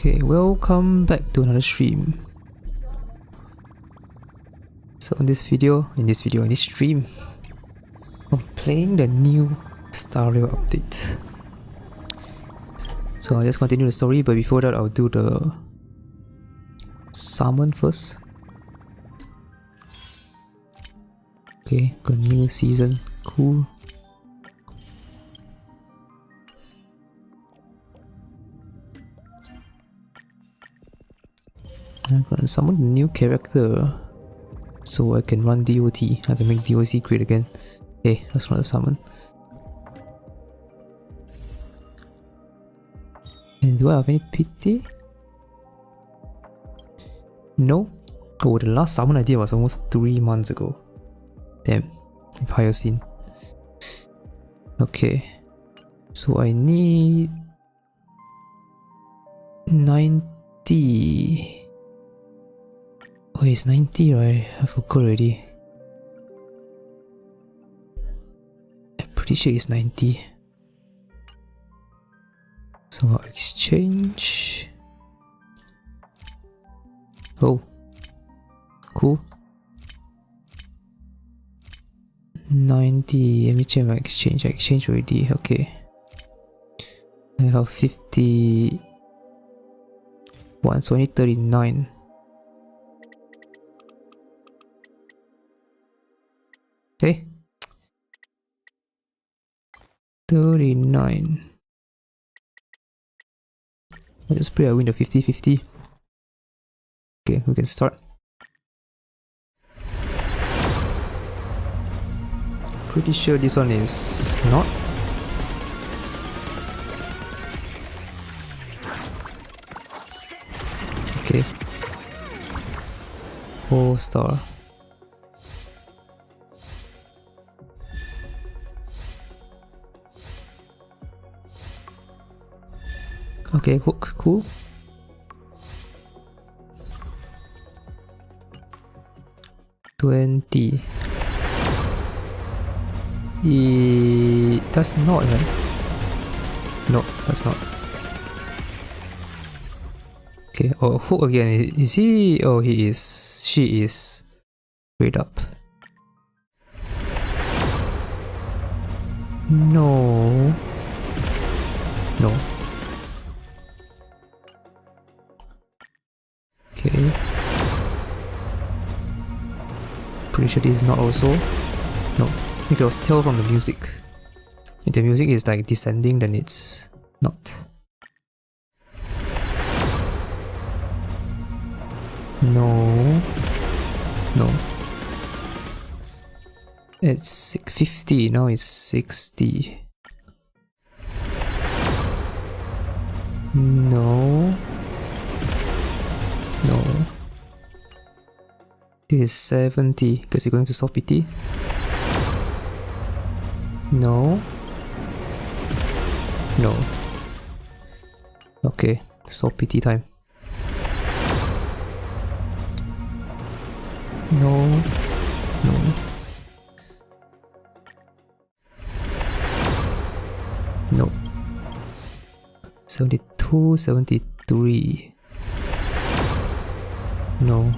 Okay, welcome back to another stream. So in this stream, I'm playing the new Star Rail update. So I'll just continue the story, but before that I'll do the summon first. Okay, got a new season, cool. I'm gonna summon a new character so I can run DOT. I can make DOT great again. Hey, that's not a summon. And do I have any pity? No. Oh, the last summon I did was almost 3 months ago. Damn, with Hysilens. Okay, so I need 90. Oh, it's 90, right? I forgot already. I'm pretty sure it's 90. So I'll exchange. Oh, cool. 90. Let me check my exchange. I exchanged already. Okay. I have 51, so I need 39. Okay. 39. Let's pray I win the 50-50. Okay, we can start. Pretty sure this one is not. Okay. 4 star. Okay, hook, cool. $20. That's not, right? No, that's not. Okay, oh, hook again. Is he? Oh, he is. She is. Straight up. No. No. Okay. Pretty sure this is not also. No. You can tell from the music. If the music is like descending, then it's not. No. No. It's 650, now it's 60. No. No. This is 70 because you're going to soft PT. No. No. Okay, soft PT time. No. No. No. 72, 73. No.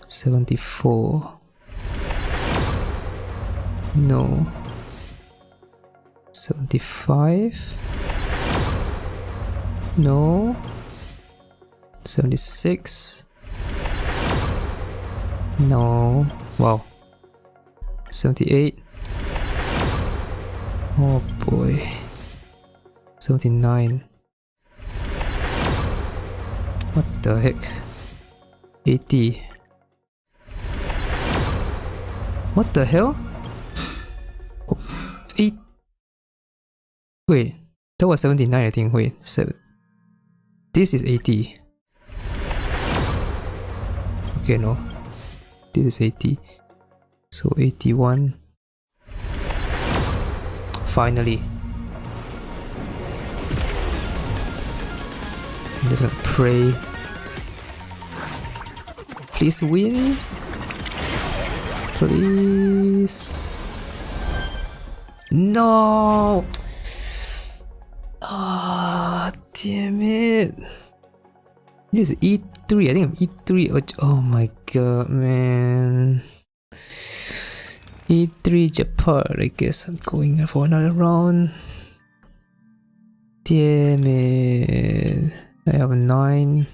74. No. 75. No. 76. No. Wow. 78. Oh boy. 79. What the heck? 80. What the hell? Oh, 8. Wait, that was 79, I think. Wait, 7. This is 80. Okay, no. This is 80. So 81. Finally. I'm just gonna pray. Please win. Please. No. Ah, Damn it. This is E3. I think I'm E3. Oh my god, man. E3 Japan. I guess I'm going for another round. Damn it. I have a 9.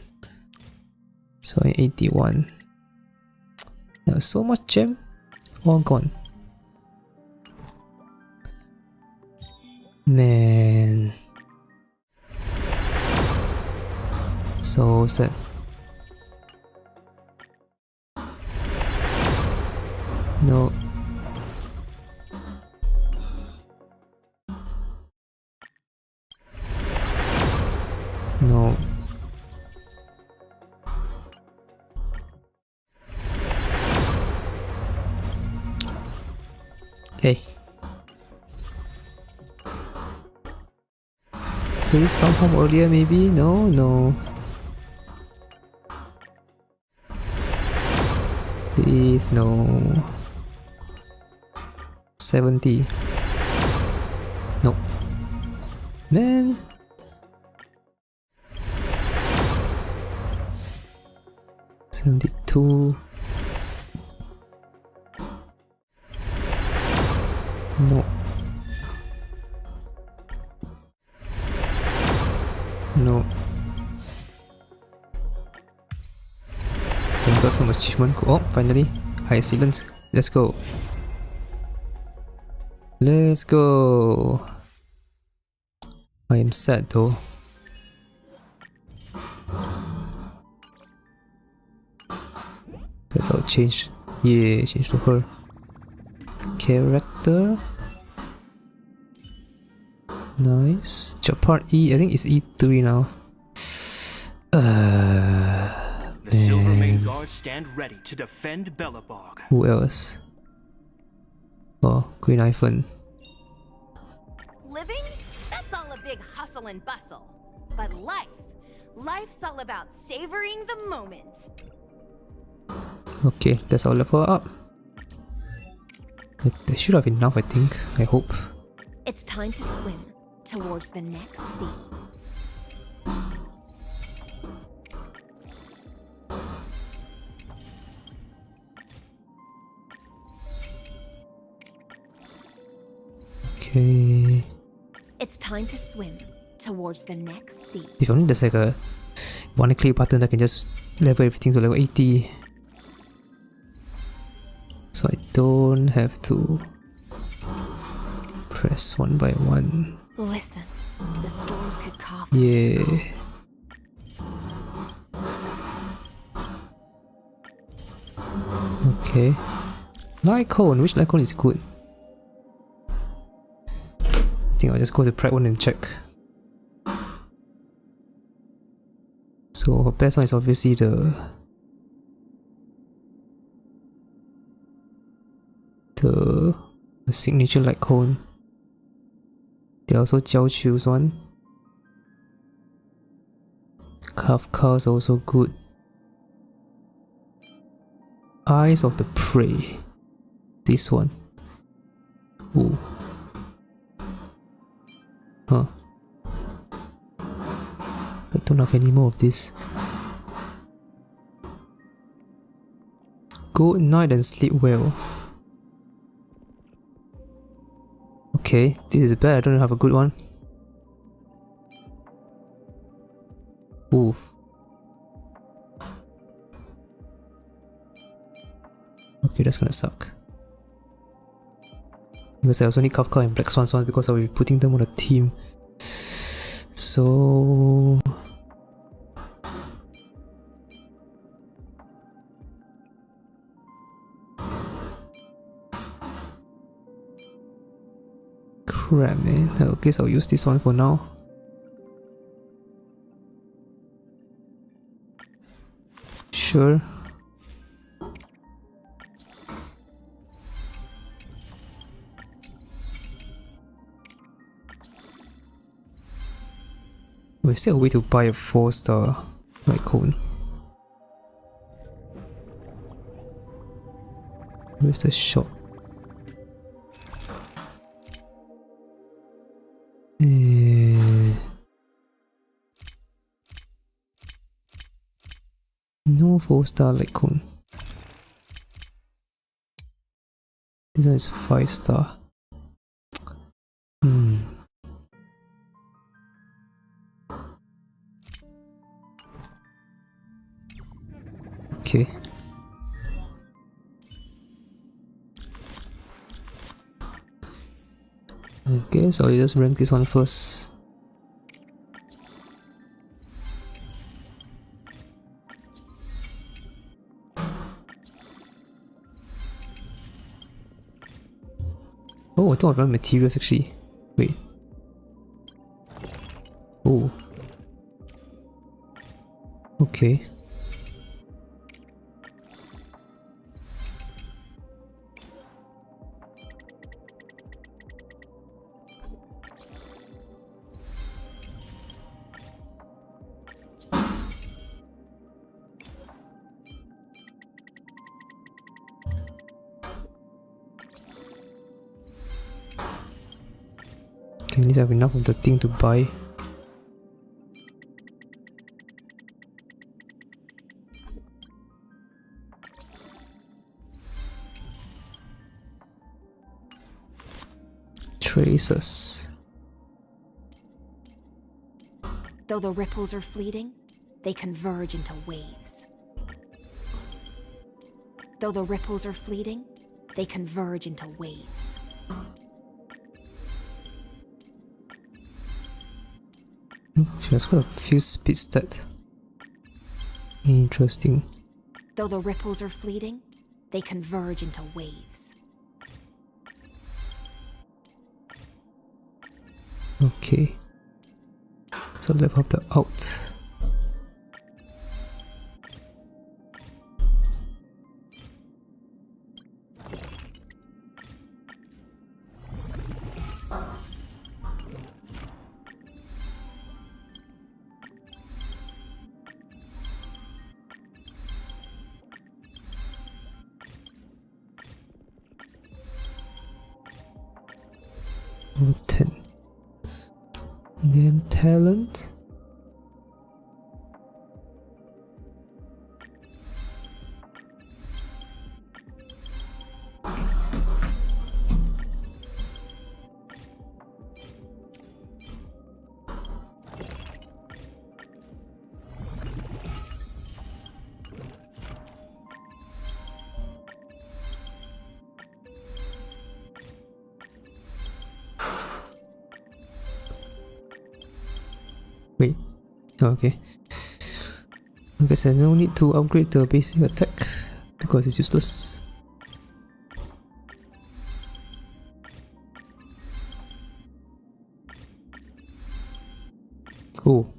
So I'm 81. Now so much gem. All gone. Man. So sad. No. No. Hey. Please come home earlier maybe? No, no. Please, no. 70. Nope. Man. $72. No. No. I got some achievement. Oh, finally. Hysilens. Let's go. Let's go. I am sad though. Guess I'll change. Yeah, change to her. Character. Nice. Japan E. I think it's E3 now. The Silvermane Guards stand ready to defend Bellabog. Who else? Oh, Queen Iphone. Living? That's all a big hustle and bustle. But life's all about savoring the moment. Okay, that's all level up. That should have enough, I think. I hope. It's time to swim towards the next sea. Okay. It's time to swim towards the next sea. If only there's like a one click button that can just level everything to level 80. So I don't have to press one by one. Listen, the storms could cough. Yeah. Okay. Lycone. Which Lycone is good? I think I'll just go to prep one and check. So her best one is obviously the signature Lycone. They also choose one. Kafka is also good. Eyes of the Prey. This one. Ooh. Huh. I don't have any more of this. Good night and sleep well. Okay, this is bad. I don't have a good one. Oof. Okay, that's gonna suck. Because I also need Kafka and Black Swan because I'll be putting them on a team. So... crap, man. I guess I'll use this one for now. Sure. Is there a way to buy a 4-star Lycone? Where's the shop? No 4-star light cone. This one is 5-star. Okay. I guess I'll just rank this one first. Oh, I thought I ran materials actually. Wait. Oh. Okay. Okay, at least I have enough of the thing to buy. Traces. Though the ripples are fleeting, they converge into waves. Though the ripples are fleeting, they converge into waves. She has got a few speed stats. Interesting. Though the ripples are fleeting, they converge into waves. Okay. So level up the out. Over 10. Then talent. Wait. Oh, okay. I guess I no need to upgrade the basic attack because it's useless. Oh.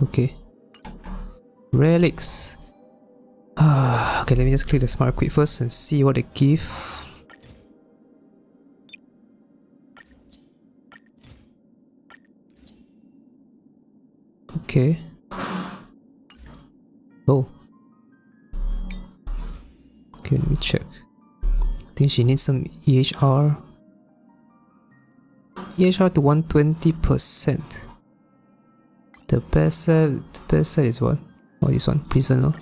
Okay. Relics. Okay, let me just click the smart equip first and see what they give. Okay. Oh. Okay, let me check. I think she needs some EHR. EHR to 120%. The best set is what? Oh, this one, prisoner.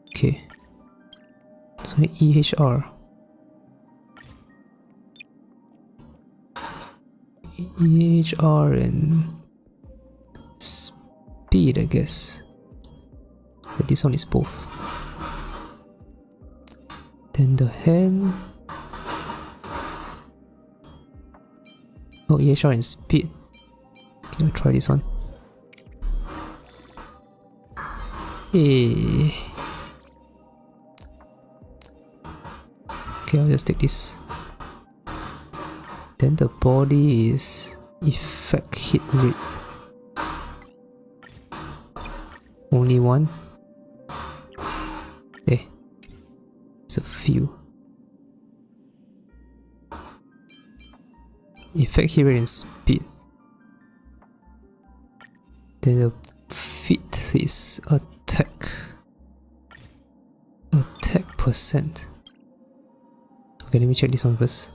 Okay. So EHR. EHR and speed, I guess. But this one is both. Then the hand. Oh, EHR and speed. Okay, I'll try this one. Hey. Okay, I'll just take this. Then the body is effect hit rate. Only one. Eh, it's a few. Effect hit rate and speed. Then the fit is attack. Attack percent. Okay, let me check this one first.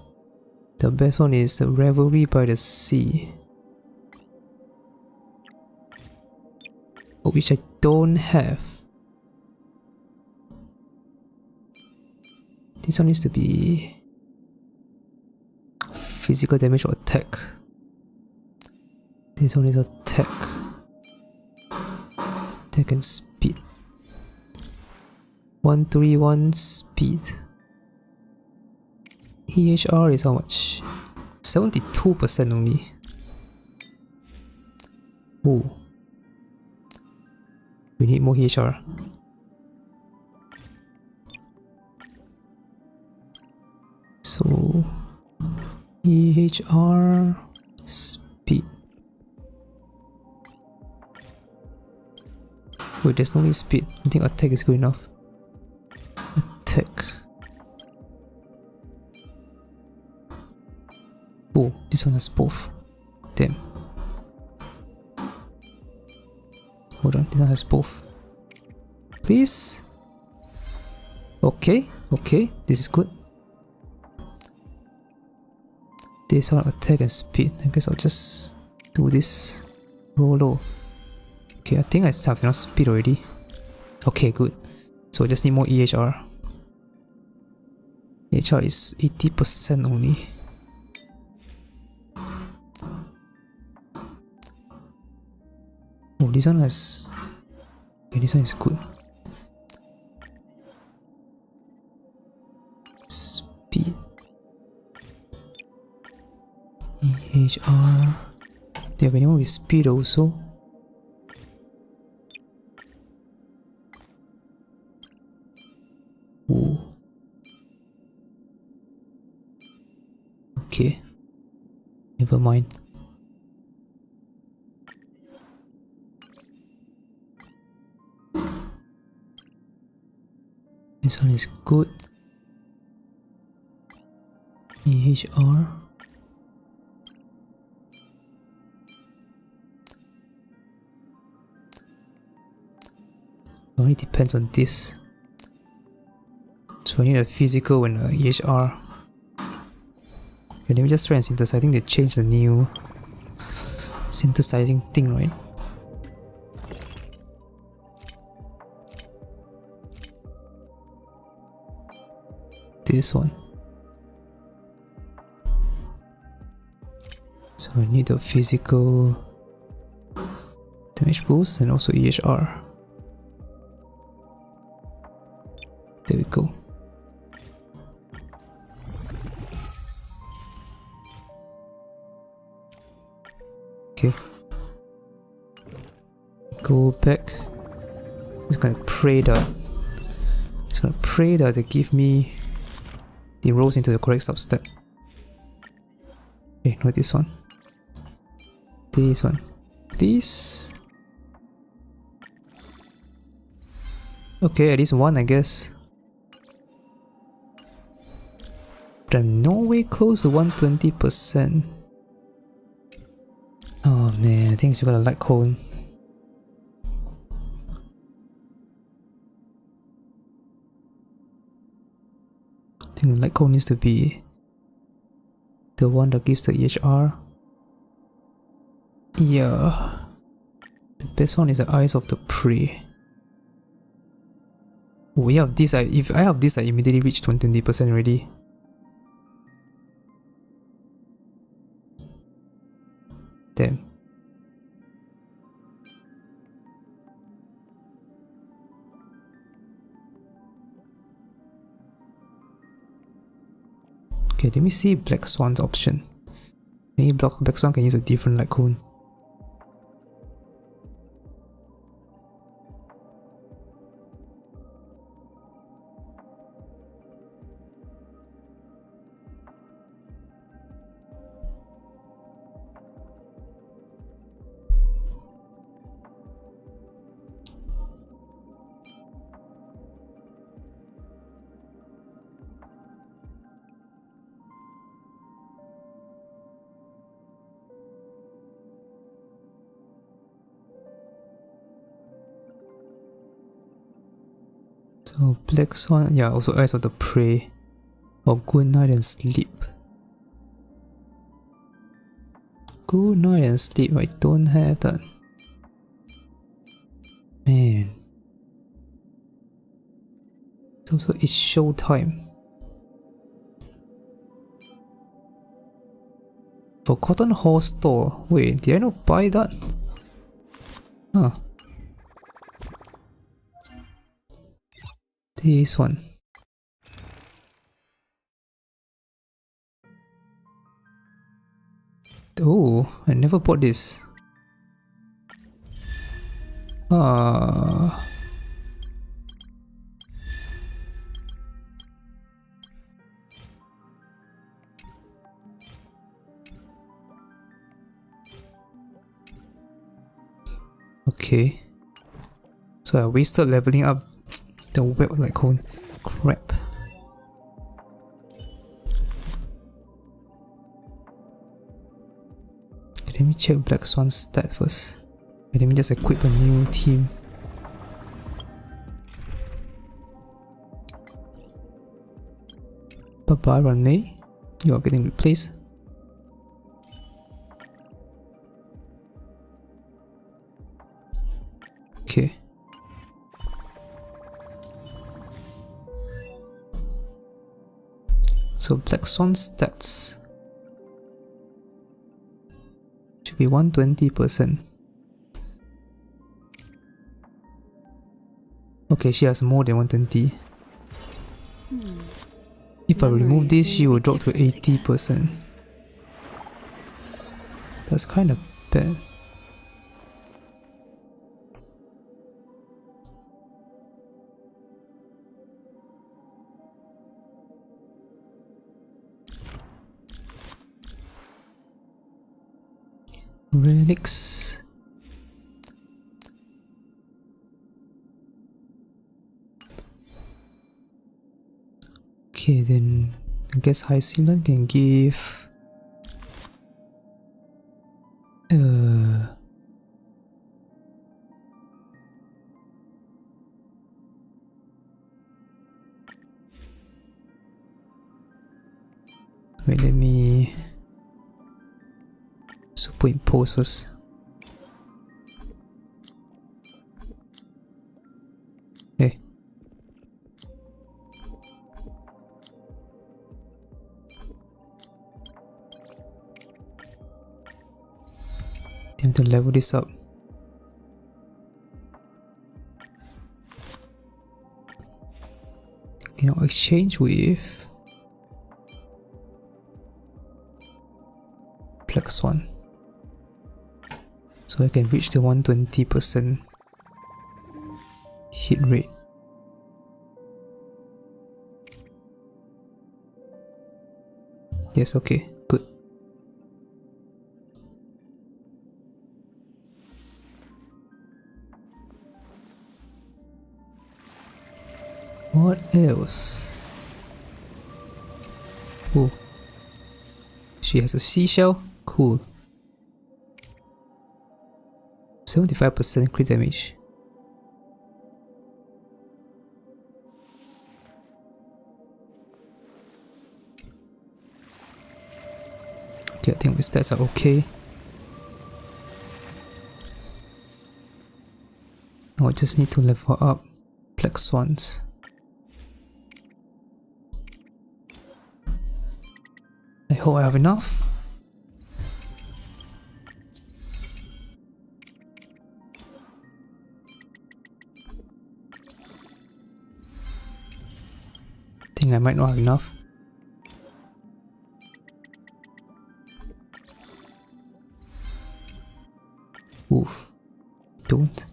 The best one is the Revelry by the Sea. which I don't have. This one needs to be physical damage or attack. This one is attack. Attack and speed. 131 speed. HSR is how much? 72% only. Ooh. We need more HSR. So HSR speed. Wait, there's no need speed. I think attack is good enough. Attack. Oh, this one has both. Damn. Hold on, this one has both. Please. Okay, okay, this is good. This one attack and speed. I guess I'll just do this. Roll low. Okay, I think I have enough speed already. Okay, good. So I just need more HSR. HSR is 80% only. Oh, this one has... Okay, this one is good. Speed. HSR. Do you have anyone with speed also? Ooh. Okay. Never mind. This one is good. HSR. It only depends on this. So I need a physical and a HSR. Okay, let me just try and synthesize. I think they changed the new synthesizing thing, right? This one. So I need a physical damage boost and also HSR. There we go. Okay. Go back. Just gonna pray that. Just gonna pray that they give me the rolls into the correct substat. Okay, not this one. This one. This. Okay, at least one, I guess. But I'm no way close to 120%. Oh man, I think it's got a light cone. I think the light cone needs to be the one that gives the HSR. Yeah. The best one is the Eyes of the Prey. Oh, yeah, this if I have this, I immediately reach 120% already. Damn. Okay, let me see Black Swan's option. Maybe Black Swan can use a different light cone. So Black Swan, yeah, also Eyes of the Prey. Or Good Night and Sleep. Good Night and Sleep, I don't have that. Man. So it's showtime. Forgotten Hall store. Wait, did I not buy that? Huh. This one. Oh, I never bought this. Ah. Okay. So I wasted leveling up the web like holy crap. Let me check Black Swan's stat first. Let me just equip a new team. Bye-bye, Run May. You are getting replaced. Okay. So Black Swan stats should be 120%. Okay, she has more than 120. If I remove this, she will drop to 80%. That's kind of bad. Relics. Okay, then I guess Hysilens can give wait, let me superimpose first. Hey. I have to level this up. Can I exchange with Black Swan so I can reach the 120% hit rate. Yes, okay, good. What else? Oh, she has a seashell? Cool. 75% crit damage. Okay, I think my stats are okay. Now I just need to level up Black Swans. I hope I have enough. Think I might not have enough. Oof. Don't.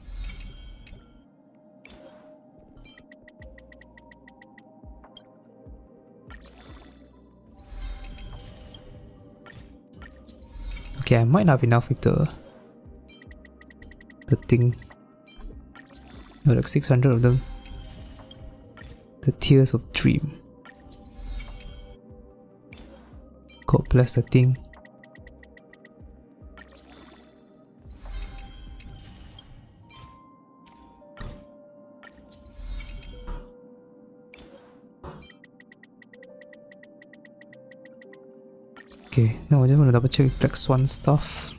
Okay, I might not have enough with the thing. There are like 600 of them. The Tears of Dream. God bless the thing. Okay, now I just want to double check Black Swan stuff.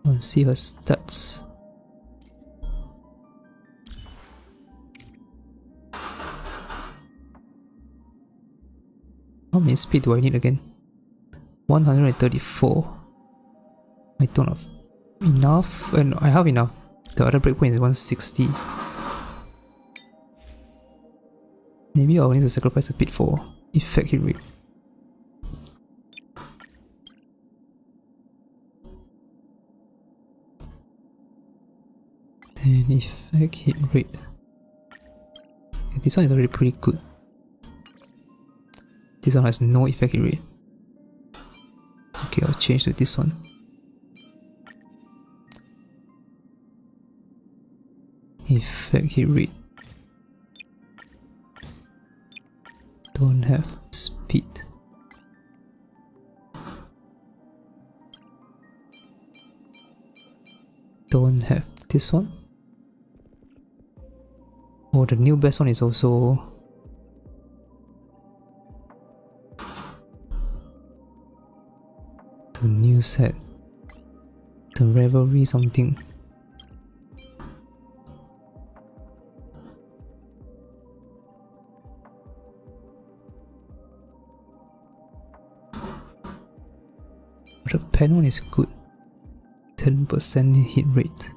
I want to see her stats. How many speed do I need again? 134. I don't have enough, and I have enough. The other breakpoint is 160. Maybe I'll need to sacrifice a bit for effect hit rate. Then effect hit rate. Okay, this one is already pretty good. This one has no effect hit rate. Okay, I'll change to this one. Effect hit rate. Don't have speed. Don't have this one. Oh, the new best one is also the new set. The Revelry something. The pen one is good. 10% hit rate.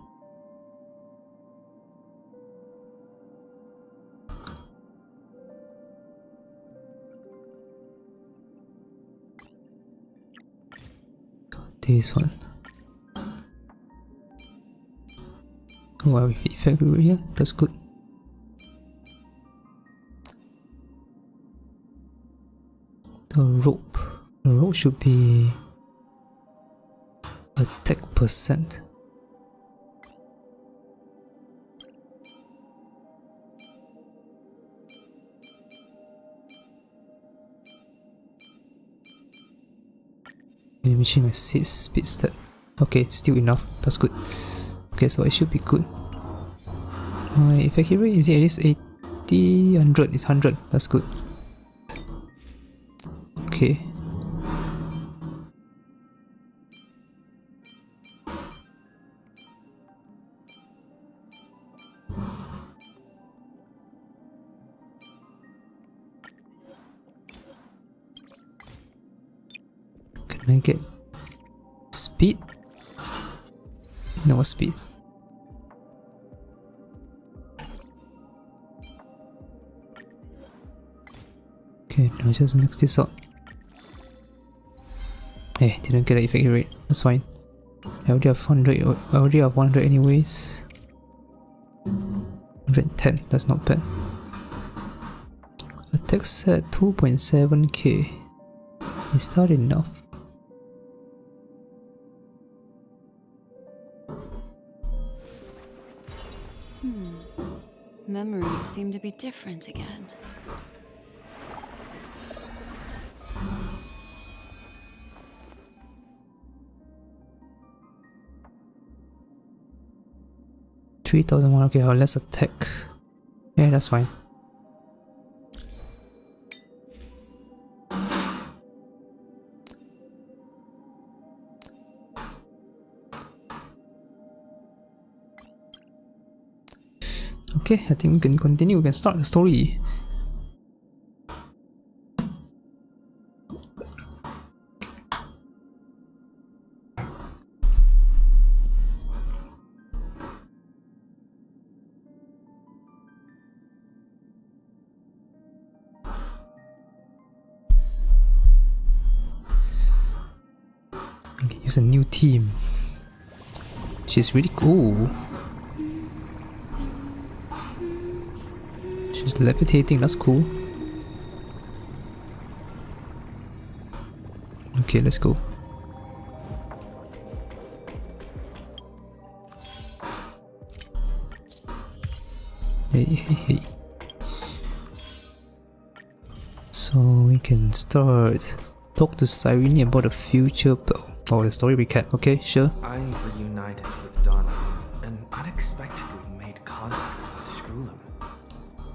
This one. Oh, wow, effect rate here, that's good. The rope. The rope should be attack percent. Let me change my speed stat. Okay, still enough. That's good. Okay, so it should be good. My effect hit rate is it at least 80, 100? It's 100. That's good. Okay. Can I get speed? No speed. Okay, now just max this out. Hey, didn't get an effect rate. That's fine. I already have 100. I already have 100 anyways. 110. That's not bad. Attack set 2.7k. Is that enough? Memories seem to be different again. $3,001. Okay, I'll less attack. Yeah, that's fine. Okay, I think we can continue. We can start the story. We can use a new team. She's really cool. She's levitating, that's cool. Okay, let's go. Hey. So we can start. Talk to Cyrene about the future. Oh, the story recap. Okay, sure. I reunited with Donna and unexpectedly made contact with Screwlum.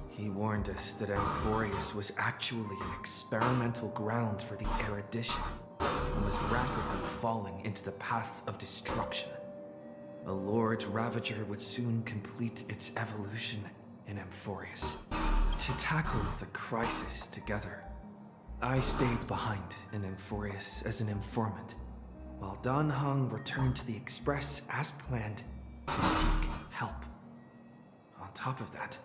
He warned us that Amphorius was actually an experimental ground for the erudition and was rapidly falling into the path of destruction. A Lord Ravager would soon complete its evolution in Amphorius. To tackle the crisis together, I stayed behind in Amphorius as an informant, while Dan Heng returned to the Express as planned to seek help. On top of that,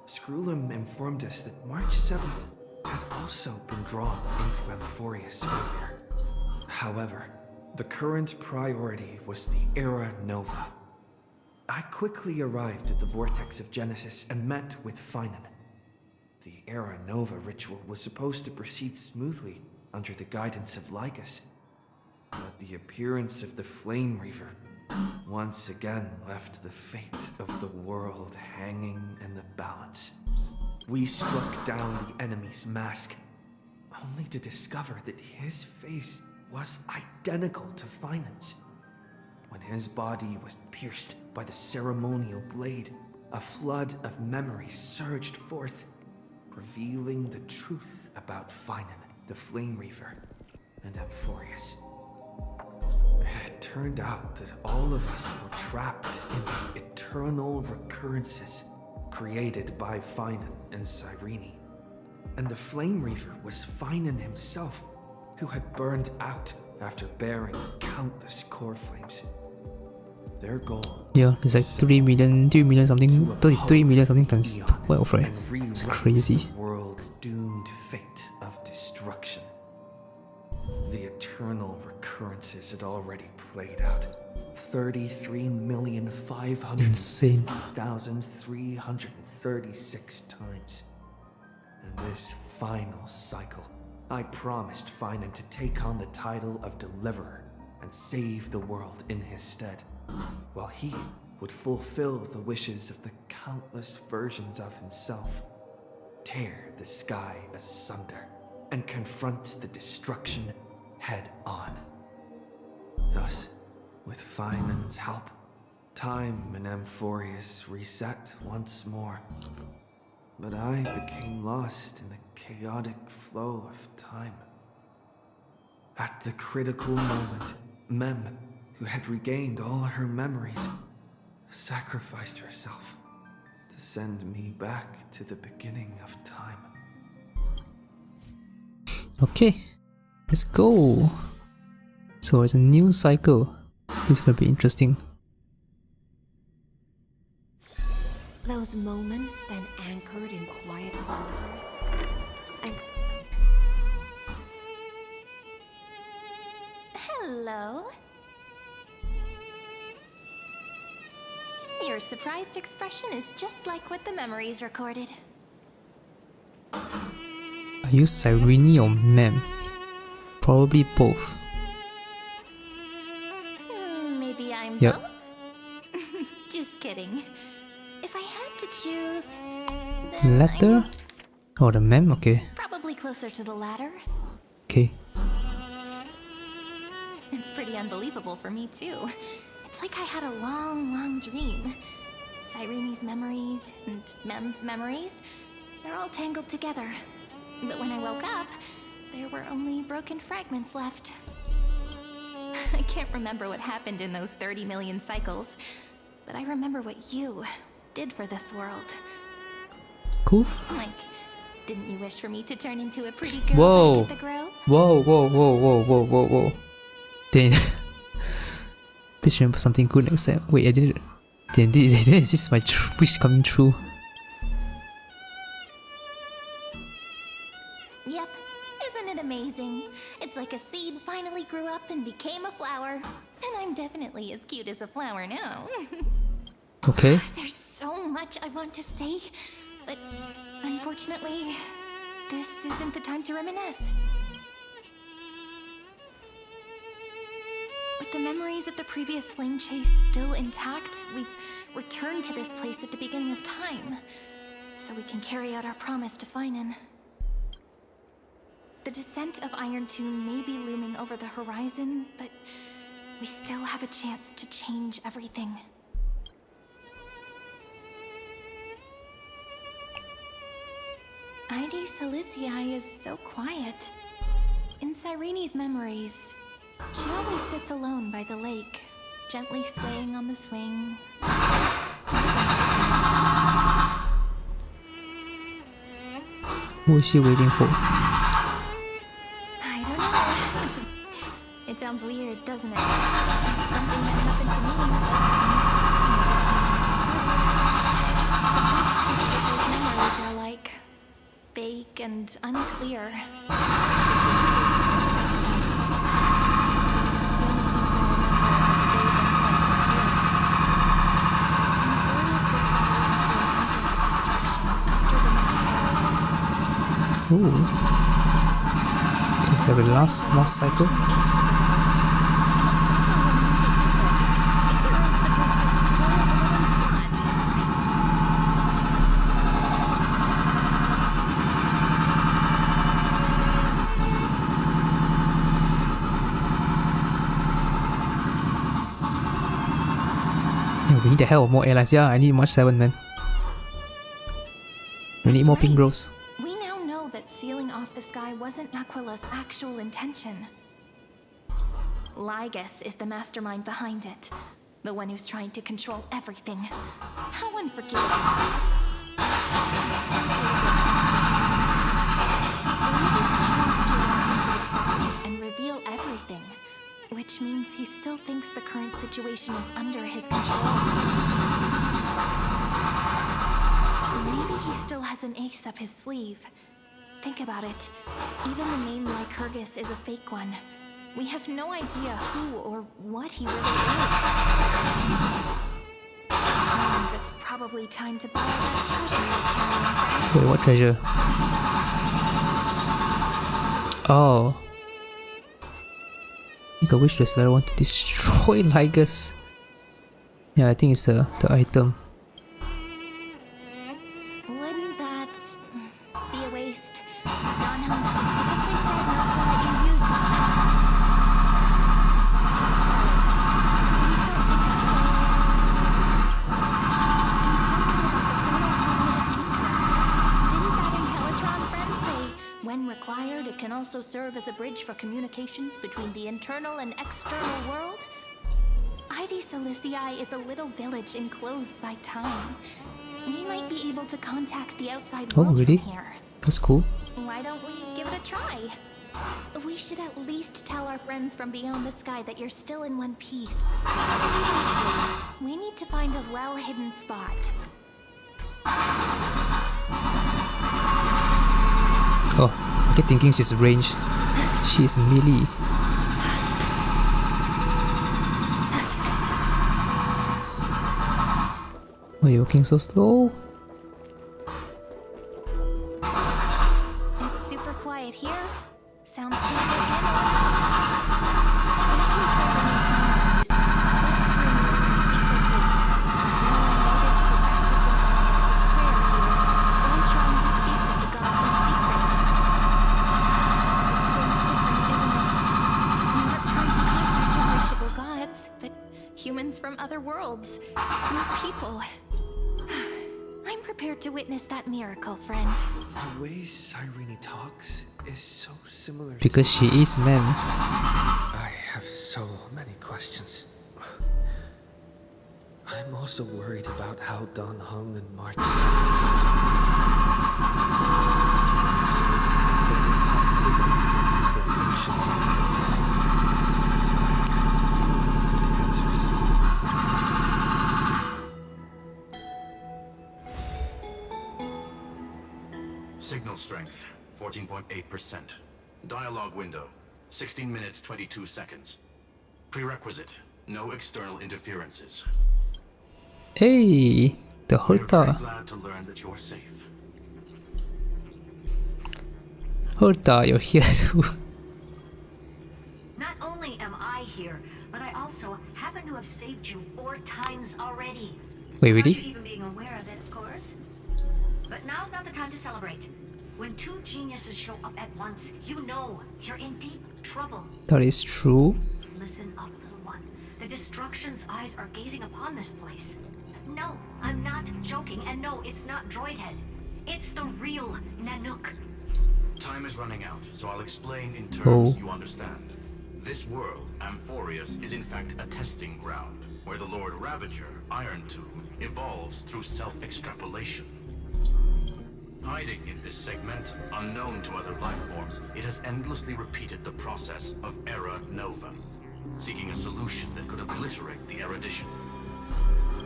Screwlim informed us that March 7th had also been drawn into Amphorius earlier. However, the current priority was the Era Nova. I quickly arrived at the Vortex of Genesis and met with Finan. The Era Nova ritual was supposed to proceed smoothly under the guidance of Lygus, but the appearance of the Flame Reaver once again left the fate of the world hanging in the balance. We struck down the enemy's mask, only to discover that his face was identical to Finan's. When his body was pierced by the ceremonial blade, a flood of memories surged forth, revealing the truth about Finan, the Flame Reaver, and Amphorius. It turned out that all of us were trapped in the eternal recurrences created by Finan and Cyrene. And the Flame Reaver was Finan himself, who had burned out after bearing countless core flames. Their goal, Yeah, it's like 3 million something, 33 million something times 12, right? It's crazy. The world's doomed fate of destruction. The eternal recurrences had already played out 33,500,336 times. In this final cycle, I promised Finan to take on the title of Deliverer and save the world in his stead, while he would fulfill the wishes of the countless versions of himself, tear the sky asunder, and confront the destruction head on. Thus, with Finan's help, time in Amphorius reset once more. But I became lost in the chaotic flow of time. At the critical moment, Mem, who had regained all her memories, sacrificed herself to send me back to the beginning of time. Okay, let's go. So it's a new cycle. This is gonna be interesting. Those moments spent anchored in quiet corridors. Hello. Your surprised expression is just like what the memories recorded. Are you Cyrene or Mem? Probably both. Maybe I'm Yep. both? Just kidding. If I had to choose, then Letter? Oh, the Mem? Okay. I'm probably closer to the latter. Okay. It's pretty unbelievable for me too. It's like I had a long dream. Cyrene's memories and Mem's memories, they're all tangled together. But when I woke up, there were only broken fragments left. I can't remember what happened in those 30 million cycles, but I remember what you did for this world. Cool. Like, didn't you wish for me to turn into a pretty girl Whoa. back at the Grove? Whoa. Then please remember something good next time. Wait, I did it. Then this is my wish coming true. Yep. Isn't it amazing? It's like a seed finally grew up and became a flower. And I'm definitely as cute as a flower now. Okay. There's so much I want to say, but unfortunately, this isn't the time to reminisce. With the memories of the previous flame chase still intact, we've returned to this place at the beginning of time, so we can carry out our promise to Finan. The descent of Iron Tomb may be looming over the horizon, but we still have a chance to change everything. Ide Silicii is so quiet. In Cyrene's memories, she always sits alone by the lake, gently swaying on the swing. Who is she waiting for? It sounds weird, doesn't it? Something that happened to me. Those memories are like vague and unclear. Ooh. Is that the last cycle? Yeah, we need the hell of more airlines. Yeah, I need March 7, man. We need more pink rolls. We now know that sealing off the sky wasn't Aquila's actual intention. Lygus is the mastermind behind it. The one who's trying to control everything. How unforgivable. And reveal everything. Which means he still thinks the current situation is under his control. Maybe he still has an ace up his sleeve. Think about it. Even the name Lygus is a fake one. We have no idea who or what he really is. Means it's probably time to borrow that treasure you're carrying. Wait, what treasure? Oh. I think a wish list that I want to destroy Lygus. Yeah, I think it's the item. Wouldn't that be a waste? Don Hung specifically said not to let you use when required, it can also serve as a bridge for communications between the internal and external world. ID Silicii is a little village enclosed by time. We might be able to contact the outside world really? from here. That's cool. Why don't we give it a try? We should at least tell our friends from beyond the sky that you're still in one piece. We need to find a well-hidden spot. Oh, I keep thinking she's range. She's melee. Why are you walking so slow? It's super quiet here. Sounds humans from other worlds. New people. I'm prepared to witness that miracle, friend. The way Cyrene talks is so similar Because she is man. I have so many questions. I'm also worried about how Don Hung and March. Signal strength, 14.8%. Dialogue window, 16 minutes 22 seconds. Prerequisite, no external interferences. Hey, the We're very Horta. glad to learn that you're safe. Horta, you're here too. Not only am I here, but I also happen to have saved you 4 times already. Wait, Without really? you even being aware of it, of course. But now's not the time to celebrate. When 2 geniuses show up at once, you know you're in deep trouble. That is true. Listen up, little one. The Destruction's eyes are gazing upon this place. No, I'm not joking, and no, it's not Droidhead. It's the real Nanook. Time is running out, so I'll explain in terms Oh. you understand. This world, Amphorius, is in fact a testing ground, where the Lord Ravager, Iron Tomb, evolves through self-extrapolation. Hiding in this segment, unknown to other life forms, it has endlessly repeated the process of Era Nova, seeking a solution that could obliterate the erudition.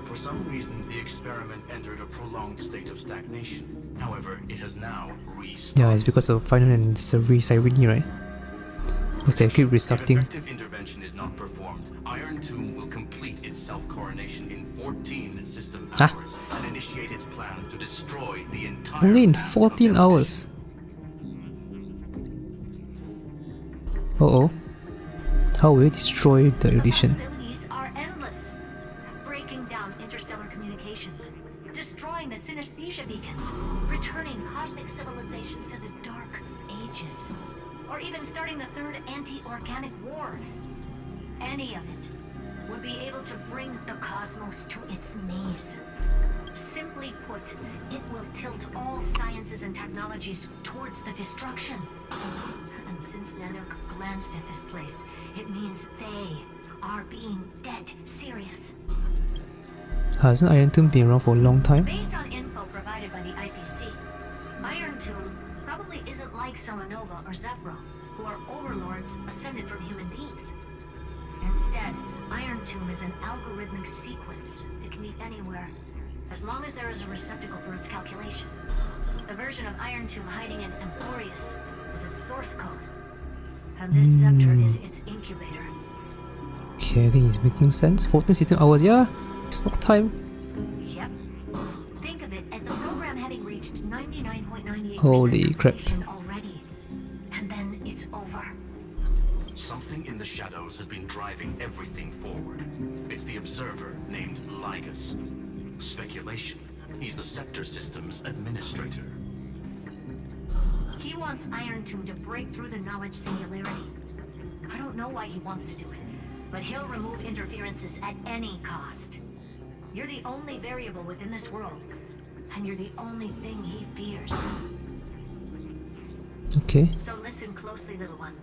For some reason, the experiment entered a prolonged state of stagnation. However, it has now restarted. Yeah, it's because of Final and Cyrene, right? Because they keep restarting. If effective intervention is not performed, Iron Tomb will complete its self-coronation in 14 system hours and initiate its plan to destroy the entire Only in path of 14 erudition. hours. Uh-oh. How will it destroy the erudition? Possibilities are endless. Breaking down interstellar communications, destroying the synesthesia beacons, returning cosmic civilizations to the dark ages, or even starting the third anti-organic war. Any of it would be able to bring the cosmos to its knees. Simply put, it will tilt all sciences and technologies towards the destruction. And since Nanook glanced at this place, it means they are being dead serious. Hasn't Iron Tomb been around for a long time? Based on info provided by the IPC, Iron Tomb probably isn't like Selenova or Zephyr, who are overlords ascended from human beings. Instead, Iron Tomb is an algorithmic sequence. It can be anywhere, as long as there is a receptacle for its calculation. The version of Iron Tomb hiding in Emporius is its source code, and this scepter is its incubator. Okay, I think it's making sense. 14 system hours, yeah. It's not time. Yep. Think of it as the program having reached 99.98% Holy crap. completion already. And then it's over. Something in the shadows has been driving everything forward. It's the observer named Lygus. Speculation. He's the Scepter System's administrator. He wants Iron Tomb to break through the knowledge singularity. I don't know why he wants to do it, but he'll remove interferences at any cost. You're the only variable within this world, and you're the only thing he fears. Okay. So listen closely, little one.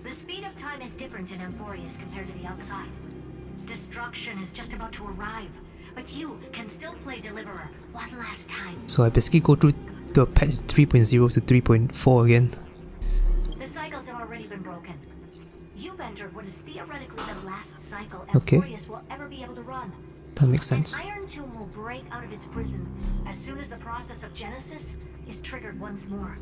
The speed of time is different in Emporius compared to the outside. Destruction is just about to arrive, but you can still play Deliverer one last time. So I basically go through the patch 3.0 to 3.4 again. The cycles have already been broken. You've entered what is theoretically the last cycle Okay. Emporius will ever be able to run. That makes sense. And Iron Tomb will break out of its prison as soon as the process of Genesis is triggered once more.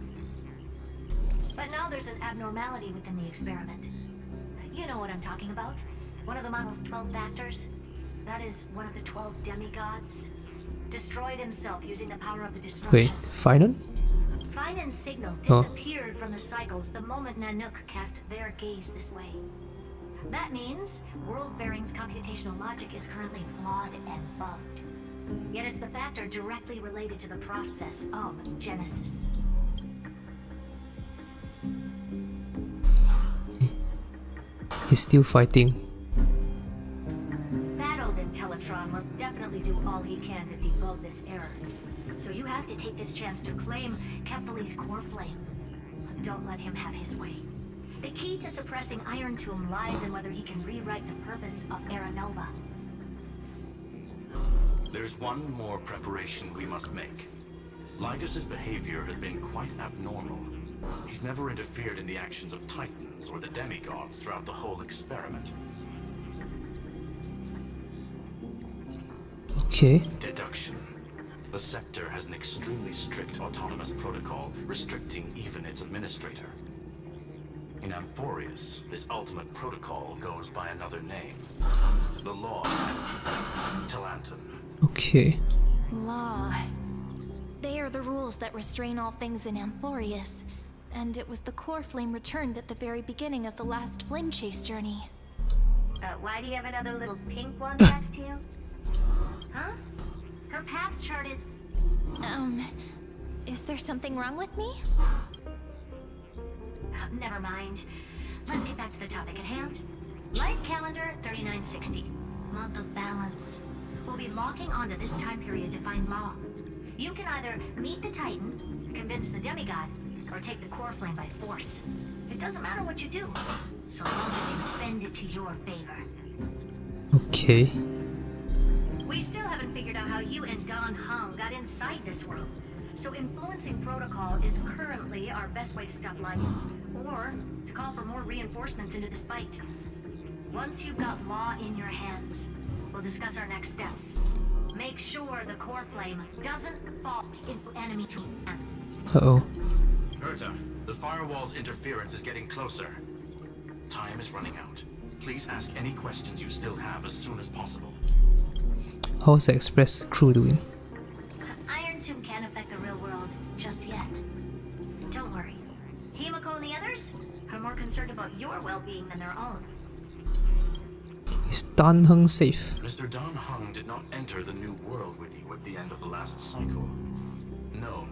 But now there's an abnormality within the experiment. You know what I'm talking about? One of the model's 12 factors. That is one of the 12 demigods. Destroyed himself using the power of the destruction. Wait, Final? Finan's signal Oh. disappeared from the cycles the moment Nanook cast their gaze this way. That means World-Bearing's computational logic is currently flawed and bugged. Yet it's the factor directly related to the process of Genesis. He's still fighting. That old Intellitron will definitely do all he can to debug this error. So you have to take this chance to claim Kephal's core flame. Don't let him have his way. The key to suppressing Iron Tomb lies in whether he can rewrite the purpose of Era Nova. There's one more preparation we must make. Lygus's behavior has been quite abnormal. He's never interfered in the actions of Titans or the demigods throughout the whole experiment. Okay. Deduction. The Scepter has an extremely strict autonomous protocol restricting even its administrator. In Amphorius, this ultimate protocol goes by another name. The Law Talanton. Okay. Law. They are the rules that restrain all things in Amphorius. And it was the core flame returned at the very beginning of the last flame chase journey. Why do you have another little pink one next to you? Huh? Her path chart is... Is there something wrong with me? Never mind. Let's get back to the topic at hand. Life calendar 3960. Month of balance. We'll be locking onto this time period to find Law. You can either meet the Titan, convince the demigod, or take the core flame by force. It doesn't matter what you do, so long as you bend it to your favor. Okay. We still haven't figured out how you and Don Hong got inside this world. So influencing protocol is currently our best way to stop Lygus, or to call for more reinforcements into this fight. Once you've got law in your hands, we'll discuss our next steps. Make sure the core flame doesn't fall into enemy hands. Uh-oh. Herta, the firewall's interference is getting closer. Time is running out. Please ask any questions you still have as soon as possible. How's the express crew doing? Iron Tomb can't affect the real world just yet. Don't worry. Himiko and the others are more concerned about your well-being than their own. Is Dan Heng safe? Mr. Dan Heng did not enter the new world with you at the end of the last cycle. No,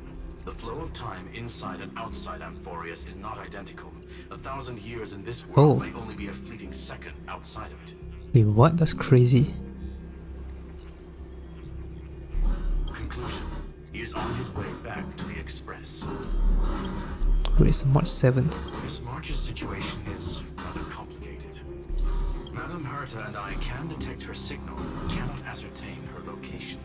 the flow of time inside and outside Amphorius is not identical. 1,000 years in this world may only be a fleeting second outside of it. Wait, what? That's crazy. Conclusion. He is on his way back to the Express. Wait, it's March 7th. Miss March's situation is rather complicated. Madame Herta and I can detect her signal, but cannot ascertain her location.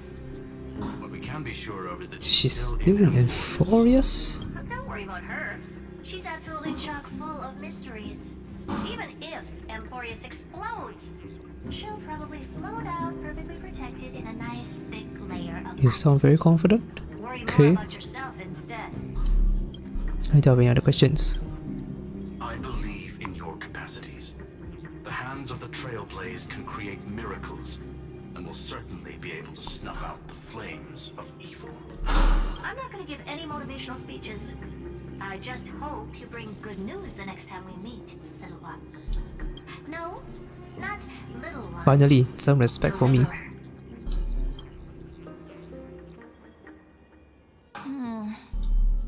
What we can be sure of is that She's still in Amphorius? But don't worry about her. She's absolutely chock full of mysteries. Even if Amphorius explodes, she'll probably float out perfectly protected in a nice thick layer of You ice. sound very confident. Worry Okay. more about yourself instead. I don't have any other questions. I believe in your capacities. The hands of the Trailblaze can create miracles, and will certainly be able to snuff out the flames of evil. I'm not going to give any motivational speeches. I just hope you bring good news the next time we meet, little one. No, not little one. Finally, some respect for me. Deliverer.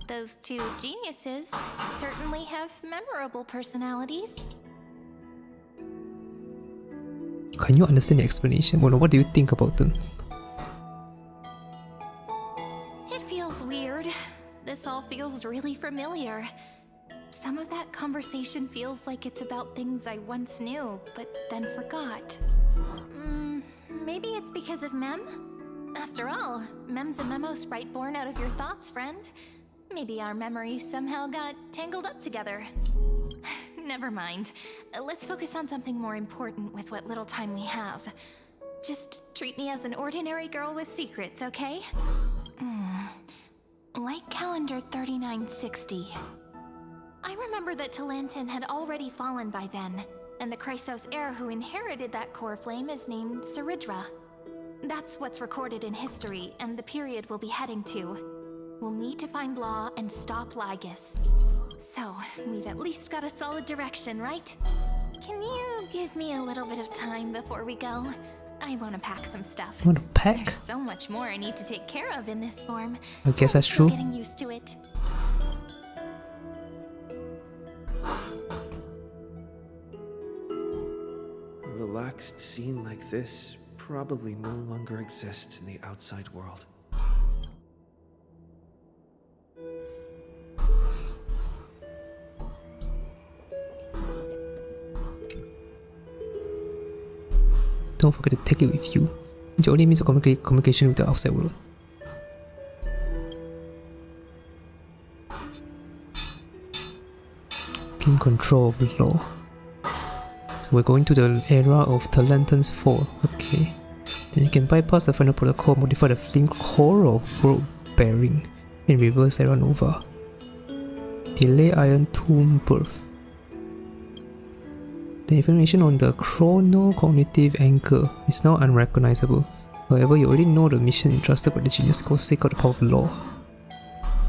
Those two geniuses certainly have memorable personalities. Can you understand the explanation? Well, what do you think about them? It feels weird. This all feels really familiar. Some of that conversation feels like it's about things I once knew, but then forgot. Maybe it's because of Mem? After all, Mem's a memo sprite born out of your thoughts, friend. Maybe our memories somehow got tangled up together. Never mind. Let's focus on something more important with what little time we have. Just treat me as an ordinary girl with secrets, okay? Like calendar 3960. I remember that Talantin had already fallen by then, and the Chrysos heir who inherited that core flame is named Saridra. That's what's recorded in history, and the period we'll be heading to. We'll need to find Law and stop Lygus. So, we've at least got a solid direction, right? Can you give me a little bit of time before we go? I want to pack some stuff. You want to pack? There's so much more I need to take care of in this form. I guess that's I'm still true. Getting used to it. A relaxed scene like this probably no longer exists in the outside world. Don't forget to take it with you. It's the only means of communication with the outside world. Gain control of Law. So we're going to the era of Talantin's fall. Okay. Then you can bypass the final protocol, modify the flame core of world bearing, and reverse Era Nova. Delay Iron Tomb birth. The information on the chrono-cognitive anchor is now unrecognizable. However, you already know the mission entrusted by the genius called Seek Out the Power of Law.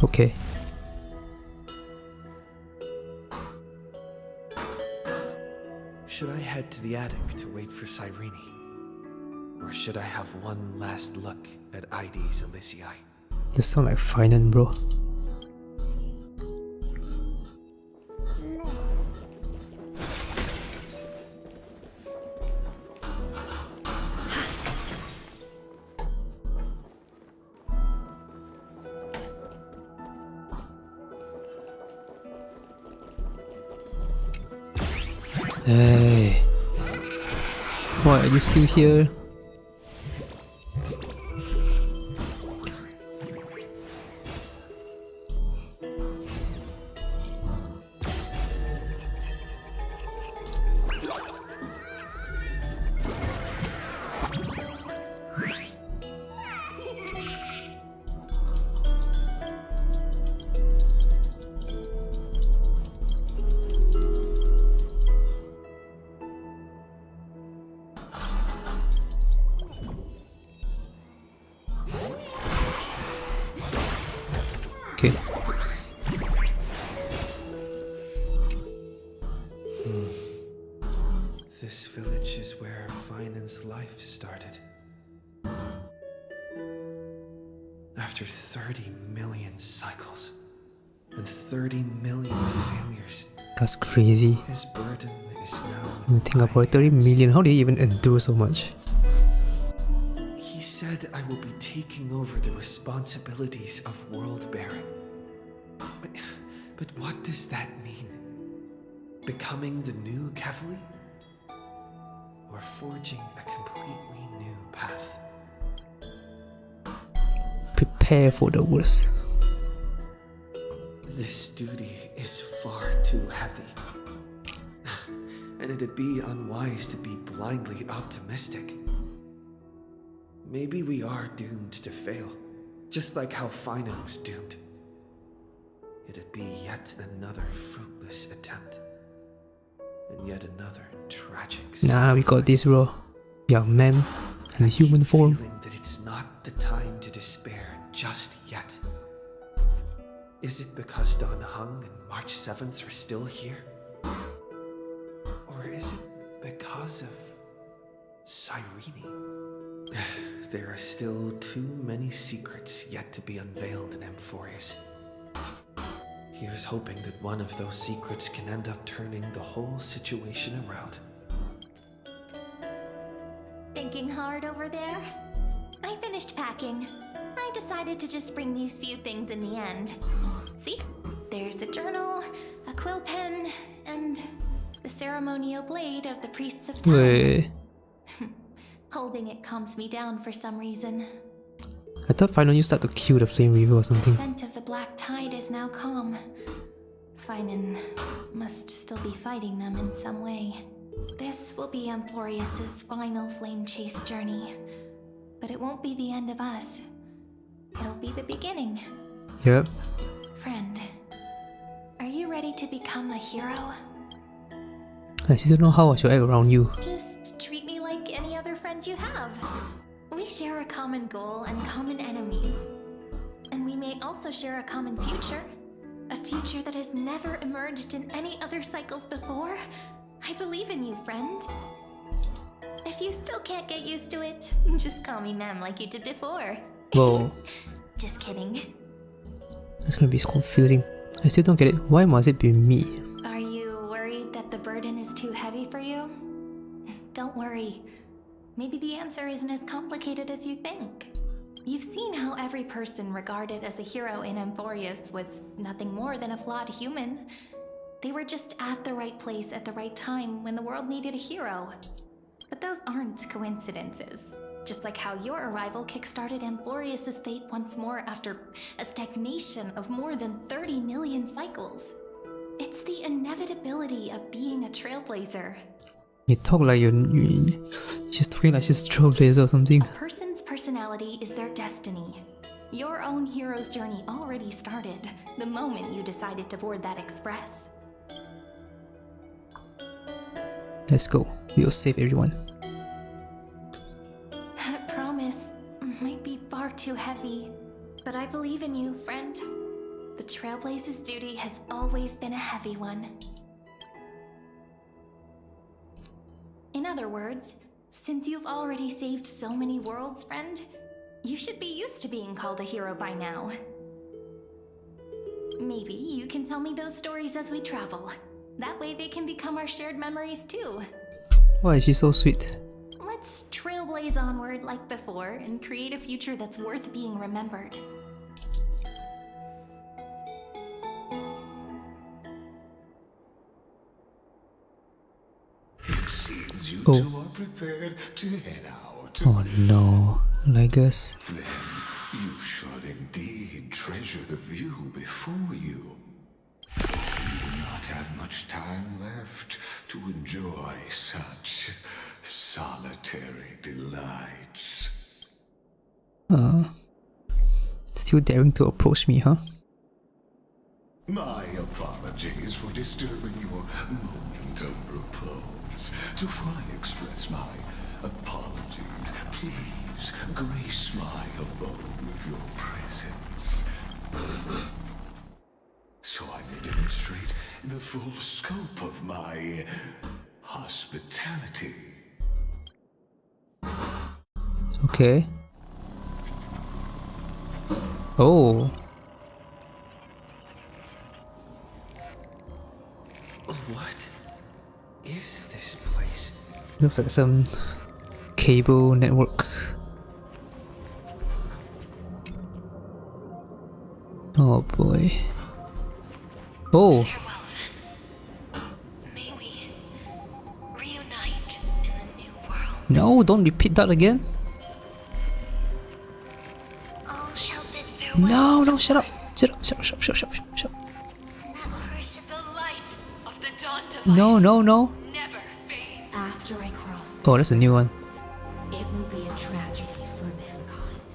Okay. Should I head to the attic to wait for Cyrene? Or should I have one last look at ID's Elysiae? You sound like finance, bro. Hey, why are you still here? This village is where Finan's life started. After 30 million cycles and 30 million failures, That's crazy. his burden is now. You think about it, 30 million. How do you even endure so much? He said I will be taking over the responsibilities of world bearing. But what does that mean? Becoming the new Kevali? Or forging a completely new path? Prepare for the worst. This duty is far too heavy. And it'd be unwise to be blindly optimistic. Maybe we are doomed to fail, just like how Finan was doomed. It'd be yet another fruitless attempt. And yet another tragic Nah, we got this, bro. We are men in human form. feeling that it's not the time to despair just yet. Is it because Dan Heng and March 7th are still here? Or is it because of Cyrene? There are still too many secrets yet to be unveiled in Amphorius. Here's hoping that one of those secrets can end up turning the whole situation around. Thinking hard over there? I finished packing. I decided to just bring these few things in the end. See? There's a journal, a quill pen, and the ceremonial blade of the priests of time. Wait, Holding it calms me down for some reason. I thought finally you start to kill the Flame Weaver or The something. scent of the black tide is now calm. Finan must still be fighting them in some way. This will be Amphorius's final flame chase journey. But it won't be the end of us. It'll be the beginning. Yep. Friend, are you ready to become a hero? I still don't know how I should act around you. Just treat me like any other friend you have. We share a common goal and common enemies. And we may also share a common future. A future that has never emerged in any other cycles before. I believe in you, friend. If you still can't get used to it, just call me Mem like you did before. Whoa, Just kidding. that's gonna be so confusing. I still don't get it. Why must it be me? Are you worried that the burden is too heavy for you? Don't worry. Maybe the answer isn't as complicated as you think. You've seen how every person regarded as a hero in Amphorius was nothing more than a flawed human. They were just at the right place at the right time when the world needed a hero. But those aren't coincidences. Just like how your arrival kickstarted Amphorius's fate once more after a stagnation of more than 30 million cycles. It's the inevitability of being a trailblazer. You talk like you just talking like she's a trailblazer or something. A person's personality is their destiny. Your own hero's journey already started the moment you decided to board that express. Let's go. We'll save everyone. That promise might be far too heavy, but I believe in you, friend. The Trailblaze's duty has always been a heavy one. In other words, since you've already saved so many worlds, friend, you should be used to being called a hero by now. Maybe you can tell me those stories as we travel. That way they can become our shared memories too. Why is she so sweet? Let's trailblaze onward like before and create a future that's worth being remembered. It seems you Oh. two are prepared to head out. Oh no, Lygus. Then you shall indeed treasure the view before you. For you do not have much time left to enjoy such solitary delights. Still daring to approach me, huh? My apologies for disturbing your moment of repose. Before I express my apologies, please grace my abode with your presence, so I may demonstrate the full scope of my hospitality. immortality. Okay. Oh. What is this place? Looks like some cable network. Oh boy. Oh. Farewell then. May we reunite in the new world. No, don't repeat that again. All shall bid farewell. No, no, shut up. Shut up, shut up, shut up, shut up, shut up. And that person, the light of the dawn device, No, no, no. never fades. After I cross this, Oh, that's a new one. it will be a tragedy for mankind.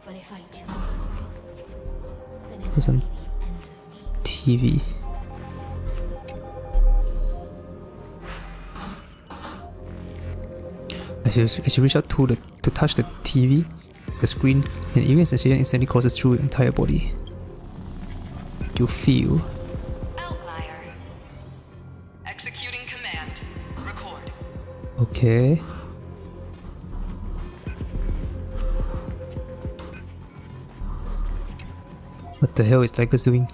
But if I do not cross, then it There's will some be the end of me. TV. I should reach out to touch the TV, the screen, and even sensation instantly courses through your entire body. You feel. Outlier. Executing command. Record. Okay. What the hell is Lygus doing?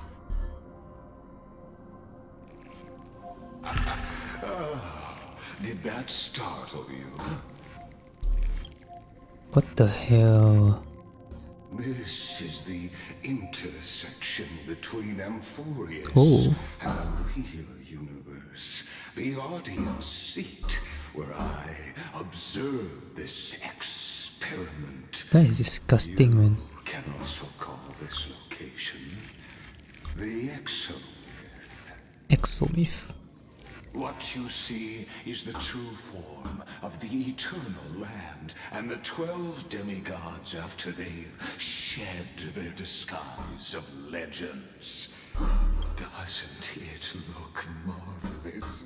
Did that startle you? What the hell? This is the intersection between Amphorius Oh. and the real universe. The audience seat where I observe this experiment. That is disgusting, man. You can also call this location the Exomyth. Exomyth. What you see is the true form of the eternal land and the 12 demigods after they've shed their disguise of legends. Doesn't it look marvelous?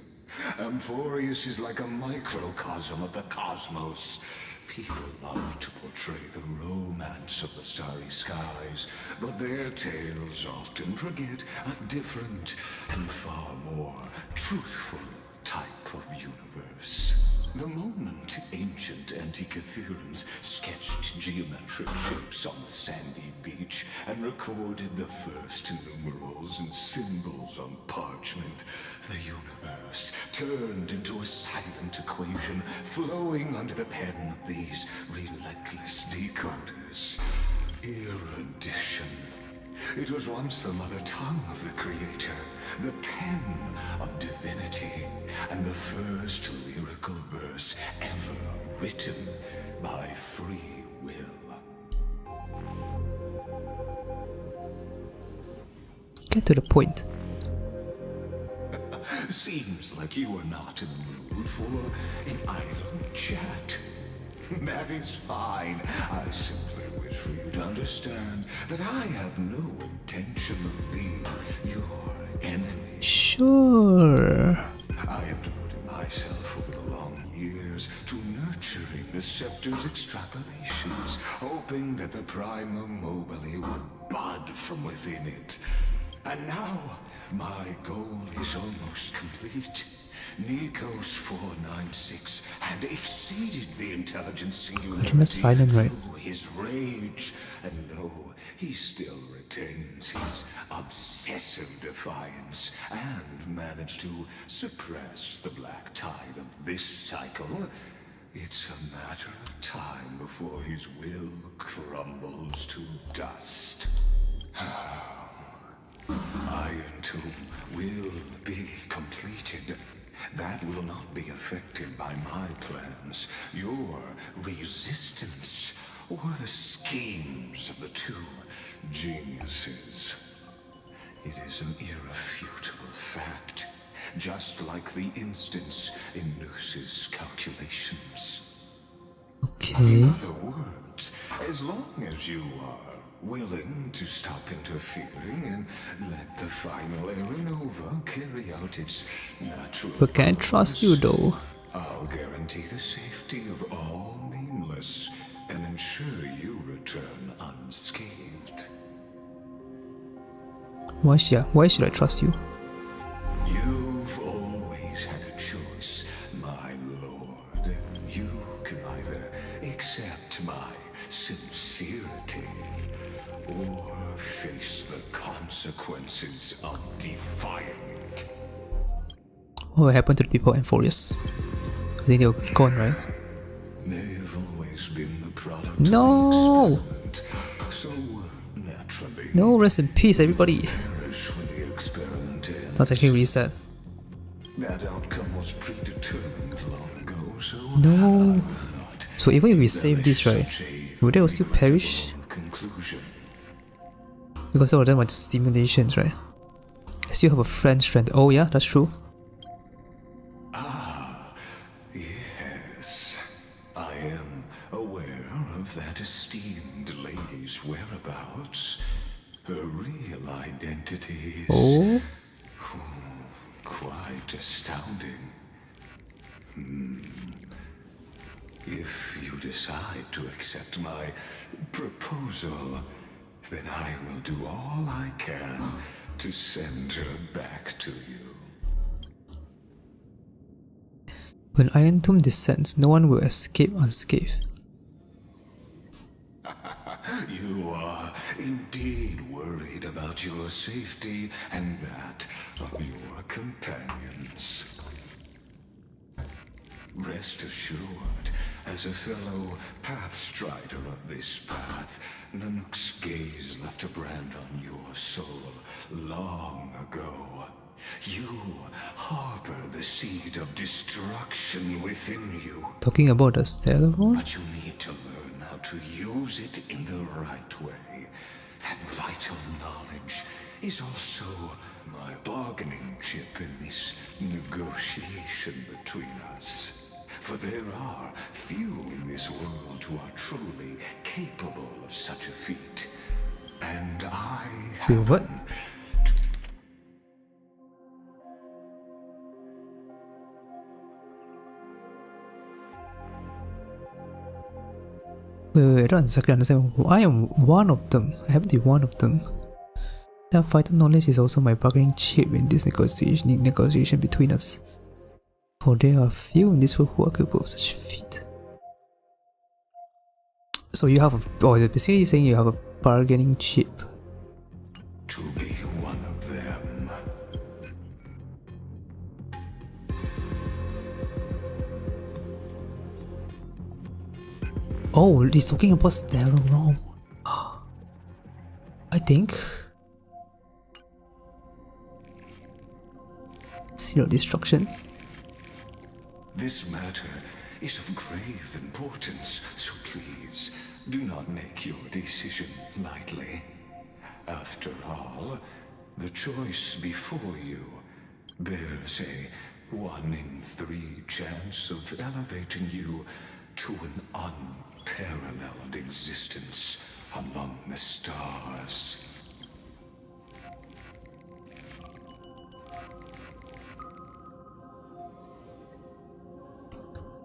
Amphorius is like a microcosm of the cosmos. People love to portray the romance of the starry skies, but their tales often forget a different and far more truthful type of universe. The moment ancient Antikytherians sketched geometric shapes on the sandy beach and recorded the first numerals and symbols on parchment, the universe turned into a silent equation flowing under the pen of these relentless decoders. Erudition. It was once the mother tongue of the Creator, the pen of divinity, and the first lyrical verse ever written by free will. Get to the point. Seems like you are not in the mood for an idle chat. That is fine. I simply wish for you to understand that I have no intention of being your enemy. Sure. I have devoted myself over the long years to nurturing the scepter's extrapolations, hoping that the Prima Mobile would bud from within it. And now, my goal is almost complete. Nikos 496 had exceeded the intelligence singularity that's violent, right? through his rage, and though he still retains his obsessive defiance and managed to suppress the black tide of this cycle, it's a matter of time before his will crumbles to dust. Iron Tomb will be completed. That will not be affected by my plans, your resistance, or the schemes of the two geniuses. It is an irrefutable fact, just like the instance in Noos's calculations. Okay. In other words, as long as you are willing to stop interfering and let the final Aeronova carry out its natural But can I trust you though? I'll guarantee the safety of all nameless and ensure you return unscathed. Why should I trust you? You've always had a choice, my consequences of defying it. What happened to the people in Furious? I think they were gone, right? They've always been the product No! of an experiment, so naturally No, rest in peace, everybody. perish when the experiment ends. That's actually really sad. That outcome was predetermined long ago, so No. not So even if we save this, right, such a will they all still perish? conclusion. Because all of them are just simulations, right? I still have a friend strand. Oh yeah, that's true. Yes, I am aware of that esteemed lady's whereabouts. Her real identity is Oh? quite astounding. If you decide to accept my proposal, then I will do all I can to send her back to you. When Iron Tomb descends, no one will escape unscathed. You are indeed worried about your safety and that of your companions. Rest assured, as a fellow pathstrider of this path, Nanook's gaze left a brand on your soul long ago. You harbor the seed of destruction within you. Talking about the Stellaron? But you need to learn how to use it in the right way. That vital knowledge is also my bargaining chip in this negotiation between us. For there are few in this world who are truly capable of such a feat. And I Wait, what? Wait, I don't exactly understand. I am one of them. I have to be one of them. That vital knowledge is also my bargaining chip in this negotiation between us. For there are few in this world who are capable of such feat. So you have a... Oh, you're basically saying you have a bargaining chip. to be one of them. Oh, he's talking about Stellaron. I think. Zero destruction. This matter is of grave importance, so please do not make your decision lightly. After all, the choice before you bears a 1 in 3 chance of elevating you to an unparalleled existence among the stars.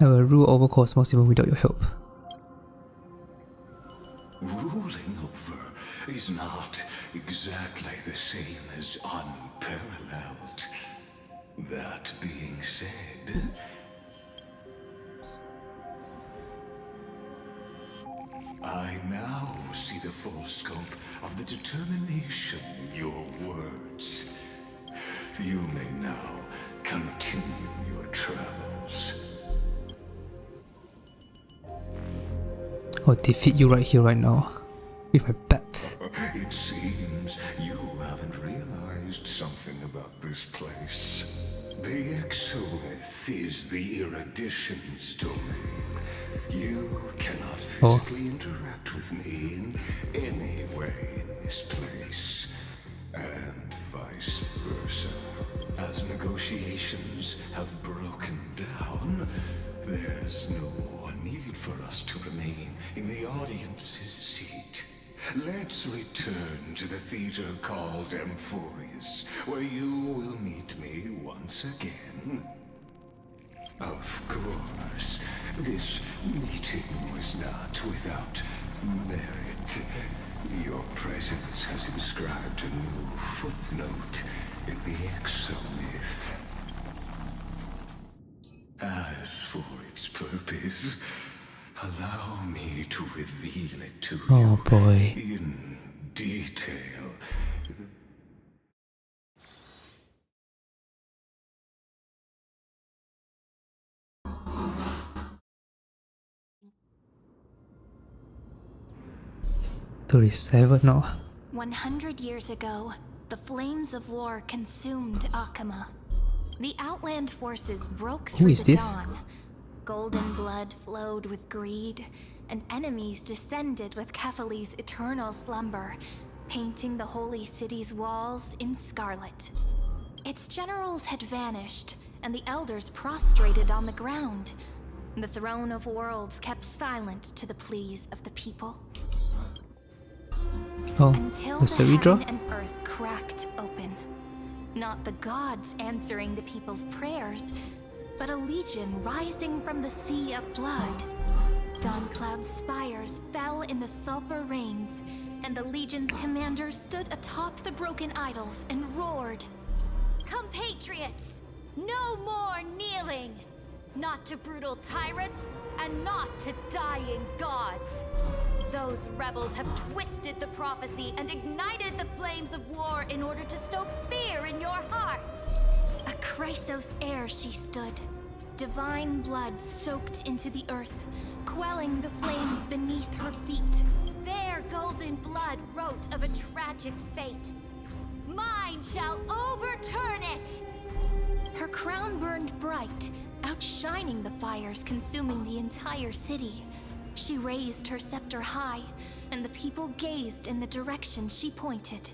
I will rule over Cosmos even without your help. Ruling over is not exactly the same as unparalleled. That being said, I now see the full scope of the determination in your words. You may now continue your travels. I'll defeat you right here, right now. With my bat. It seems you haven't realized something about this place. The Exolith is the Erudition's domain. You cannot physically interact with me in any way in this place, and vice versa. As negotiations have broken down, there's no more need for us to remain in the audience's seat. Let's return to the theater called Amphorius, where you will meet me once again. Of course, this meeting was not without merit. Your presence has inscribed a new footnote in the Exomyth. As for its purpose, allow me to reveal it to Oh you boy. in detail. 37 now. 100 years ago, the flames of war consumed Akama. The Outland forces broke through is the this? dawn. Golden blood flowed with greed, and enemies descended with Kefali's eternal slumber, painting the holy city's walls in scarlet. Its generals had vanished, and the elders prostrated on the ground. The throne of worlds kept silent to the pleas of the people. Oh, Until there's the a redraw? heaven and earth cracked open. Not the gods answering the people's prayers, but a legion rising from the sea of blood. Dawncloud's spires fell in the sulfur rains, and the legion's commanders stood atop the broken idols and roared. Compatriots, no more kneeling! Not to brutal tyrants, and not to dying gods. Those rebels have twisted the prophecy and ignited the flames of war in order to stoke fear in your hearts. A Chrysos heir she stood, divine blood soaked into the earth, quelling the flames beneath her feet. Their golden blood wrote of a tragic fate. Mine shall overturn it! Her crown burned bright, outshining the fires consuming the entire city. She raised her scepter high, and the people gazed in the direction she pointed.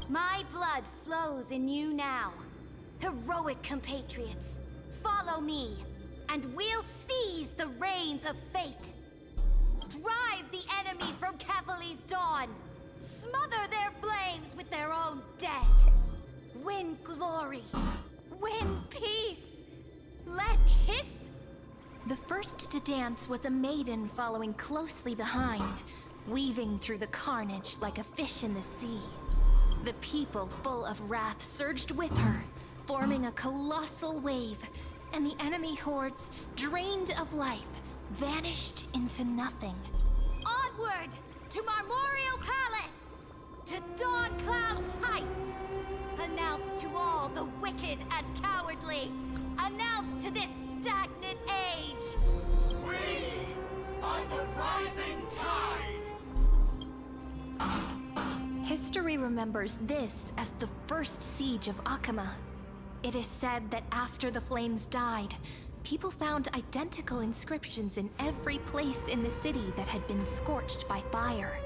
My blood flows in you now. Heroic compatriots, follow me, and we'll seize the reins of fate. Drive the enemy from Kefali's dawn. Smother their flames with their own dead. Win glory. Win peace. Let his... The first to dance was a maiden following closely behind, weaving through the carnage like a fish in the sea. The people, full of wrath, surged with her, forming a colossal wave, and the enemy hordes, drained of life, vanished into nothing. Onward to Marmorial Palace, to Dawncloud's heights. Announce to all the wicked and cowardly. Announce to this stagnant age. We are the rising tide. History remembers this as the first siege of Akama. It is said that after the flames died, people found identical inscriptions in every place in the city that had been scorched by fire.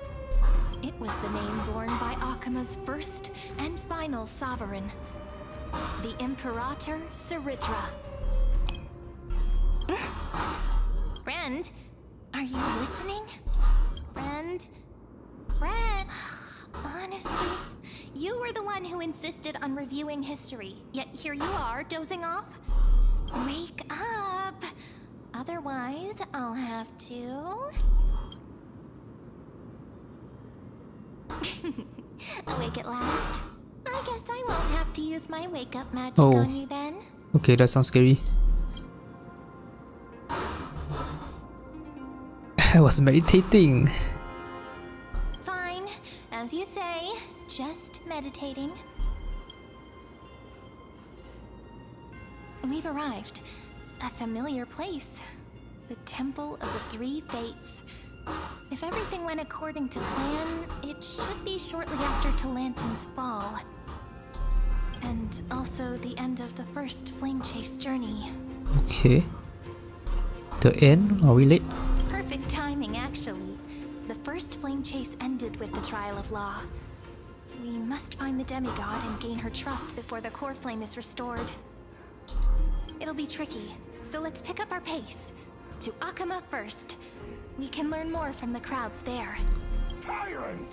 It was the name borne by Akama's first and final sovereign, the Imperator Cyrene. Friend, are you listening? Friend? Honestly, you were the one who insisted on reviewing history, yet here you are, dozing off? Wake up! Otherwise, I'll have to... Awake at last? I guess I won't have to use my wake-up magic on you then. Okay, that sounds scary. I was meditating. Fine, as you say, just meditating. We've arrived. A familiar place. The Temple of the Three Fates. If everything went according to plan, it should be shortly after Talantin's fall. And also the end of the first flame chase journey. Okay. The end? Are we late? Perfect timing, actually. The first flame chase ended with the trial of law. We must find the demigod and gain her trust before the core flame is restored. It'll be tricky, so let's pick up our pace. To Akama first. We can learn more from the crowds there. Tyrant!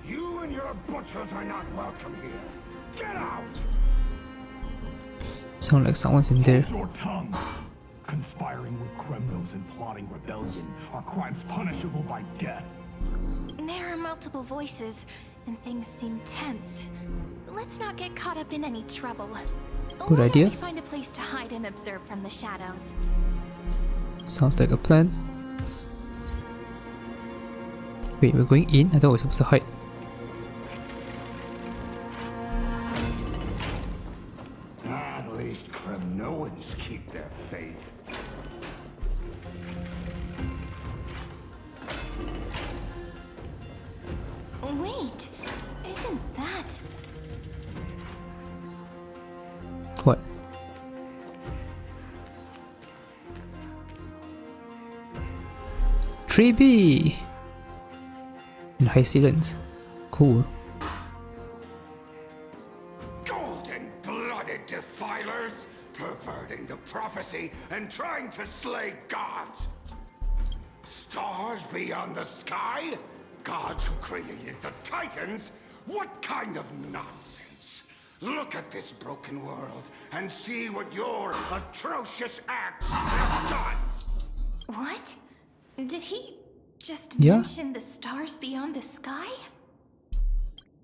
You and your butchers are not welcome here. Get out! Sound like someone's in there. Hold your tongue! Conspiring with criminals and plotting rebellion are crimes punishable by death. There are multiple voices, and things seem tense. Let's not get caught up in any trouble. Good Why idea. don't we find a place to hide and observe from the shadows? Sounds like a plan. Wait, we're going in? I thought we were supposed to hide. At least Kremnoans keep their faith. Wait, isn't that... What? Tree in Hysilens. Cool. Golden-blooded defilers, perverting the prophecy and trying to slay gods. Stars beyond the sky? Gods who created the Titans? What kind of nonsense? Look at this broken world and see what your atrocious acts have done. What? Did he just Yeah. mention the stars beyond the sky?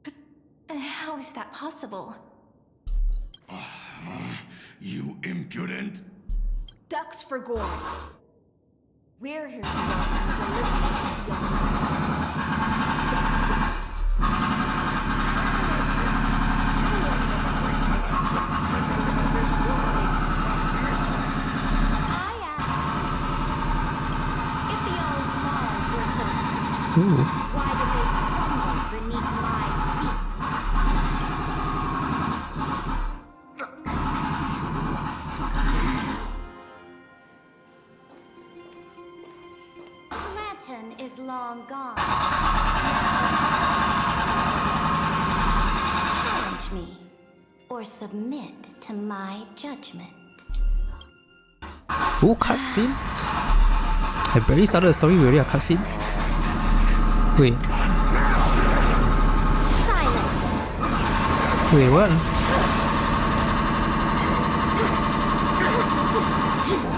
But how is that possible? You impudent. Ducks for gourds. We're here to welcome Ooh. Why did they crumble beneath my feet? The lantern is long gone. Challenge me, or submit to my judgment. Ooh, cutscene. I barely started the story, we already have cutscene. Wait. Silence. Wait, what?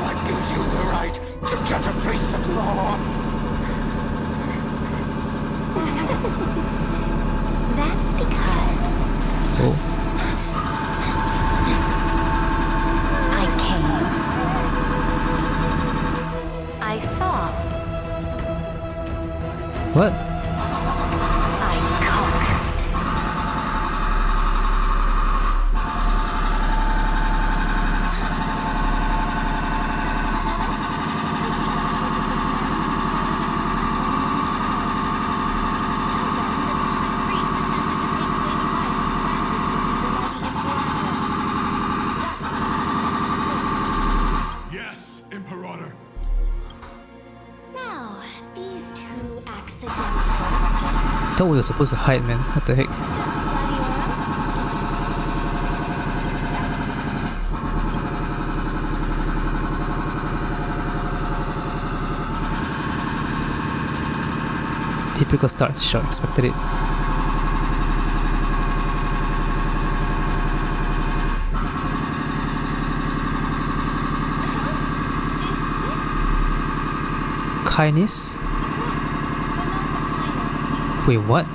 What gives you the right to judge a priest of law? That's because Oh. I came. I saw. What? I conquered. Yes, Imperator. Now, these two accidental Thought we were supposed to hide, man. What the heck? Typical start. Sure, expected it. Kindness? Wait, what?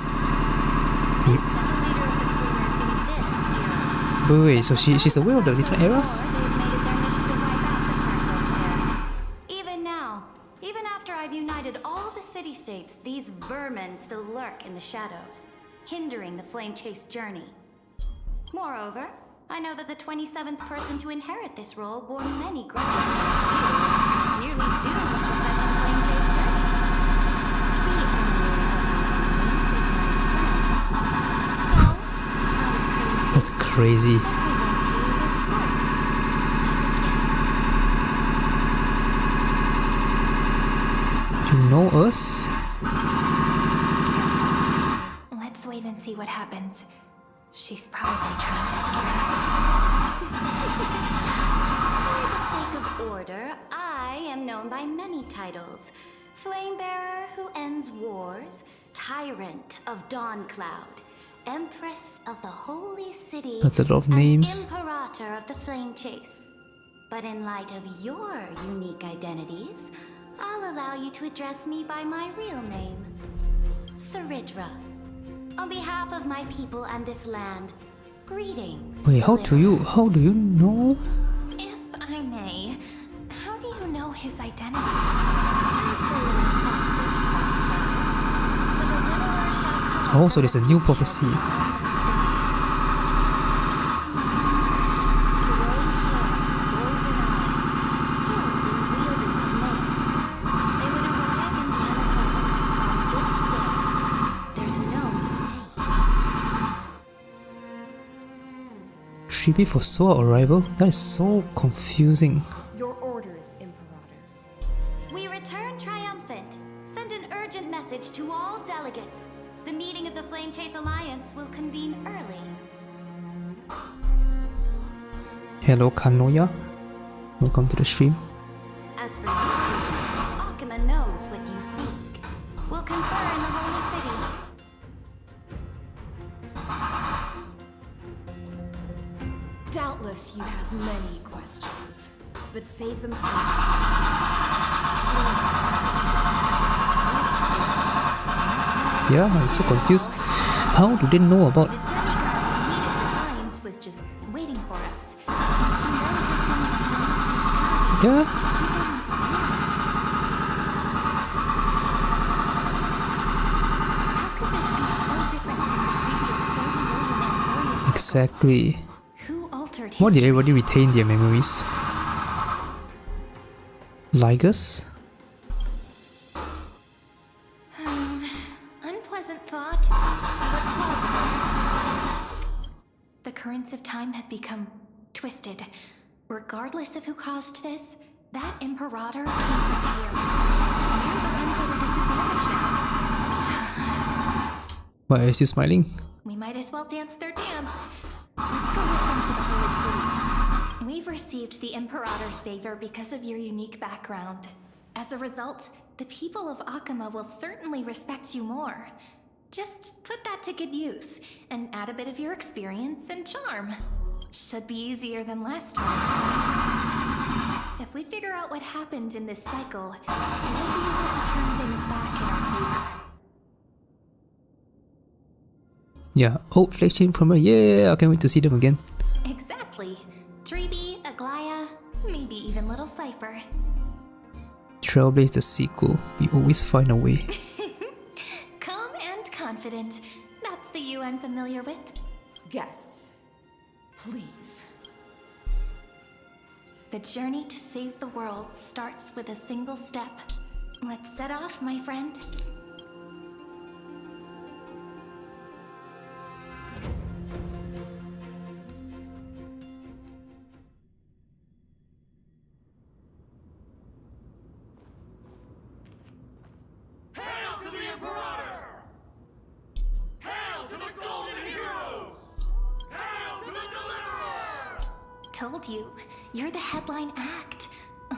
Wait, so she's aware of the different eras? Even now, even after I've united all the city-states, these vermin still lurk in the shadows, hindering the Flame Chase journey. Moreover, I know that the 27th person to inherit this role bore many grudges, nearly doomed to the second Flame Chase journey. That's crazy. You know us? Let's wait and see what happens. She's probably trying to scare For the sake of order, I am known by many titles. Flamebearer who ends wars, Tyrant of Dawncloud, Empress of the Holy City, That's a lot of and names. Imperator of the Flame Chase. But in light of your unique identities, I'll allow you to address me by my real name, Cyrene. On behalf of my people and this land, greetings. Wait, how do you know? If I may, how do you know his identity? Oh, so there's a new prophecy. 3B for Soa arrival? That is so confusing. Your orders, Imperator. We return triumphant. Send an urgent message to all delegates. The meeting of the Flame Chase Alliance will convene early. Hello, Kanoya. Welcome to the stream. As for you, Akuma knows what you seek. We'll confer in the Holy City. Doubtless you have many questions, but save them for Yeah, I'm so confused. How do they know about... The demigod we needed to find was just waiting for us. She knows Yeah? Exactly. Who altered Why did everybody retain their memories? Lygus? Unpleasant thought, but plausible. The currents of time have become twisted. Regardless of who caused this, that Imperator came from here. We're the ones at a disadvantage now. Why are you smiling? We might as well dance their dance. Let's go with them to the Holy City. We've received the Imperator's favor because of your unique background. As a result, the people of Akuma will certainly respect you more. Just put that to good use, and add a bit of your experience and charm. Should be easier than last time. If we figure out what happened in this cycle, we'll be able to turn things back in our favor. Yeah, old flagship from her. Yeah, I can't wait to see them again. Exactly. Treeby, Aglaya, maybe even Little Cypher. Trailblaze the sequel. We always find a way. Calm and confident. That's the you I'm familiar with. guests. Please. The journey to save the world starts with a single step. Let's set off, my friend. Hail to the Imperator! Hail to the Golden Heroes! Hail to the Deliverer! Told you, you're the headline act.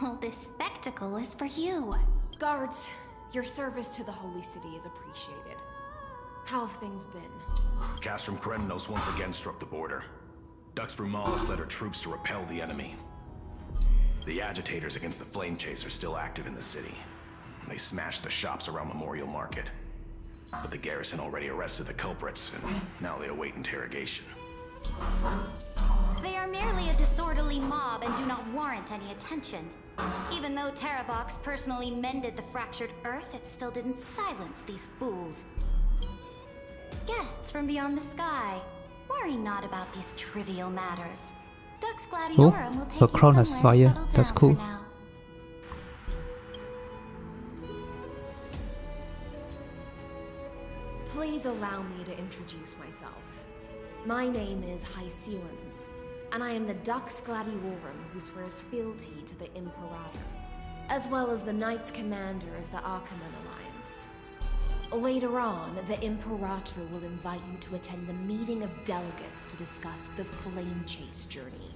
All this spectacle is for you. Guards, your service to the Holy City is appreciated. How have things been? Castrum Krenos once again struck the border. Dux Brumalis led her troops to repel the enemy. The agitators against the Flame Chase are still active in the city. They smashed the shops around Memorial Market. But the garrison already arrested the culprits, and now they await interrogation. They are merely a disorderly mob and do not warrant any attention. Even though Terravox personally mended the fractured Earth, it still didn't silence these fools. Guests from beyond the sky, worry not about these trivial matters. Dux Gladiorum will take her you crown has somewhere fire. settled That's down cool. for now. Please allow me to introduce myself. My name is Hysilens, and I am the Dux Gladiorum who swears fealty to the Imperator, as well as the Knights Commander of the Achaemen Alliance. Later on, the Imperator will invite you to attend the meeting of delegates to discuss the Flame Chase journey.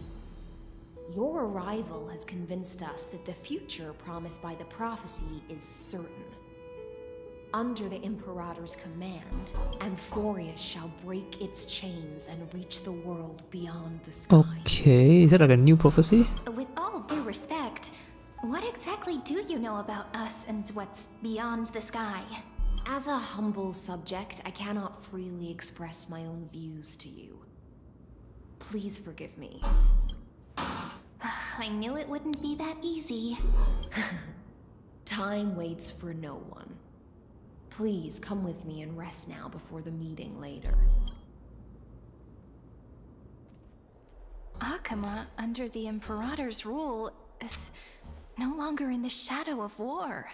Your arrival has convinced us that the future promised by the prophecy is certain. Under the Imperator's command, Amphorius shall break its chains and reach the world beyond the sky. Okay, is that like a new prophecy? With all due respect, what exactly do you know about us and what's beyond the sky? As a humble subject, I cannot freely express my own views to you. Please forgive me. I knew it wouldn't be that easy. Time waits for no one. Please come with me and rest now before the meeting later. Akuma, under the Imperator's rule, is no longer in the shadow of war.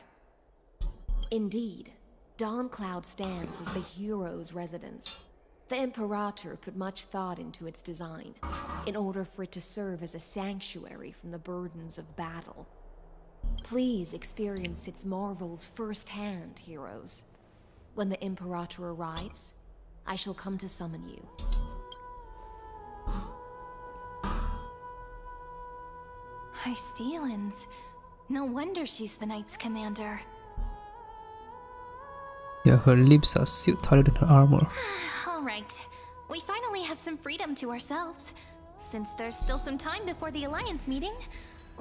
Indeed, Dawn Cloud stands as the hero's residence. The Imperator put much thought into its design, in order for it to serve as a sanctuary from the burdens of battle. Please experience its marvels firsthand, heroes. When the Imperator arrives, I shall come to summon you. Hysilens. No wonder she's the Knight's commander. Yeah, her lips are still tighter than her armor. Alright, we finally have some freedom to ourselves. Since there's still some time before the Alliance meeting,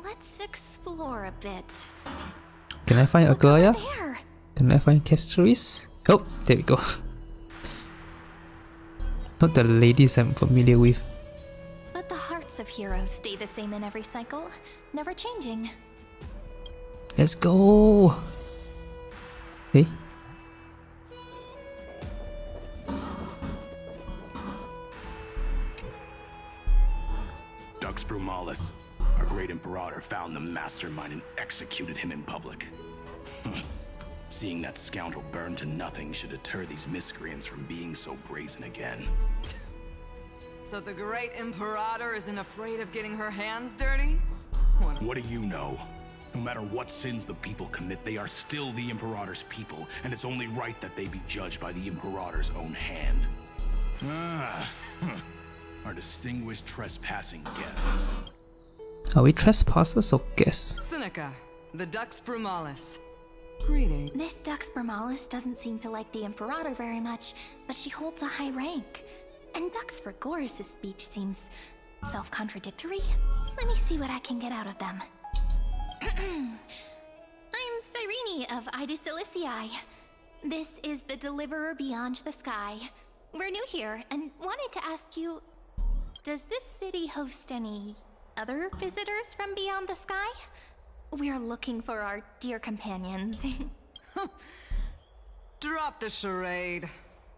let's explore a bit. Can I find Look over Aglaya? there. Can I find Castoris? Oh, there we go. Not the ladies I'm familiar with. But the hearts of heroes stay the same in every cycle, never changing. Let's go! Hey? Dux Brumalis, our great Imperator, found the mastermind and executed him in public. Seeing that scoundrel burn to nothing should deter these miscreants from being so brazen again. So the great Imperator isn't afraid of getting her hands dirty? What do you know? No matter what sins the people commit, they are still the Imperator's people, and it's only right that they be judged by the Imperator's own hand. Our distinguished trespassing guests. Are we trespassers or guests? Seneca, the Dux Brumalis. Greetings. This Dux Brumalis doesn't seem to like the Imperator very much, but she holds a high rank. And Dux Vergoris' speech seems self-contradictory. Let me see what I can get out of them. I'm Cyrene of Ida Cilicii. This is the Deliverer Beyond the Sky. We're new here and wanted to ask you, does this city host any other visitors from beyond the sky? We're looking for our dear companions. Drop the charade.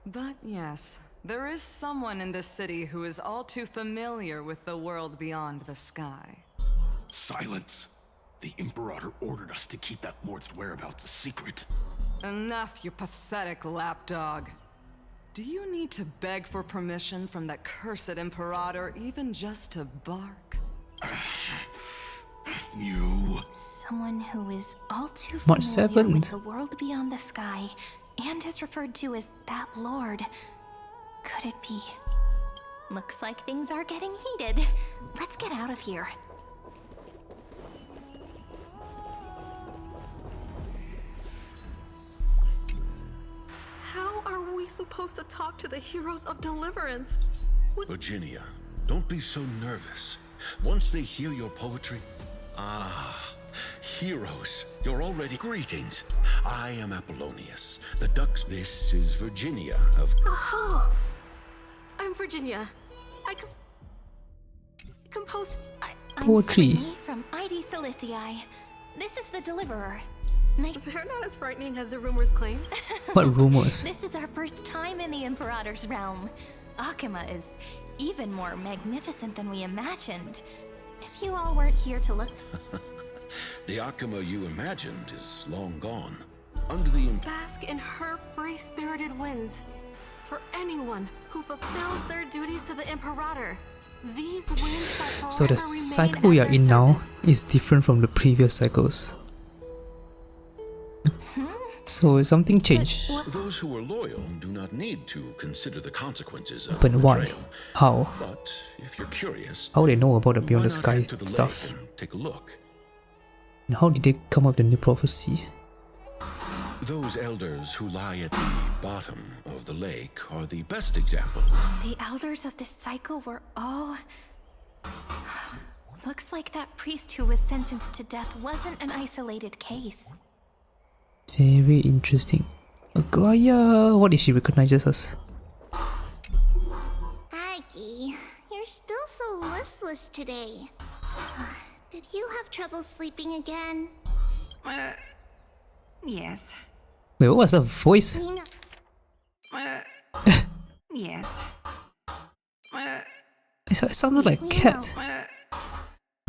But yes, there is someone in this city who is all too familiar with the world beyond the sky. Silence! The Imperator ordered us to keep that lord's whereabouts a secret. Enough, you pathetic lapdog. Do you need to beg for permission from that cursed Imperator even just to bark? You... Someone who is all too March familiar 7th. with the world beyond the sky and is referred to as that lord. Could it be? Looks like things are getting heated. Let's get out of here. How are we supposed to talk to the heroes of deliverance? Virginia, don't be so nervous. Once they hear your poetry... heroes, you're already... Greetings. I am Apollonius, the Dux. This is Virginia of... Oh, I'm Virginia. I composed... Poetry. I'm Cyrene from Ida Cilicii. This is the Deliverer. They're not as frightening as the rumors claim. What rumors? This is our first time in the Imperator's realm. Akima is even more magnificent than we imagined. If you all weren't here to look... The Akima you imagined is long gone. Under the... Bask in her free-spirited winds. For anyone who fulfills their duties to the Imperator, these winds shall So the forever cycle remain we at are their in now service. is different from the previous cycles. So something changed. Those who are loyal do not need to consider the consequences of But why? betrayal. How? But if you're curious, How they know about the why Beyond the not Sky head to the stuff? lake and take a look. And how did they come up with the new prophecy? Those elders who lie at the bottom of the lake are the best example. The elders of this cycle were all... Looks like that priest who was sentenced to death wasn't an isolated case. Very interesting. Aglaya! What if she recognizes us? Aggie, you're still so listless today. Did you have trouble sleeping again? Yes. Wait, what was that voice? We know. Yes. It sounded like We cat. know.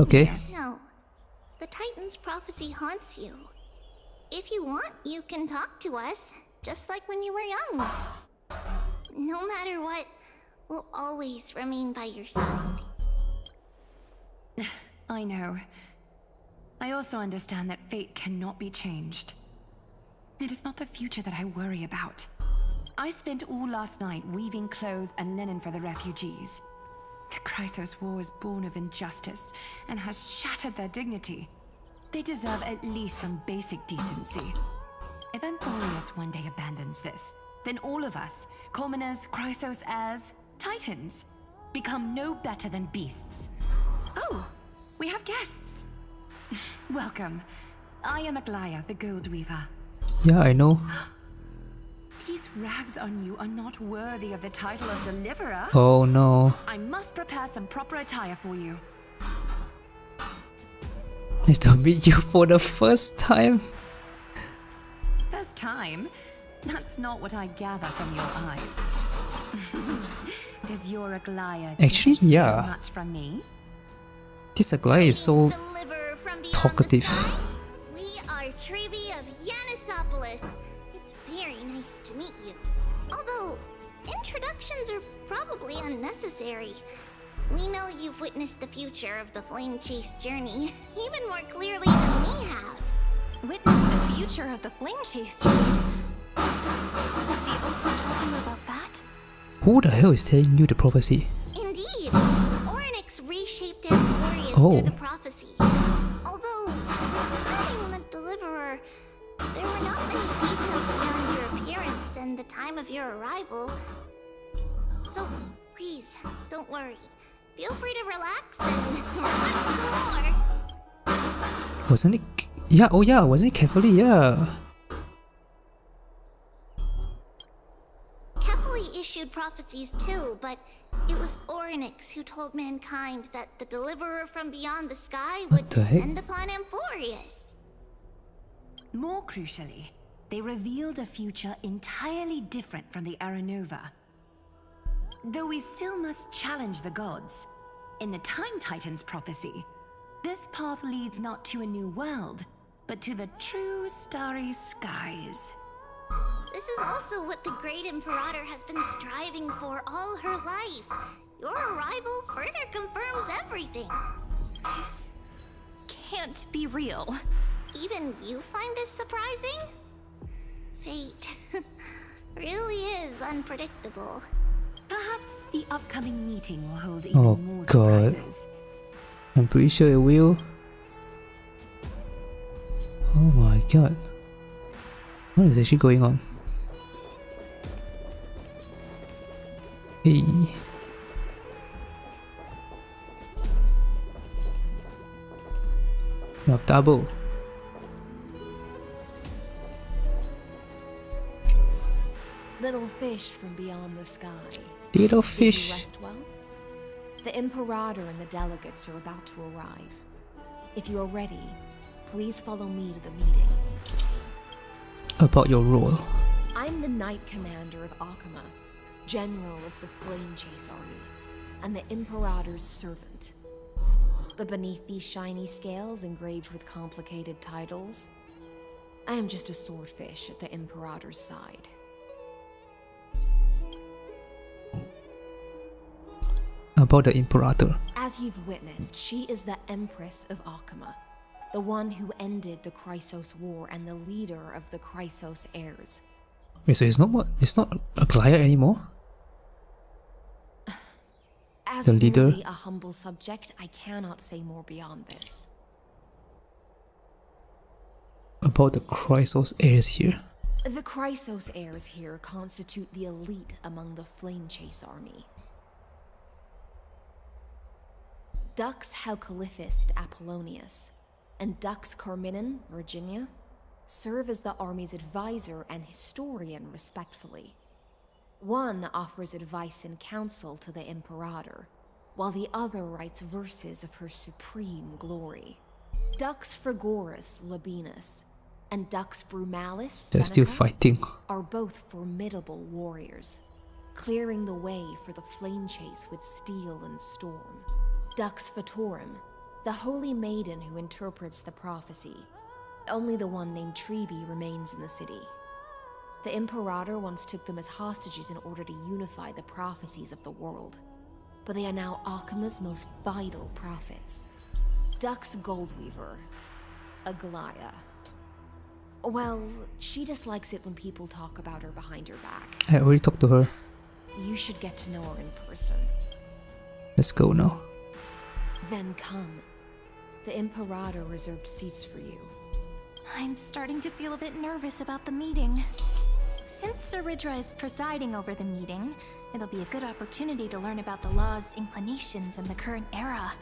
Okay. No. The Titan's prophecy haunts you. If you want, you can talk to us, just like when you were young. no matter what, will always remain by your side. I know. I also understand that fate cannot be changed. It is not the future that I worry about. I spent all last night weaving clothes and linen for the refugees. The Chrysos War was born of injustice and has shattered their dignity. They deserve at least some basic decency. If Anthorius one day abandons this, then all of us, commoners, Chrysos heirs, titans, become no better than beasts. Oh, we have guests. Welcome. I am Aglaya, the Gold Weaver. Yeah, I know. These rags on you are not worthy of the title of Deliverer. Oh no. I must prepare some proper attire for you. Nice to meet you for the first time. First time? That's not what I gather from your eyes. Does your Aglaya Actually, so yeah. much from me? This Aglaya is so Deliverer from beyond talkative. the sky. We are Trebi of Yanisopolis. It's very nice to meet you. Although, introductions are probably unnecessary. We know you've witnessed the future of the Flame Chase journey, even more clearly than we have. Witnessed the future of the Flame Chase journey? Was he also talking about that? Who the hell is telling you the prophecy? Indeed, Orynyx reshaped Anthorius Oh. through the prophecy. Although, regarding the Deliverer, there were not many details beyond your appearance and the time of your arrival. So, please, don't worry. Feel free to relax and relax some more. Wasn't it? Yeah, oh yeah, wasn't it carefully? Yeah. Carefully issued prophecies too, but it was Orynyx who told mankind that the Deliverer from beyond the sky would What the heck? descend upon Anthorius. More crucially, they revealed a future entirely different from the Aranova. Though we still must challenge the gods, in the Time Titan's prophecy, this path leads not to a new world, but to the true starry skies. This is also what the Great Imperator has been striving for all her life. Your arrival further confirms everything. This can't be real. Even you find this surprising? Fate really is unpredictable. Perhaps the upcoming meeting will hold even Oh more god. surprises. I'm pretty sure it will. Oh my god. What is actually going on? Hey. Now double. Little fish from beyond the sky. Little Did you fish. rest well? The Imperator and the delegates are about to arrive. If you are ready, please follow me to the meeting. About your role. I'm the Knight Commander of Akama, General of the Flame Chase Army, and the Imperator's servant. But beneath these shiny scales engraved with complicated titles, I am just a swordfish at the Imperator's side. About the Imperator. As you've witnessed, she is the Empress of Akama, the one who ended the Chrysos War and the leader of the Chrysos heirs. Wait, so it's not Aglaya anymore? As The leader? merely a humble subject, I cannot say more beyond this. About the Chrysos heirs here. The Chrysos heirs here constitute the elite among the Flame Chase army. Dux Halcalithist Apollonius and Dux Carminin, Virginia, serve as the army's advisor and historian respectfully. One offers advice and counsel to the Imperator, while the other writes verses of her supreme glory. Dux Frigoris Labienus and Dux Brumalis They're still Seneca fighting. are both formidable warriors, clearing the way for the flame chase with steel and storm. Dux Fatorum, the holy maiden who interprets the prophecy. Only the one named Trebi remains in the city. The Imperator once took them as hostages in order to unify the prophecies of the world. But they are now Akima's most vital prophets. Duck's Goldweaver, Aglaya. Well, she dislikes it when people talk about her behind her back. I already talked to her. You should get to know her in person. Let's go now. Then come. The Imperator reserved seats for you. I'm starting to feel a bit nervous about the meeting. Since Sir Ridra is presiding over the meeting, it'll be a good opportunity to learn about the law's inclinations in the current era.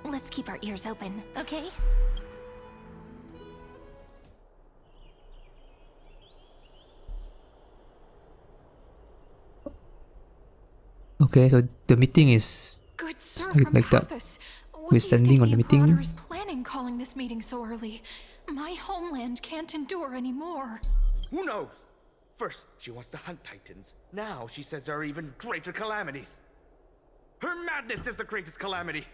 Let's keep our ears open, okay? Okay, so the meeting is Good sir, like that. We're standing on the meeting. Imperator is planning calling this meeting so early. My homeland can't endure anymore. Who knows? First, she wants to hunt titans. Now she says there are even greater calamities. Her madness is the greatest calamity.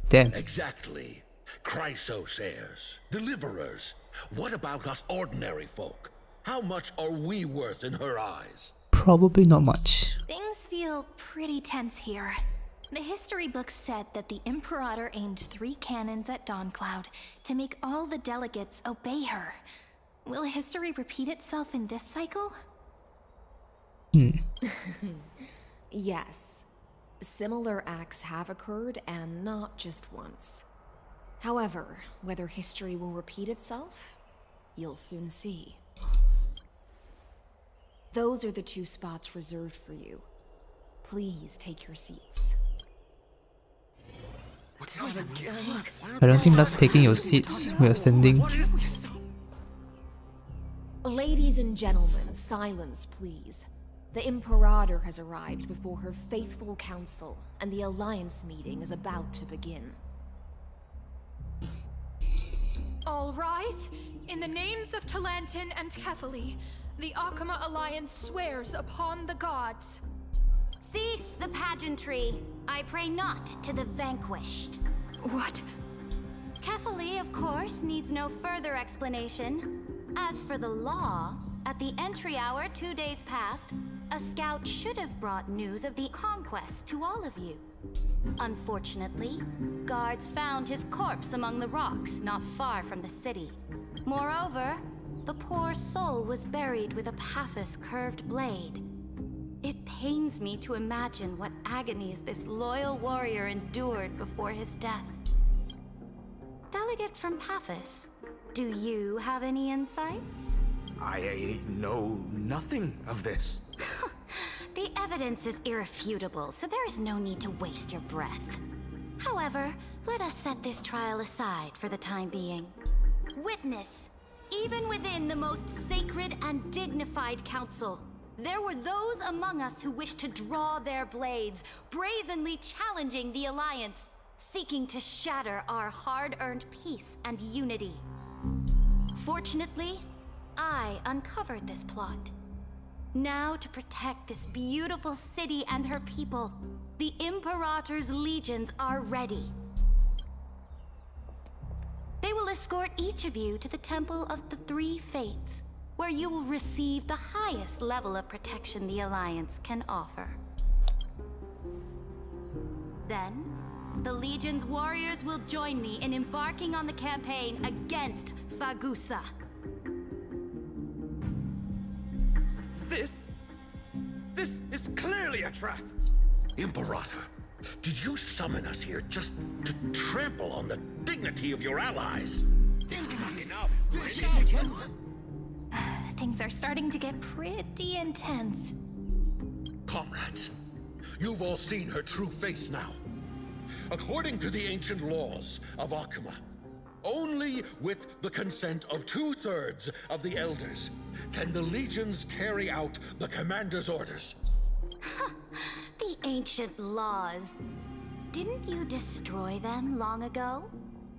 Damn. Exactly. Chrysos heirs, deliverers. What about us ordinary folk? How much are we worth in her eyes? Probably not much. Things feel pretty tense here. The history books said that the Imperator aimed 3 cannons at Dawncloud to make all the delegates obey her. Will history repeat itself in this cycle? Yes. Similar acts have occurred, and not just once. However, whether history will repeat itself, you'll soon see. Those are the 2 spots reserved for you. Please take your seats. I don't think that's taking your seats. We are standing. Ladies and gentlemen, silence, please. The Imperator has arrived before her faithful council, and the Alliance meeting is about to begin. All right. In the names of Talantin and Kefali, the Akama Alliance swears upon the gods. Cease the pageantry. I pray not to the vanquished. What? Kefali, of course, needs no further explanation. As for the law, at the entry hour 2 days past, a scout should have brought news of the conquest to all of you. Unfortunately, guards found his corpse among the rocks not far from the city. Moreover, the poor soul was buried with a Paphos curved blade. It pains me to imagine what agonies this loyal warrior endured before his death. Delegate from Paphos, do you have any insights? I know nothing of this. The evidence is irrefutable, so there is no need to waste your breath. However, let us set this trial aside for the time being. Witness, even within the most sacred and dignified council, there were those among us who wished to draw their blades, brazenly challenging the Alliance, seeking to shatter our hard-earned peace and unity. Fortunately, I uncovered this plot. Now, to protect this beautiful city and her people, the Imperator's legions are ready. They will escort each of you to the Temple of the Three Fates, where you will receive the highest level of protection the Alliance can offer. Then, the Legion's warriors will join me in embarking on the campaign against Fagusa. This is clearly a trap! Imperator, did you summon us here just to trample on the dignity of your allies? Enough! Things are starting to get pretty intense. Comrades, you've all seen her true face now. According to the ancient laws of Akama, only with the consent of 2/3 of the elders can the legions carry out the commander's orders. The ancient laws. Didn't you destroy them long ago?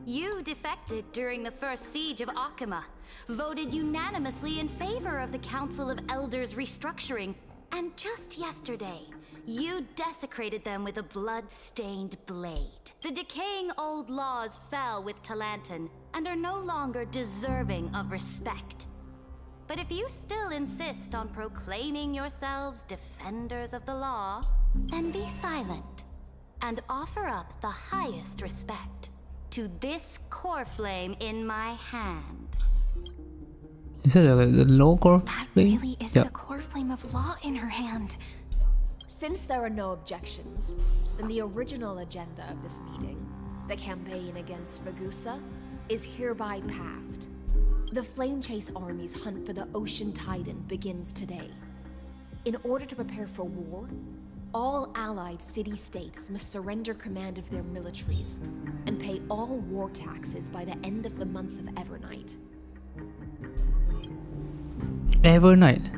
You defected during the first siege of Akama, voted unanimously in favor of the Council of Elders restructuring, and just yesterday, you desecrated them with a blood-stained blade. The decaying old laws fell with Talantin and are no longer deserving of respect. but if you still insist on proclaiming yourselves defenders of the law, then be silent and offer up the highest respect to this core flame in my hand. Is that the low core flame? Really is the core flame of law in her hand. Since there are no objections, then the original agenda of this meeting, the campaign against Vagusa, is hereby passed. The Flame Chase Army's hunt for the Ocean Titan begins today. In order to prepare for war, all allied city-states must surrender command of their militaries and pay all war taxes by the end of the month of Evernight. Evernight?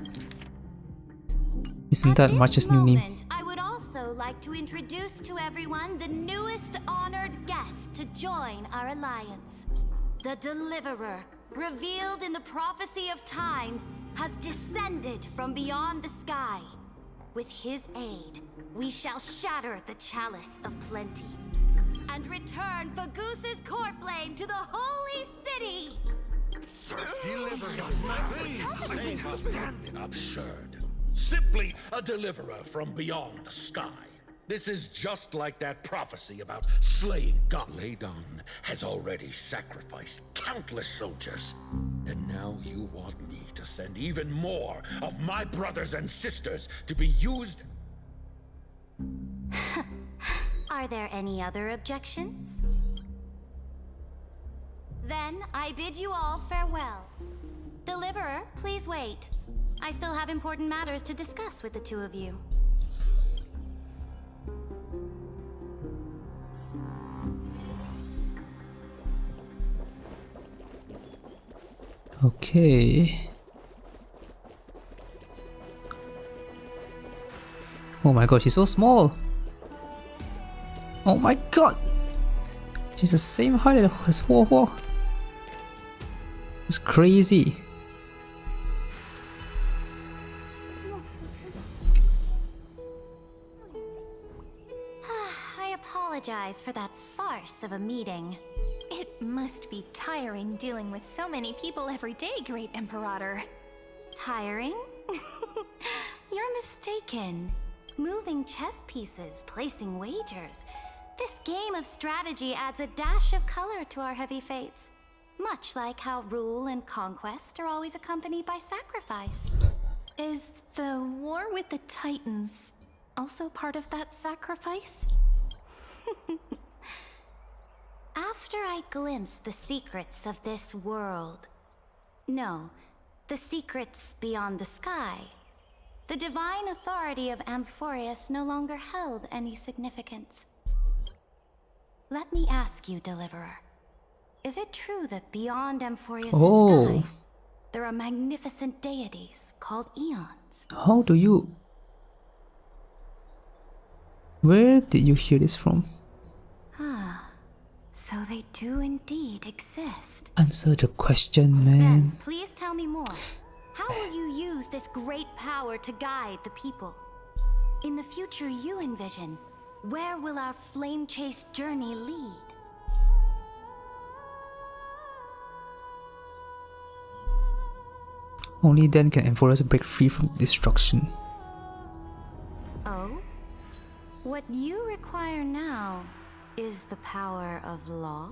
Isn't that much as new name? I would also like to introduce to everyone the newest honored guest to join our alliance. The Deliverer, revealed in the prophecy of time, has descended from beyond the sky. With his aid, we shall shatter the chalice of plenty and return Vagusa's core flame to the holy city. Absurd. Simply a deliverer from beyond the sky. This is just like that prophecy about slaying God. Ladon has already sacrificed countless soldiers. And now you want me to send even more of my brothers and sisters to be used? Are there any other objections? Then I bid you all farewell. Deliverer, please wait. I still have important matters to discuss with the two of you. Okay. Oh my god, she's so small. Oh my god. She's the same height as Huo. It's crazy. I apologize for that farce of a meeting. It must be tiring dealing with so many people every day, Great Imperator. Tiring? You're mistaken. Moving chess pieces, placing wagers. This game of strategy adds a dash of color to our heavy fates. Much like how rule and conquest are always accompanied by sacrifice. Is the war with the Titans also part of that sacrifice? After I glimpse the secrets of this world... No, the secrets beyond the sky. The divine authority of Amphorius no longer held any significance. Let me ask you, Deliverer. Is it true that beyond Amphorius' sky, there are magnificent deities called eons? How do you... Where did you hear this from? So they do indeed exist. Answer the question, man. Then, please tell me more. How will you use this great power to guide the people? In the future you envision, where will our flame chase journey lead? Only then can Amphorius break free from destruction. Oh? What you require now is the power of law?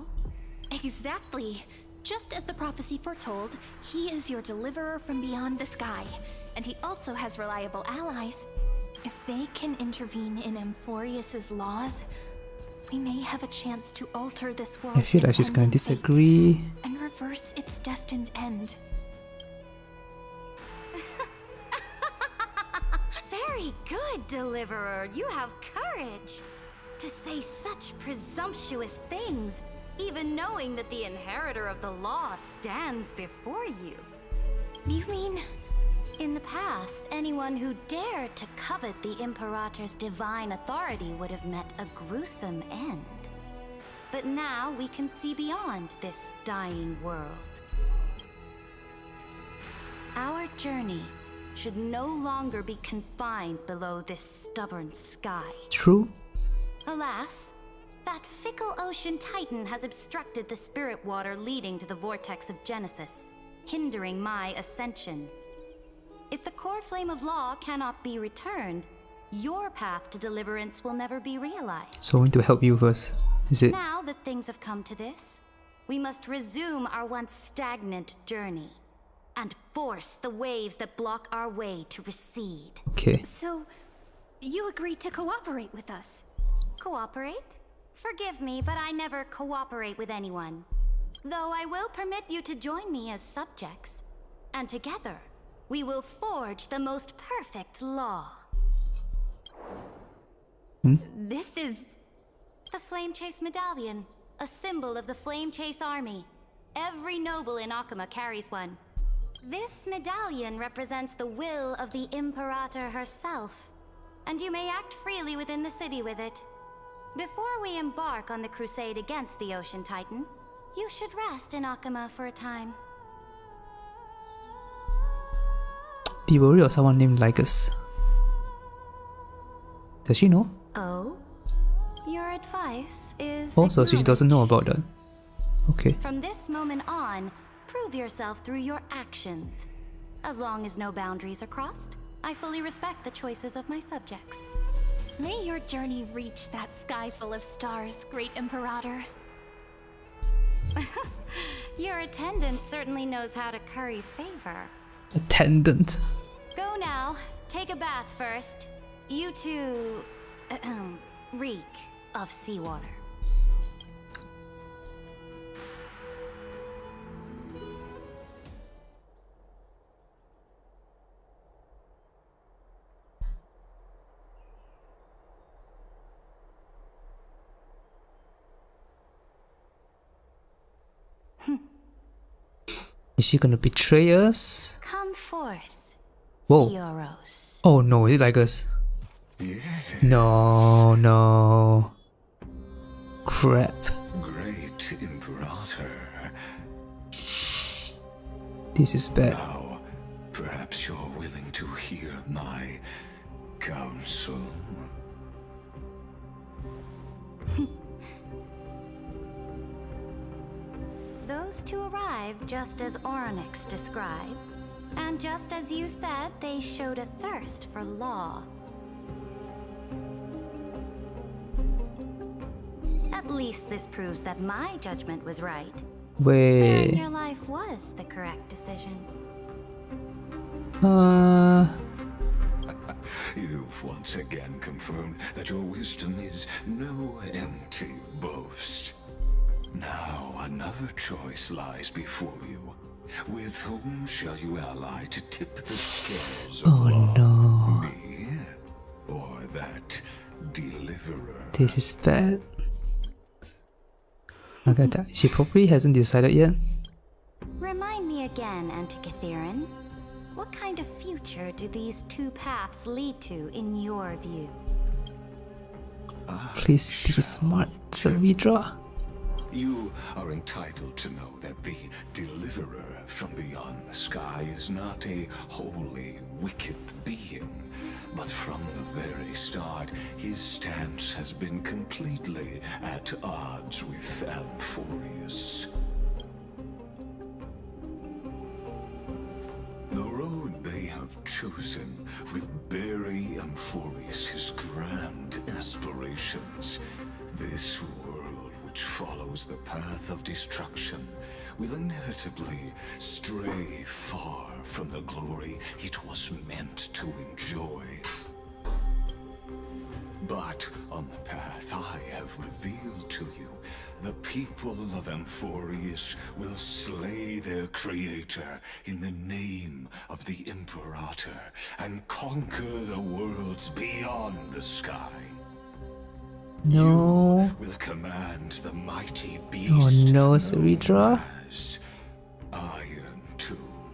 Exactly. Just as the prophecy foretold, he is your deliverer from beyond the sky. And he also has reliable allies. If they can intervene in Amphorius' laws, we may have a chance to alter this world. I feel like she's gonna disagree. And reverse its destined end. Very good, Deliverer. You have courage. To say such presumptuous things, even knowing that the inheritor of the law stands before you. You mean... In the past, anyone who dared to covet the Imperator's divine authority would have met a gruesome end. But now we can see beyond this dying world. Our journey should no longer be confined below this stubborn sky. True. Alas, that fickle ocean titan has obstructed the spirit water leading to the vortex of Genesis. hindering my ascension. If the core flame of law cannot be returned, your path to deliverance will never be realized. So I want to help you first, is it? Now that things have come to this, we must resume our once stagnant journey and force the waves that block our way to recede. Okay. So, you agreed to cooperate with us? Cooperate? Forgive me, but I never cooperate with anyone. Though I will permit you to join me as subjects. And together, we will forge the most perfect law. This is... The Flame Chase Medallion, a symbol of the Flame Chase Army. Every noble in Akuma carries one. This medallion represents the will of the Imperator herself, and you may act freely within the city with it. Before we embark on the crusade against the Ocean Titan, you should rest in Akuma for a time. Be worried of someone named Lygus. Does she know? Oh? Your advice is... Also, she doesn't know about that. Okay. From this moment on, prove yourself through your actions. As long as no boundaries are crossed, I fully respect the choices of my subjects. May your journey reach that sky full of stars, Great Imperator. Your attendant certainly knows how to curry favor. Attendant. Go now. Take a bath first. You two... reek of seawater. Is she gonna betray us? Come forth, Whoa. Theoros. Oh no, is it Lygus? Yes. No, no. Crap. Great Imperator. This is bad. Now, perhaps you're willing to hear my counsel. Those two arrived just as Oryx described, and just as you said, they showed a thirst for law. At least this proves that my judgment was right. Sparing your life was the correct decision. You've once again confirmed that your wisdom is no empty boast. Now another choice lies before you. With whom shall you ally to tip the scales of law? No. Me or that deliverer? This is bad. Okay, she probably hasn't decided yet. Remind me again, Antikythera. What kind of future do these two paths lead to in your view? Please be smart, Saridra. You are entitled to know that the deliverer from beyond the sky is not a wholly wicked being, but from the very start, his stance has been completely at odds with Amphorius. The road they have chosen will bury Amphorius' grand aspirations. This world, which follows the path of destruction, will inevitably stray far from the glory it was meant to enjoy. But on the path I have revealed to you, the people of Amphorius will slay their creator in the name of the Imperator and conquer the worlds beyond the sky. No. You will command the mighty beast. Oh no, Saridra. Iron Tomb,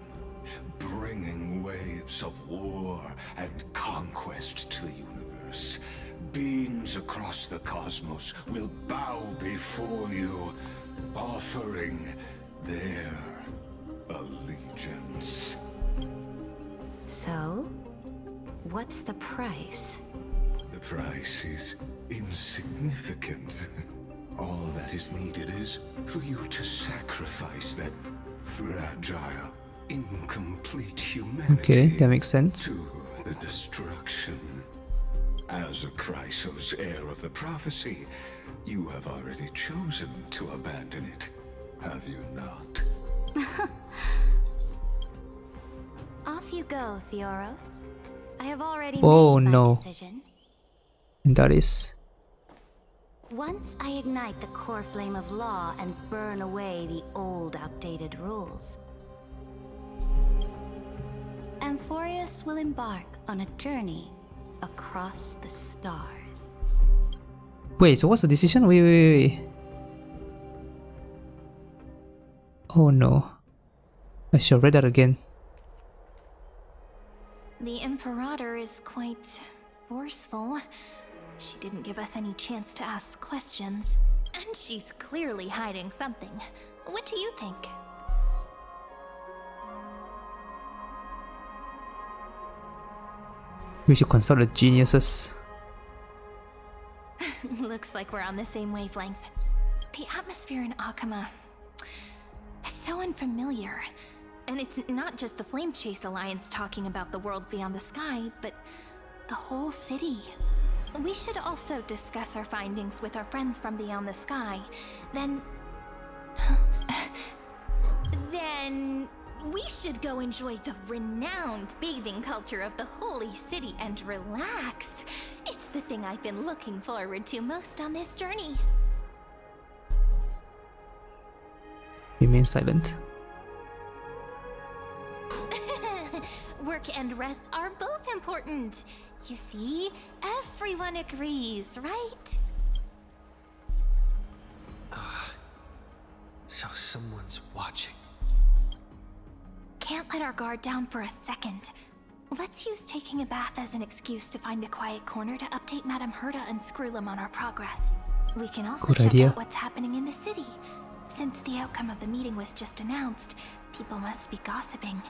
bringing waves of war and conquest to the universe. Beings across the cosmos will bow before you, offering their allegiance. So, what's the price? The price is insignificant. All that is needed is for you to sacrifice that fragile incomplete humanity. Okay, that makes sense. To the destruction. As a Chrysos, heir of the prophecy, you have already chosen to abandon it, have you not? Off you go, Theoros. I have already Oh made my no. decision. And that is... Once I ignite the core flame of law and burn away the old, outdated rules, Amphorius will embark on a journey across the stars. Wait, so what's the decision? Wait. Oh no. I should read that again. The Imperator is quite forceful. She didn't give us any chance to ask questions. And she's clearly hiding something. What do you think? We should consult the geniuses. Looks like we're on the same wavelength. The atmosphere in Akama... it's so unfamiliar. And it's not just the Flame Chase Alliance talking about the world beyond the sky, but the whole city. We should also discuss our findings with our friends from beyond the sky. Then we should go enjoy the renowned bathing culture of the holy city and relax. It's the thing I've been looking forward to most on this journey. Remain silent. Work and rest are both important. You see, everyone agrees, right? So someone's watching. Can't let our guard down for a second. Let's use taking a bath as an excuse to find a quiet corner to update Madame Herta and Screwlum on our progress. We can also Good check idea. out what's happening in the city. Since the outcome of the meeting was just announced, people must be gossiping.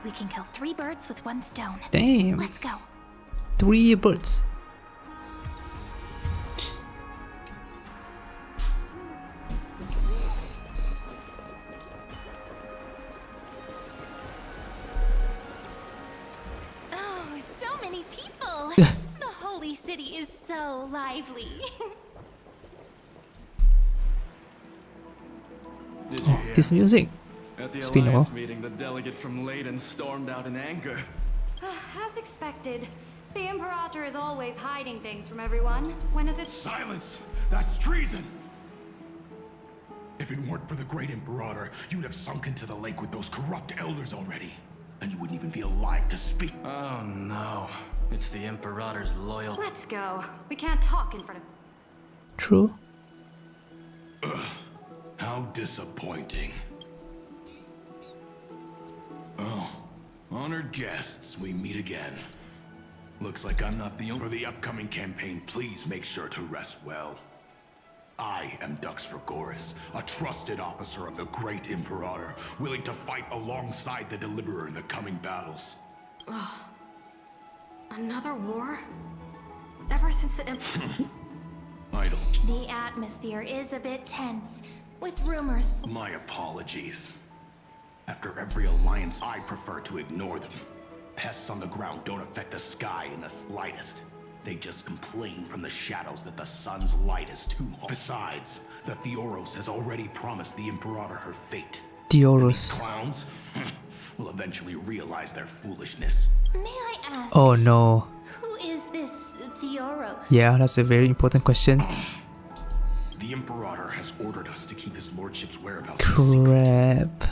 We can kill 3 birds with 1 stone. Damn. Let's go. 3 birds. Oh, so many people. The holy city is so lively. Did you Oh, hear? this music. At the It's been a Alliance while. meeting, the delegate from Leyden stormed out in anger. As expected, the Imperator is always hiding things from everyone. When is it? Silence! That's treason! If it weren't for the great Imperator, you'd have sunk into the lake with those corrupt elders already. And you wouldn't even be alive to speak. Oh no. It's the Imperator's loyal... Let's go. We can't talk in front of... True. How disappointing. Oh, honored guests, we meet again. Looks like I'm not the only... For the upcoming campaign, please make sure to rest well. I am Dux Dragoris, a trusted officer of the great Imperator, willing to fight alongside the Deliverer in the coming battles. Ugh. Another war? Ever since the Idle. The atmosphere is a bit tense, with rumors. My apologies. After every alliance, I prefer to ignore them. Pests on the ground don't affect the sky in the slightest. They just complain from the shadows that the sun's light is too hot. Besides, the Theoros has already promised the Imperator her fate. Theoros. Clowns will eventually realize their foolishness. May I ask, Oh no. who is this Theoros? Yeah, that's a very important question. The Imperator has ordered us to keep his lordship's whereabouts. Crap.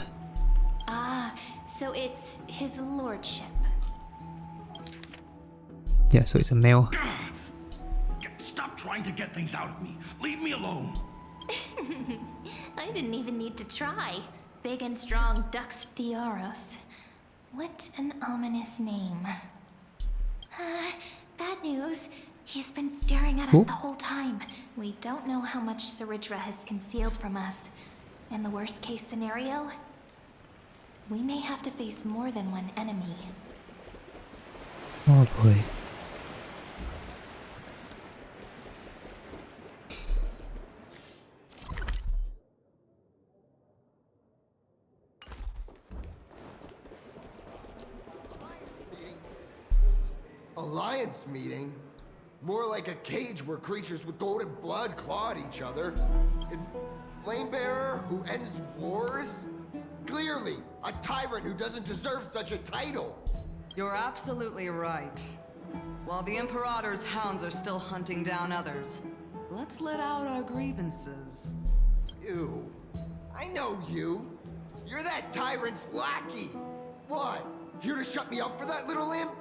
Ah, so it's his lordship. Yeah, so it's a male. Stop trying to get things out of me. Leave me alone. I didn't even need to try. Big and strong Dux Theoros. What an ominous name. Bad news. He's been staring at us the whole time. We don't know how much Cyrene has concealed from us. In the worst case scenario, we may have to face more than one enemy. Oh boy. Alliance meeting? More like a cage where creatures with golden blood claw at each other. And Flamebearer who ends wars? Clearly, a tyrant who doesn't deserve such a title. You're absolutely right. While the Imperator's hounds are still hunting down others, let's let out our grievances. You. I know you. You're that tyrant's lackey. What? Here to shut me up for that little imp?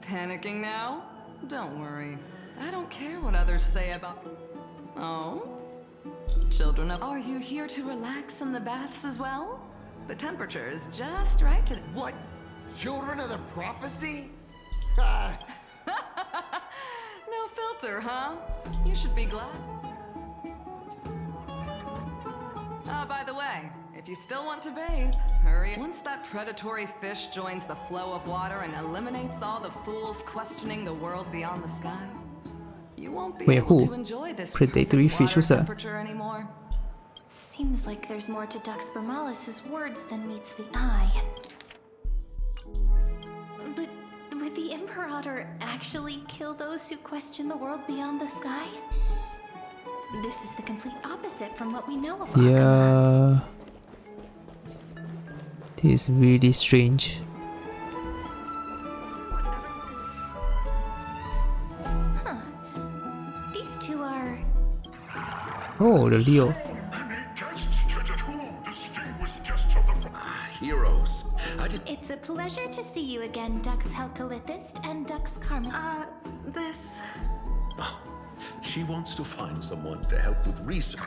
Panicking now? Don't worry. I don't care what others say about... Oh? Children of... Are you here to relax in the baths as well? The temperature is just right to... What? Children of the prophecy? No filter, huh? You should be glad. By the way, if you still want to bathe, hurry. Once that predatory fish joins the flow of water and eliminates all the fools questioning the world beyond the sky, you won't be able to enjoy this predatory fish was that? temperature anymore. Seems like there's more to Dux Bermalis' words than meets the eye. But would the Imperator actually kill those who question the world beyond the sky? This is the complete opposite from what we know of Honkai. Yeah. This is really strange. Huh. These two are... Oh, the Leo. Heroes. It's a pleasure to see you again, Dux Helcalithist and Dux Karma. This... Oh, she wants to find someone to help with research.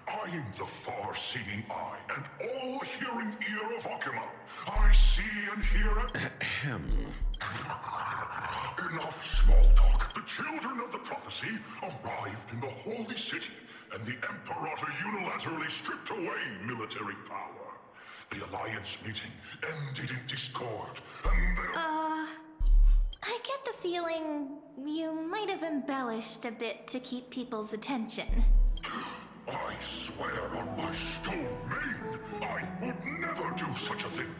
I'm the far-seeing eye and all-hearing ear of Akuma. I see and hear it. Enough small talk. The children of the prophecy arrived in the holy city, and the Imperator unilaterally stripped away military power. The Alliance meeting ended in discord, and I get the feeling you might have embellished a bit to keep people's attention. I swear on my stone maid, I would never do such a thing.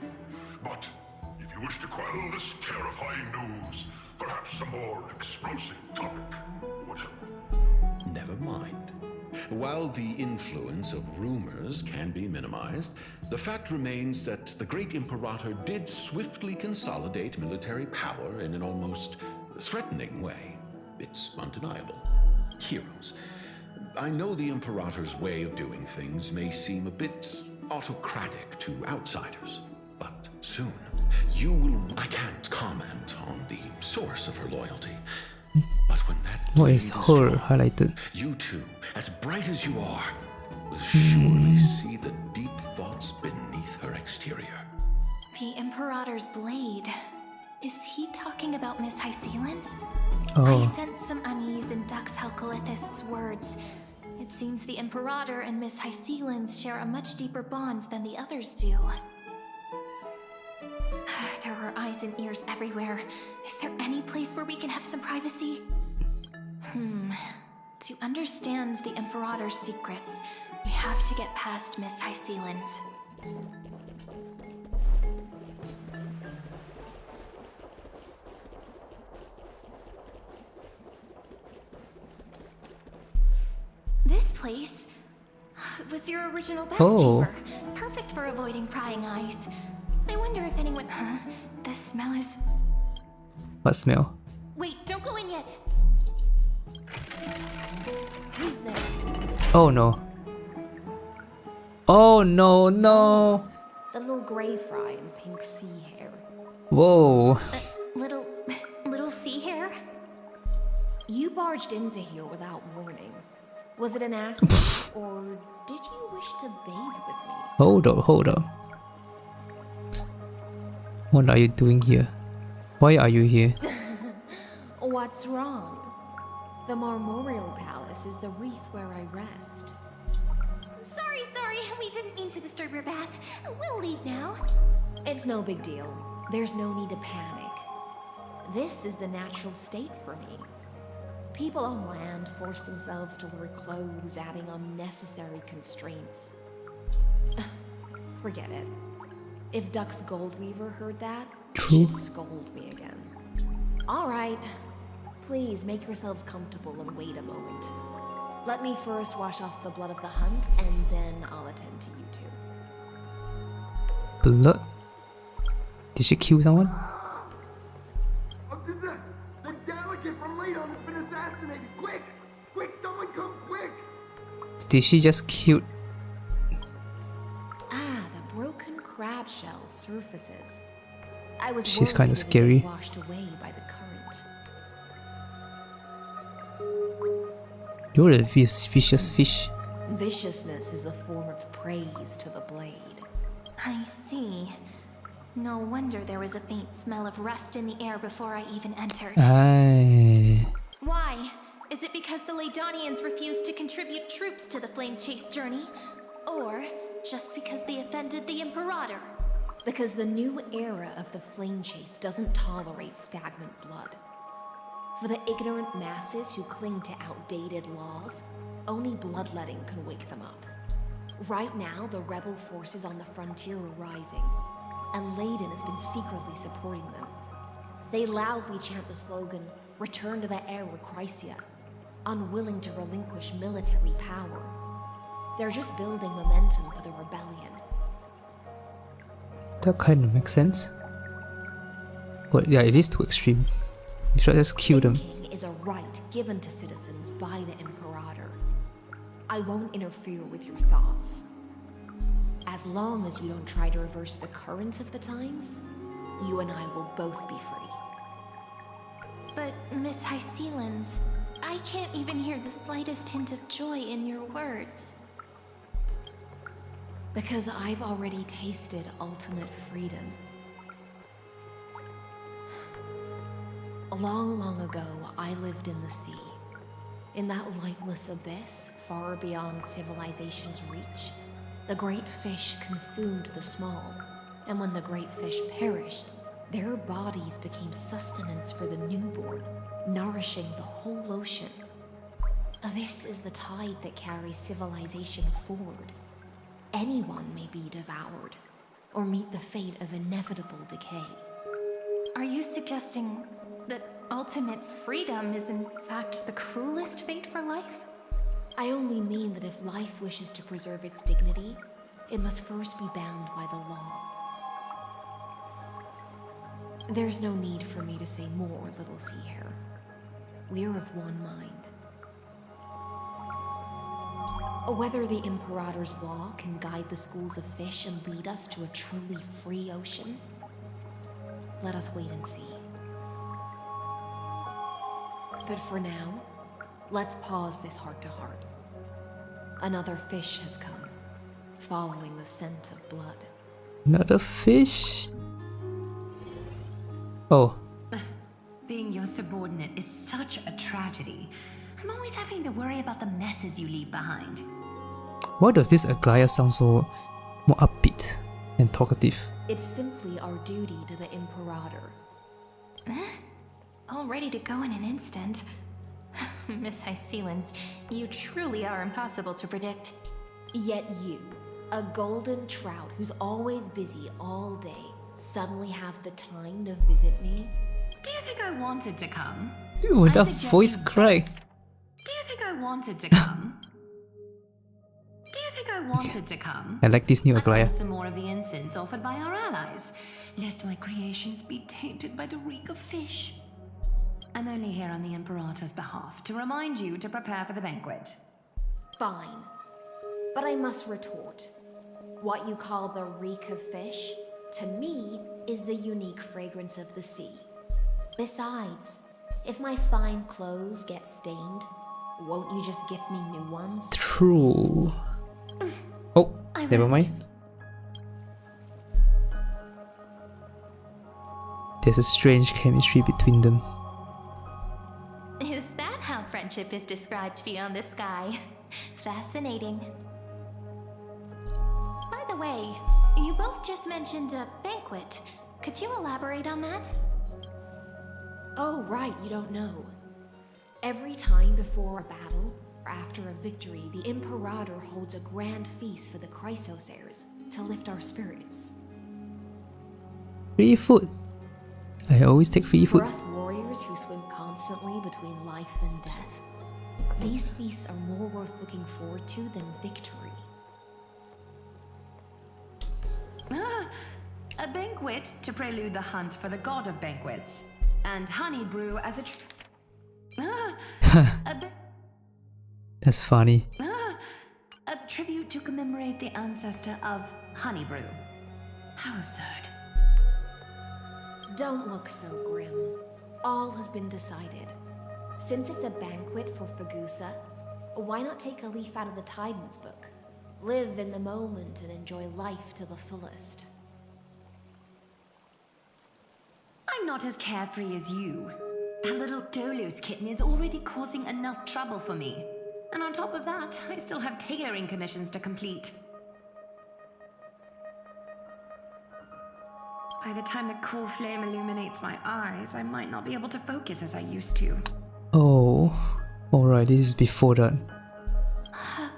But if you wish to quell this terrifying news, perhaps a more explosive topic would help. Never mind. While the influence of rumors can be minimized, the fact remains that the great Imperator did swiftly consolidate military power in an almost threatening way. It's undeniable. Heroes. I know the Imperator's way of doing things may seem a bit autocratic to outsiders, but soon you will... I can't comment on the source of her loyalty, but when that... What is her highlighted? You two, as bright as you are, will surely see the deep thoughts beneath her exterior. The Imperator's blade. Is he talking about Miss Hysilens? Oh. I sense some unease in Dux Helcalithist's words. It seems the Imperator and Miss Hysilens share a much deeper bond than the others do. There are eyes and ears everywhere. Is there any place where we can have some privacy? To understand the Imperator's secrets, we have to get past Miss Hysilens. This place was your original bath chamber. Perfect for avoiding prying eyes. I wonder if anyone... The smell is... What smell? Wait, don't go in yet. Who's there? Oh no. Oh no, no. The little gray fry in pink sea hair. Whoa. Little sea hair? You barged into here without warning. Was it an accident, or did you wish to bathe with me? Hold up. What are you doing here? Why are you here? What's wrong? The Marmorial Palace is the wreath where I rest. Sorry, we didn't mean to disturb your bath. We'll leave now. It's no big deal. There's no need to panic. This is the natural state for me. People on land force themselves to wear clothes, adding unnecessary constraints. Forget it. If Dux Goldweaver heard that, she'd scold me again. All right. Please make yourselves comfortable and wait a moment. Let me first wash off the blood of the hunt, and then I'll attend to you two. Blood? Did she kill someone? The delegate from Ladon has been assassinated. Quick! Quick, someone come quick! Did she just kill? Ah, the broken crab shell surfaces. I was She's worried kinda it would scary. get washed away by the current. You're a vicious fish. Viciousness is a form of praise to the blade. I see. No wonder there was a faint smell of rust in the air before I even entered. Aye. Why? Is it because the Ladonians refused to contribute troops to the flame chase journey? Or just because they offended the Imperator? Because the new era of the flame chase doesn't tolerate stagnant blood. For the ignorant masses who cling to outdated laws, only bloodletting can wake them up. Right now, the rebel forces on the frontier are rising, and Layden has been secretly supporting them. They loudly chant the slogan, "Return to the era Chrysia," unwilling to relinquish military power. They're just building momentum for the rebellion. That kind of makes sense. But yeah, it is too extreme. You should just kill them. Thinking is a right given to citizens by the Imperator. I won't interfere with your thoughts. As long as you don't try to reverse the current of the times, you and I will both be free. But, Miss Hysilens, I can't even hear the slightest hint of joy in your words. Because I've already tasted ultimate freedom. Long, long ago, I lived in the sea. In that lightless abyss, far beyond civilization's reach, the great fish consumed the small. And when the great fish perished, their bodies became sustenance for the newborn, nourishing the whole ocean. This is the tide that carries civilization forward. Anyone may be devoured, or meet the fate of inevitable decay. Are you suggesting that ultimate freedom is in fact the cruelest fate for life? I only mean that if life wishes to preserve its dignity, it must first be bound by the law. There's no need for me to say more, little sea hare. We're of one mind. Whether the Imperator's law can guide the schools of fish and lead us to a truly free ocean, let us wait and see. But for now, let's pause this heart-to-heart. Another fish has come, following the scent of blood. Another fish? Oh. Being your subordinate is such a tragedy. I'm always having to worry about the messes you leave behind. Why does this Aglaya sound so more upbeat and talkative? It's simply our duty to the Imperator. All ready to go in an instant. Miss Hysilens, you truly are impossible to predict. Yet you, a golden trout who's always busy all day, suddenly have the time to visit me? Do you think I wanted to come? Ooh, that voice crack. Do you think I wanted to come? Do you think I wanted to come? I like this new I Aglaya. want some more of the incense offered by our allies, lest my creations be tainted by the reek of fish. I'm only here on the Imperator's behalf to remind you to prepare for the banquet. Fine. But I must retort. What you call the reek of fish, to me, is the unique fragrance of the sea. Besides, if my fine clothes get stained, won't you just gift me new ones? True. Oh, never mind. There's a strange chemistry between them. Is that how friendship is described beyond the sky? Fascinating. By the way, you both just mentioned a banquet. Could you elaborate on that? Oh, right, you don't know. Every time before a battle, or after a victory, the Imperator holds a grand feast for the Chrysos heirs to lift our spirits. Free food. I always take free food. For us warriors, warriors who swim constantly between life and death, these feasts are more worth looking forward to than victory. A banquet to prelude the hunt for the god of banquets, and honey brew as a That's funny. a tribute to commemorate the ancestor of honey brew. How absurd. Don't look so grim. All has been decided. Since it's a banquet for Fagusa, why not take a leaf out of the Titan's book? Live in the moment and enjoy life to the fullest. I'm not as carefree as you. That little Dolos kitten is already causing enough trouble for me. And on top of that, I still have tailoring commissions to complete. By the time the cool flame illuminates my eyes, I might not be able to focus as I used to. Oh, alright, this is before that.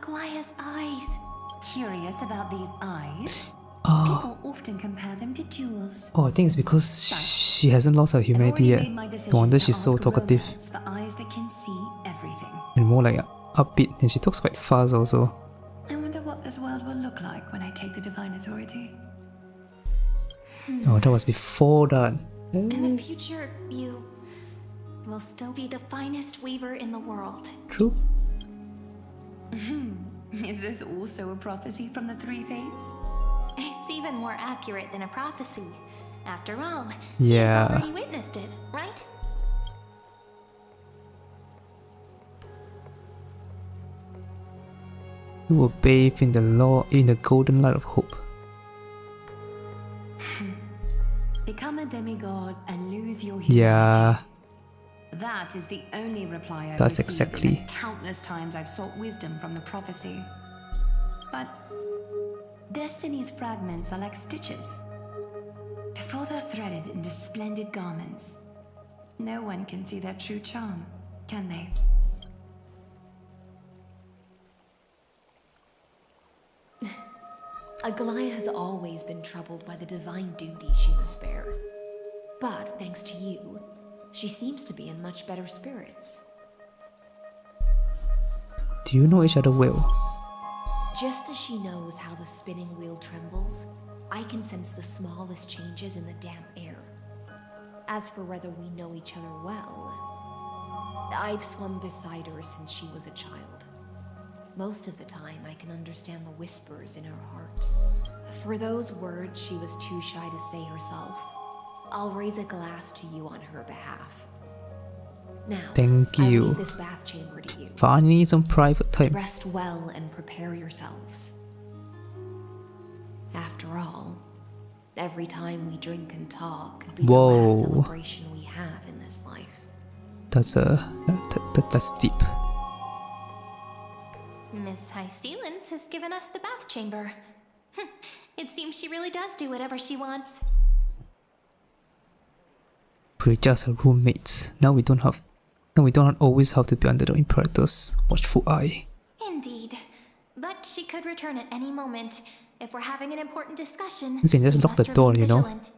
Glaya's eyes. Curious about these eyes? Oh. People often compare them to jewels. Oh, I think it's because she hasn't lost her humanity yet. No wonder she's so talkative. For eyes that can see everything. And more like upbeat, and she talks quite fast also. I wonder what this world will look like when I take the divine authority. Oh, that was before that. In the future, you will still be the finest weaver in the world. True. Is this also a prophecy from the Three Fates? It's even more accurate than a prophecy. After all, yeah. he's already witnessed it, right? You will bathe in the golden light of hope. Become a demigod and lose your humanity. Yeah. That is the only reply I've That's received exactly. in the countless times I've sought wisdom from the prophecy. But Destiny's fragments are like stitches. Before they're threaded into splendid garments, no one can see their true charm, can they? Aglaya has always been troubled by the divine duty she must bear. But thanks to you, she seems to be in much better spirits. Do you know each other well? Just as she knows how the spinning wheel trembles, I can sense the smallest changes in the damp air. As for whether we know each other well, I've swum beside her since she was a child. Most of the time, I can understand the whispers in her heart. For those words she was too shy to say herself, I'll raise a glass to you on her behalf. Now, thank I you. leave this bath chamber to you. Finally, some private time. Rest well and prepare yourselves. After all, every time we drink and talk could be the last celebration we have in this life. That's deep. Miss Hysilens has given us the bath chamber. It seems she really does do whatever she wants. We're just her roommates. Now we don't always have to be under the Imperator's watchful eye. Indeed. But she could return at any moment. If we're having an important discussion, We can just lock the must door, remain you know. vigilant.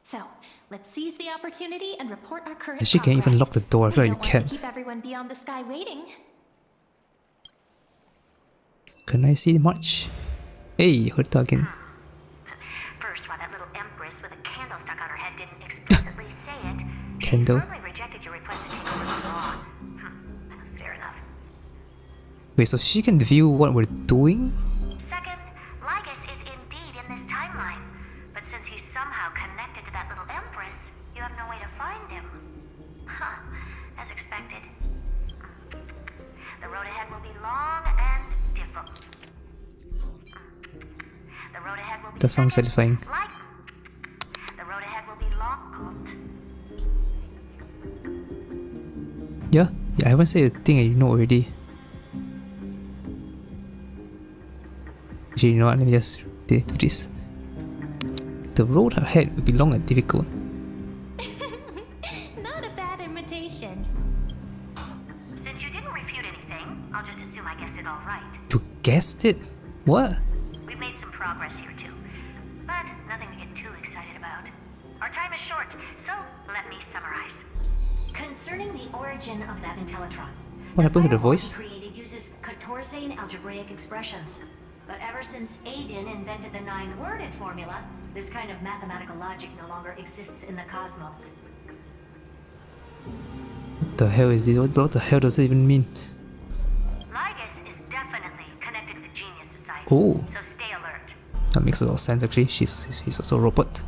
So, let's seize the opportunity and report our current And she can even progress. lock the door. I feel We like you don't want can't. to keep everyone beyond the sky waiting. Can I see much? Hey, Hurta again. First, why that little empress with a candle stuck on her head didn't explicitly say it. Candle. She firmly rejected your request to take over the law. Fair enough. Wait, so she can view what we're doing? Second, Lygus is indeed in this timeline. But since he's somehow connected to that little empress, you have no way to find him. As expected. The road ahead will be long and difficult. The road ahead will be That sounds satisfying. The road ahead will be long. Yeah, I haven't said a thing and you know already. Actually, you know what? Let me just do this. The road ahead will be long and difficult. Not a bad imitation. Since you didn't refute anything, I'll just assume I guessed it all right. You guessed it? What? We've made some progress here too, but nothing to get too excited about. Our time is short, so let me summarize. Concerning the origin of that Intellitron, What happened to the voice? created uses Katorzane algebraic expressions. But ever since Aiden invented the 9-worded formula, this kind of mathematical logic no longer exists in the cosmos. What the hell is this? What the hell does it even mean? Lygus is definitely connected with the Genius Society, Oh. so stay alert. That makes a lot of sense actually. He's also a robot.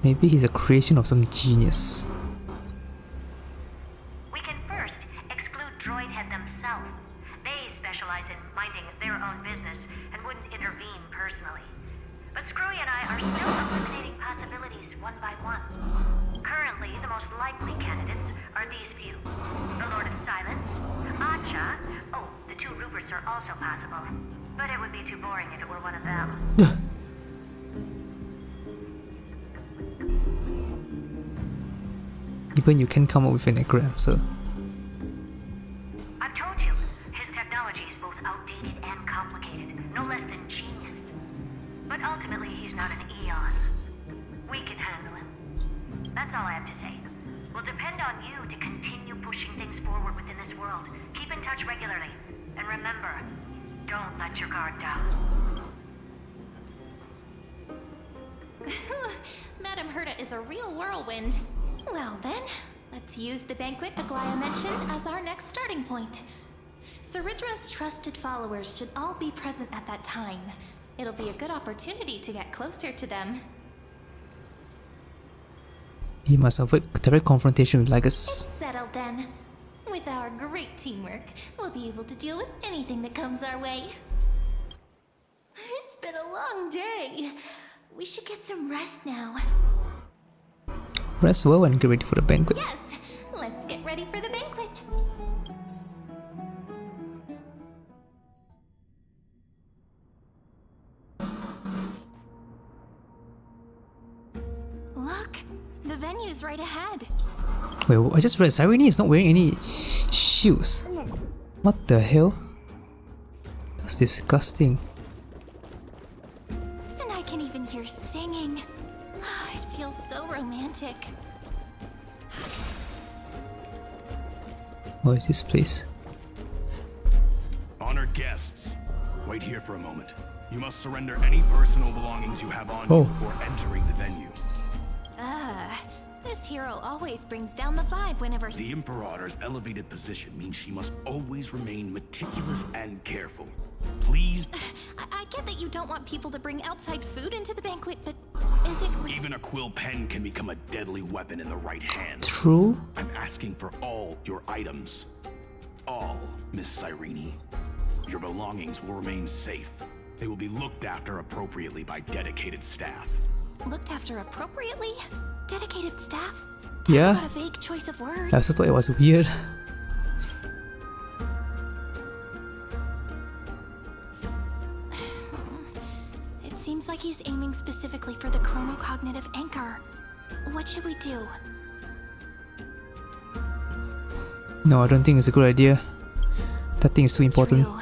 Maybe he's a creation of some genius. We can first exclude Droidhead themselves. They specialize in minding their own business and wouldn't intervene personally. But Screwy and I are still eliminating possibilities one by one. Currently, the most likely candidates are these few. The Lord of Silence, Acha, oh, the 2 Ruperts are also possible. But it would be too boring if it were one of them. Even you can come up with an accurate answer. I've told you, his technology is both outdated and complicated, no less than genius. But ultimately, he's not an Eon. We can handle him. That's all I have to say. We'll depend on you to continue pushing things forward within this world. Keep in touch regularly. And remember, don't let your guard down. Madame Herta is a real whirlwind. Well then, let's use the banquet Aglaya mentioned as our next starting point. Ceridra's trusted followers should all be present at that time. It'll be a good opportunity to get closer to them. He must avoid direct confrontation with Lygus. Settled then. With our great teamwork, we'll be able to deal with anything that comes our way. It's been a long day. We should get some rest now. Rest well and get ready for the banquet. Yes, let's get ready for the banquet. Look, the venue's right ahead. Wait, I just read Cyrene is not wearing any shoes. What the hell? That's disgusting. And I can even hear singing. It feels so romantic. What is this place? Honored guests, wait here for a moment. You must surrender any personal belongings you have on you before entering the venue. This hero always brings down the vibe whenever The Imperator's elevated position means she must always remain meticulous and careful. Please. I get that you don't want people to bring outside food into the banquet, but is it Even a quill pen can become a deadly weapon in the right hand. True. I'm asking for all your items. All, Miss Cyrene. Your belongings will remain safe. They will be looked after appropriately by dedicated staff. looked after appropriately? Dedicated staff? Yeah. What a vague choice of words. I also thought it was weird. It seems like he's aiming specifically for the chronocognitive anchor. What should we do? No, I don't think it's a good idea. That thing is too important. True.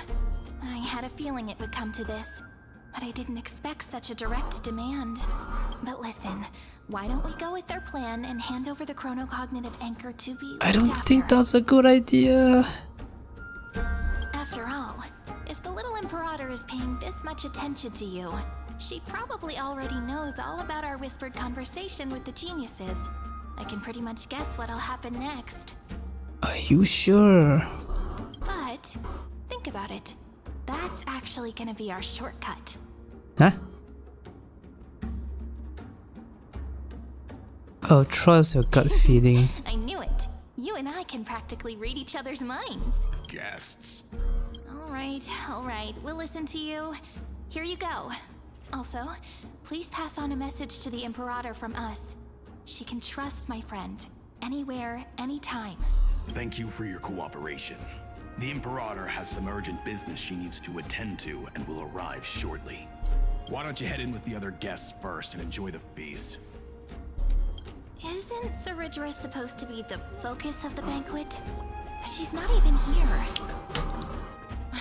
I had a feeling it would come to this, but I didn't expect such a direct demand. But listen, why don't we go with their plan and hand over the chronocognitive anchor to be I don't looked think after? that's a good idea. After all, if the little Imperator is paying this much attention to you, she probably already knows all about our whispered conversation with the geniuses. I can pretty much guess what'll happen next. Are you sure? But, think about it. That's actually gonna be our shortcut. Huh? Oh, trust your gut feeling. I knew it. You and I can practically read each other's minds. Guests. Alright, we'll listen to you. Here you go. Also, please pass on a message to the Imperator from us. She can trust my friend. Anywhere, anytime. Thank you for your cooperation. The Imperator has some urgent business she needs to attend to and will arrive shortly. Why don't you head in with the other guests first and enjoy the feast? Isn't Cyrene supposed to be the focus of the banquet? But she's not even here.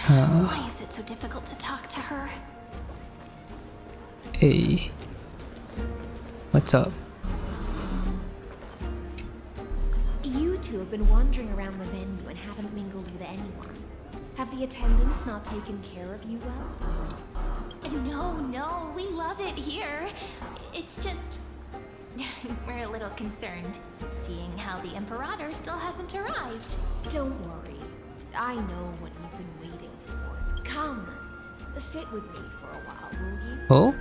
Why is it so difficult to talk to her? Hey. What's up? You two have been wandering around the venue and haven't mingled with anyone. Have the attendants not taken care of you well? No, we love it here. It's just... we're a little concerned, seeing how the Imperator still hasn't arrived. Don't worry. I know what you've been waiting for. Come, sit with me for a while, will you? Oh?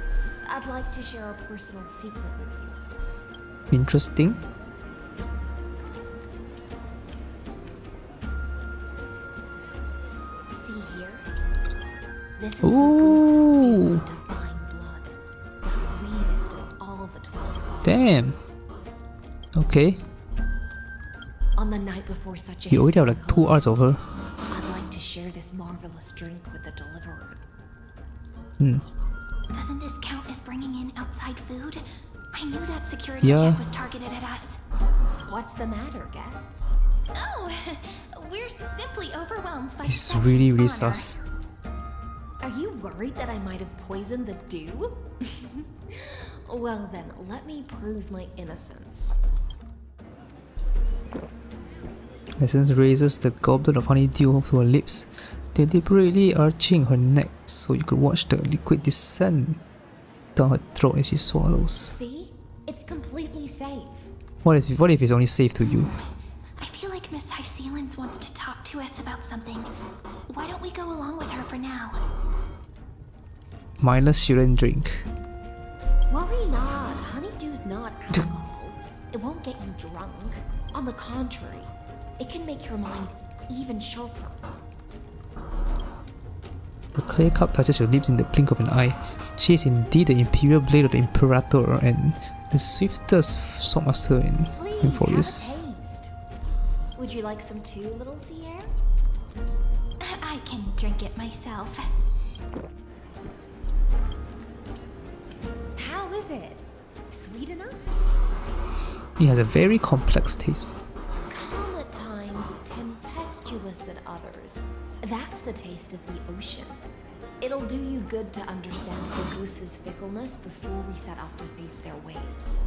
I'd like to share a personal secret with you. Interesting. See here? This is Lygus' dew of divine blood. The sweetest of all the 12 Damn. Okay. On the night before such a You already have like 2 hours of her. I'd like to share this marvelous drink with the deliverer. Doesn't this count as bringing in outside food? I knew that security Yeah. check was targeted at us. What's the matter, guests? Oh, we're simply overwhelmed by This is such really honor. sus. Are you worried that I might have poisoned the dew? Well then, let me prove my innocence. Essence raises the goblet of honeydew to her lips, deliberately arching her neck so you could watch the liquid descend down her throat as she swallows. See? It's completely safe. What if it's only safe to you? I feel like Miss Hysilens wants to talk to us about something. Why don't we go along with her for now? Mindless shouldn't drink. Worry not. Honeydew's not alcohol. It won't get you drunk. On the contrary, it can make your mind even sharper. The clay cup touches your lips in the blink of an eye. She is indeed the imperial blade of the Imperator and the swiftest swordmaster in Please, Forius. have a taste. Would you like some too, little Sierra? I can drink it myself. How is it? Sweet enough? It has a very complex taste. Calm at times, tempestuous at others. That's the taste of the ocean. It'll do you good to understand the goose's fickleness before we set off to face their waves.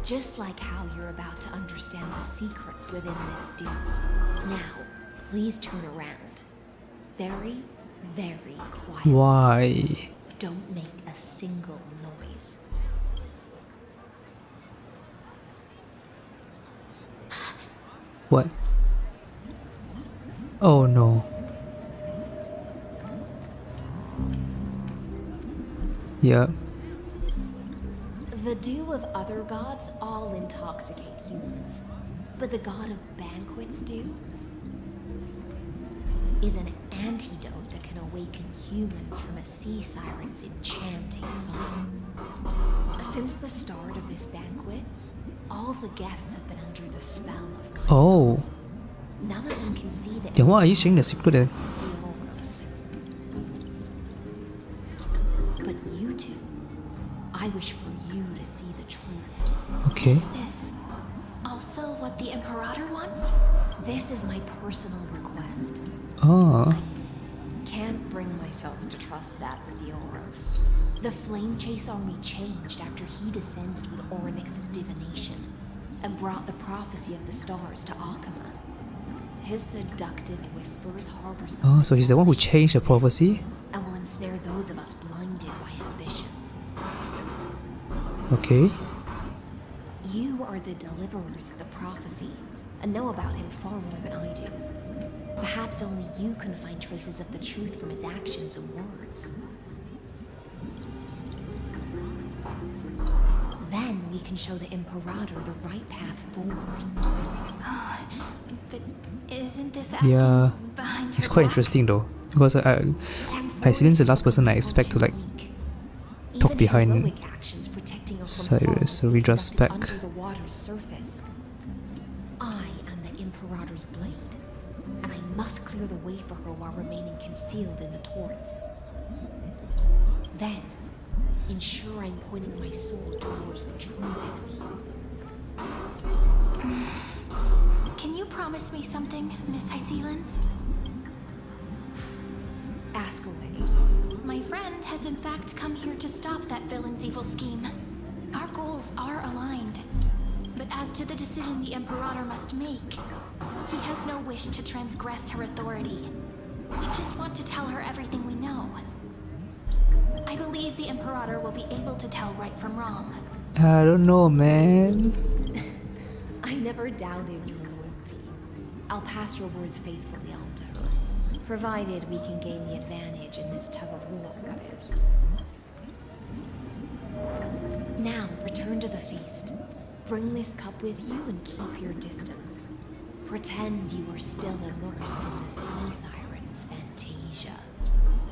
Just like how you're about to understand the secrets within this dew. Now, please turn around. Very, very quiet. Why? Don't make a single noise. What? Oh no. Yeah. The dew of other gods all intoxicate humans, but the god of banquets dew is an antidote that can awaken humans from a sea siren's enchanting song. Since the start of this banquet, all the guests have been under the spell of my Oh. None of them can see the Then why are you sharing the secret then? But you two, I wish for you to see the truth. Okay. Is this also what the Imperator wants? This is my personal request. Ah. Can't bring myself to trust that Rivioros. The Flame Chase army changed after he descended with Orynyx's divination and brought the prophecy of the stars to Akama. His seductive whispers harbor Oh, so he's the one who changed the prophecy? and will ensnare those of us blinded by ambition. Okay. You are the deliverers of the prophecy and know about him far more than I do. Perhaps only you can find traces of the truth from his actions and words. Then we can show the Imperator the right path forward. Oh, but isn't this acting Yeah. behind It's your quite back? interesting though. Because Hysilens is the last person I expect to like talk behind Cyrus or Ridra's back. Under the water's surface. I am the Imperator's blade, and I must clear the way for her while remaining concealed in the torrents. Then, ensure I'm pointing my sword towards the true enemy. Can you promise me something, Miss Hysilens? Ask away. My friend has in fact come here to stop that villain's evil scheme. Our goals are aligned. But as to the decision the Imperator must make, he has no wish to transgress her authority. We just want to tell her everything we know. I believe the Imperator will be able to tell right from wrong. I don't know, man. I never doubted your loyalty. I'll pass your words faithfully on to her, provided we can gain the advantage in this tug of war, that is. Now, return to the feast. Bring this cup with you and keep your distance. Pretend you are still immersed in the sea siren's fantasia.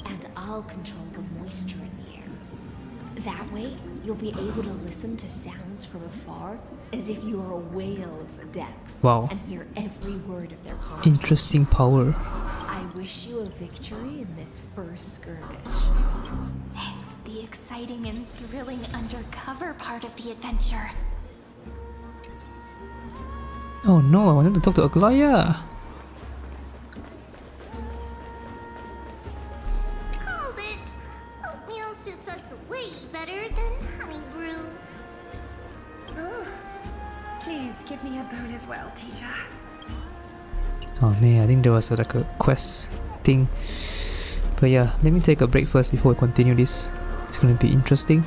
And I'll control the moisture in the air. That way, you'll be able to listen to sounds from afar as if you are a whale of the depths. Wow. And hear every word of their conversation. Interesting power. I wish you a victory in this first skirmish. It's the exciting and thrilling undercover part of the adventure. Oh no, I wanted to talk to Aglaya. Hold it! Oatmeal suits us way better than honey brew. Oh, please give me a bowl as well, teacher. Oh man, I think there was like a quest thing. But yeah, let me take a break first before we continue this. It's gonna be interesting.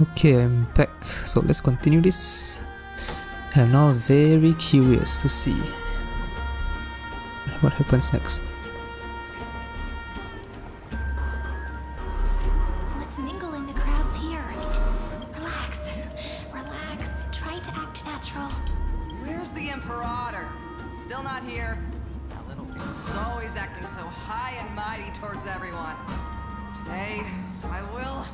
Okay, I'm back. So let's continue this. I'm now very curious to see what happens next. Let's mingle in the crowds here. Relax. Relax. Try to act natural. Where's the Imperator? Still not here. That little bitch is always acting so high and mighty towards everyone. Today, I will...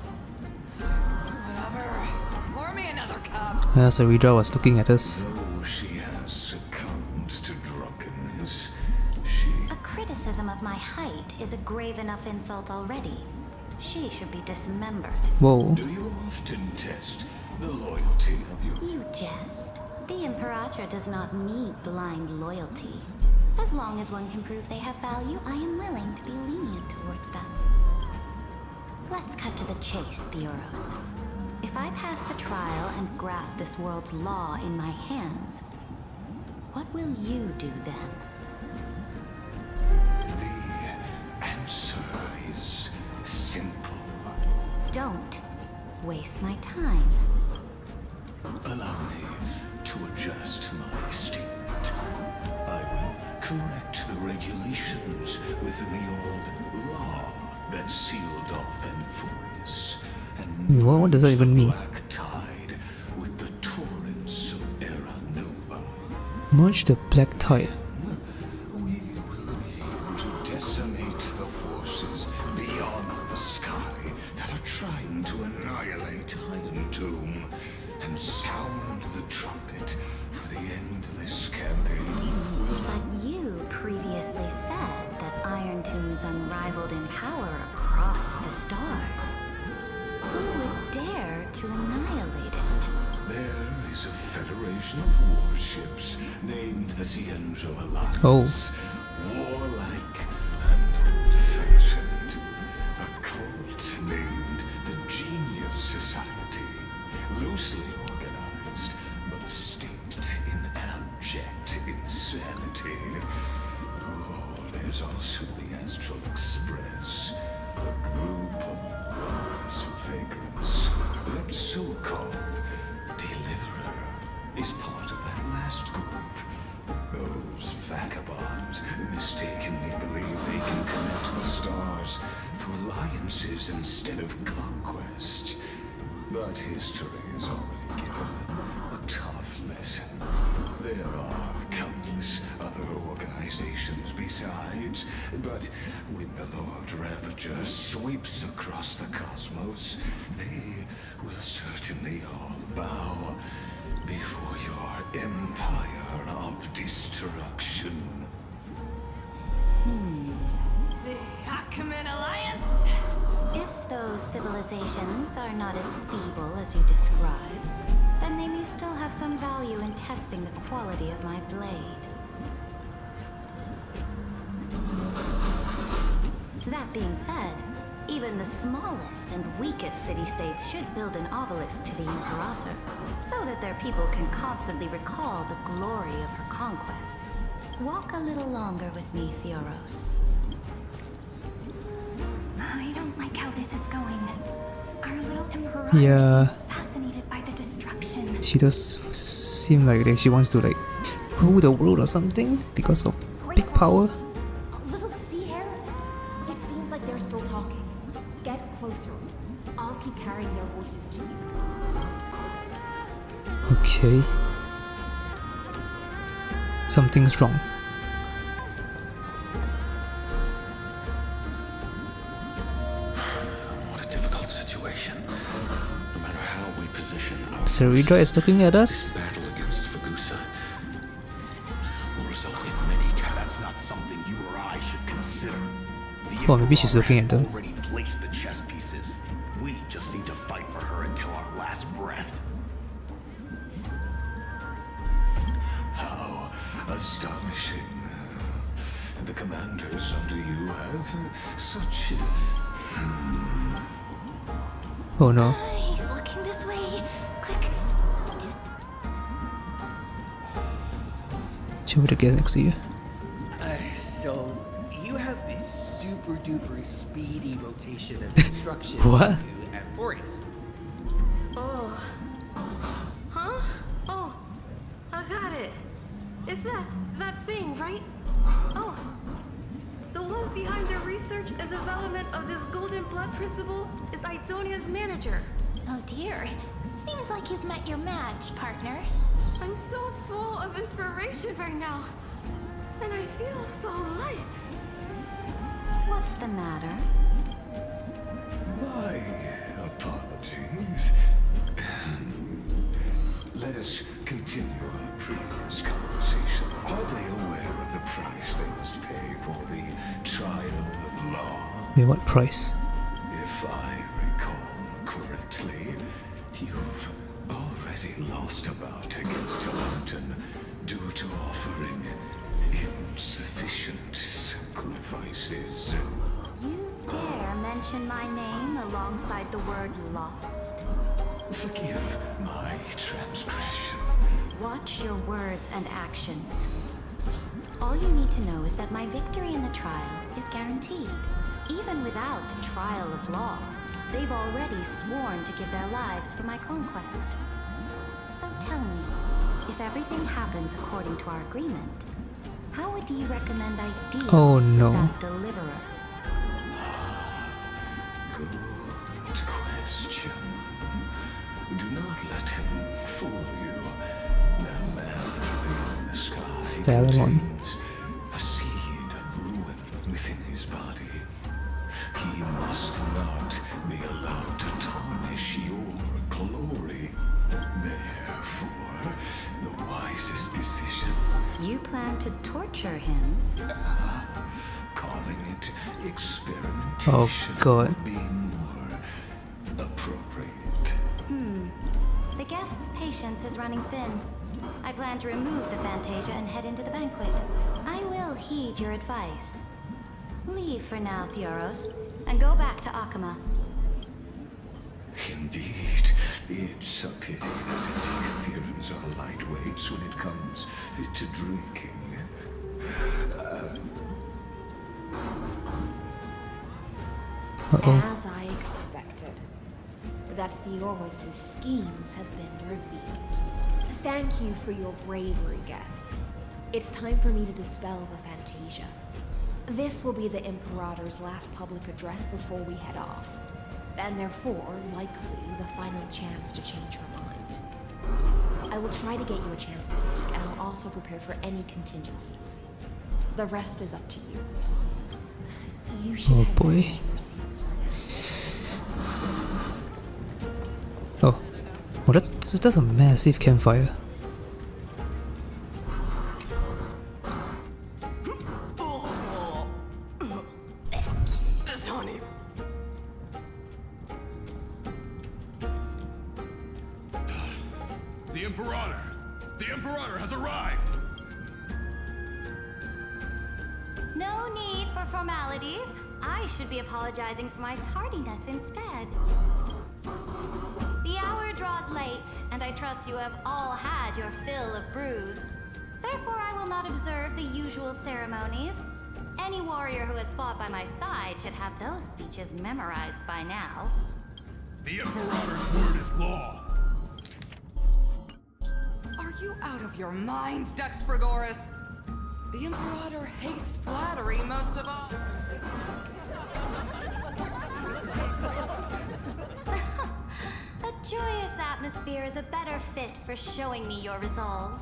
whatever. Pour me another cup. Sarita was looking at us. Though she has succumbed to drunkenness, A criticism of my height is a grave enough insult already. She should be dismembered. Whoa. do you often test the loyalty of your... You jest. The Imperator does not need blind loyalty. As long as one can prove they have value, I am willing to be lenient towards them. Let's cut to the chase, Theoros. If I pass the trial and grasp this world's law in my hands, what will you do then? The answer is simple. Don't waste my time. Allow me to adjust my statement. I will correct the regulations within the old law that sealed off Amphorius and What does that even mean? black tide with the torrents of Era Nova. Merge the black tide. We will be able to decimate the forces beyond the sky that are trying to annihilate Iron Tomb and sound the trumpet for the endless campaign. But you previously said that Iron Tomb is unrivaled in power across the stars. Who would dare to annihilate it? There is a federation of warships named the Cienzo Alliance. Oh. Warlike and old-fashioned. A cult named the Genius Society. Loosely organized, but steeped in abject insanity. Oh, there's also the Astral Express. A group of wise vagrants. That so-called Deliverer is part of that last group. Those vagabonds mistakenly believe they can connect the stars through alliances instead of conquest. But history has already given a tough lesson. There are countless other organizations besides, but when the Lord Ravager sweeps across the cosmos, they will certainly all bow before your empire of destruction. The Achaemen Alliance? If those civilizations are not as feeble as you describe, then they may still have some value in testing the quality of my blade. That being said, even the smallest and weakest city-states should build an obelisk to the Imperator, so that their people can constantly recall the glory of her conquests. Walk a little longer with me, Theoros. I don't like how this is going. Our little Imperator Yeah. seems fascinated by the destruction. She does seem like she wants to like rule the world or something because of big power. Little sea hare? It seems like they're still talking. Get closer. I'll keep carrying their voices to you. Okay. Something's wrong. What a difficult situation. No matter how we position our Sarita is looking at us. battle against Fagusa will result in many That's not something you or I should consider. The Well, maybe she's looking at them. already placed the chess pieces. We just need to fight for her until our last breath. How astonishing. The commanders under you have such... Oh no. He's looking this way. Quick. Show me the guy next to you. So, you have this super duper speedy rotation of instructions What? to Amphorius. embodiment of this golden blood principle is Idonia's manager. Oh dear. Seems like you've met your match, partner. I'm so full of inspiration right now. And I feel so light. What's the matter? My apologies. Let us continue our previous conversation. Are they aware of the price they must pay for the trial of law? Wait, what price? If I recall correctly, you've already lost a bout against London due to offering insufficient sacrifices. You dare mention my name alongside the word lost? Forgive my transgression. Watch your words and actions. All you need to know is that my victory in the trial is guaranteed. Even without the trial of law, they've already sworn to give their lives for my conquest. So tell me, if everything happens according to our agreement, how would you recommend I deal with that deliverer? Good question. Do not let him fool you. That man in the sky contains a seed of ruin within his body. He must not be allowed to tarnish your glory. Therefore, the wisest decision. You plan to torture him? Calling it experimentation would be more appropriate. The guest's patience is running thin. I plan to remove the Fantasia and head into the banquet. I will heed your advice. Leave for now, Theoros, and go back to Akama. Indeed, it's a pity that Antikytherians are lightweights when it comes to drinking. As I expected, that Theoros' schemes have been revealed. Thank you for your bravery, guests. It's time for me to dispel the Fantasia. This will be the Imperator's last public address before we head off, and therefore, likely, the final chance to change her mind. I will try to get you a chance to speak, and I'll also prepare for any contingencies. The rest is up to you. You should head back to your seats for now. Oh, that's a massive campfire. The Imperator has arrived! No need for formalities. I should be apologizing for my tardiness instead. The hour draws late, and I trust you have all had your fill of brews. Therefore, I will not observe the usual ceremonies. Any warrior who has fought by my side should have those speeches memorized by now. The Imperator's word is law. Are you out of your mind, Duxfregoris? The Imperator hates flattery most of all. A joyous atmosphere is a better fit for showing me your resolve.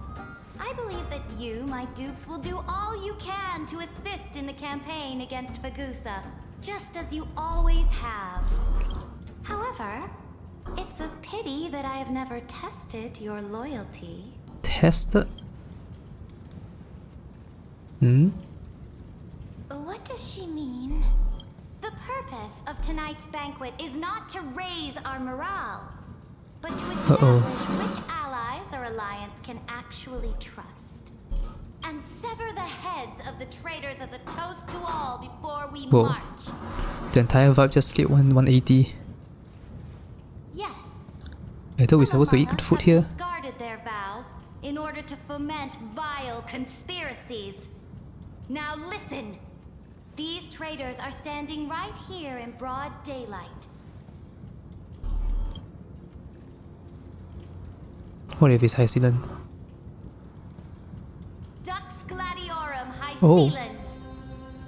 I believe that you, my dukes, will do all you can to assist in the campaign against Fagusa, just as you always have. However, it's a pity that I have never tested your loyalty. Tested? What does she mean? The purpose of tonight's banquet is not to raise our morale, but to establish which allies our alliance can actually trust. And sever the heads of the traitors as a toast to all before we march. The entire vibe just skipped 180. Yes. I thought we were supposed to eat good food here. Discarded their vows in order to foment vile conspiracies. Now listen. These traitors are standing right here in broad daylight. What if it's Hysilens? Dux Gladiorum Hysilens.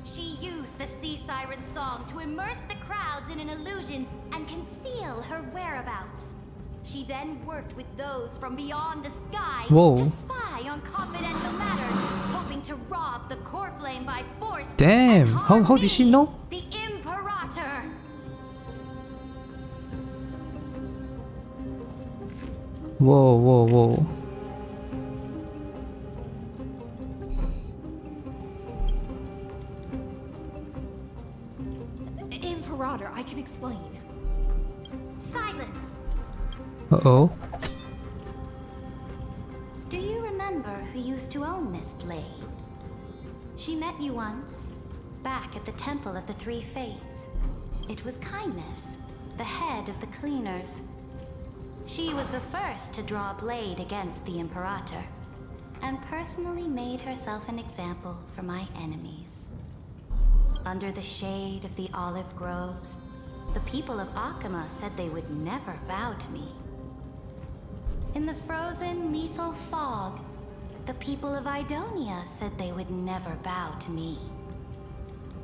She used the Sea Siren song to emerge then worked with those from beyond the sky Whoa. to spy on confidential matters, hoping to rob the core flame by force. Damn, and harm how did she know? the Imperator. Whoa, whoa, whoa. Imperator, I can explain. Silence. Uh-oh. Do you remember who used to own this blade? She met you once, back at the Temple of the Three Fates. It was Kindness, the head of the cleaners. She was the first to draw a blade against the Imperator, and personally made herself an example for my enemies. Under the shade of the olive groves, the people of Akama said they would never bow to me. In the frozen, lethal fog, the people of Idonia said they would never bow to me.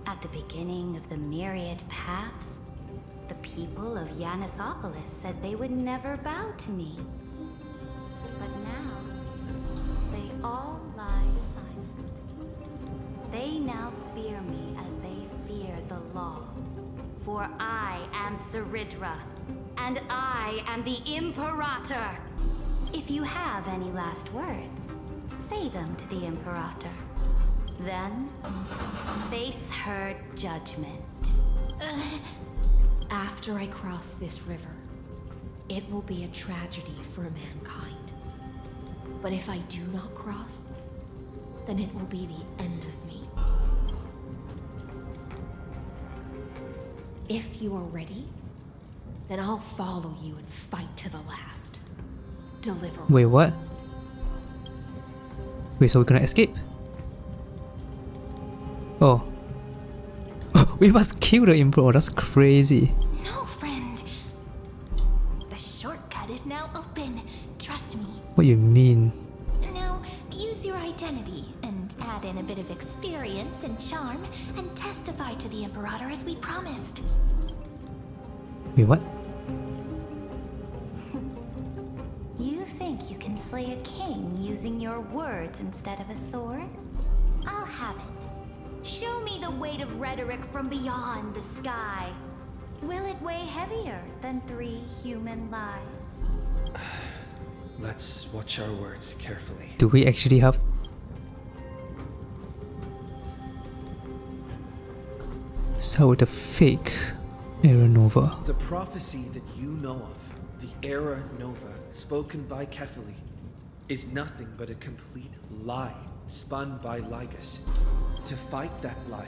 At the beginning of the myriad paths, the people of Yanisopolis said they would never bow to me. But now, they all lie silent. They now fear me as they fear the law. For I am Cyrene, and I am the Imperator. If you have any last words, say them to the Imperator. Then, face her judgment. After I cross this river, it will be a tragedy for mankind. But if I do not cross, then it will be the end of me. If you are ready, then I'll follow you and fight to the last. Deliver. Wait, what? Wait, so we're gonna escape? Oh. We must kill the Emperor, that's crazy. No, friend. The shortcut is now open. Trust me. What do you mean? Now, use your identity and add in a bit of experience and charm and testify to the Imperator as we promised. Wait, what? You think you can slay a king using your words instead of a sword? I'll have it. Show me the weight of rhetoric from beyond the sky. Will it weigh heavier than 3 human lives? Let's watch our words carefully. Do we actually have... So with the fake Era Nova. The prophecy that you know of, the Era Nova, spoken by Kefali, is nothing but a complete lie spun by Lygus. To fight that lie,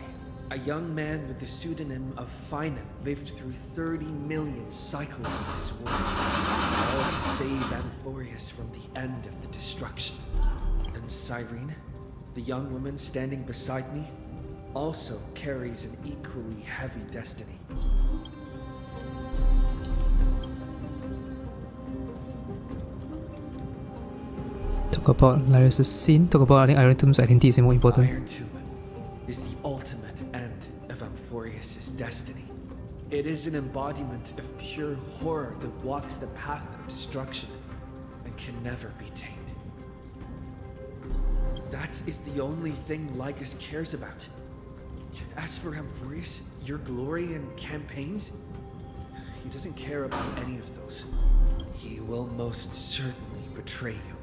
a young man with the pseudonym of Finan lived through 30 million cycles of this war, all to save Amphorius from the end of the destruction. And Cyrene, the young woman standing beside me, also carries an equally heavy destiny. Talk about Lyris' scene. Talk about, I think, Iron Tomb's identity is more important. Iron Tomb is the ultimate end of Amphorius' destiny. It is an embodiment of pure horror that walks the path of destruction and can never be tamed. That is the only thing Lygus cares about. As for Amphorius, your glory and campaigns, he doesn't care about any of those. He will most certainly betray you.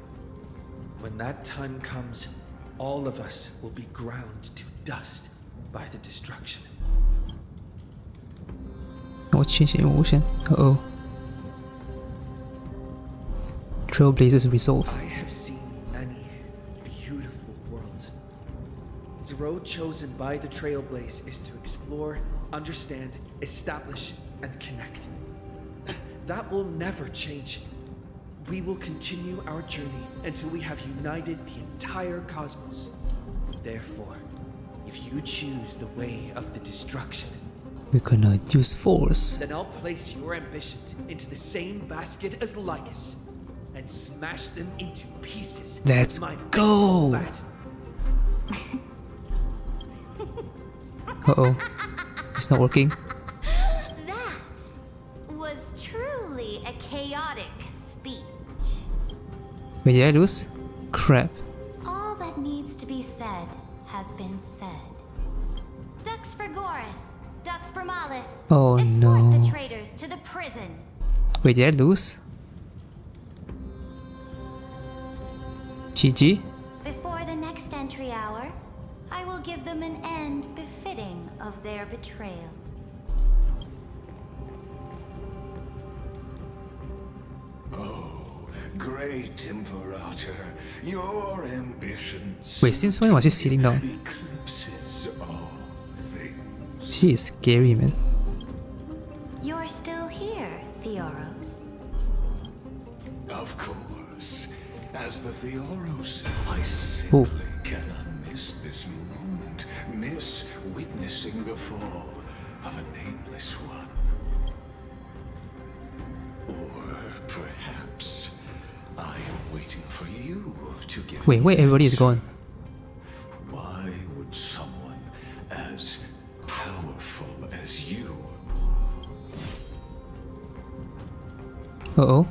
When that time comes, all of us will be ground to dust by the destruction. No change in emotion. Uh-oh. Trailblazers resolve. I have seen many beautiful worlds. The road chosen by the Trailblaze is to explore, understand, establish, and connect. That will never change. We will continue our journey until we have united the entire cosmos. Therefore, if you choose the way of the destruction, we're gonna use force. then I'll place your ambitions into the same basket as Lygus and smash them into pieces. Let's go! Uh-oh. It's not working. That was truly a chaotic speech. Wait, did I lose? Crap. All that needs to be said has been said. Dux for Goris, Dux for Malus. Oh Escort no. the traitors to the prison. Wait, did I lose? GG? Before the next entry hour, I will give them an end befitting of their betrayal. Great Imperator, your ambitions. Wait, since when was she sitting down? Eclipses all things. She is scary, man. You're still here, Theoros. Of course. As the Theoros, I simply cannot miss this moment. Miss witnessing the fall of a nameless one. Or perhaps I am waiting for you to give. Wait, where everybody is gone? Why would someone as powerful as you? Uh-oh.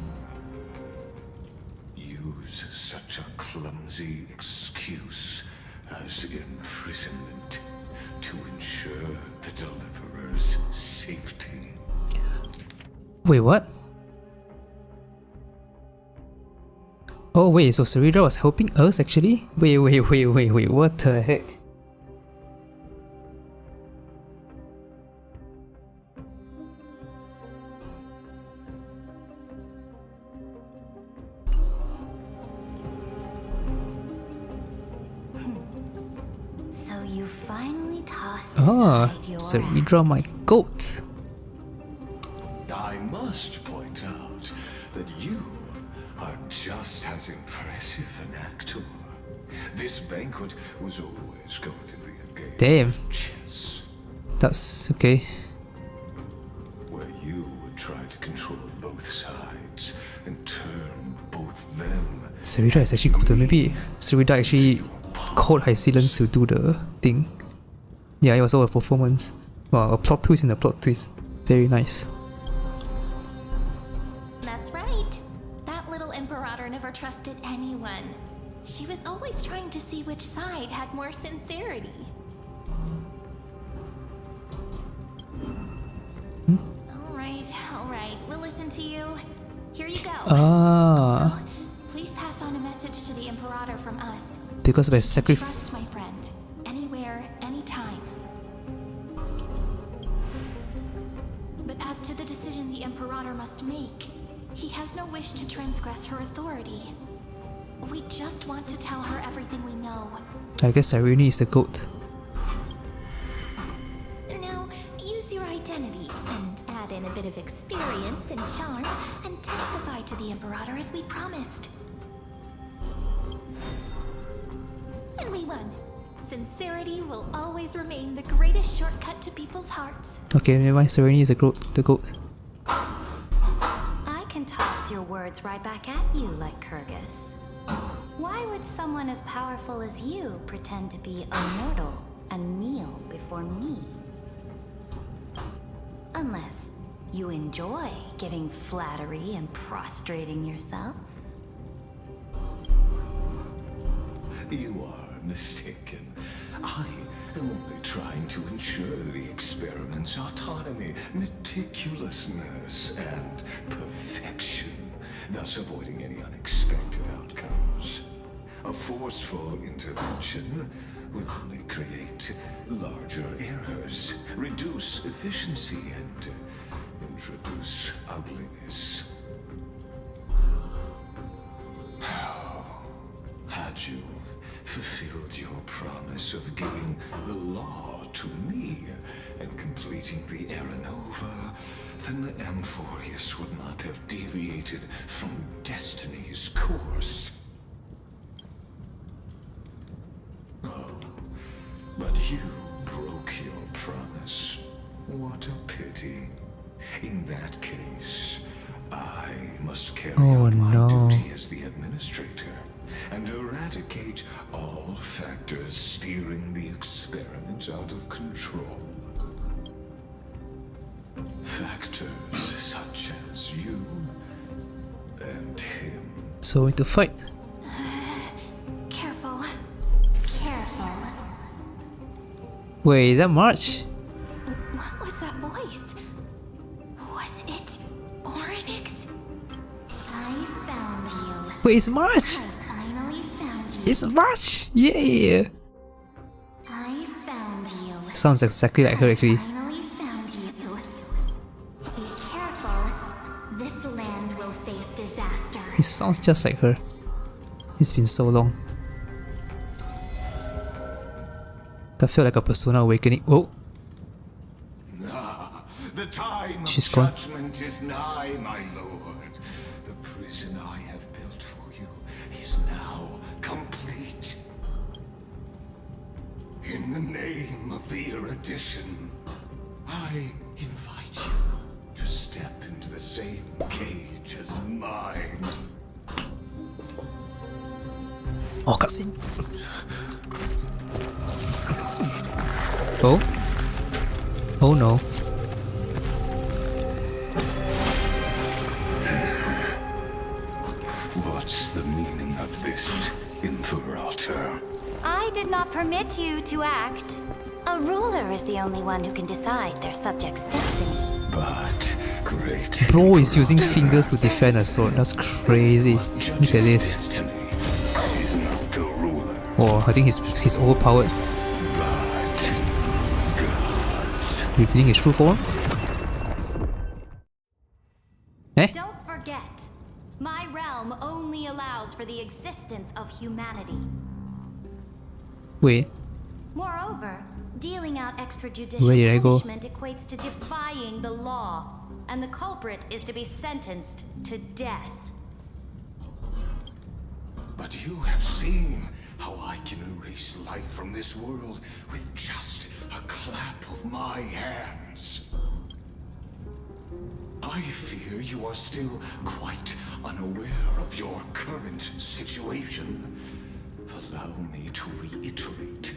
Use such a clumsy excuse as imprisonment to ensure the Deliverer's safety? Wait, what? Oh wait, so Cyrene was helping us actually? Wait, what the heck? So you finally tossed Ah, aside your Cyrene, my goat. I must point out that you are just as impressive an actor. This banquet was always going to be a game Damn. of chess, That's okay. where you would try to control both sides and turn both them. Cyrene is actually good. Maybe Cyrene actually called Hysilens to do the thing. Yeah, it was all a performance. Wow, a plot twist in a plot twist. Very nice. That's right. That little Imperator never trusted anyone. She was always trying to see which side had more sincerity. All right, we'll listen to you. Here you go. Ah. Also, please pass on a message to the Imperator from us. Because of a Trust sacrifice. my friend. Anywhere, anytime. But as to the decision the Imperator must make, he has no wish to transgress her authority. We just want to tell her everything we know. I guess Cyrene is the goat. Now, use your identity and add in a bit of experience and charm and testify to the Imperator as we promised. And we won. Sincerity will always remain the greatest shortcut to people's hearts. Okay, never mind. Cyrene is the goat. I can toss your words right back at you like Kyrgyz. Why would someone as powerful as you pretend to be immortal and kneel before me? Unless you enjoy giving flattery and prostrating yourself. You are mistaken. I am only trying to ensure the experiment's autonomy, meticulousness, and perfection, thus avoiding any unexpected outcomes. A forceful intervention will only create larger errors, reduce efficiency, and introduce ugliness. Had you fulfilled your promise of giving the law to me and completing the Era Nova, then the Amphorius would not have deviated from destiny's course. Oh, but you broke your promise. What a pity. In that case, I must carry out my duty as the administrator and eradicate all factors steering the experiment out of control. Factors such as you and him. So we need to fight. Wait, is that March? What was that voice? Was it Oryx? I found you. Wait, it's March! I finally found you. It's March! Yeah! I found you. Sounds exactly like her actually. Finally found you. Be careful. This land will face disaster. It sounds just like her. It's been so long. That felt like a Persona awakening. Oh! The time She's of gone. judgment is nigh, my lord. The prison I have built for you is now complete. In the name of the erudition, I invite you to step into the same cage as mine. Oh, cutscene! Oh? Oh no. What's the meaning of this, Imperator? I did not permit you to act. A ruler is the only one who can decide their subject's destiny. But great. Bro is using fingers to defend a sword. That's crazy. Look at this. He's not the ruler. Oh, I think he's overpowered. Revealing his true form? Eh? Don't forget, my realm only allows for the existence of humanity. Wait. Moreover, dealing out extrajudicial Where did I go? punishment equates to defying the law, and the culprit is to be sentenced to death. But you have seen how I can erase life from this world with just a clap of my hands. I fear you are still quite unaware of your current situation. Allow me to reiterate.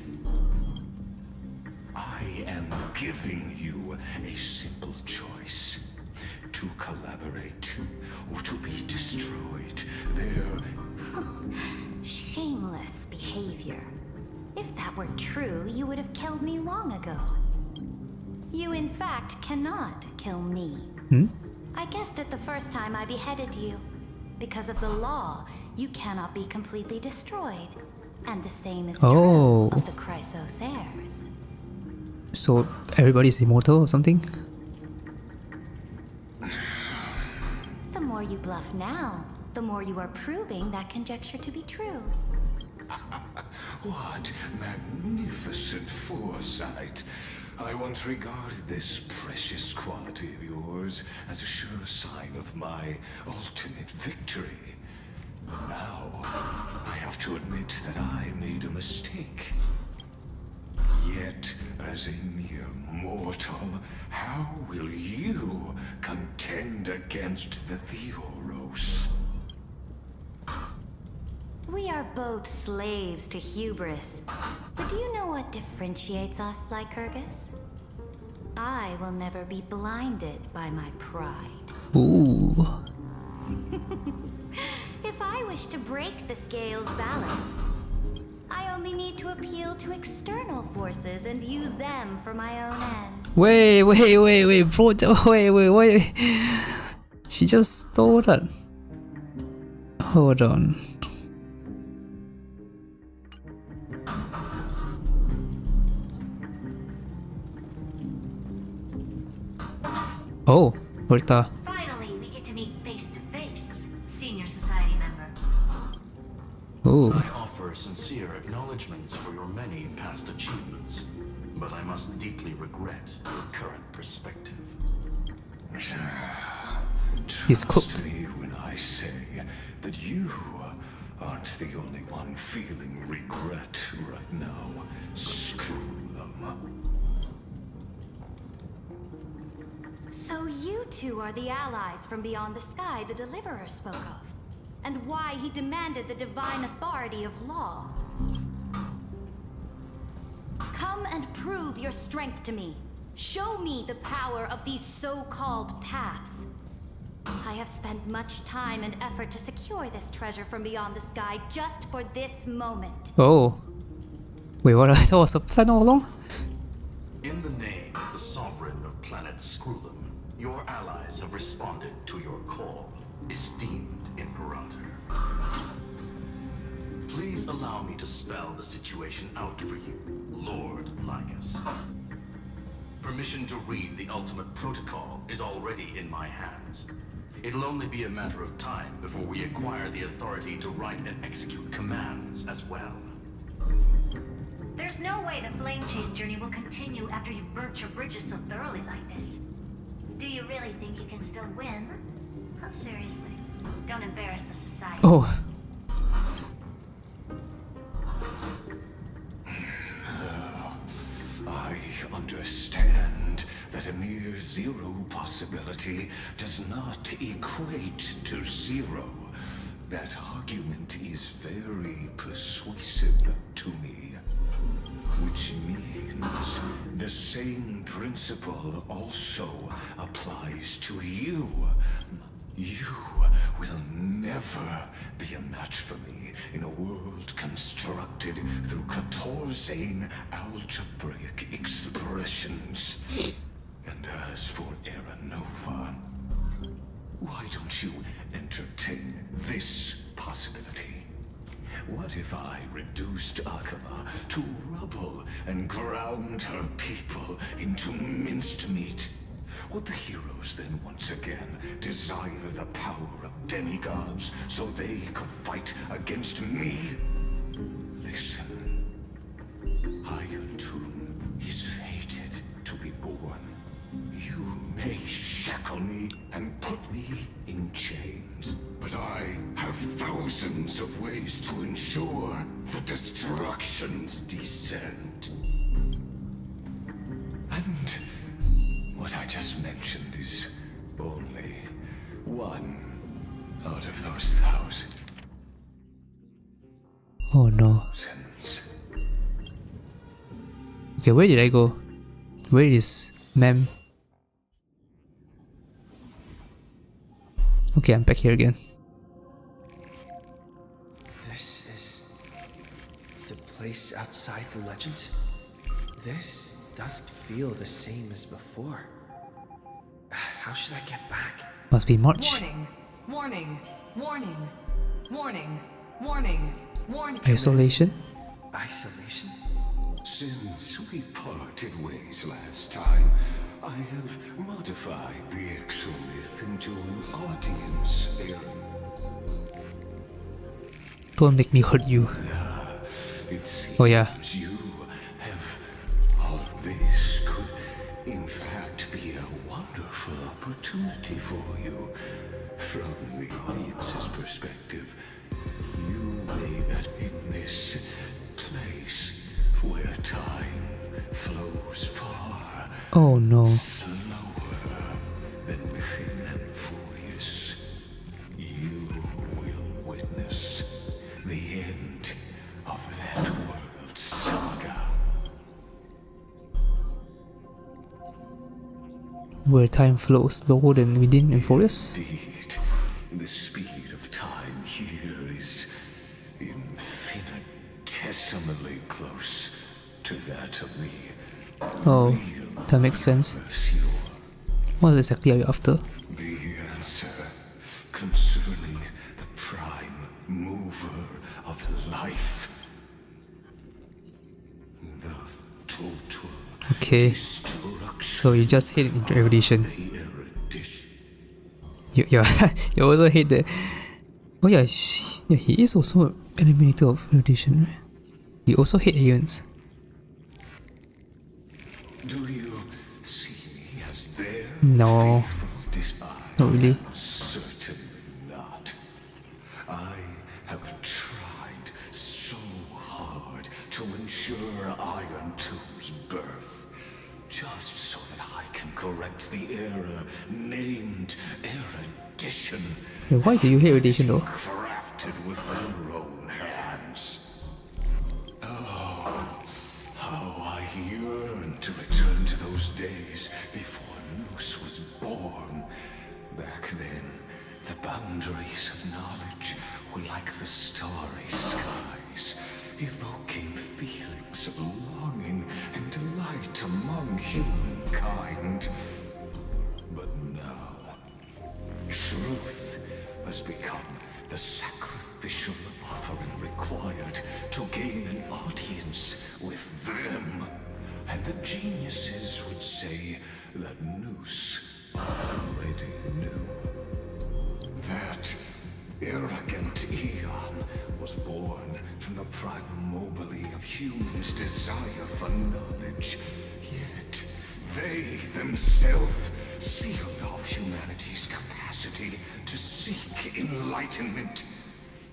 I am giving you a simple choice. To collaborate or to be destroyed. There. Shameless behavior. If that were true, you would have killed me long ago. You in fact cannot kill me. I guessed it the first time I beheaded you. Because of the law, you cannot be completely destroyed. And the same is true of the Chrysos heirs. So everybody's immortal or something? The more you bluff now, the more you are proving that conjecture to be true. What magnificent foresight. I once regarded this precious quality of yours as a sure sign of my ultimate victory. But now, I have to admit that I made a mistake. Yet, as a mere mortal, how will you contend against the Theoros? We are both slaves to hubris. But do you know what differentiates us, Lycurgus? I will never be blinded by my pride. Ooh. If I wish to break the scale's balance, I only need to appeal to external forces and use them for my own ends. Wait, bro, wait. She just stole that. Hold on. Oh, Berta. Finally, we get to meet face to face, senior society member. Oh. I offer sincere acknowledgments for your many past achievements, but I must deeply regret your current perspective. He's cooked. Trust me when I say that you aren't the only one feeling regret right now. Screw them. So you two are the allies from beyond the sky the Deliverer spoke of, and why he demanded the divine authority of law. Come and prove your strength to me. Show me the power of these so-called paths. I have spent much time and effort to secure this treasure from beyond the sky just for this moment. Oh. Wait, what? I thought it was a plan all along? In the name of the sovereign of planet Scrulum, your allies have responded to your call, esteemed Imperator. Please allow me to spell the situation out for you, Lord Lygus. Permission to read the ultimate protocol is already in my hands. It'll only be a matter of time before we acquire the authority to write and execute commands as well. There's no way the flame chase journey will continue after you've burnt your bridges so thoroughly like this. Do you really think you can still win? Oh, seriously. Don't embarrass the society. Oh. I understand that a mere zero possibility does not equate to zero. That argument is very persuasive to me. Which means the same principle also applies to you. You will never be a match for me in a world constructed through 14 algebraic expressions. And as for Era Nova, why don't you entertain this possibility? What if I reduced Akama to rubble and ground her people into minced meat? Would the heroes then once again desire the power of demigods so they could fight against me? Listen, Iron Tomb is fated to be born. You may shackle me and put me in chains, but I have thousands of ways to ensure the destruction's descent. And what I just mentioned is only one out of those thousands. Oh no. Okay, where did I go? Where is ma'am? Okay, I'm back here again. This is the place outside the legend? This doesn't feel the same as before. How should I get back? Must be March. Warning! Warning! Warning! Warning! Warning! Warning! Isolation? Isolation? Since we parted ways last time, I have modified the exomyth into an audience errand. Don't make me hurt you. Oh yeah. You have all this could in fact be a wonderful opportunity for you. From the audience's perspective, you may be in this place where time flows far Oh no. slower than within Amphoreus. You will witness the end of that world's saga. Where time flows slower than within Amphoreus? Indeed, the speed of time here is infinitesimally close to that of the Oh, that makes sense. What exactly are you after? The answer concerning the prime mover of life. The total Okay. So you just hate erudition. You also hate the... Oh yeah, he is also an eliminator of erudition, right? You also hate Aeons. Do you see me as their No, faithful disciple? not really. Certainly not. I have tried so hard to ensure Iron Tomb's birth, just so that I can correct the error named erudition. Yeah, why do you hate erudition though? Crafted with their own hands. Oh, how I yearn to return to those days before Noose was born. Back then, the boundaries of knowledge were like the starry skies, evoking feelings of longing and delight among the sacrificial offering required to gain an audience with them. And the geniuses would say that Noose already knew. That arrogant Eon was born from the primal mobile of humans' desire for knowledge. Yet they themselves sealed off humanity's capacity to seek enlightenment.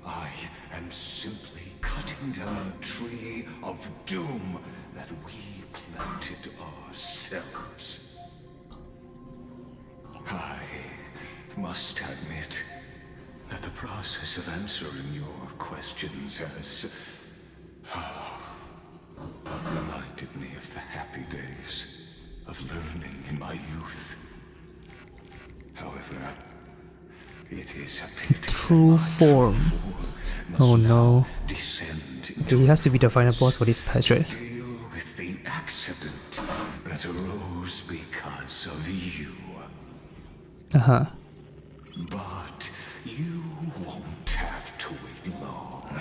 I am simply cutting down a tree of doom that we planted ourselves. I must admit that the process of answering your questions has reminded me of the happy days of learning in my youth. However, it is a pity True form. Oh no. Okay, he has to be the final boss for this patch, right? Deal with the accident that arose because of you. Uh-huh. But you won't have to wait long.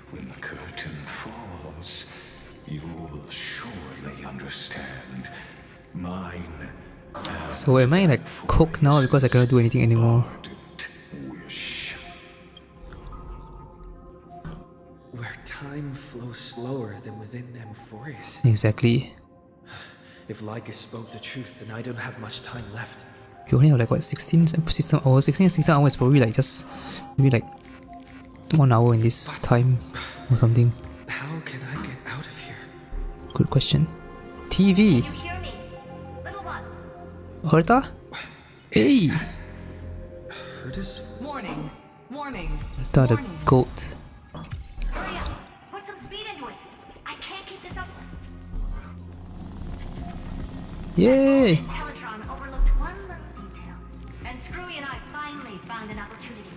When the curtain falls, you'll surely understand. Mine. So am I like cooked now because I cannot do anything anymore? Where time flows slower than within Amphorius. Exactly. If Lygus spoke the truth, then I don't have much time left. You only have like what, 16 hours? 16 hours is probably like just maybe like 1 hour in this time or something. How can I get out of here? Good question. TV. You hear me? Little one. Herta? Hey! Herta's? Warning. Warning. Herta the goat. Hurry up. Put some speed into it. I can't keep this up. Yay! Teletron overlooked one little detail, and Screwy and I finally found an opportunity.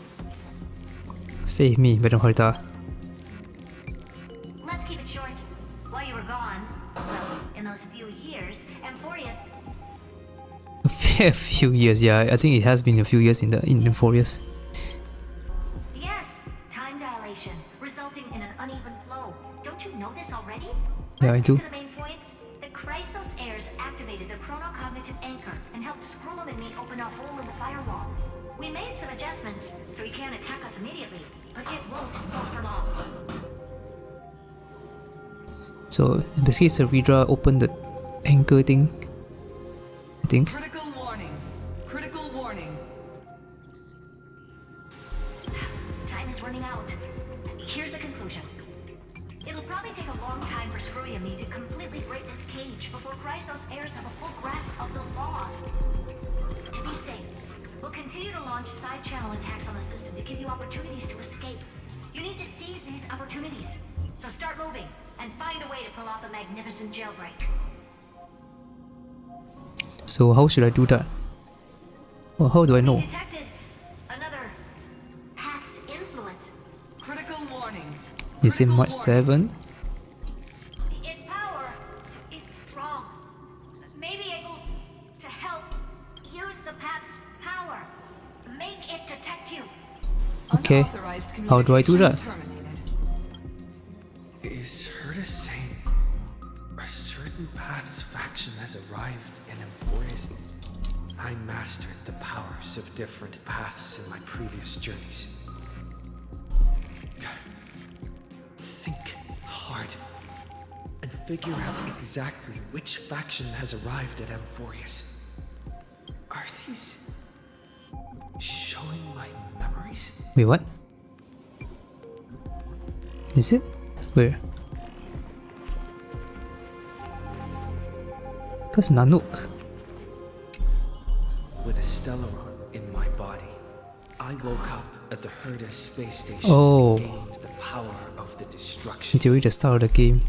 Save me, Madam Herta. Let's keep it short. While you were gone, well, in those few years, Amphorius. A few years, yeah. I think it has been a few years in Amphorius. Yes, time dilation, resulting in an uneven flow. Don't you know this already? Yeah, I do. To the main points, the Chrysos heirs activated the chronocognitive anchor and helped Skrullum and me open a hole in the firewall. We made some adjustments, so he can't attack us immediately, but it won't go for long. So basically Ceredra opened the anchor thing, I think. Critical warning. Critical warning. Time is running out. Here's the conclusion. It'll probably take a long time for Screwy and me to completely break this cage before Chrysos heirs have a full grasp of the law. To be safe, we'll continue to launch side-channel attacks on the system to give you opportunities to escape. You need to seize these opportunities. So start moving, and find a way to pull off a magnificent jailbreak. So how should I do that? Well, how do I know? Detected another path's influence. Critical warning. Is it March 7? Its power is strong. Maybe able to help use the path's power. Make it detect you. Okay, how do I do that? Is Herta saying a certain path's faction has arrived in Amphorius? I mastered the powers of different paths in my previous journeys. Think hard and figure out exactly which faction has arrived at Amphorius. Are these showing my memories? Wait, what? Is it? Where? That's Nanook. With a Stellaron in my body, I woke up at the Herta space station Oh. and gained the power of the destruction. It's already the start of the game.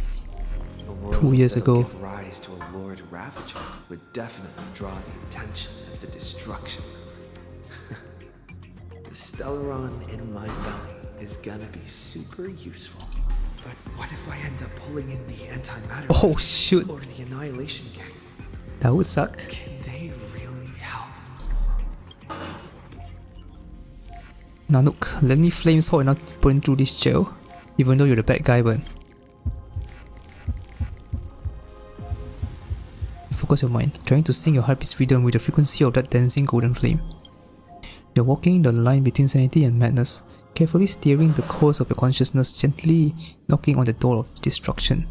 A world 2 years that'll ago. give rise to a Lord Ravager would definitely draw the attention of the destruction. The Stellaron in my belly is gonna be super useful. But what if I end up pulling in the antimatter? Oh, shoot. Or the Annihilation Gang? That would suck. Can they really help? Nanook, let me flames hot enough to burn through this jail. Even though you're the bad guy, but... Focus your mind, trying to sing your heartbeat's rhythm with the frequency of that dancing golden flame. You're walking the line between sanity and madness, carefully steering the course of your consciousness, gently knocking on the door of destruction.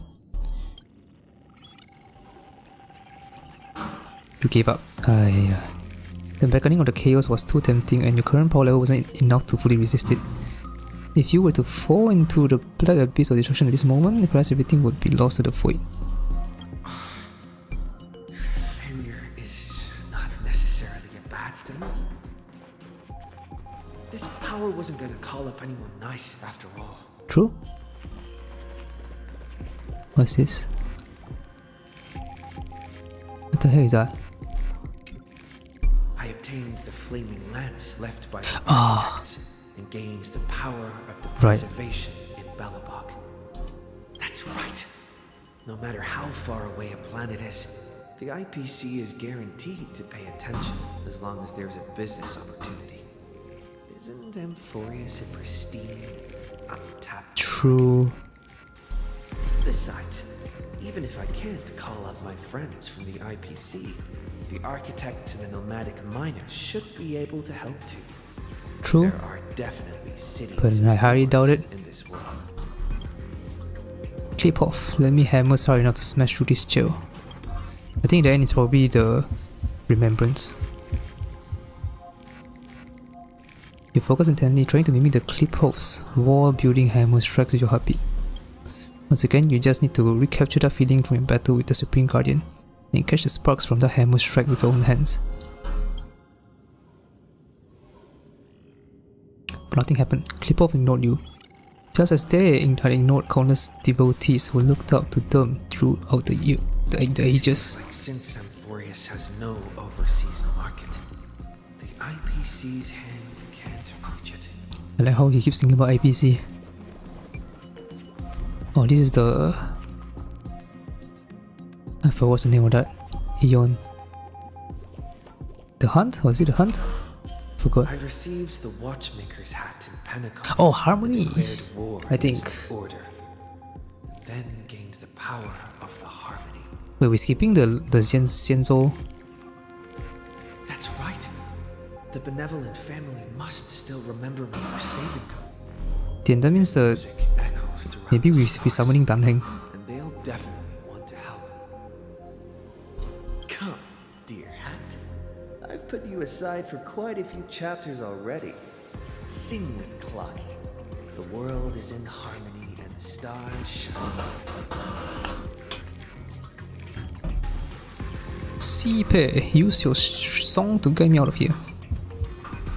You gave up. The beckoning of the chaos was too tempting and your current power level wasn't enough to fully resist it. If you were to fall into the black abyss of destruction at this moment, perhaps everything would be lost to the void. Failure is not necessarily a bad thing. This power wasn't gonna call up anyone nice after all. True? What's this? What the heck is that? I obtained the flaming lance left by the architects and gained the power of the preservation in Belobog. That's right. No matter how far away a planet is, the IPC is guaranteed to pay attention as long as there's a business opportunity. Isn't Amphorius a pristine, untapped? True. Besides, even if I can't call up my friends from the IPC, the architects and the nomadic miners should be able to help too. True. There are definitely cities But I highly doubt it. in this world. Clip off. Let me hammer hard enough to smash through this jail. I think the end is probably the remembrance. You focus intently, trying to mimic the clip-off's wall-building hammer strikes with your heartbeat. Once again, you just need to recapture that feeling from your battle with the Supreme Guardian, and catch the sparks from the hammer strike with your own hands. But nothing happened. Clip-off ignored you, just as they had ignored countless devotees who looked up to them throughout the ages. Like since Amphorius has no overseas market, the IPC's hand can't reach it. I like how he keeps thinking about IPC. Oh, this is the... I forgot what's the name of that. Eon. The Hunt? Was it the Hunt? Forgot. I received the Watchmaker's hat in Pentecost. Oh, Harmony! Declared war I think. against the Order, and then gained the power of the Harmony. Wait, we're skipping the Xianzhou. That's right. The benevolent family must still remember me for saving them. Then that means the... Maybe we're summoning Dan Heng. And they'll definitely want to help. Come, dear hat. I've put you aside for quite a few chapters already. Sing with Clocky. The world is in harmony and the stars shine. Sipe, use your song to get me out of here.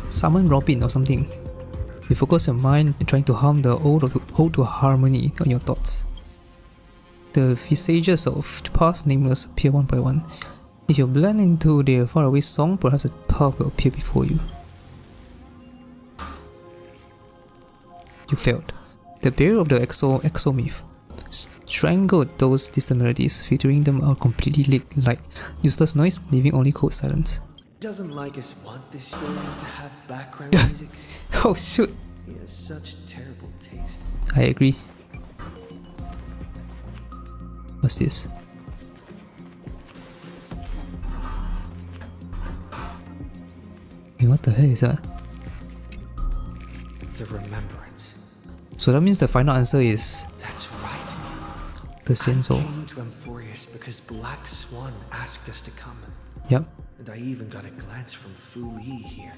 Summon Robin or something. You focus your mind trying to harm the ode to harmony on your thoughts. The visages of the past nameless appear one by one. If you blend into their faraway song, perhaps a path will appear before you. You failed. The barrier of the exomyth strangled those distant melodies, filtering them out completely like useless noise, leaving only cold silence. Doesn't Lygus want this story to have background music? Oh shoot! He has such terrible taste. I agree. What's this? Hey, what the heck is that? The remembrance. So that means the final answer is... That's right. The Xianzhou. I came to Amphorius because Black Swan asked us to come. Yep. And I even got a glance from Fu Li here.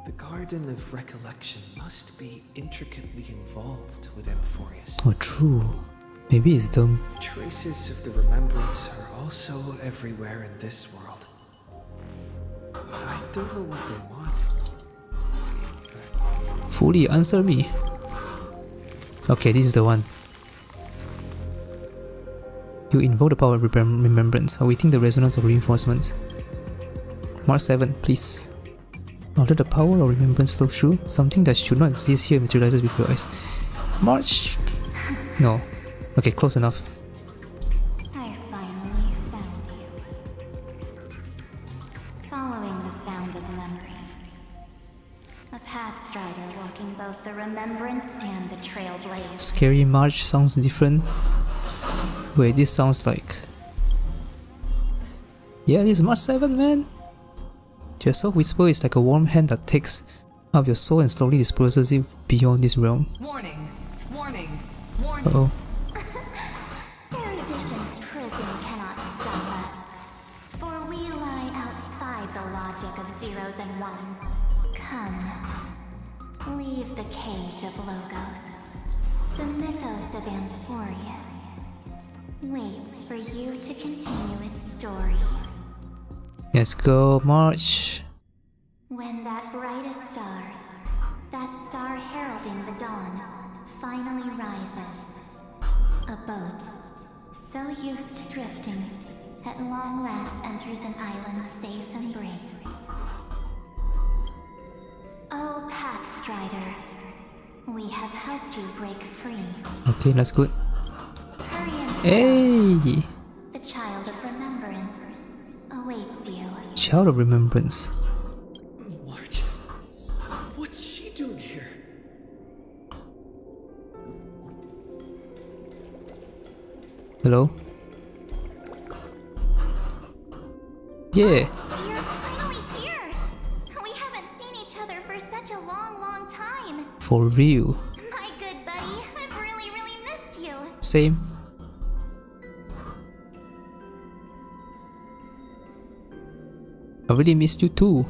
The Garden of Recollection must be intricately involved with Amphorius. Oh, true. Maybe it's them. Traces of the remembrance are also everywhere in this world. I don't know what they want. Fully answer me. Okay, this is the one. You invoke the power of remembrance, awaiting the resonance of reinforcements. Mark 7, please. After the power of remembrance flows through, something that should not exist here materializes before your eyes. March... No. Okay, close enough. I finally found you. Following the sound of memories. A path straddles lacking both the remembrance and the trailblaze. Scary March sounds different. Wait, this sounds like... Yeah, this is March 7, man! Your soul whisper is like a warm hand that takes out your soul and slowly disperses it beyond this realm. Warning! Warning! Warning! Uh-oh. Erudition's prison cannot stop us, for we lie outside the logic of zeros and ones. Come, leave the cage of Logos. The mythos of Amphorius waits for you to continue its story. Let's go, March. When that brightest star, that star heralding the dawn, finally rises, a boat, so used to drifting, at long last enters an island's safe embrace. Oh, Pathstrider, we have helped you break free. Okay, that's good. Hurry and Hey! the child of remembrance awaits you. Child of Remembrance. March, what's she doing here? Hello? Yeah! You're finally here! We haven't seen each other for such a long, long time. For real. My good buddy, I've really, really missed you. Same. I really missed you too.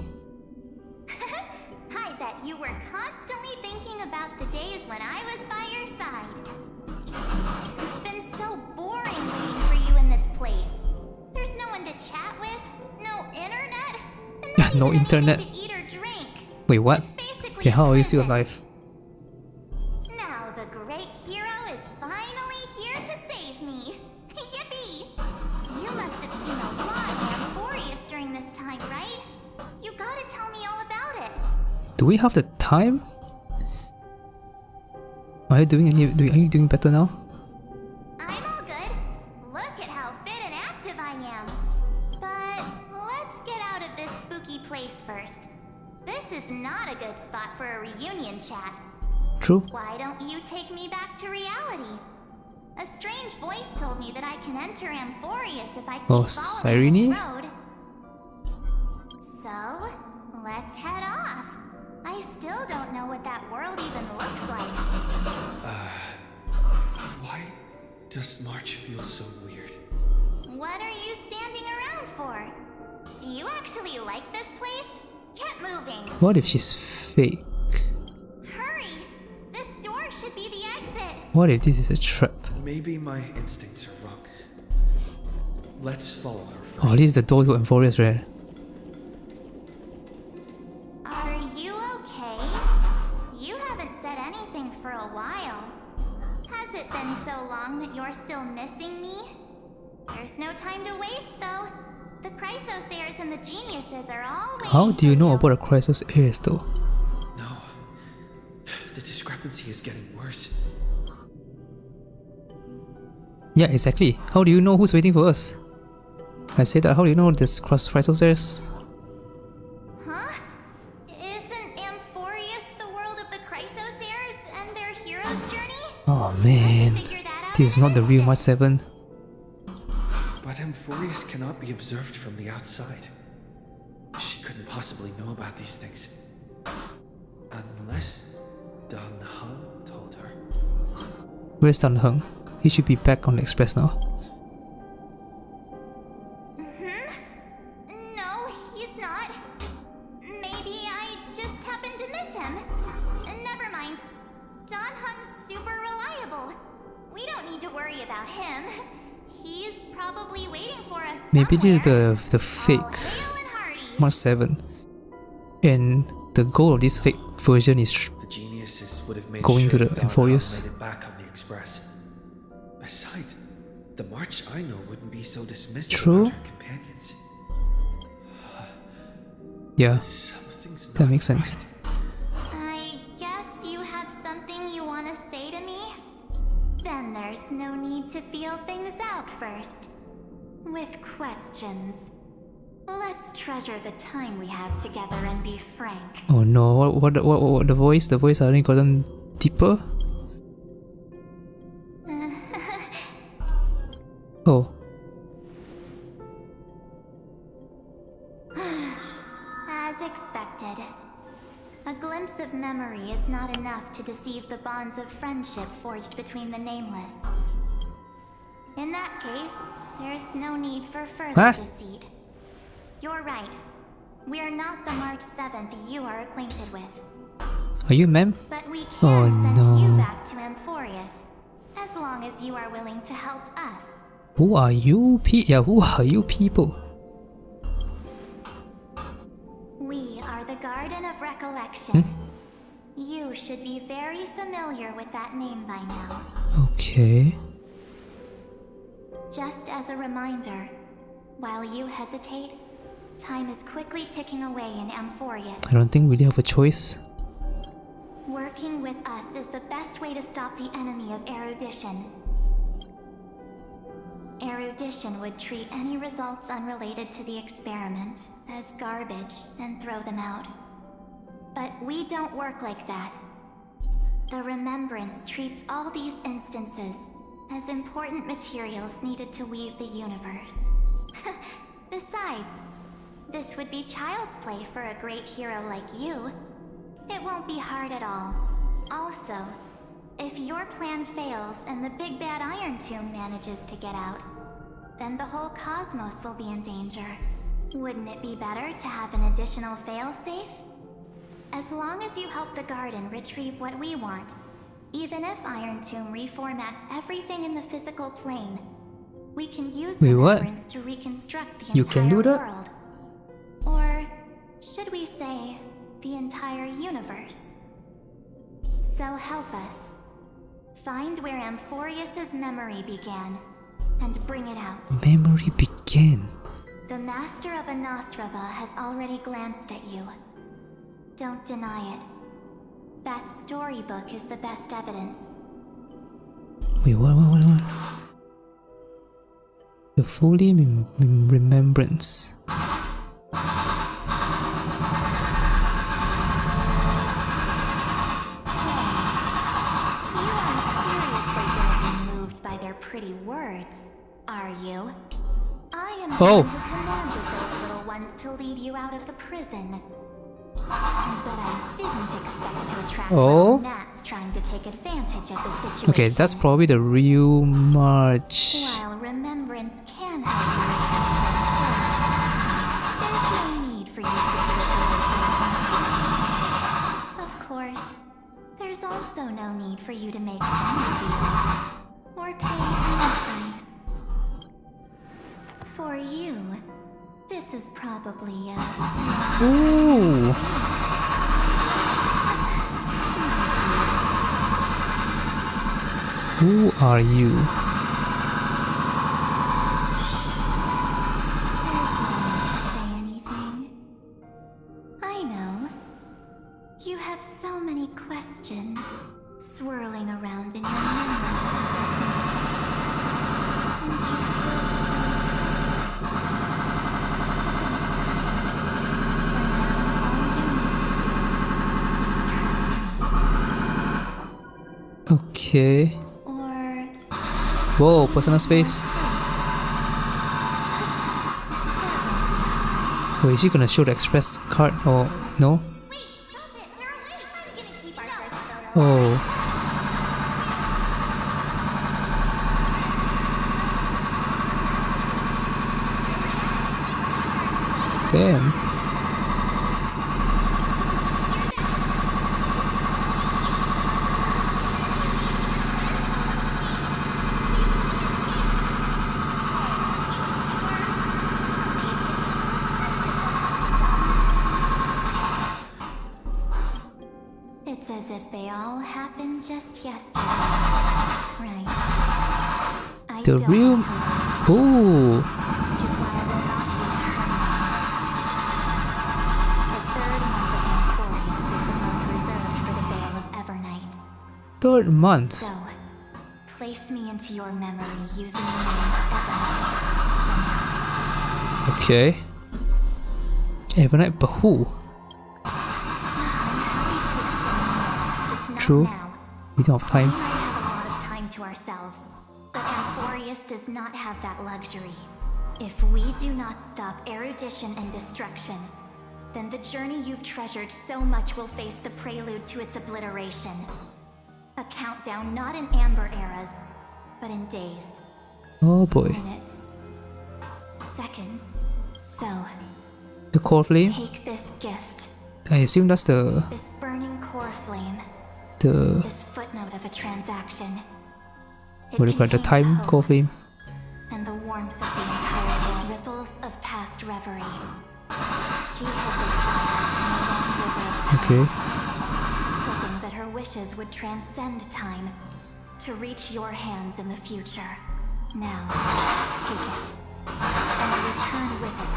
I bet you were constantly thinking about the days when I was by your side. It's been so boring waiting for you in this place. There's no one to chat with, no internet, and not No even internet. anything to eat or drink. Wait, what? basically Okay, how a are you still prison. alive? Now the great hero is finally here to save me. Yippee! You must have seen a lot of Amphorius during this time, right? You gotta tell me all about it. Do we have the time? Are you doing better now? I'm all good. Look at how fit and active I am. But let's get out of this spooky place first. This is not a good spot for a reunion chat. True. Why don't you take me back to reality? A strange voice told me that I can enter Amphorius if I keep Oh, following Cyrene? this road. So, let's head off. I still don't know what that world even looks like. Why does March feel so weird? What are you standing around for? Do you actually like this place? Get moving. What if she's fake? Hurry! This door should be the exit. What if this is a trap? Maybe my instincts are wrong. Let's follow her first. Oh, this is the door to Amphorius, right? Are you okay? You haven't said anything for a while. Has it been so long that you're still missing me? There's no time to waste, though. The Chrysosairs and the geniuses are all waiting. How do you know about the Crisis Heirs though? No. The discrepancy is getting worse. Yeah, exactly. How do you know who's waiting for us? I said that, how do you know this Crisis Heirs? Huh? Isn't Amphorius the world of the Chrysosairs and their hero's journey? Oh man, this is not the real March 7. But Amphorius cannot be observed from the outside. She couldn't possibly know about these things. Unless Dan Heng told her. Where's Dan Heng? He should be back on the express now. No, he's not. Maybe I just happened to miss him. Never mind. Dan Heng's super reliable. We don't need to worry about him. He's probably waiting for us. Maybe this is the fake March 7. And the goal of this fake version is The geniuses would have made going sure to the Dan Heng Amphorius. made it back on the express. Besides, the March I know wouldn't be so dismissive True. about her companions. Yeah, Something's that not makes sense. I guess you have something you want to say to me? Then there's no need to feel things out first. With questions. Let's treasure the time we have together and be frank. Oh no, what the voice? The voice suddenly gotten deeper? Oh. As expected. A glimpse of memory is not enough to deceive the bonds of friendship forged between the Nameless. In that case, there's no need for further deceit. You're right. We are not the March 7th you are acquainted with. Are you ma'am? But we can send you back to Amphorius, as long as you are willing to help us. Who are you who are you people? We are the Garden of Recollection. You should be very familiar with that name by now. Okay. Just as a reminder, while you hesitate, time is quickly ticking away in Amphorius. I don't think we really have a choice. Working with us is the best way to stop the enemy of erudition. Erudition would treat any results unrelated to the experiment as garbage and throw them out. But we don't work like that. The Remembrance treats all these instances as important materials needed to weave the universe. Besides, this would be child's play for a great hero like you. It won't be hard at all. Also, if your plan fails and the big bad Iron Tomb manages to get out, then the whole cosmos will be in danger. Wouldn't it be better to have an additional failsafe? As long as you help the Garden retrieve what we want, even if Iron Tomb reformats everything in the physical plane, we can use Remembrance to reconstruct the entire world. Or should we say, the entire universe? So help us. Find where Amphorius' memory began, and bring it out. Memory began. The Master of Anosrava has already glanced at you. Don't deny it. That storybook is the best evidence. Wait, what? The fully remembrance. Pretty words, are you? I am the one who commanded those little ones to lead you out of the prison. But I didn't expect to attract little gnats trying to take advantage of the situation. Okay, that's probably the real March. While Remembrance can help you, there's no need for you to do it. Of course, there's also no need for you to make any deal. Or pay any price. For you, this is probably Ooh. Who are you? Say anything? I know. You have so many questions swirling around in your memory. Okay. Whoa, personal space. Wait, is she gonna show the express card or no? Oh. Damn. It's as if they all happened just yesterday. Right. The real. Ooh. Third month. So, place me into your memory using the name Evernight. Okay. Evernight, but who? True. We don't have time. We might have a lot of time to ourselves, but Amphorius does not have that luxury. If we do not stop erudition and destruction, then the journey you've treasured so much will face the prelude to its obliteration. A countdown not in amber eras, but in days. Oh boy. Minutes. Seconds. So, The core flame? take this gift. I assume that's the This burning core flame. the This footnote of a transaction. what do you call it? The time core flame. And the warmth of the entire world. Ripples of past reverie. She had decided Okay. hoping that her wishes would transcend time to reach your hands in the future. Now, take it. And return with it,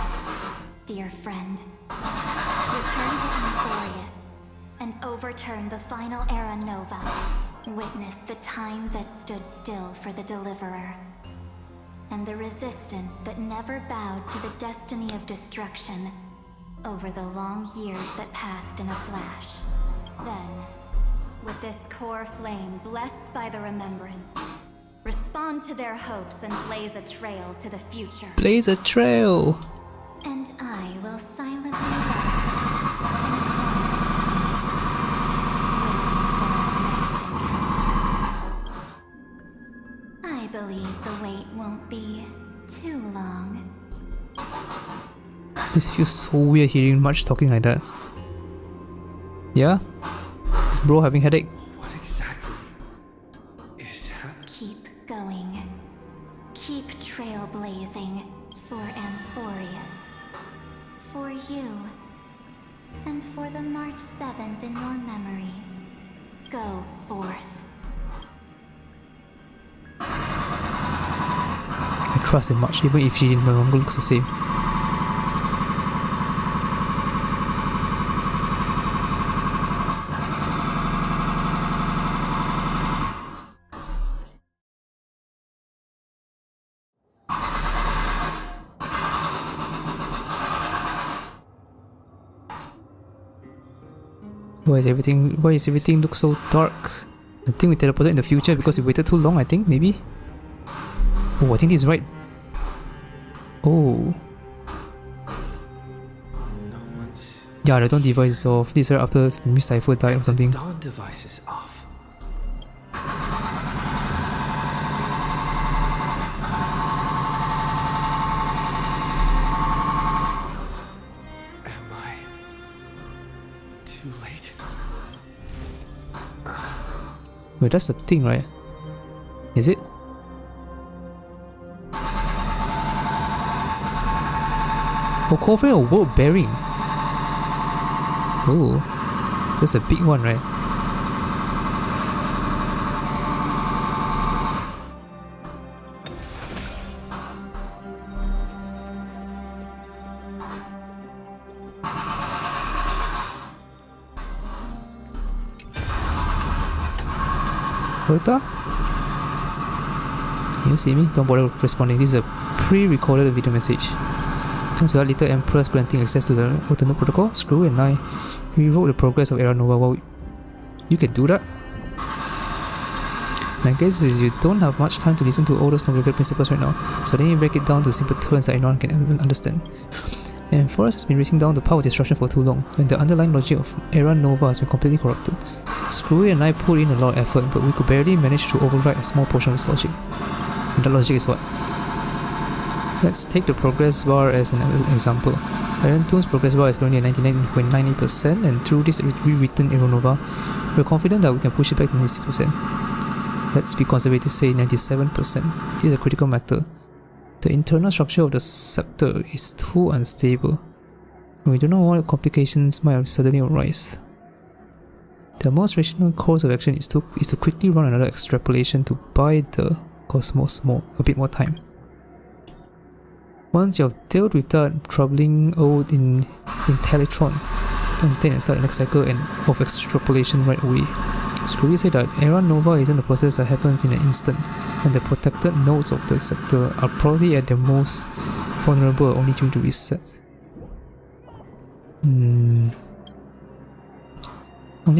dear friend. Return to Amphorius and overturn the final era Nova. Witness the time that stood still for the Deliverer. And the resistance that never bowed to the destiny of destruction over the long years that passed in a flash. Then, with this core flame blessed by the remembrance, respond to their hopes and blaze a trail to the future. Blaze a trail! And I will silently I believe the wait won't be too long. This feels so weird hearing much talking like that. Yeah? Is bro having headache? What exactly is happening? Keep going. Keep trailblazing for Amphorius. For you. And for the March 7th in your memories. Go forth. I trust her much, even if she no longer looks the same. Why is everything look so dark? I think we teleported in the future because we waited too long, I think, maybe? Oh, I think this is right. Oh. No one's... Yeah, the dawn device is off. This is right after Miss Cypher died or something. Dawn device is off. Am I too late? Wait, that's the thing, right? Is it? Oh, covering a world bearing. Oh, that's the big one, right? Rota? Can you see me? Don't bother responding. This is a pre-recorded video message. Thanks to that little Empress granting access to the ultimate protocol, Screw and I rewrote the progress of Era Nova. Well, you can do that. My guess is you don't have much time to listen to all those complicated principles right now, so let me break it down to simple terms that anyone can understand. And Forest has been racing down the path of destruction for too long, when the underlying logic of Era Nova has been completely corrupted. Screwy and I put in a lot of effort, but we could barely manage to override a small portion of this logic. And that logic is what? Let's take the progress bar as an example. Iron Tomb's progress bar is currently at 99.98%, and through this rewritten Era Nova, we're confident that we can push it back to 96%. Let's be conservative, say 97%. This is a critical matter. The internal structure of the scepter is too unstable, and we don't know what complications might suddenly arise. The most rational course of action is to quickly run another extrapolation to buy the cosmos a bit more time. Once you have dealt with that troubling old Intellectron, don't stay and start the next cycle of extrapolation right away. Screwy said that Era Nova isn't a process that happens in an instant, and the protected nodes of the sector are probably at their most vulnerable, only due to reset. Only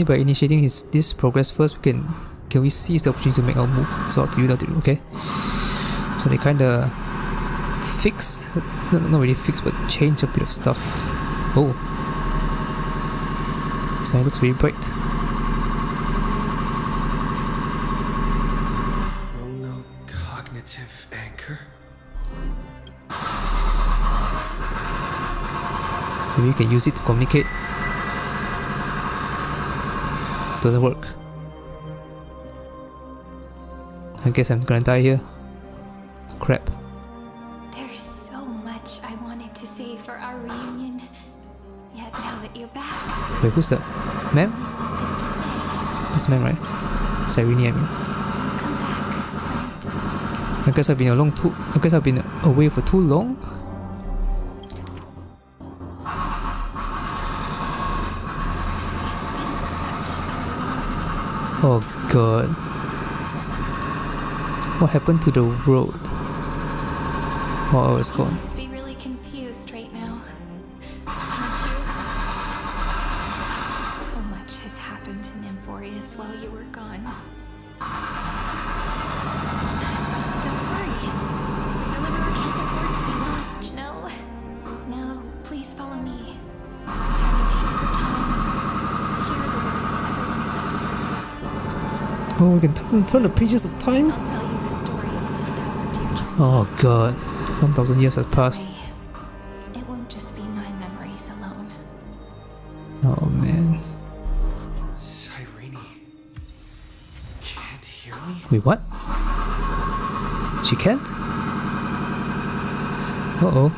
by initiating this progress first, can we seize the opportunity to make our move. So up to you now, okay? So they kinda fixed, not really fixed, but changed a bit of stuff. Oh, so it looks really bright. Chronocognitive anchor? Maybe you can use it to communicate. Doesn't work. I guess I'm gonna die here. Crap. There's so much I wanted to say for our reunion. Yet now that you're back, Wait, who's that? Ma'am? That's ma'am, right? Cyrene, I mean. I guess I've been away for too long. Oh god. What happened to the road? Oh, it's you gone. must be really confused right now. Aren't you? So much has happened in Amphorius while you were gone. Don't worry. The Deliverer can't afford to be lost, no? No, please follow me. Turn the pages of time. Hear the words everyone left. Oh, we can turn the pages of time? I'll tell you the story of this 1,000-year journey. Oh god. 1,000 years have passed. It won't just be my memories alone. Oh man. Cyrene can't hear me? Wait, what? She can't? Uh-oh.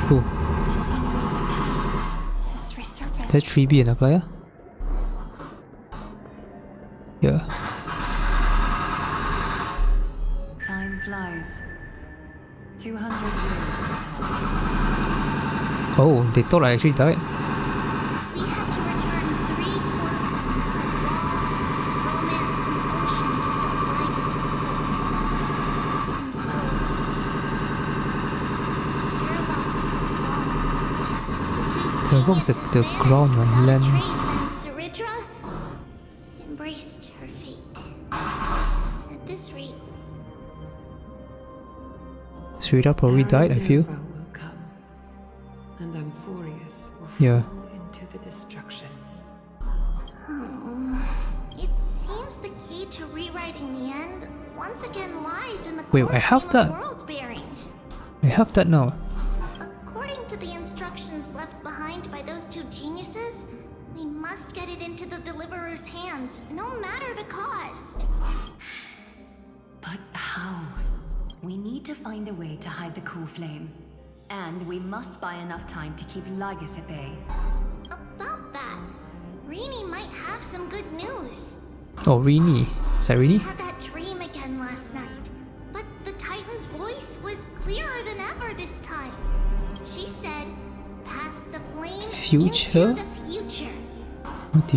Cool. Is that 3B and Aglaya? Yeah. Time flies. 200 years. Oh, they thought I actually died. What was it? The ground, right? Land. Cyrene embraced her fate. At this rate, Srira probably died, I feel. Will come, and Amphorius will Yeah. fall into the destruction. it seems the key to rewriting the end once again lies in the Wait, core I have theme that. of world bearing. I have that now. According to the instructions left behind by those two geniuses, we must get it into the Deliverer's hands, no matter the cost. But how? We need to find a way to hide the cool flame. And we must buy enough time to keep Lygus at bay. About that, Rini might have some good news. Oh, Rini. Cyrene? I had that dream again last night, but the Titan's voice was clearer than ever this time. She said, "Past the flame Future? into the future." What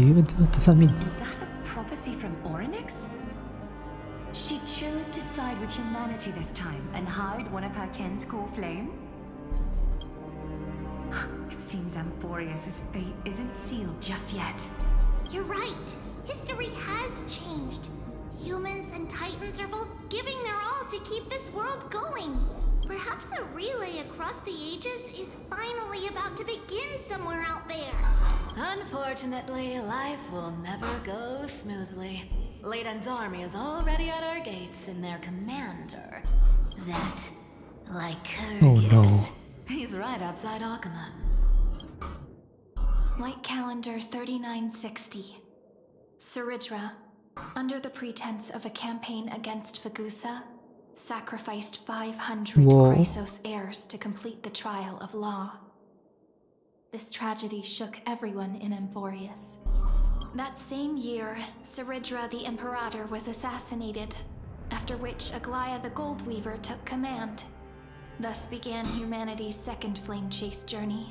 does that mean? Is that a prophecy from Orynyx? She chose to side with humanity this time and hide one of her kin's cool flame? It seems Amphorius' fate isn't sealed just yet. You're right. History has changed. Humans and Titans are both giving their all to keep this world going. Perhaps a relay across the ages is finally about to begin somewhere out there. Unfortunately, life will never go smoothly. Leiden's army is already at our gates, and their commander, that Lygus, Oh no. he's right outside Akuma. Light calendar 3960. Cyrene, under the pretense of a campaign against Vagusa, sacrificed 500 Whoa. Chrysos heirs to complete the trial of law. This tragedy shook everyone in Amphorius. That same year, Cyrene the Imperator was assassinated. after which Aglaya the Gold Weaver took command. Thus began humanity's second flame chase journey,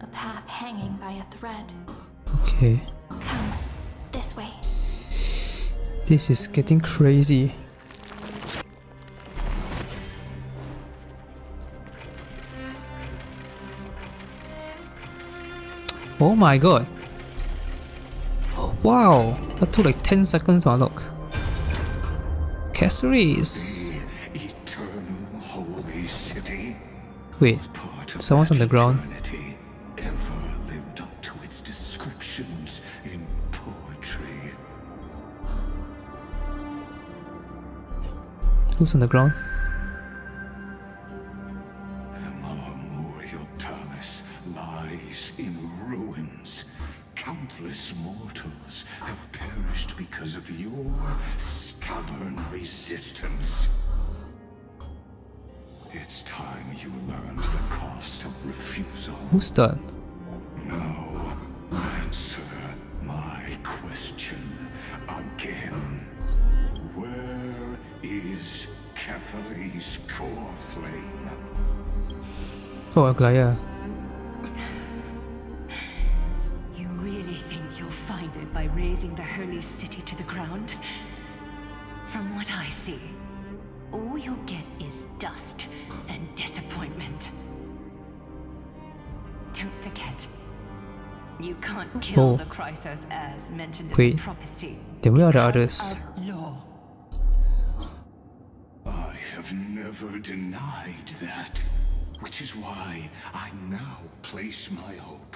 a path hanging by a thread. Okay. Come, this way. This is getting crazy. Oh my god. Wow, that took like 10 seconds to unlock. Casseries. Eternal holy city. Wait, someone's on the ground. Ever lived up to its descriptions in poetry. Who's on the ground? The Memorial Palace lies in ruins. Countless mortals have perished because of your stubborn resistance. It's time you learned the cost of refusal. Who's that? Now, answer my question again. Where is Catherine's core flame? Oh, Aglaya. You really think you'll find it by razing the holy city to the ground? From what I see, all you'll get is dust and disappointment. Don't forget, you can't kill the Chrysos as mentioned in the prophecy. Then where are the others? Law. I have never denied that, which is why I now place my hope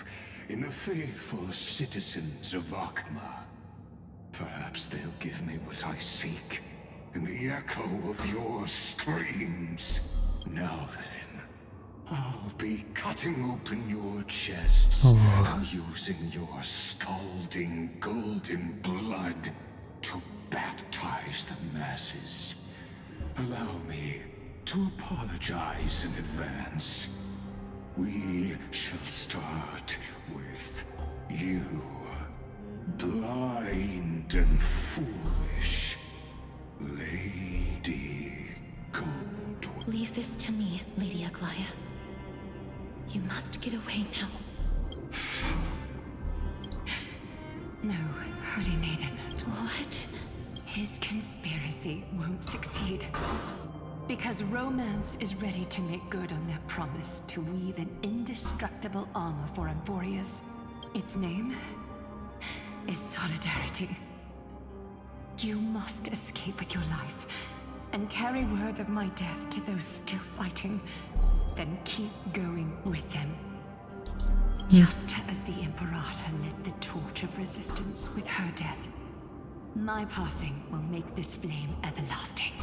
in the faithful citizens of Akama. Perhaps they'll give me what I seek in the echo of your screams. Now then, I'll be cutting open your chests and using your scalding golden blood to baptize the masses. Allow me to apologize in advance. We shall start with you, blind and foolish Lady Gold. Leave this to me, Lady Aglaya. You must get away now. No, Holy Maiden. What? His conspiracy won't succeed. Because romance is ready to make good on their promise to weave an indestructible armor for Amphorius. Its name is Solidarity. You must escape with your life and carry word of my death to those still fighting. Then keep going with them. Just as the Imperator lit the torch of resistance with her death, my passing will make this flame everlasting.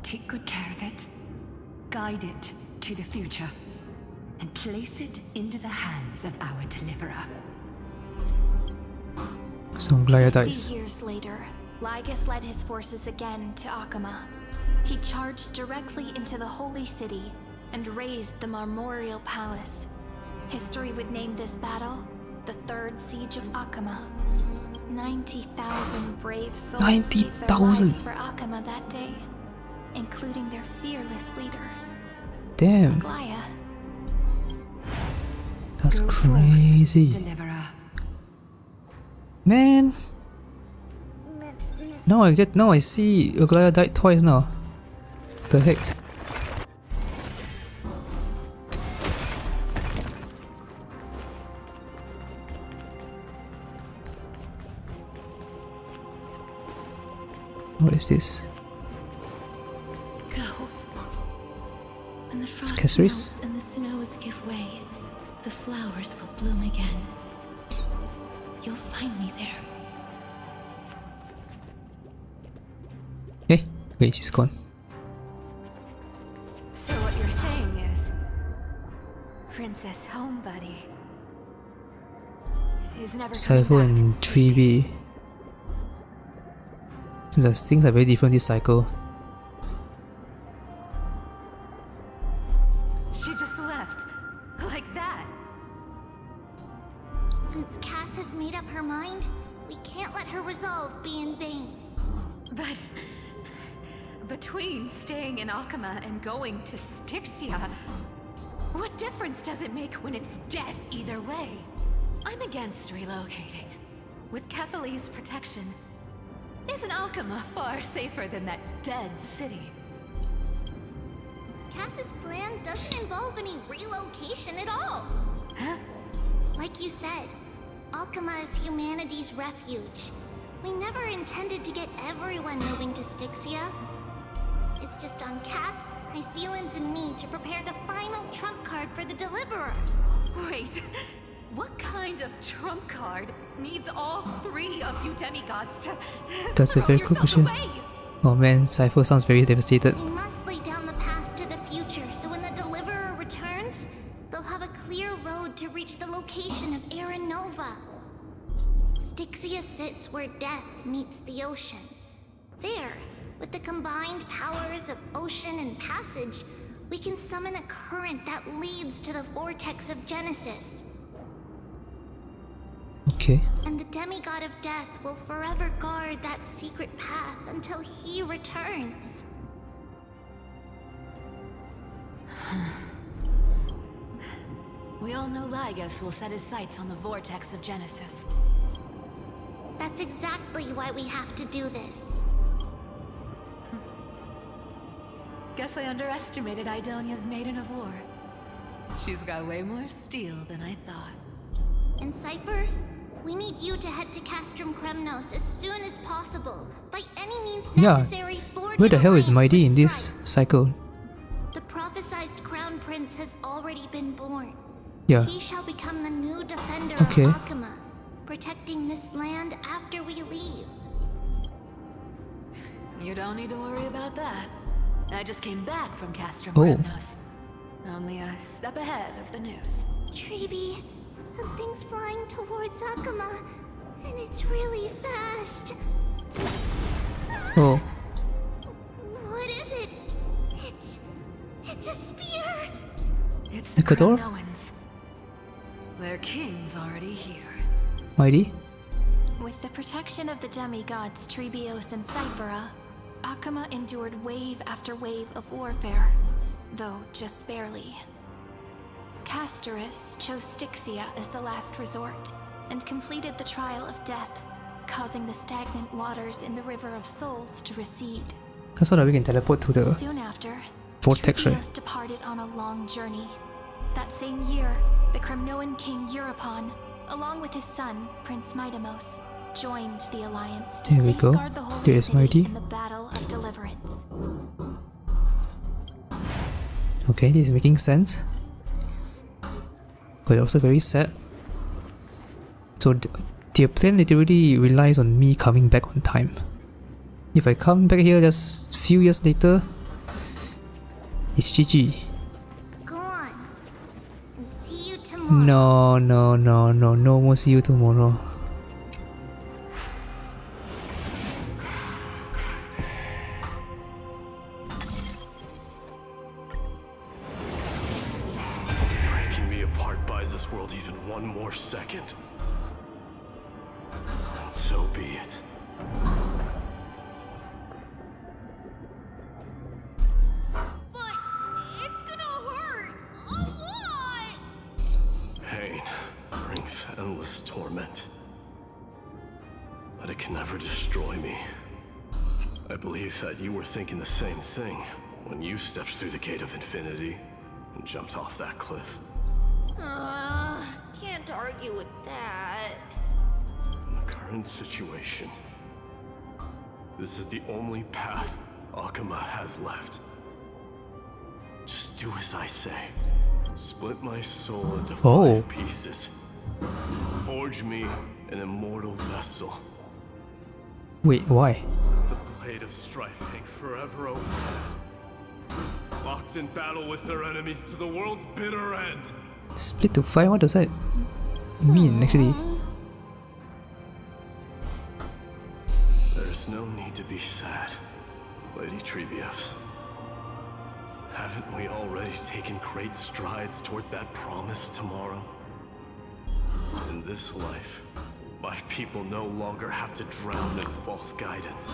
Take good care of it, guide it to the future, and place it into the hands of our deliverer. So Aglaya 50 dies. years later, Lygus led his forces again to Akama. He charged directly into the Holy City and razed the Memorial Palace. History would name this battle the Third Siege of Akama. 90,000 brave souls gave their lives for Akama that day, including their fearless leader, Damn. Aglaya. That's crazy. Man. Now I see Aglaya died twice now. The heck? What is this? Go. When the frost Casseries? melts and the snows give way, the flowers will bloom again. You'll find me there. Hey, wait, she's gone. So what you're saying is, Princess Homebuddy is never Cypher and 3B. Since things are very different this cycle. She just left, like that. Since Cass has made up her mind, we can't let her resolve be in vain. between staying in Akama and going to Styxia, what difference does it make when it's death either way? I'm against relocating. With Kefali's protection, isn't Akama far safer than that dead city? Cass's plan doesn't involve any relocation at all. Huh? Like you said, Akama is humanity's refuge. We never intended to get everyone moving to Styxia. It's just on Cass, Hysilens, and me to prepare the final trump card for the Deliverer. Wait, what kind of trump card needs all three of you demigods to That's a very good question. away? Oh man, Cypher sounds very devastated. We must lay down the path to the future, so when the Deliverer returns, they'll have a clear road to reach the location of Era Nova. Styxia sits where death meets the ocean. There, with the combined powers of ocean and passage, we can summon a current that leads to the vortex of Genesis. Okay. And the demigod of death will forever guard that secret path until he returns. We all know Lygus will set his sights on the vortex of Genesis. That's exactly why we have to do this. Guess I underestimated Idonia's Maiden of War. She's got way more steel than I thought. And Cypher, we need you to head to Castrum Kremnos as soon as possible, by any means necessary. Where the hell is Mighty in this cycle? The prophesized Crown Prince has already been born. Yeah. He shall become the new defender Okay. of Akama, protecting this land after we leave. You don't need to worry about that. I just came back from Castrum Oh. Kremnos. Only a step ahead of the news. Treeby, something's flying towards Akama, and it's really fast. Oh. What is it? It's a spear! It's the Ecuador? Kremnoans. Their king's already here. Mighty? With the protection of the demigods Trebios and Cyphera, Akama endured wave after wave of warfare, though just barely. Castorus chose Styxia as the last resort, and completed the trial of death, causing the stagnant waters in the River of Souls to recede. That's so that we can teleport to the Soon after, vortex, right? Trebios departed on a long journey. That same year, the Kremnoan king Euripon, along with his son, Prince Midamos, joined the alliance to There we go. safeguard the holy There is city Mighty. in the Battle of Deliverance. Okay, this is making sense. But also very sad. So their plan literally relies on me coming back on time. If I come back here just a few years later, it's GG. Go on. And see you tomorrow. No more see you tomorrow. Breaking me apart buys this world even one more second. And so be it. But it's gonna hurt a lot. Pain brings endless torment. But it can never destroy me. I believe that you were thinking the same thing when you stepped through the gate of infinity and jumped off that cliff. Can't argue with that. In the current situation, this is the only path Akama has left. Just do as I say. Split my soul into 5 pieces. Forge me an immortal vessel. Wait, why? The blade of strife hang forever overhead. Locked in battle with their enemies to the world's bitter end. Split to 5? What does that mean actually? There's no need to be sad, Lady Trebios. Haven't we already taken great strides towards that promised tomorrow? In this life, my people no longer have to drown in false guidance.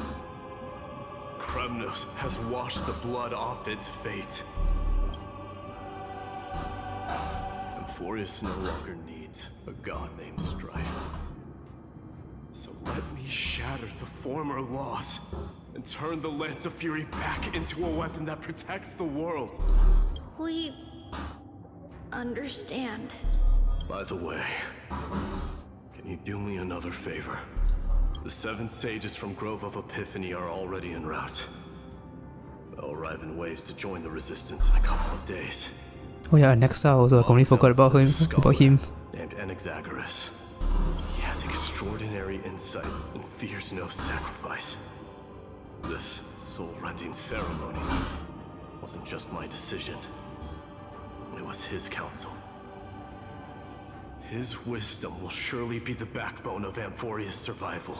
Kremnos has washed the blood off its fate. Amphorius no longer needs a god named Strife. So let me shatter the former laws and turn the Lance of Fury back into a weapon that protects the world. We understand. By the way, can you do me another favor? The 7 sages from Grove of Epiphany are already en route. They'll arrive in waves to join the resistance in a couple of days. Oh yeah, Nexa also, I completely forgot about him. Named Anaxagoras. He has extraordinary insight and fears no sacrifice. This soul-rending ceremony wasn't just my decision. It was his counsel. His wisdom will surely be the backbone of Amphoria's survival.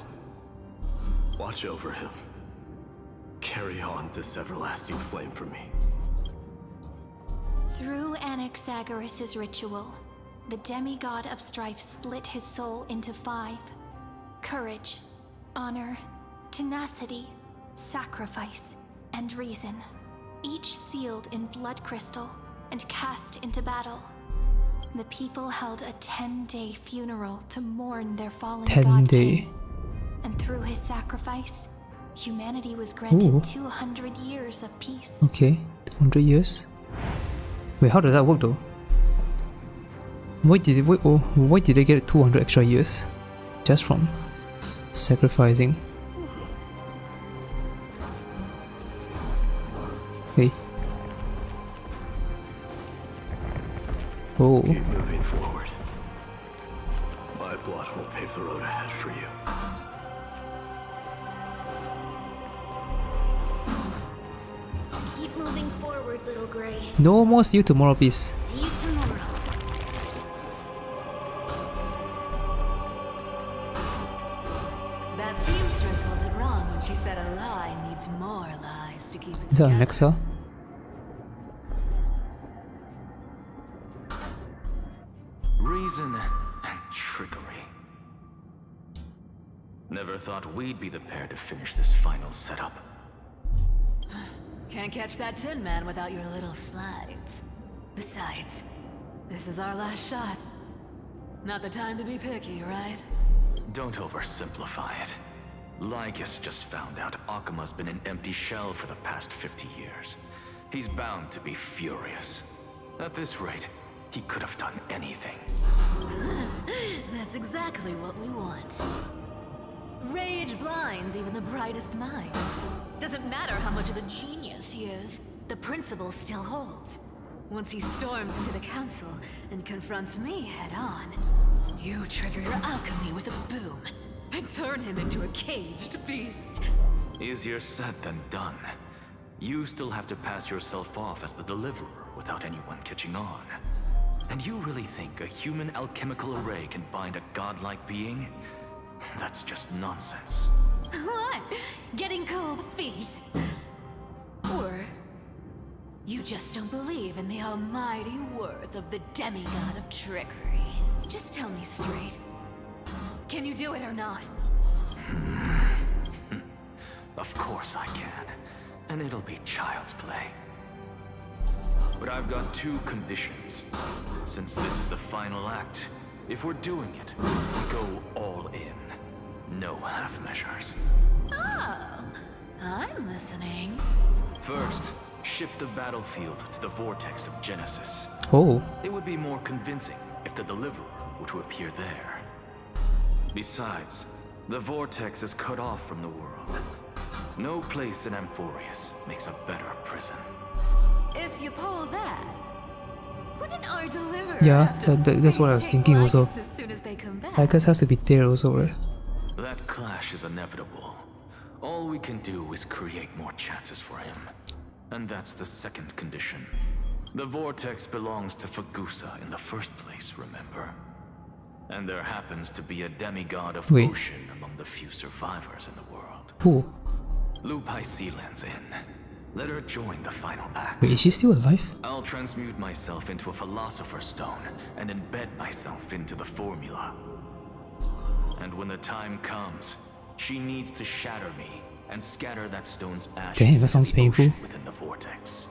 Watch over him. Carry on this everlasting flame for me. Through Anaxagoras' ritual, the demigod of strife split his soul into 5. Courage, honor, tenacity, sacrifice, and reason. Each sealed in blood crystal and cast into battle. The people held a 10-day funeral to mourn their fallen god king. And through his sacrifice, humanity was granted 200 years of peace. Okay, 200 years? Wait, how does that work though? Why did they get 200 extra years? Just from sacrificing? Okay. Oh. Keep moving forward. My blood will pave the road ahead for you. Keep moving forward, little Gray. No more see you tomorrow, please. See you tomorrow. That seamstress wasn't wrong when she said a lie needs more lies to keep it Is that together. Nexa? Reason and trickery. Never thought we'd be the pair to finish this final setup. Can't catch that Tin Man without your little slides. Besides, this is our last shot. Not the time to be picky, right? Don't oversimplify it. Lygus just found out Akima's been an empty shell for the past 50 years. He's bound to be furious. At this rate, he could have done anything. That's exactly what we want. Rage blinds even the brightest minds. Doesn't matter how much of a genius he is, the principle still holds. Once he storms into the council and confronts me head-on, you trigger your alchemy with a boom and turn him into a caged beast. Easier said than done. You still have to pass yourself off as the deliverer without anyone catching on. And you really think a human alchemical array can bind a godlike being? That's just nonsense. What? Getting cold feet? Or you just don't believe in the almighty worth of the demigod of trickery? Just tell me straight. Can you do it or not? Of course I can. And it'll be child's play. But I've got 2 conditions. Since this is the final act, if we're doing it, we go all in. No half measures. Oh, I'm listening. First, shift the battlefield to the vortex of Genesis. Oh. It would be more convincing if the deliverer were to appear there. Besides, the vortex is cut off from the world. No place in Amphorius makes a better prison. If you pull that, wouldn't our deliverer Yeah, that's what I was thinking also. as soon as they come back? Lygus has to be there also, right? That clash is inevitable. All we can do is create more chances for him. And that's the second condition. The vortex belongs to Fagusa in the first place, remember? And there happens to be a demigod of ocean among the few survivors in the world. Who? Loop Hysilens in. Let her join the final act. Wait, is she still alive? I'll transmute myself into a philosopher's stone and embed myself into the formula. And when the time comes, she needs to shatter me and scatter that stone's ashes Damn, that sounds into the ocean painful. within the vortex.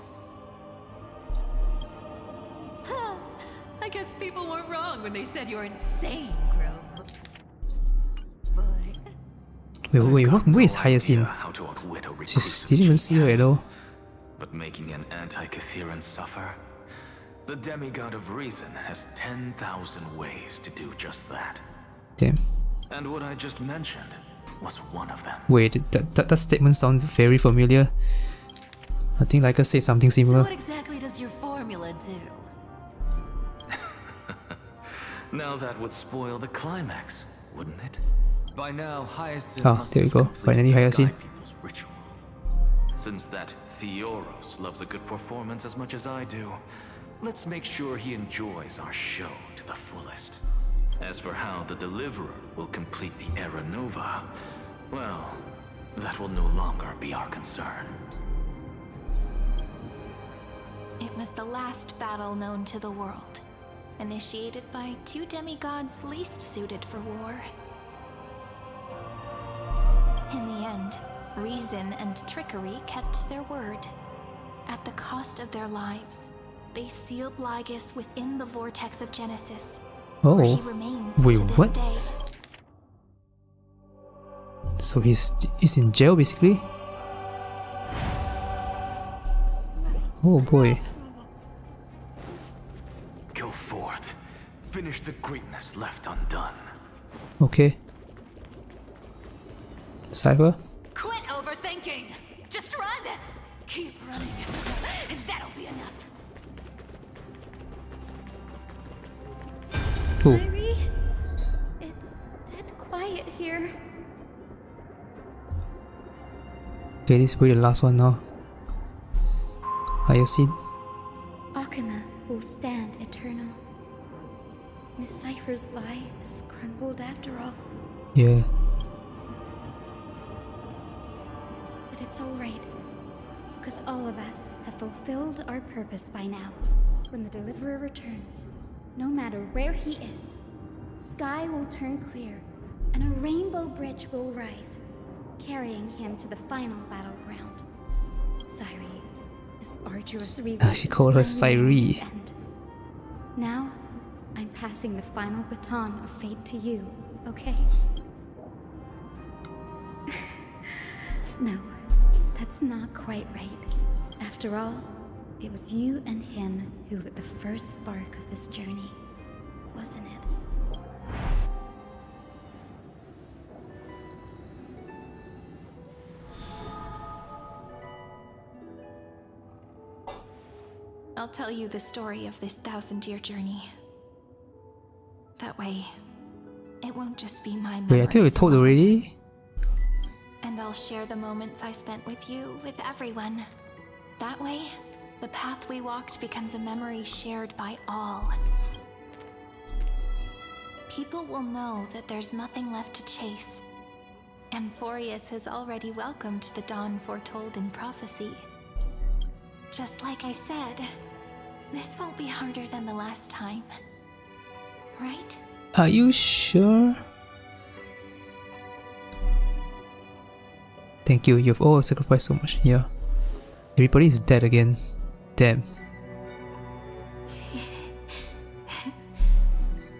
I guess people weren't wrong when they said you're insane, Grove. Boy. Wait, where is Hysilens? How to outwit a Just reclusive didn't even see her at all. But making an anti-Cathiran suffer? The demigod of reason has 10,000 ways to do just that. Damn. And what I just mentioned was one of them. Wait, that statement sounds very familiar. I think Lygus said something So similar. what exactly does your formula do? Now that would spoil the climax, wouldn't it? By now, Hysilens Oh, must there you have go. Finally, completed the Hysilens. Sky People's ritual. Since that Theoros loves a good performance as much as I do, let's make sure he enjoys our show to the fullest. As for how the Deliverer will complete the Era Nova, well, that will no longer be our concern. It was the last battle known to the world, initiated by two demigods least suited for war. In the end, reason and trickery kept their word. At the cost of their lives, they sealed Lygus within the vortex of Genesis, where he remains wait, to this what? day. So he's in jail basically? Oh boy. Go forth. Finish the greatness left undone. Okay. Cypher? Quit overthinking! Just run! Keep running. That'll be enough. Ooh. Kyrie, it's dead quiet here. Okay, this will be the last one now. Hysilens. Akuma will stand eternal. Miss Cypher's lie is crumbled after all. Yeah. But it's alright, because all of us have fulfilled our purpose by now. When the Deliverer returns, no matter where he is, sky will turn clear, and a rainbow bridge will rise, carrying him to the final battleground. Cyrene, this arduous relay She is called her finally at its Cyrene. end. Now, I'm passing the final baton of fate to you, okay? No, that's not quite right. After all, it was you and him who lit the first spark of this journey, wasn't it? I'll tell you the story of this 1,000-year journey. That way, it won't just be my memories. Wait, I think we told already? And I'll share the moments I spent with you with everyone. That way, the path we walked becomes a memory shared by all. People will know that there's nothing left to chase. Amphorius has already welcomed the dawn foretold in prophecy. Just like I said, this won't be harder than the last time. Right? Are you sure? Thank you, you've all sacrificed so much. Yeah. Everybody is dead again. Damn.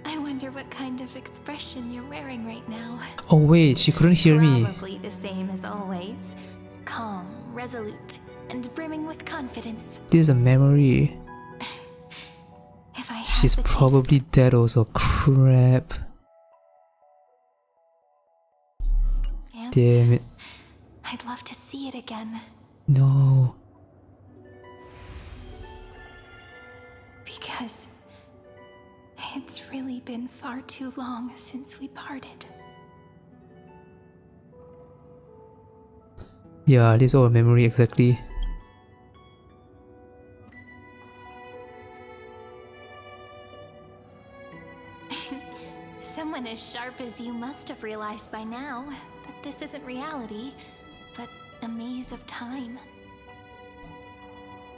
I wonder what kind of expression you're wearing right now. Oh wait, she couldn't hear me. Probably the same as always. Calm, resolute, and brimming with confidence. This is a memory. If I She's probably dead also. Crap. And Damn it. I'd love to see it again. No. Because it's really been far too long since we parted. Yeah, this is all a memory exactly. Someone as sharp as you must have realized by now that this isn't reality, but a maze of time.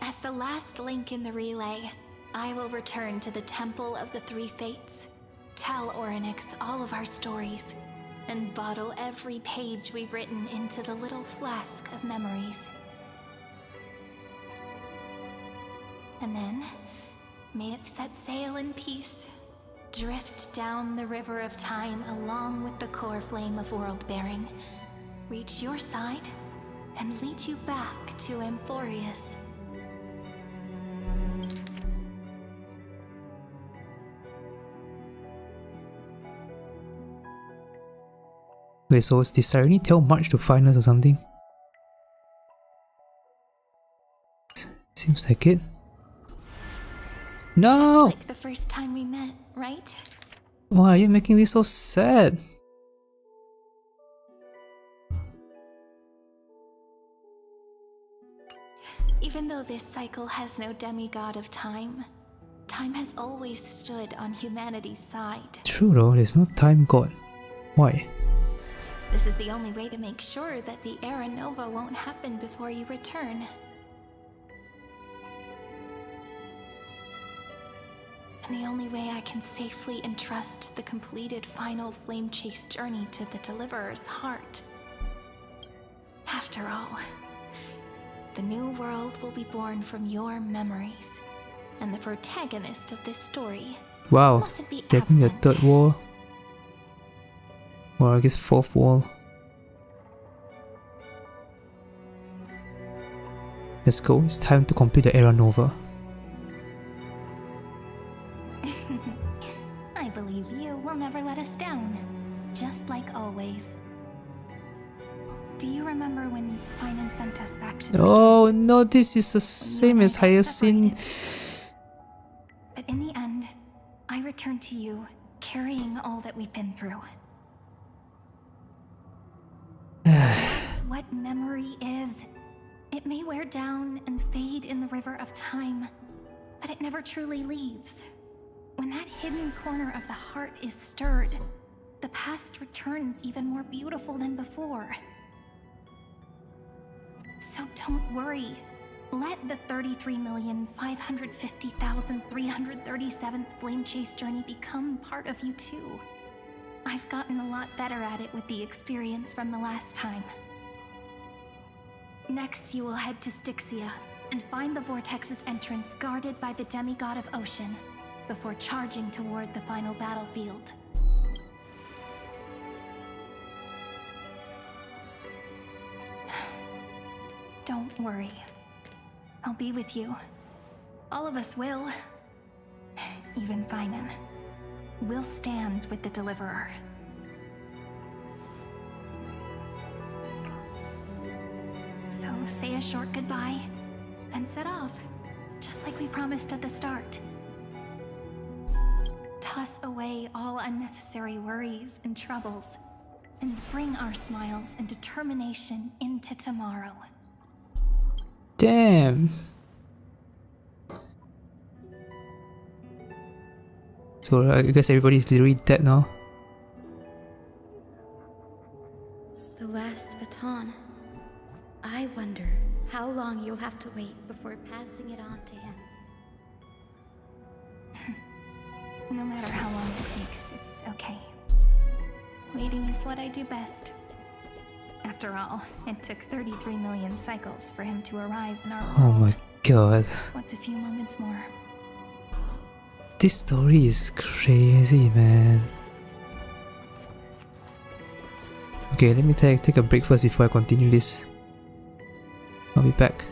As the last link in the relay, I will return to the Temple of the Three Fates, tell Orynyx all of our stories, and bottle every page we've written into the little flask of memories. And then, may it set sail in peace, drift down the river of time along with the core flame of world-bearing, reach your side, and lead you back to Amphorius. Wait, so did Cyrene tell March to find us or something? Seems like it. No! Like the first time we met, right? Why are you making this so sad? Even though this cycle has no demigod of time, time has always stood on humanity's side. True though, there's no time god. Why? This is the only way to make sure that the Era Nova won't happen before you return. And the only way I can safely entrust the completed final flame chase journey to the Deliverer's heart. After all, the new world will be born from your memories, and the protagonist of this story Wow, mustn't be breaking the absent. third wall. Or I guess fourth wall. Let's go, it's time to complete the Era Nova. I believe you will never let us down, just like always. Do you remember when Finan sent us back to the Oh no, this is the same as Hysilens. But in the end, I returned to you, carrying all that we've been through. That's what memory is. It may wear down and fade in the river of time, but it never truly leaves. When that hidden corner of the heart is stirred, the past returns even more beautiful than before. So don't worry. Let the 33,550,337th Flame Chase journey become part of you too. I've gotten a lot better at it with the experience from the last time. Next, you will head to Styxia and find the Vortex's entrance guarded by the demigod of Ocean before charging toward the final battlefield. Don't worry. I'll be with you. All of us will. Even Finan. We'll stand with the Deliverer. So say a short goodbye, then set off, just like we promised at the start. Toss away all unnecessary worries and troubles, and bring our smiles and determination into tomorrow. Damn. So I guess everybody's literally dead now. The last baton. I wonder how long you'll have to wait before passing it on to him. No matter how long it takes, it's okay. Waiting is what I do best. After all, it took 33 million cycles for him to arrive in our world. Oh my god. What's a few moments more? This story is crazy, man. Okay, let me take a break first before I continue this. I'll be back.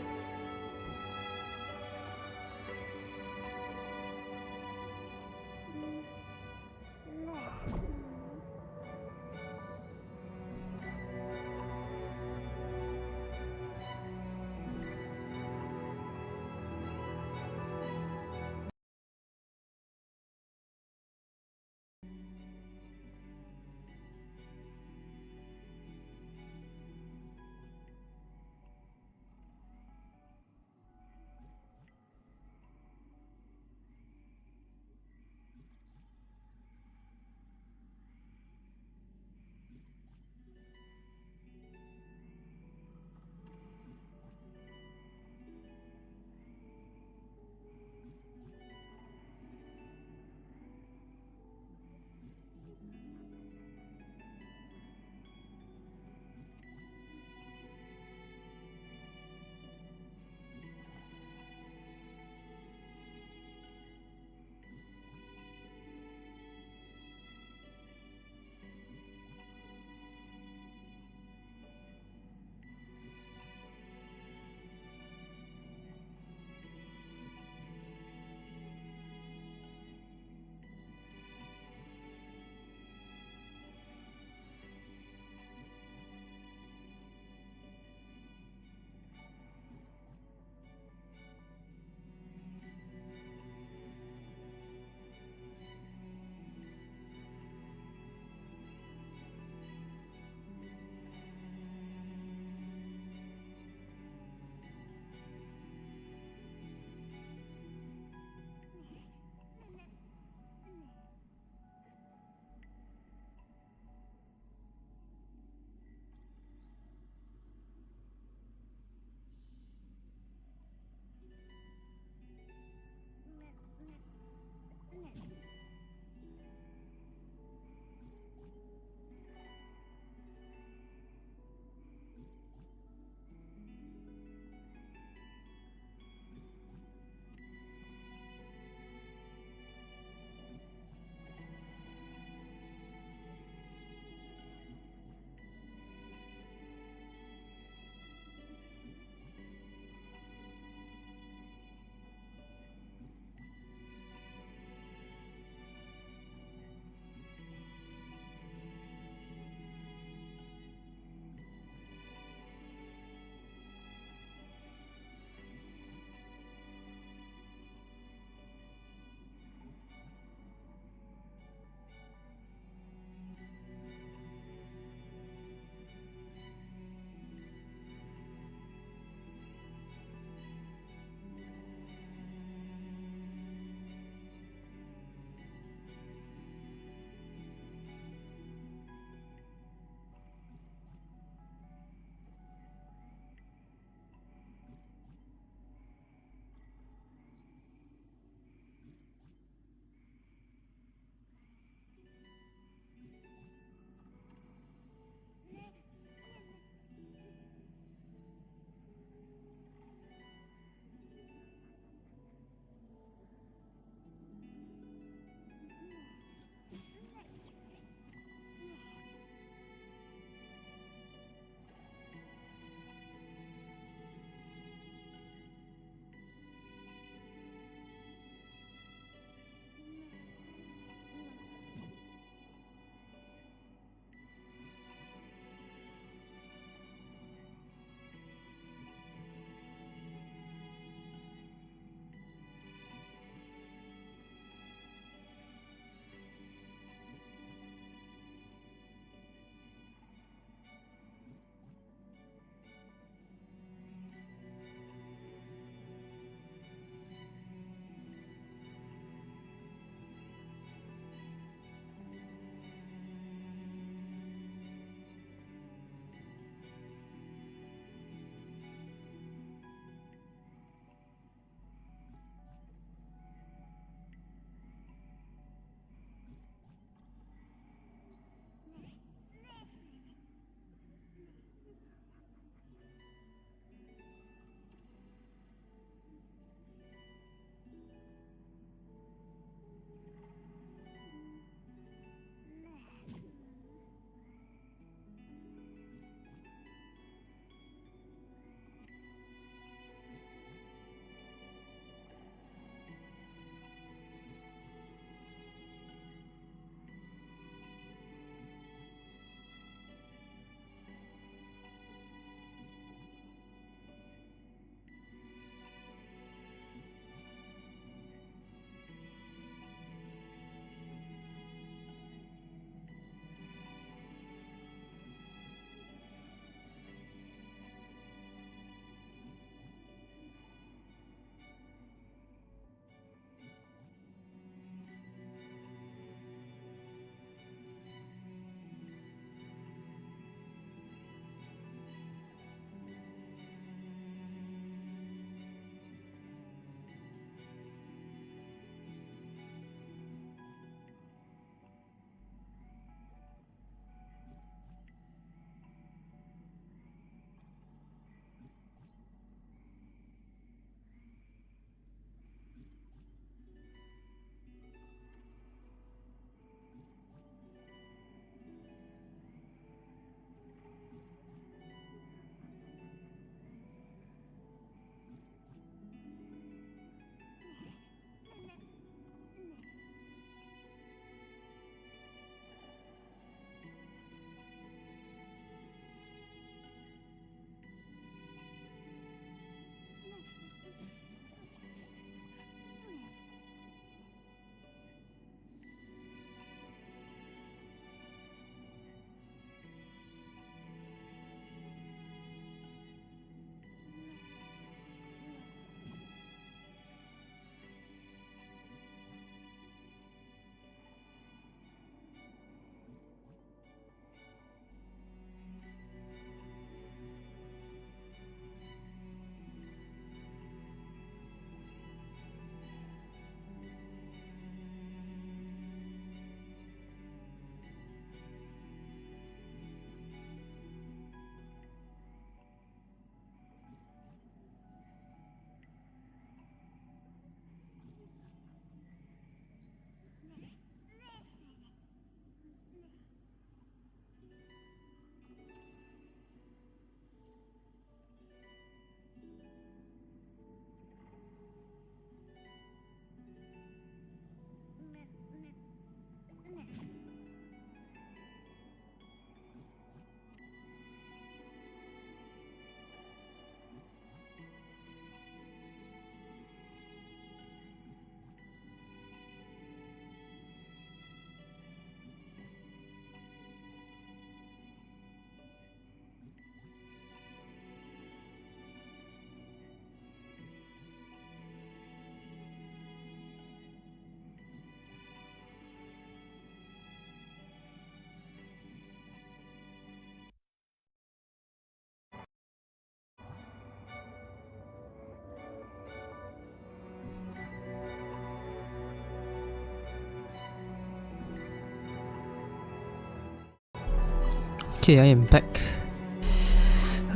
Okay, I am back.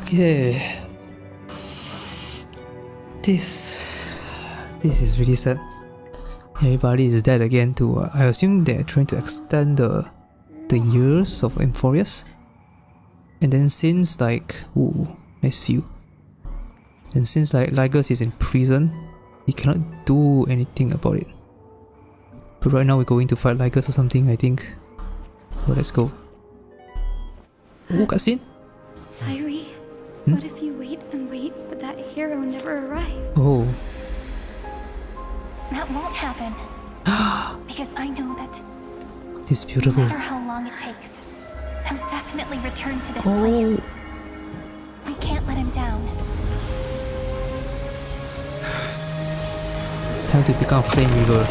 Okay. This is really sad. Everybody is dead again too. I assume they're trying to extend the years of Emphorius. And then since like, ooh, nice view. And since like Lygus is in prison, he cannot do anything about it. But right now we're going to fight Lygus or something, I think. So let's go. Oh, cutscene! Cyrene, what if you wait and wait, but that hero never arrives? Oh. That won't happen. Because I know that This is beautiful. no matter how long it takes, he'll definitely return to this place. We can't let him down. Time to become Flame River.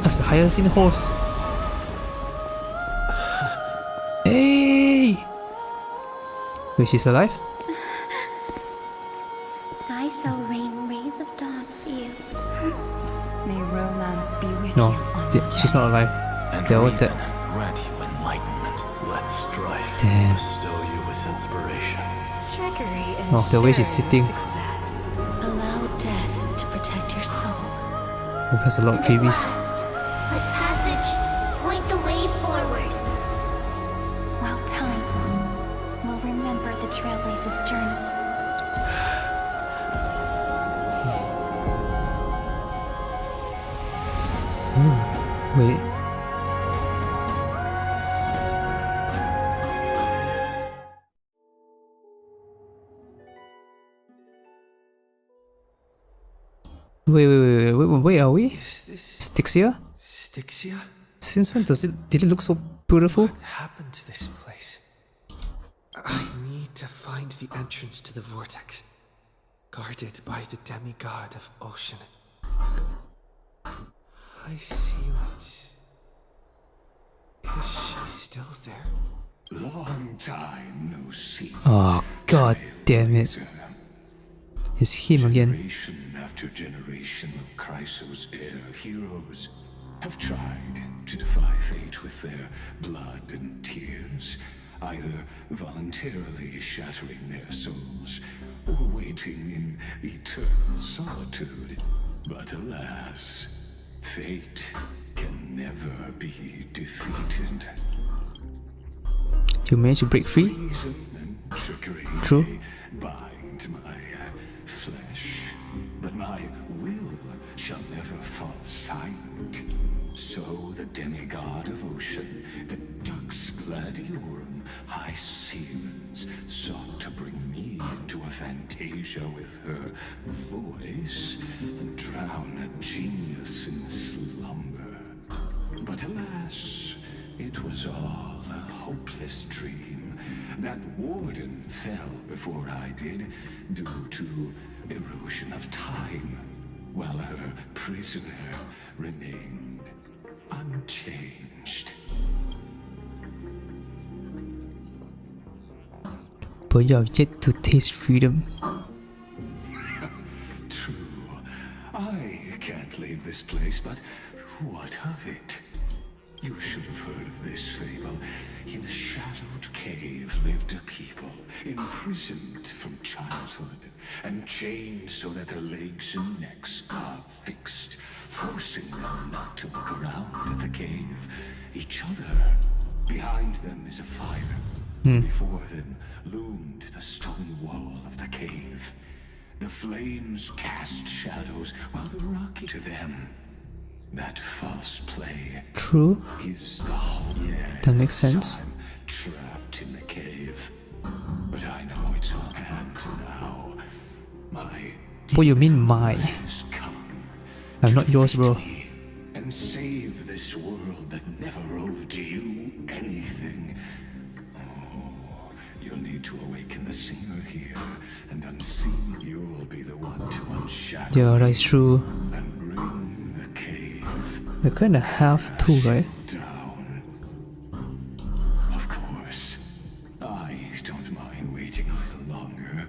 That's the Hysilens horse. Hey! Wait, she's alive? Sky shall rain rays of dawn for you. May romance be with No, you. she's not alive. They're all dead. Grant you enlightenment. Let strife Damn. bestow you with inspiration. Trickery and Oh, the way she's sitting. allow death to protect your soul. Oh, has a lot of babies. Let passage point the way forward. While time will remember the Trailblazer's journey. Wait. Wait, are we? Is this Styxia? Styxia? Since when did it look so beautiful? What happened to this place? I need to find the entrance to the vortex, guarded by the demigod of ocean. Hysilens. Is she still there? Long time no see. Oh, god damn it. It's him again. Generation after generation of Chrysos heir heroes have tried to defy fate with their blood and tears, either voluntarily shattering their souls or waiting in eternal solitude. But alas, fate can never be defeated. You managed to break free? Reason and trickery True. bind my flesh, but my will shall never fall silent. So the demigod of ocean, the Dux Gladiorum, Hysilens, sought to bring me into a fantasia with her voice and drown a genius in slumber. But alas, it was all a hopeless dream. That warden fell before I did, due to erosion of time, while her prisoner remained unchanged. But you have yet to taste freedom. True. I can't leave this place, but what of it? You should have heard of this fable. In a shadowed cave lived a people, imprisoned from childhood, and chained so that their legs and necks are fixed, forcing them not to look around at the cave. Each other. Behind them is a fire. Before them loomed the stone wall of the cave. The flames cast shadows while the rocky to them. That false play True. is the whole. Yes, That makes sense. I'm trapped in the cave, but I know it's all hand now. My What you mean my? has come I'm not yours, bro. and save this world that never owed you anything. Oh, you'll need to awaken the singer here, and unseen you'll be the one to unshackle Yeah, that's true. and bring the cave We kinda have to, right? down. Of course, I don't mind waiting a little longer.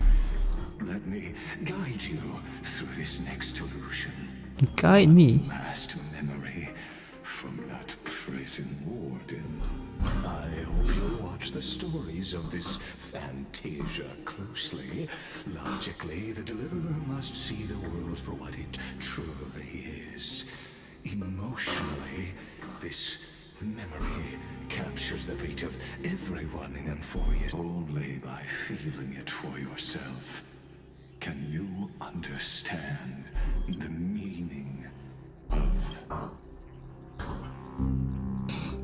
Let me guide you through this next illusion. Guide me. Last memory from that prison warden. I research the stories of this Fantasia closely, logically, the Deliverer must see the world for what it truly is. Emotionally, this memory captures the fate of everyone in Euphoria. Only by feeling it for yourself can you understand the meaning of...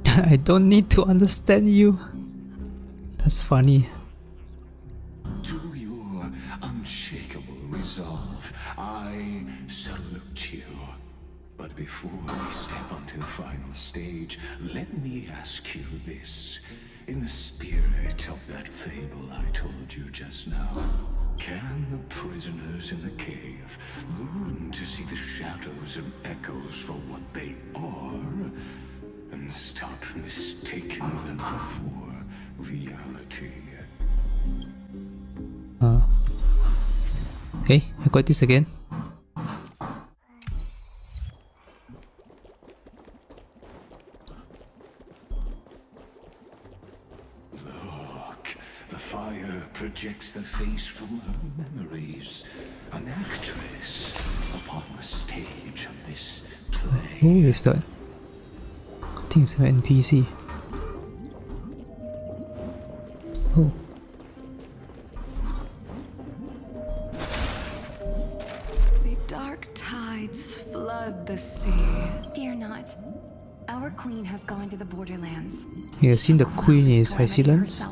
I don't need to understand you. That's funny. To your unshakable resolve, I salute you. But before we step onto the final stage, let me ask you this. In the spirit of that fable I told you just now, can the prisoners in the cave learn to see the shadows and echoes for what they are, and stop mistaking them for reality? Hey, I got this again. Look, the fire projects the face from her memories. An actress upon the stage of this play. Who is that? I think it's an NPC. Oh. The dark tides flood the sea. Fear not. Our queen has gone to the borderlands. You have seen the queen is Hysilens?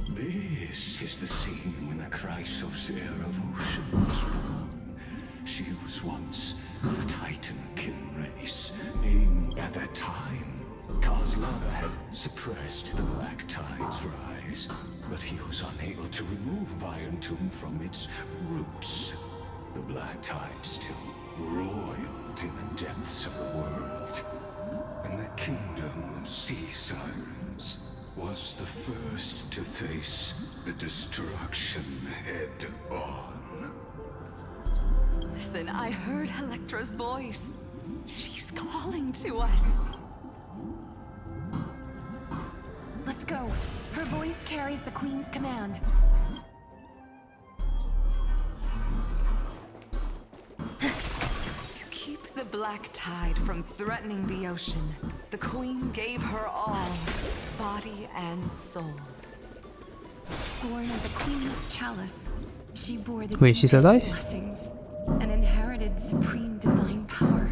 This is the scene when the Chrysosphere of Ocean was born. She was once the Titankin race, named at that time. Kozlova had suppressed the Black Tide's rise, but he was unable to remove Iron Tomb from its roots. The Black Tide still roiled in the depths of the world, and the kingdom of sea sirens was the first to face the destruction head on. Listen, I heard Electra's voice. She's calling to us. Let's go. Her voice carries the queen's command. To keep the Black Tide from threatening the ocean, the queen gave her all, body and soul. Born of the queen's chalice, she bore the Wait, she's alive? blessings and inherited supreme divine power.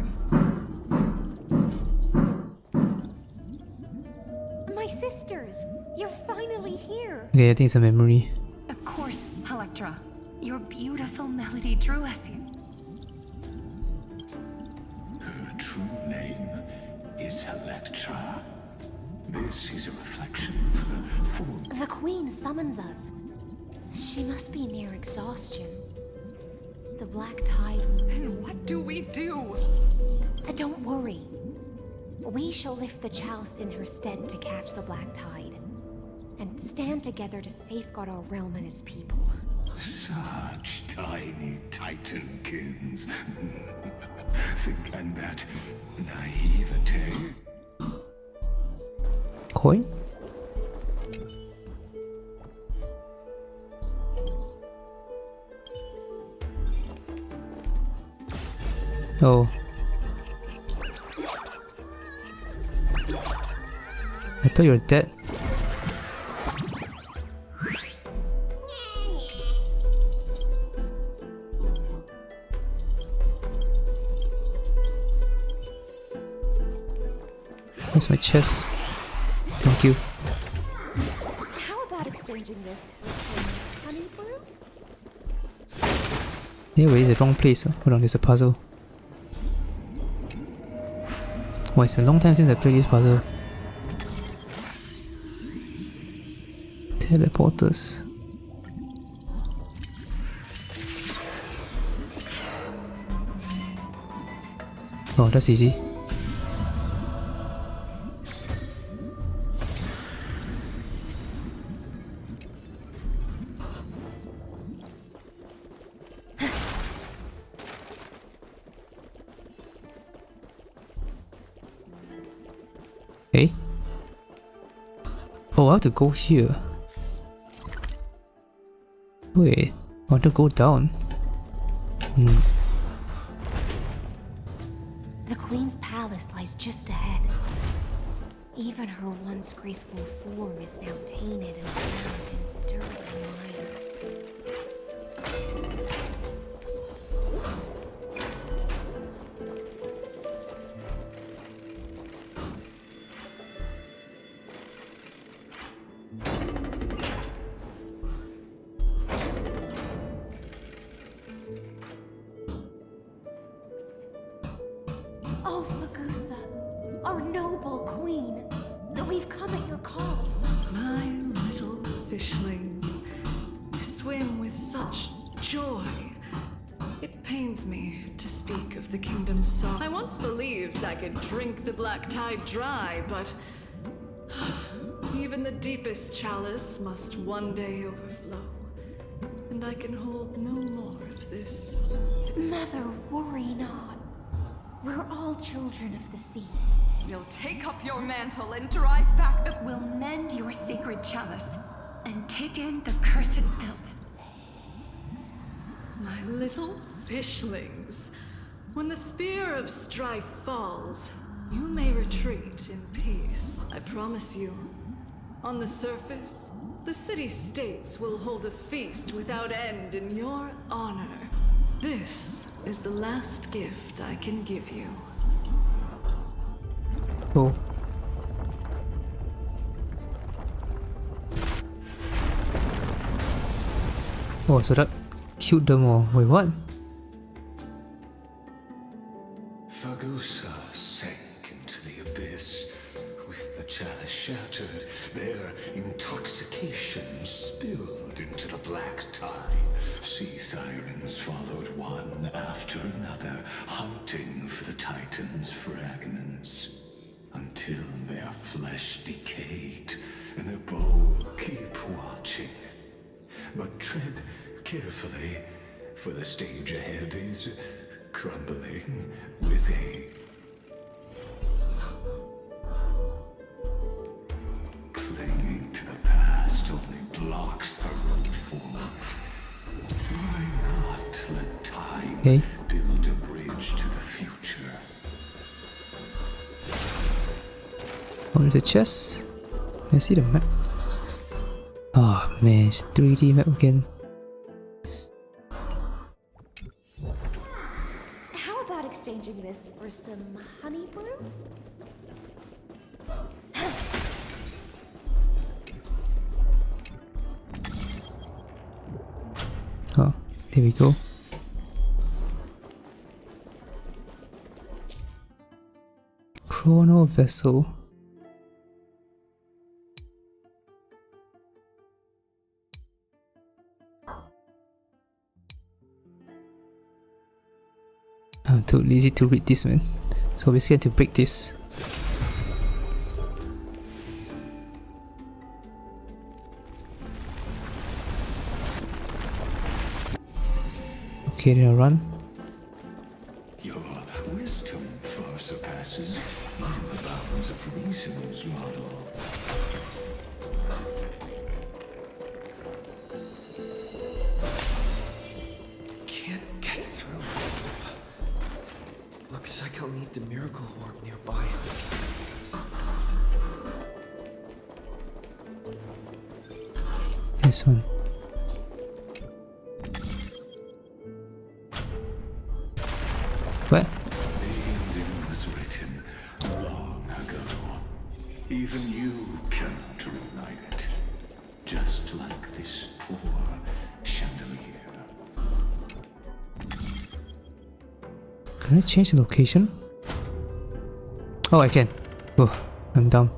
My sisters! You're finally here! Okay, I think it's a memory. Of course, Electra. Your beautiful melody drew us here. Her true name is Electra. This is a reflection of the form. The queen summons us. She must be near exhaustion. The Black Tide will... Then what do we do? Don't worry. We shall lift the chalice in her stead to catch the Black Tide, and stand together to safeguard our realm and its people. Such tiny Titankins. And that naivete. Coin? Oh. I thought you were dead. That's my chest. Thank you. How about exchanging this for some honey brew? Yeah, wait, it's the wrong place. Hold on, there's a puzzle. Oh, it's been a long time since I played this puzzle. Teleporters. Oh, that's easy. Hey. Oh, I have to go here. Wait, I want to go down. The Queen's palace lies just ahead. Even her once graceful form is now tainted and drowned in dirty mire. Oh, Lygus, our noble queen, we've come at your call. My little fishlings, you swim with such joy. It pains me to speak of the kingdom's song. I once believed I could drink the black tide dry, but even the deepest chalice must one day overflow. And I can hold no more of this. Mother, worry not. We're all children of the sea. You'll take up your mantle and drive back the... We'll mend your sacred chalice and take in the cursed filth. My little fishlings, when the spear of strife falls, you may retreat in peace. I promise you. On the surface, the city-states will hold a feast without end in your honor. This is the last gift I can give you. Oh. Oh, so that killed them all. Wait, what? Fagusa sank into the abyss. With the chalice shattered, their intoxication spilled into the black tide. Sea sirens followed one after another, hunting for the Titan's fragments. Until their flesh decayed, and their bow keep watching. But tread carefully, for the stage ahead is crumbling with a clinging to the past only blocks the road forward. Why not let time build a bridge to the future? Oh, the chest. Can I see the map? Oh man, it's 3D map again. How about exchanging this for some honey brew? Oh, there we go. Chrono vessel. I'm too lazy to read this, man. So basically I have to break this. Okay, then I'll run. Your wisdom far surpasses even the bounds of reason's model. Can't get through. Looks like I'll need the miracle orb nearby. This one. What? The ending was written long ago. Even you cannot reignite it. Just like this poor chandelier. Can I change the location? Oh, I can. Oh, I'm down.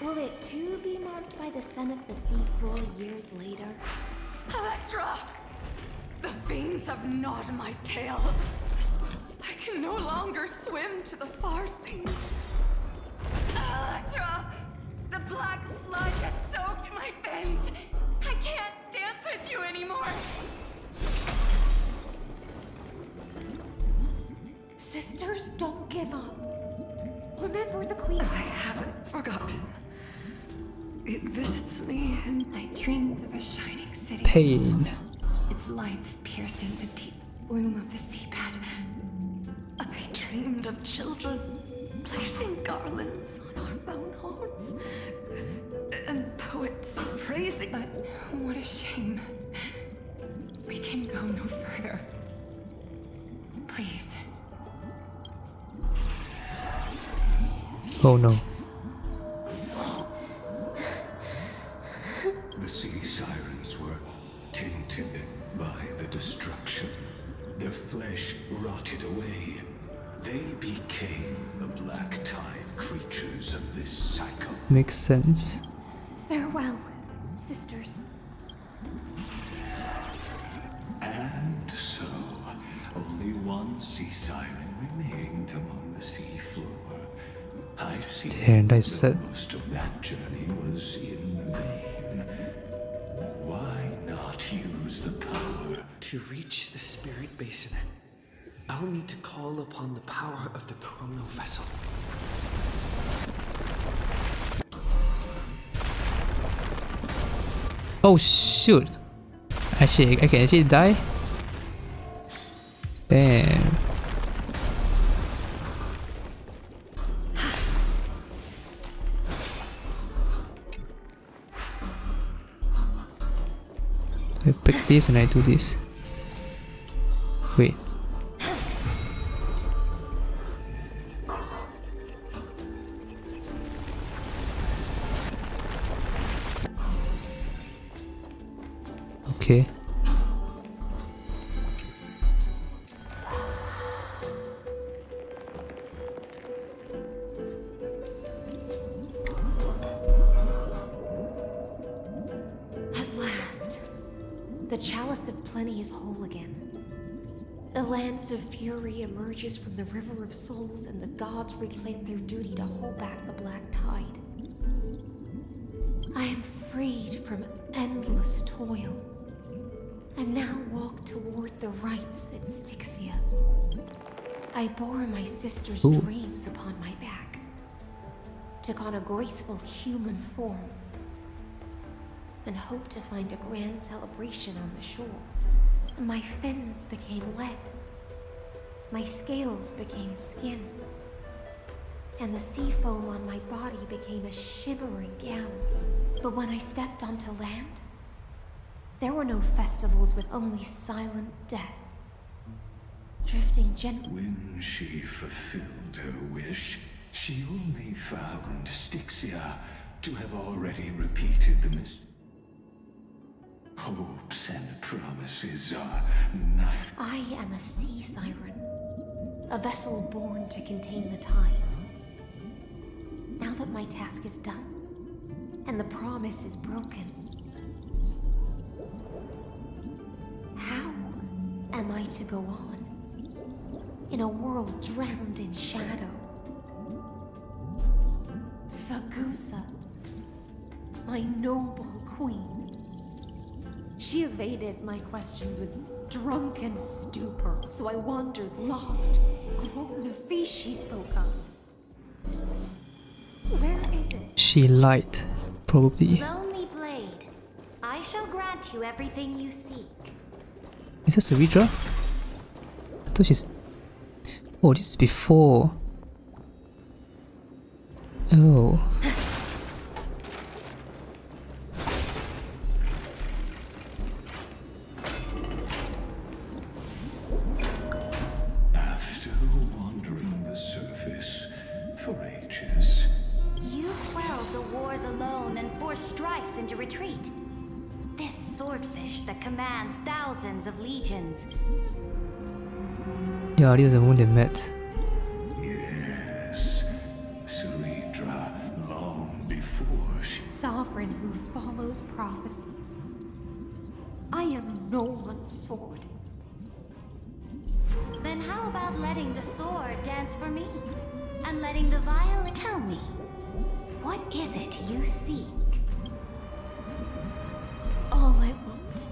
Will it too be marked by the son of the sea 4 years later? Electra! The fiends have gnawed my tail. I can no longer swim to the far seas. Electra! The black sludge has soaked my fins. I can't dance with you anymore. It's me. I dreamed of a shining city. Pain. Its lights piercing the deep gloom of the seabed. I dreamed of children placing garlands on our bone horns. And poets praising. But what a shame. We can go no further. Please. Oh no. The sea sirens were tainted by the destruction. Their flesh rotted away. They became the black tide creatures of this cycle. Makes sense. Farewell, sisters. And so, only one sea siren remained among the sea floor. I see And I said, most of that journey was in vain. Why not use the power? To reach the spirit basin, I'll need to call upon the power of the chrono vessel. oh shoot. Actually, I can actually die? Damn. I pick this and I do this. Wait. Okay. At last, the Chalice of Plenty is whole again. A lance of fury emerges from the River of Souls, and the gods reclaim their duty to hold back the black tide. I am freed from endless toil, and now walk toward the rites at Styxia. I bore my sister's Ooh. dreams upon my back, took on a graceful human form, and hoped to find a grand celebration on the shore. My fins became legs, my scales became skin, and the sea foam on my body became a shimmering gown. But when I stepped onto land, there were no festivals with only silent death, drifting gently. When she fulfilled her wish, she only found Styxia to have already repeated the mistake. Hopes and promises are nothing. I am a sea siren, a vessel born to contain the tides. Now that my task is done, and the promise is broken, how am I to go on in a world drowned in shadow? Fagusa, my noble queen. She evaded my questions with drunken stupor, so I wandered lost. The feast she spoke of. Where is it? She lied, probably. Lonely Blade, I shall grant you everything you seek. Is this a redraw? I thought she's... Oh, this is before. Oh. After wandering the surface for ages, You quelled the wars alone and forced strife into retreat. This swordfish that commands thousands of legions. Yeah, this is the one they met. yes, Ceredra, long before she... Sovereign who follows prophecy. I am no one's sword. Then how about letting the sword dance for me? And letting the violin... Tell me, what is it you seek? All I want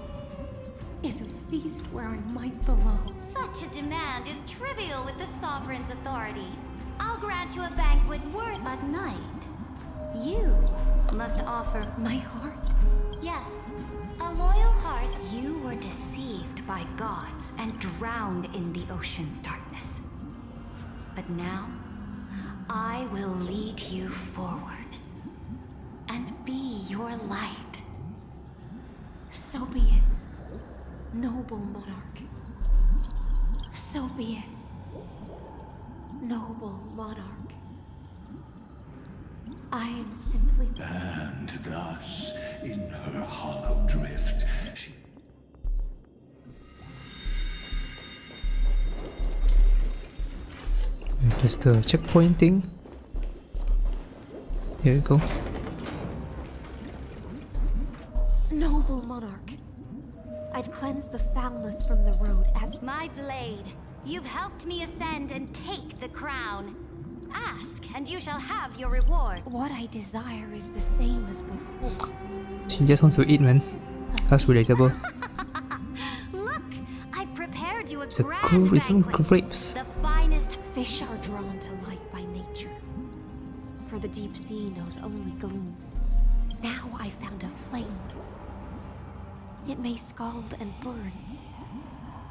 is a feast where I might belong. Such a demand is trivial with the Sovereign's authority. I'll grant you a banquet worth a night. You must offer my heart. Yes, a loyal heart. You were deceived by gods and drowned in the ocean's darkness. But now, I will lead you forward and be your light. So be it, noble monarch. So be it, noble monarch. I am simply... And thus, in her hollow drift, she... Just the checkpoint thing. Here we go. Noble monarch, I've cleansed the foulness from the road as... My blade, you've helped me ascend and take the crown. Ask, and you shall have your reward. What I desire is the same as before. She just wants to eat, man. That's relatable. Look, I've prepared you a It's some grapes. The finest fish are drawn to light by nature, for the deep sea knows only gloom. Now I found a flame. It may scald and burn,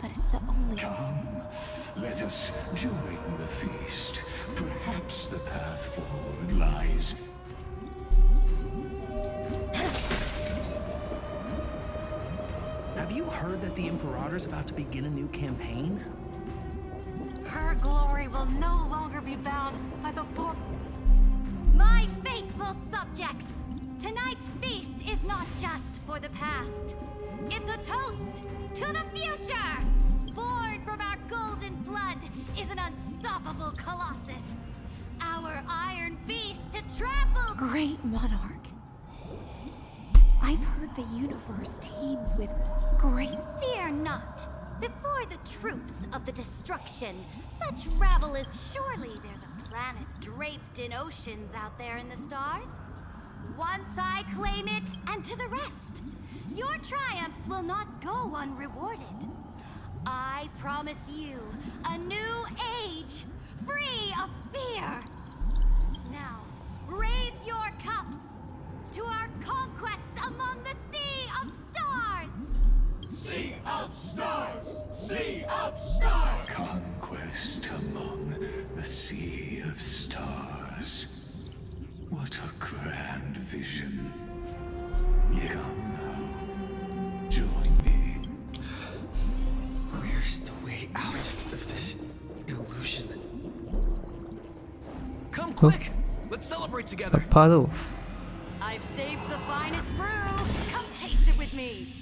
but it's the only... Come, let us join the feast. Perhaps the path forward lies... Have you heard that the Imperator's about to begin a new campaign? Her glory will no longer be bound by the My faithful subjects, tonight's feast is not just for the past. It's a toast to the future! Born from our golden blood is an unstoppable colossus. Our iron beast to trample... Great monarch. I've heard the universe teems with great... Fear not. Before the troops of the destruction, such rabble is... Surely there's a planet draped in oceans out there in the stars. Once I claim it, and to the rest, your triumphs will not go unrewarded. I promise you a new age, free of fear. Now, raise your cups to our conquest among the Sea of Stars! Sea of Stars! Sea of Stars! Conquest among the Sea of Stars. What a grand vision. Come now. Join me. Where's the way out of this illusion? Come quick! Let's celebrate together! Puzzle. I've saved the finest brew. Come taste it with me.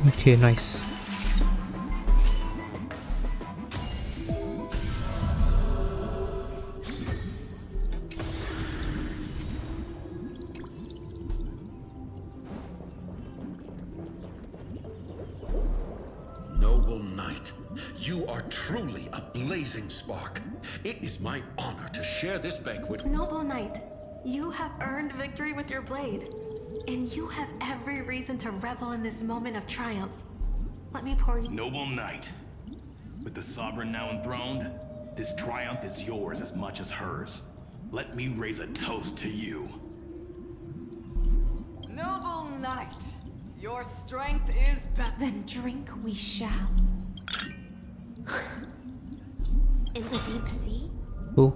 Okay, nice. Noble knight, you are truly a blazing spark. It is my honor to share this banquet. Noble knight, you have earned victory with your blade. And you have every reason to revel in this moment of triumph. Let me pour you... Noble knight, with the sovereign now enthroned, this triumph is yours as much as hers. Let me raise a toast to you. Noble knight, your strength is better. Then drink we shall. In the deep sea? Oh,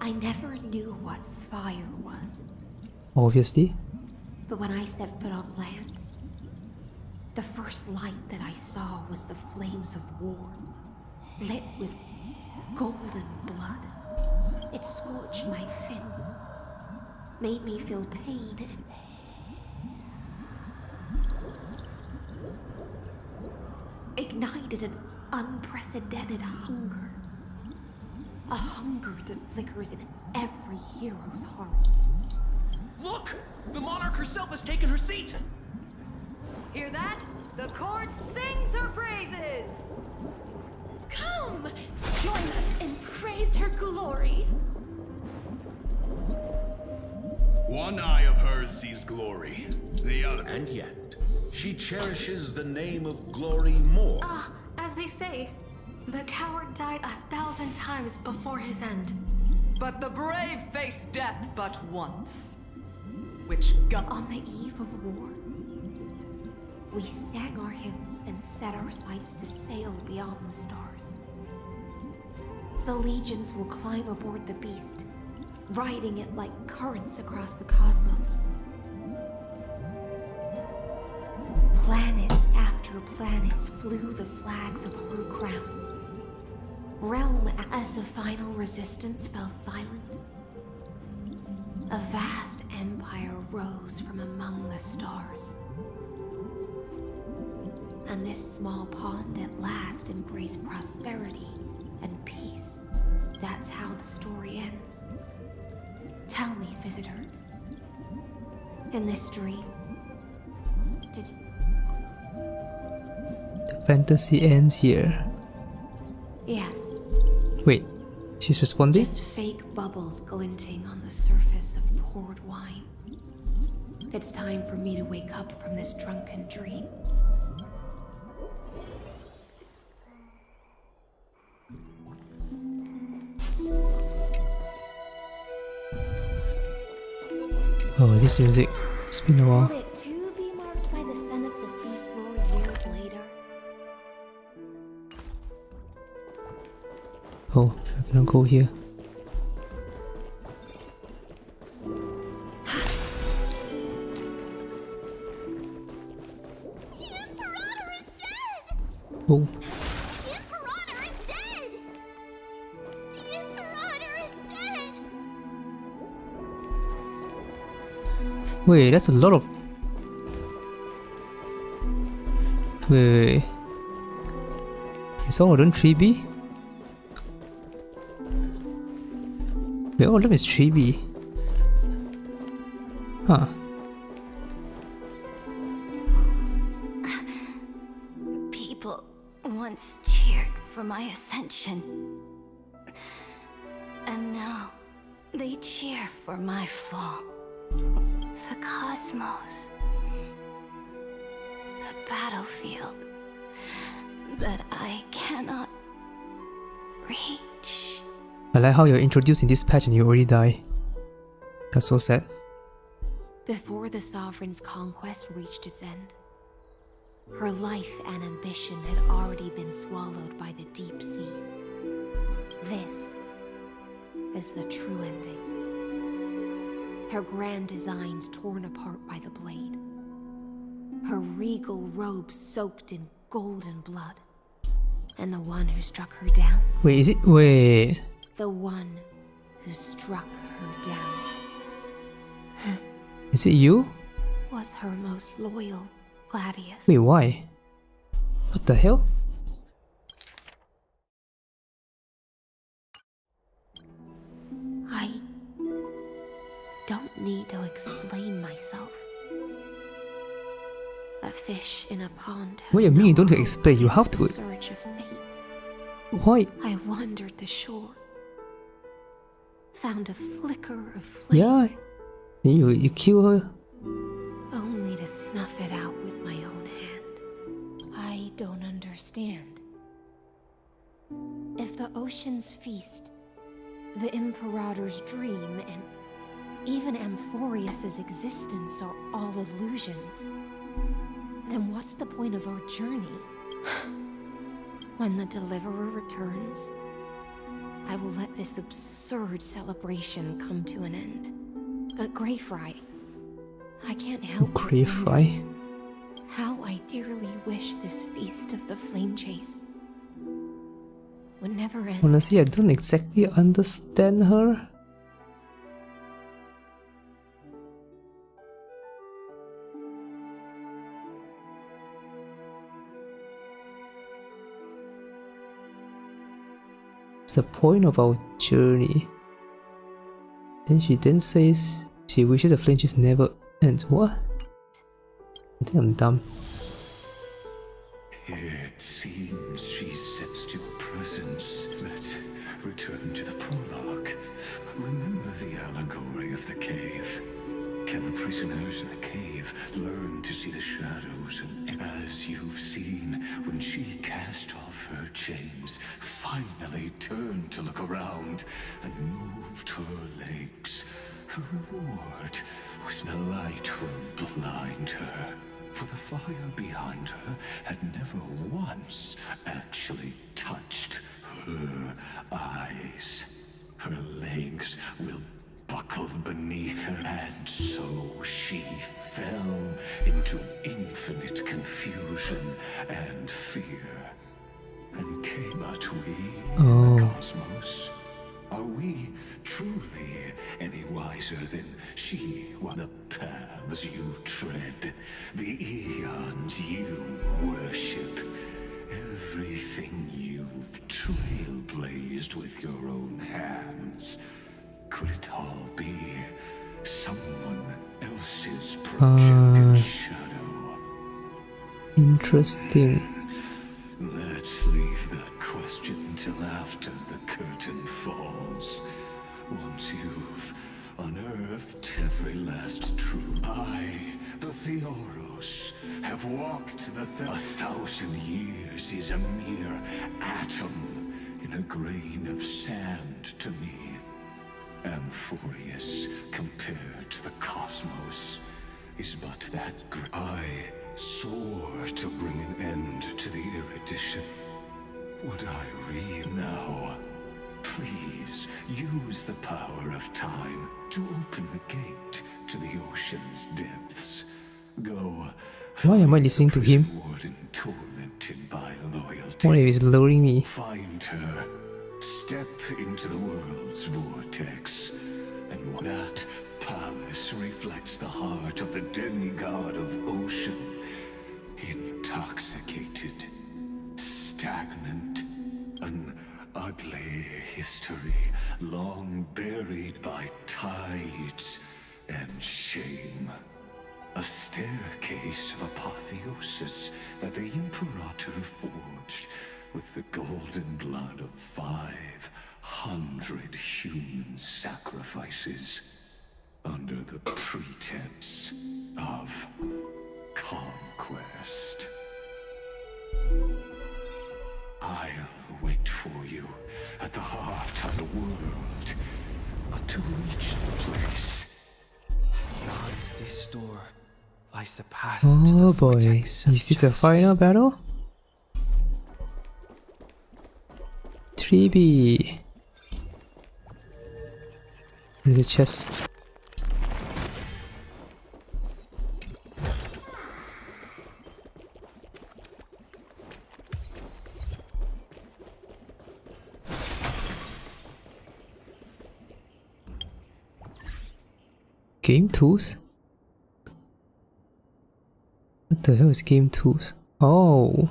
I never knew what fire was. obviously. But when I set foot on land, the first light that I saw was the flames of war, lit with golden blood. It scorched my fins, made me feel pain and... ignited an unprecedented hunger. A hunger that flickers in every hero's heart. Look! The monarch herself has taken her seat! Hear that? The court sings her praises! Come! Join us and praise her glory! One eye of hers sees glory, the other... And yet, she cherishes the name of glory more. As they say, the coward died 1,000 times before his end. But the brave face death but once. Which on the eve of war, we sang our hymns and set our sights to sail beyond the stars. The legions will climb aboard the beast, riding it like currents across the cosmos. Planets after planets flew the flags of her crown. Realm as the final resistance fell silent. A vast empire rose from among the stars. And this small pond at last embraced prosperity and peace. That's how the story ends. Tell me, visitor. In this dream, did... The fantasy ends here. Yes. Wait, she's responding? Just fake bubbles glinting on the surface of poured wine. It's time for me to wake up from this drunken dream. Oh, this music. It's been a while. Will it too be marked by the scent of the seafloor years later? Oh, I cannot go here. Oh. Wait, that's a lot of... Wait. It's all of them 3B? Wait, all of them is 3B. Huh. People once cheered for my ascension. And now they cheer for my fall. The cosmos. The battlefield that I cannot reach. I like how you're introduced in this patch and you already die. That's so sad. Before the Sovereign's conquest reached its end, her life and ambition had already been swallowed by the deep sea. This is the true ending. Her grand designs torn apart by the blade. Her regal robe soaked in golden blood. And the one who struck her down? Wait, is it? Wait. The one who struck her down. Is it you? Was her most loyal Gladius. Wait, why? What the hell? I don't need to explain myself. A fish in a pond. What do you mean you don't explain? You have to. Search of fate. Why? I wandered the shore. Found a flicker of flame. Yeah. You kill her. Only to snuff it out with my own hand. I don't understand. If the ocean's feast, the Imperator's dream, and even Amphorius's existence are all illusions, then what's the point of our journey? When the Deliverer returns, I will let this absurd celebration come to an end. But Greyfry, I can't help but Greyfry? how I dearly wish this feast of the flame chase would never end. Honestly, I don't exactly understand her. What's the point of our journey? Then she then says she wishes the flame chase never ends. What? I think I'm dumb. It seems she sensed your presence. Let's return to the prologue. Remember the allegory of the cave. can the prisoners in the cave learn to see the shadows, and as you've seen when she cast off her chains, finally turned to look around and moved her legs, her reward was the light would blind her, for the fire behind her had never once actually touched her eyes. Her legs will buckle beneath her, and so she fell into infinite confusion and fear. And came but we, the cosmos, are we truly any wiser than she? What the paths you tread, the eons you worship, everything you've trailblazed with your own hands, could it all be someone else's projected shadow? Interesting. Let's leave that question till after the curtain falls. Once you've unearthed every last truth, I, the Theoros, have walked the 1,000 years is a mere atom in a grain of sand to me. Amphorius, compared to the cosmos, is but that I swore to bring an end to the erudition. Would I read now? Please use the power of time to open the gate to the ocean's depths. Go. Why am I listening to him? Tormented by loyalty. What if he's luring me? Find her. Step into the world's vortex, and that palace reflects the heart of the demigod of ocean. Intoxicated, stagnant, an ugly history long buried by tides and shame. A staircase of apotheosis that the Imperator forged with the golden blood of 500 human sacrifices under the pretense of conquest. I'll wait for you at the heart of the world, but to reach the place. Beyond this door lies the path Oh to the boy, vortex of is this a final battle? 3B. The chest. Game tools? What the hell is game tools? Oh,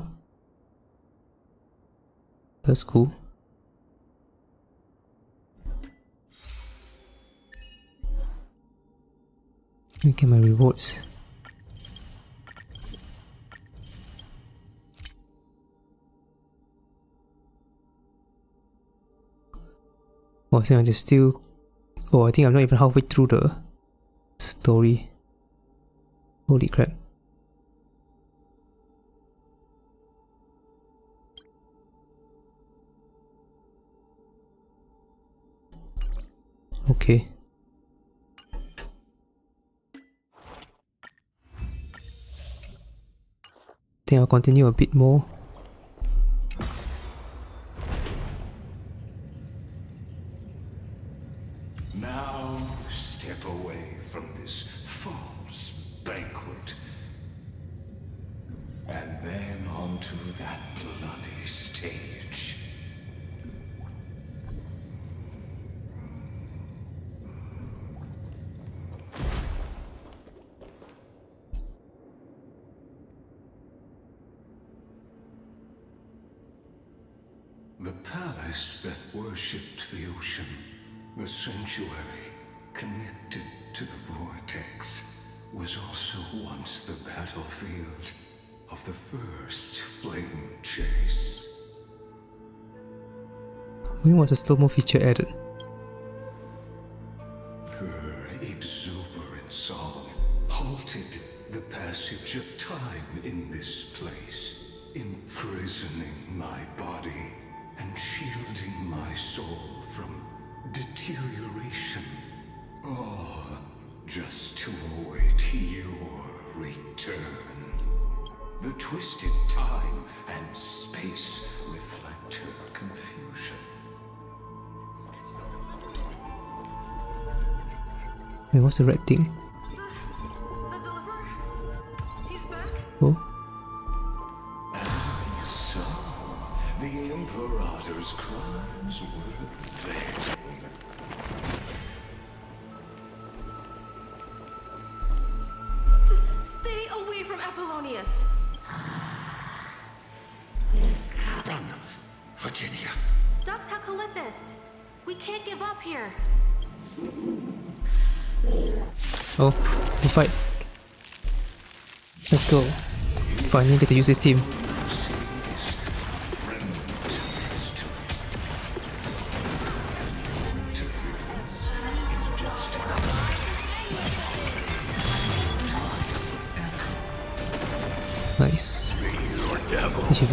that's cool. Let me get my rewards. Oh, I think I'm just still. Oh, I think I'm not even halfway through the story. Holy crap. Okay. Think I'll continue a bit more. Now step away from this false banquet, and then onto that bloody stage. The palace that worshipped the ocean, the sanctuary connected to the vortex, was also once the battlefield of the first flame chase. When was the slow-mo feature added? Her exuberant song the passage of time in this place, imprisoning my body and shielding my soul from deterioration. All just to await your return. The twisted time and space reflect her confusion. Wait, what's the red thing? The deliverer? He's back? Oh. And so, the Imperator's crimes were veiled. Stay away from Apollonius! Run, Virginia. Dux Hakolithist! We can't give up here! Oh, to fight. Let's go. Finally get to use this team. Nice.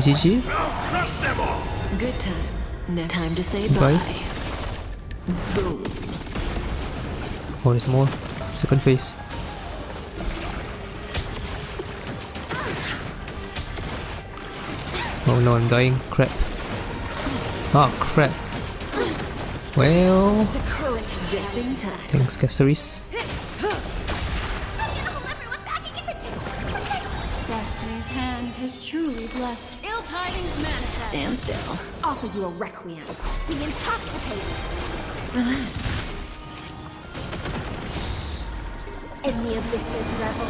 GG. Good times. No time to say Bye. bye. Boom. Oh, there's more. Second phase. Oh no, I'm dying. Crap. Oh, crap. Well, Just in time. thanks, Caceres. Destiny's hand has truly blessed. Ill tidings manifest. Stand still. Offer you a requiem. Be intoxicated. Relax. In the abyss's revel,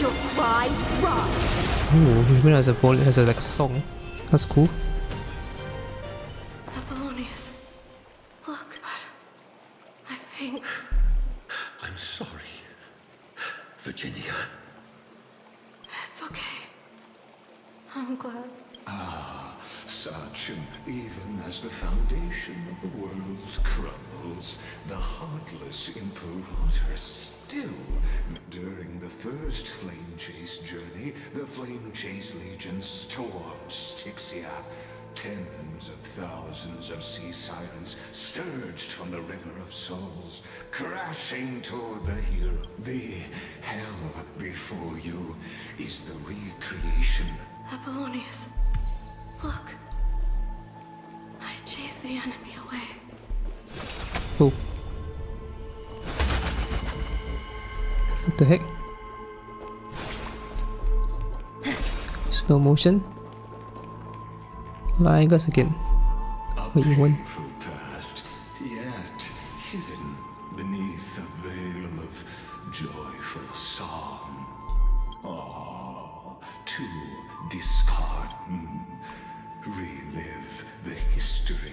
your cries rise. Ooh, even has a like a song. That's cool. Apollonius. Look. I think... I'm sorry, Virginia. It's okay. I'm glad. Ah, such, even as the foundation of the world crumbles, the heartless Imperator still. During the first Flame Chase journey, the Flame Chase Legion stormed Styxia. Tens of thousands of sea sirens surged from the River of Souls, crashing toward the hero. The hell before you is the recreation. Apollonius. Look. I chased the enemy away. Oh. What the heck? Slow motion. Lygus again. Wait, you won. Painful past, yet hidden beneath a veil of joyful song. Ah, to discard, relive the history.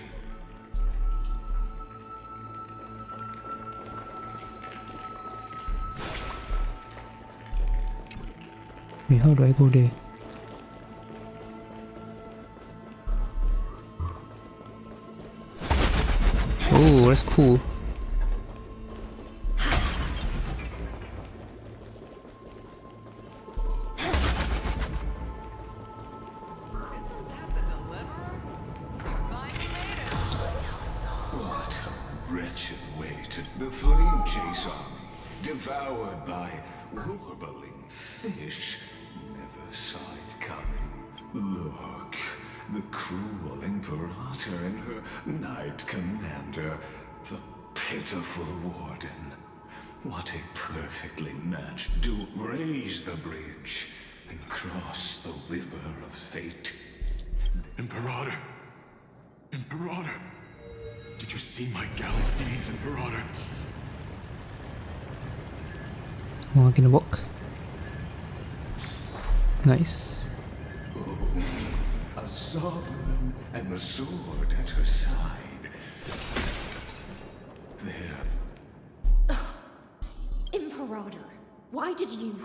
Wait, how do I go there? Oh, that's cool. What a wretched way to the Flame Chase army, devoured by warbling fish. Never saw it coming. Look, the cruel Imperator and her Knight Commander, the pitiful Warden. What a perfectly matched duo. Raise the bridge and cross the river of fate. Imperator! Imperator! Did you see my gallant deeds, Imperator? Oh, I can walk. Nice. A sovereign and the sword at her side. There. Imperator, why did you...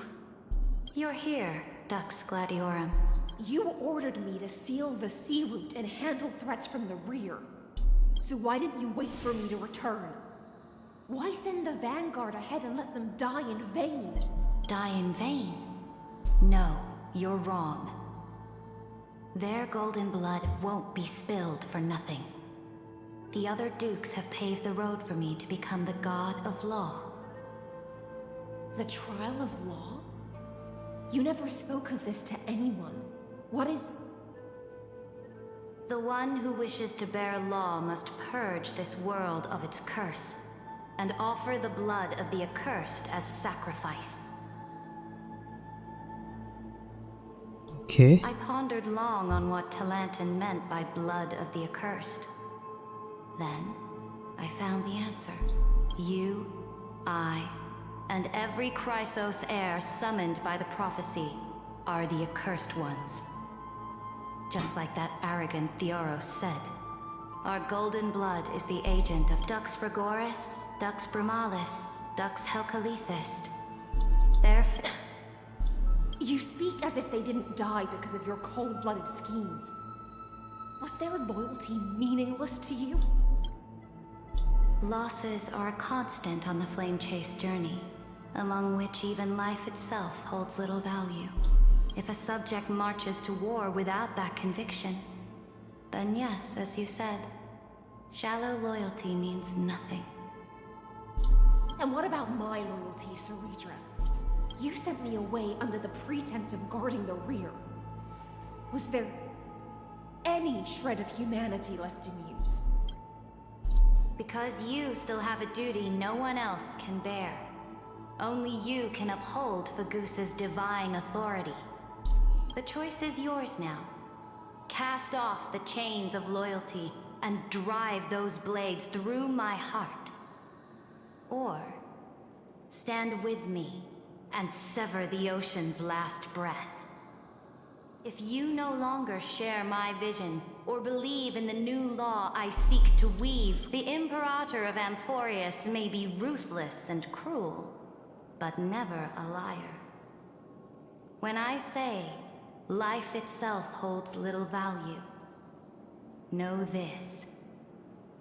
You're here, Dux Gladiorum. You ordered me to seal the sea route and handle threats from the rear. So why didn't you wait for me to return? Why send the Vanguard ahead and let them die in vain? Die in vain? No, you're wrong. Their golden blood won't be spilled for nothing. The other dukes have paved the road for me to become the god of law. The trial of law? You never spoke of this to anyone. What is... The one who wishes to bear law must purge this world of its curse, and offer the blood of the accursed as sacrifice. Okay. I pondered long on what Talantin meant by blood of the accursed. Then, I found the answer. You, I, and every Chrysos heir summoned by the prophecy are the accursed ones. Just like that arrogant Theoros said, our golden blood is the agent of Dux Frigoris, Dux Brumalis, Dux Helcalethist. You speak as if they didn't die because of your cold-blooded schemes. Was their loyalty meaningless to you? Losses are a constant on the Flame Chase journey, among which even life itself holds little value. If a subject marches to war without that conviction, then yes, as you said, shallow loyalty means nothing. And what about my loyalty, Ceredra? You sent me away under the pretense of guarding the rear. Was there any shred of humanity left in you? Because you still have a duty no one else can bear. Only you can uphold Fagusa's divine authority. The choice is yours now. Cast off the chains of loyalty and drive those blades through my heart. Or stand with me and sever the ocean's last breath. If you no longer share my vision or believe in the new law I seek to weave, the Imperator of Amphorius may be ruthless and cruel, but never a liar. When I say life itself holds little value, know this.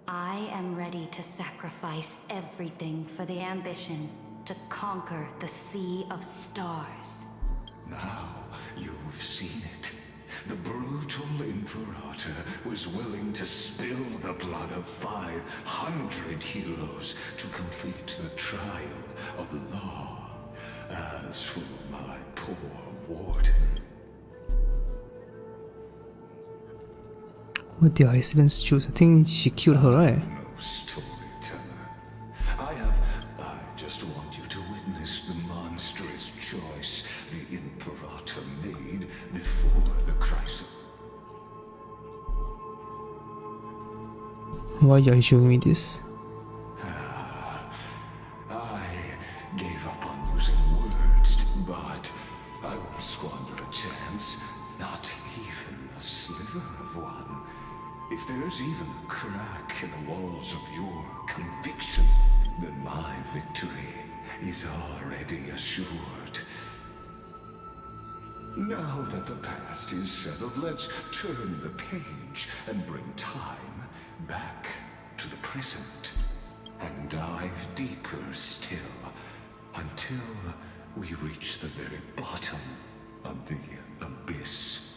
I am ready to sacrifice everything for the ambition to conquer the Sea of Stars. Now you've seen it. The brutal Imperator was willing to spill the blood of 500 heroes to complete the trial of law. As for my poor warden... What did Hysilens choose? I think she killed her, right? No storyteller. I just want you to witness the monstrous choice the Imperator made before the crisis. Why are you showing me this? I gave up on using words, but I won't squander a chance. Not even a sliver of one. If there's even a crack in the walls of your conviction, then my victory is already assured. Now that the past is settled, let's turn the page and bring time back to the present. And dive deeper still, until we reach the very bottom of the abyss.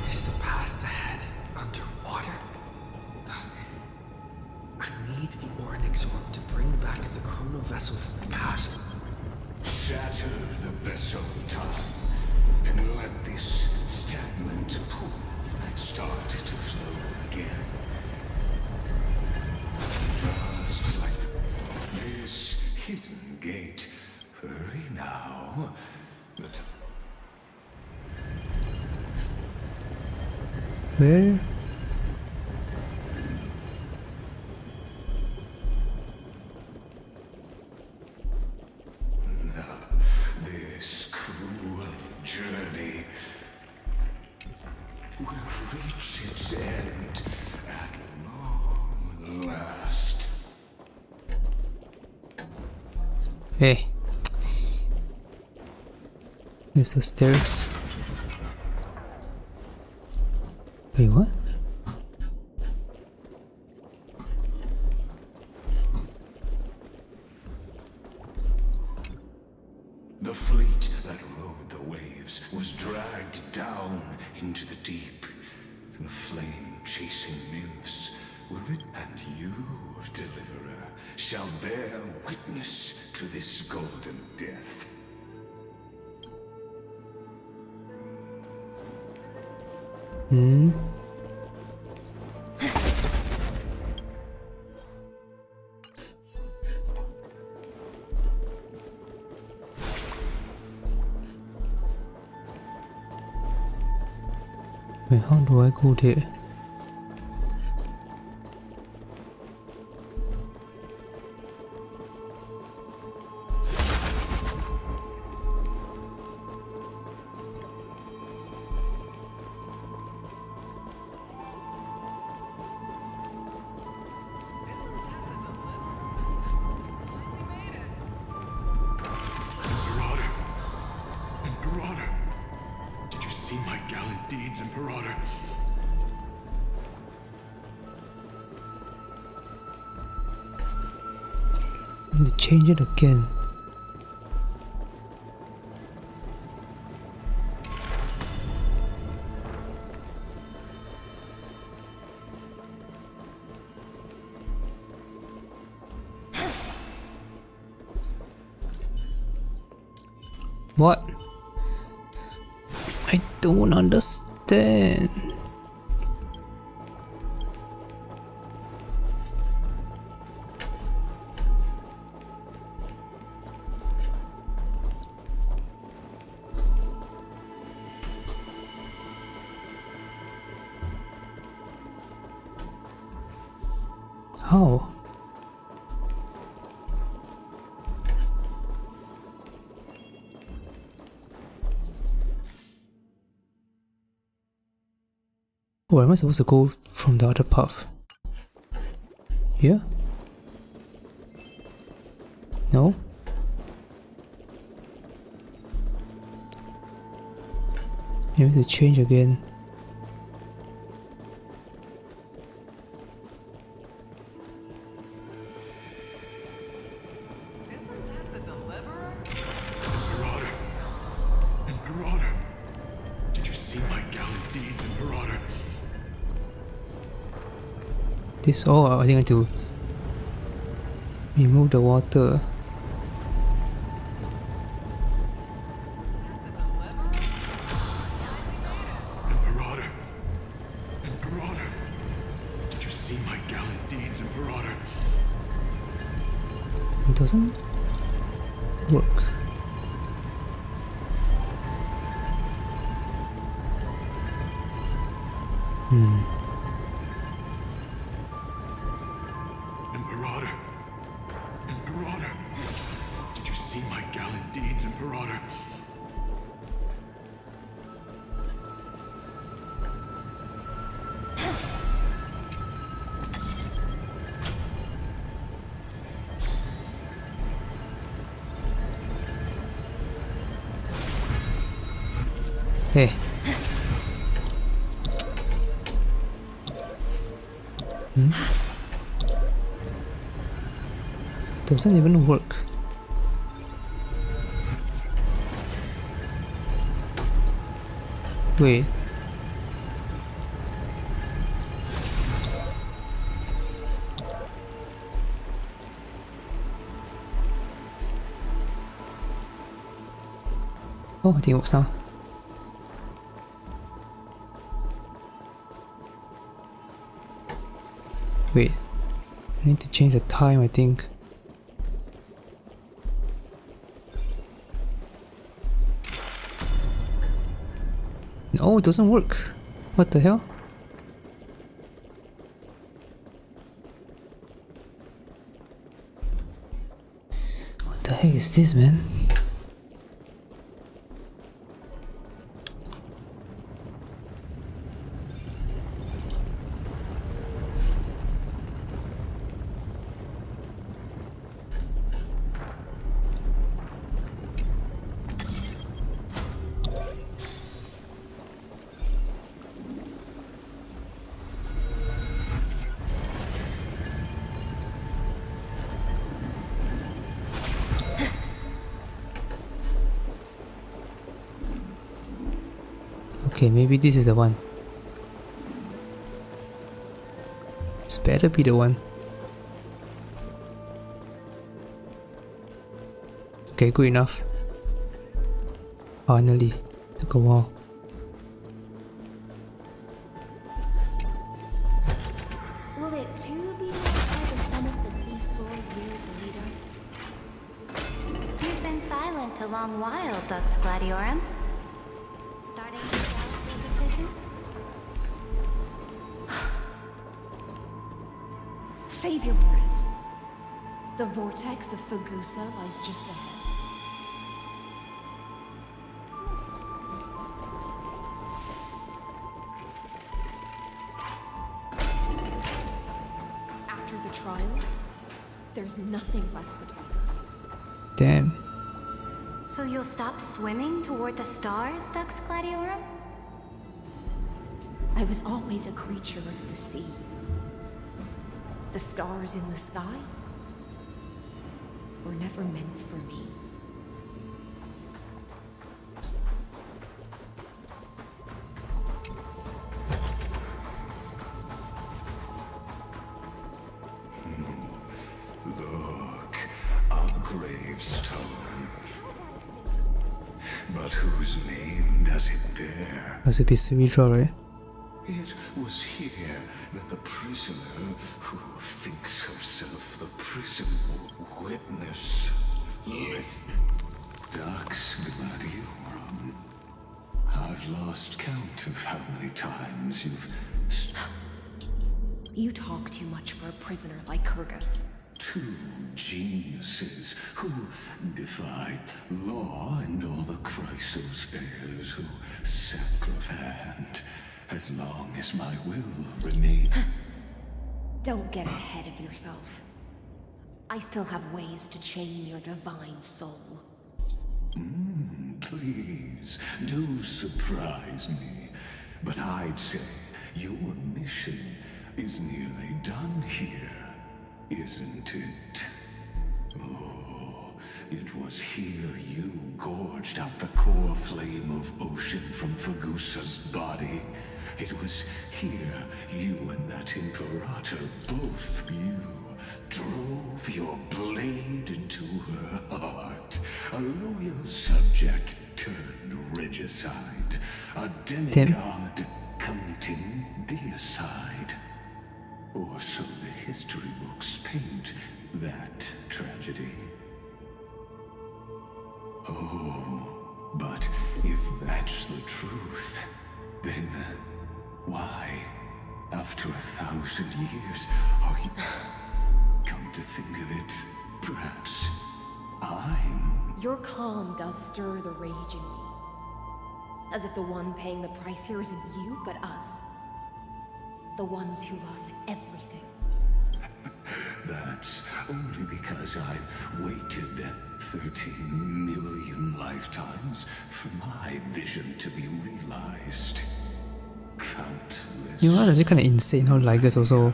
Is the path ahead underwater? I need the Oryx orb to bring back the chrono vessel from the past. Shatter the vessel of time, and let this stagnant pool start to flow again. Just like this hidden gate. Hurry now. Where? This cruel journey will reach its end at long last. Hey. There's the stairs. Wait, what? chasing nymphs, were it, and you, deliverer, shall bear witness to this golden death. Hmm. Wait, how do I go there? Imperator! Did you see my gallant deeds, Imperator? I need to change it again. What? I don't understand. How? Where am I supposed to go from the other path? Here? No? Maybe to change again. Imperator! Did you see my gallant deeds, Imperator? This all I think I need to remove the water. Imperator! Imperator! Did you see my gallant deeds, Imperator? It doesn't work. Imperator! Imperator! Did you see my gallant deeds, Imperator? Hey. Doesn't even work. Wait. Oh, I think it works now. Wait. I need to change the time, I think. No, it doesn't work. What the hell? What the heck is this, man? Okay, maybe this is the one. This better be the one. Okay, good enough. Finally, took a while. Will it too be by the son of the seafloor years later? You've been silent a long while, Dux Gladiorum. Starting to doubt your decision? Save your breath. The vortex of Fagusa lies just ahead. After the trial, there's nothing left between us. Damn. So you'll stop swimming toward the stars, Dux Gladiorum? I was always a creature of the sea. The stars in the sky were never meant for me. Look, a gravestone. But whose name does it bear? Must it be spiritual, right? It was here that the prisoner who thinks herself the prison witness listen. Dux Gladiorum. I've lost count of how many times you've... You talk too much for a prisoner like Kyrgyz. Two geniuses who defy law and all the Chrysos heirs who sacrificed. As long as my will remains. Don't get ahead of yourself. I still have ways to chain your divine soul. Please, do surprise me. But I'd say your mission is nearly done here, isn't it? Oh, it was here you gorged out the core flame of ocean from Fagusa's body. It was here you and that Imperator, both you, drove your blade into her heart. A loyal subject turned regicide. A demigod committing deicide. Or so the history books paint that tragedy. Oh, but if that's the truth, then why, after 1,000 years, are you... Come to think of it, perhaps I'm... Your calm does stir the rage in me. As if the one paying the price here isn't you, but us. The ones who lost everything. That's only because I've waited 13 million lifetimes for my vision to be realized. Countless. You know, that's actually kind of insane how Lygus also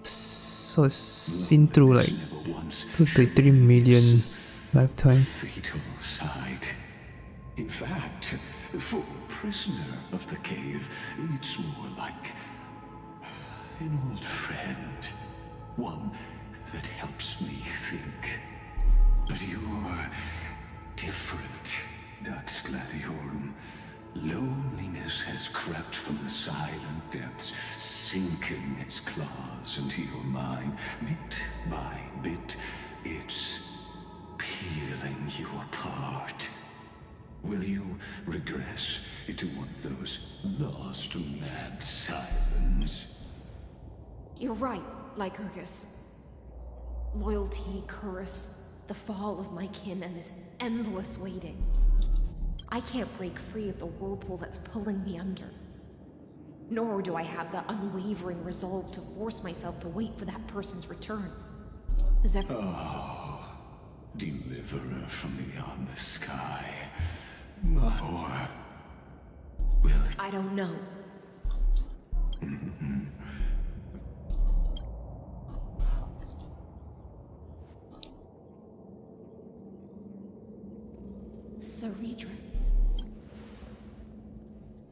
seen through like 53 million lifetime. Fatal side. In fact, for a prisoner of the cave, it's more like an old friend. One that helps me think. But you're different, Dux Gladiorum. Loneliness has crept from the silent depths, sinking its claws into your mind. Bit by bit, it's peeling you apart. Will you regress into one of those lost mad Sirens? You're right, Lygus. Loyalty, curse, the fall of my kin, and this endless waiting. I can't break free of the whirlpool that's pulling me under. Nor do I have the unwavering resolve to force myself to wait for that person's return. Oh, deliverer from beyond the sky. Or will it... I don't know. Cyrene.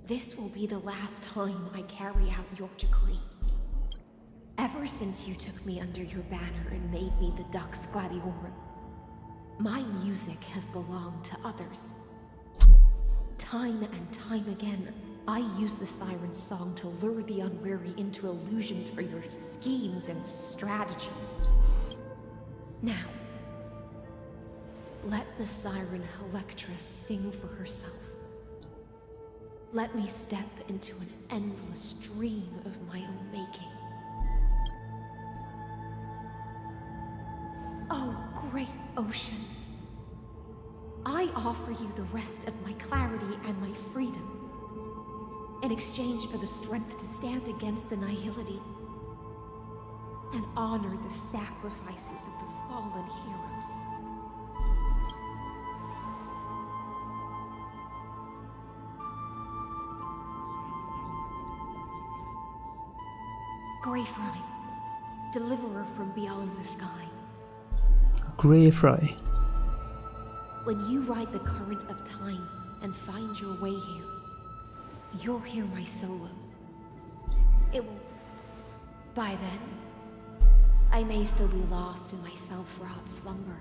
This will be the last time I carry out your decree. Ever since you took me under your banner and made me the Dux Gladiorum, my music has belonged to others. Time and time again, I use the Siren's song to lure the unwary into illusions for your schemes and strategies. Now, let the Siren Electra sing for herself. Let me step into an endless dream of my own making. Oh, great ocean. I offer you the rest of my clarity and my freedom, in exchange for the strength to stand against the nihility and honor the sacrifices of the fallen heroes. Greyfry, deliverer from beyond the sky. Greyfry. When you ride the current of time and find your way here, you'll hear my solo. It will... By then, I may still be lost in my self-wrought slumber.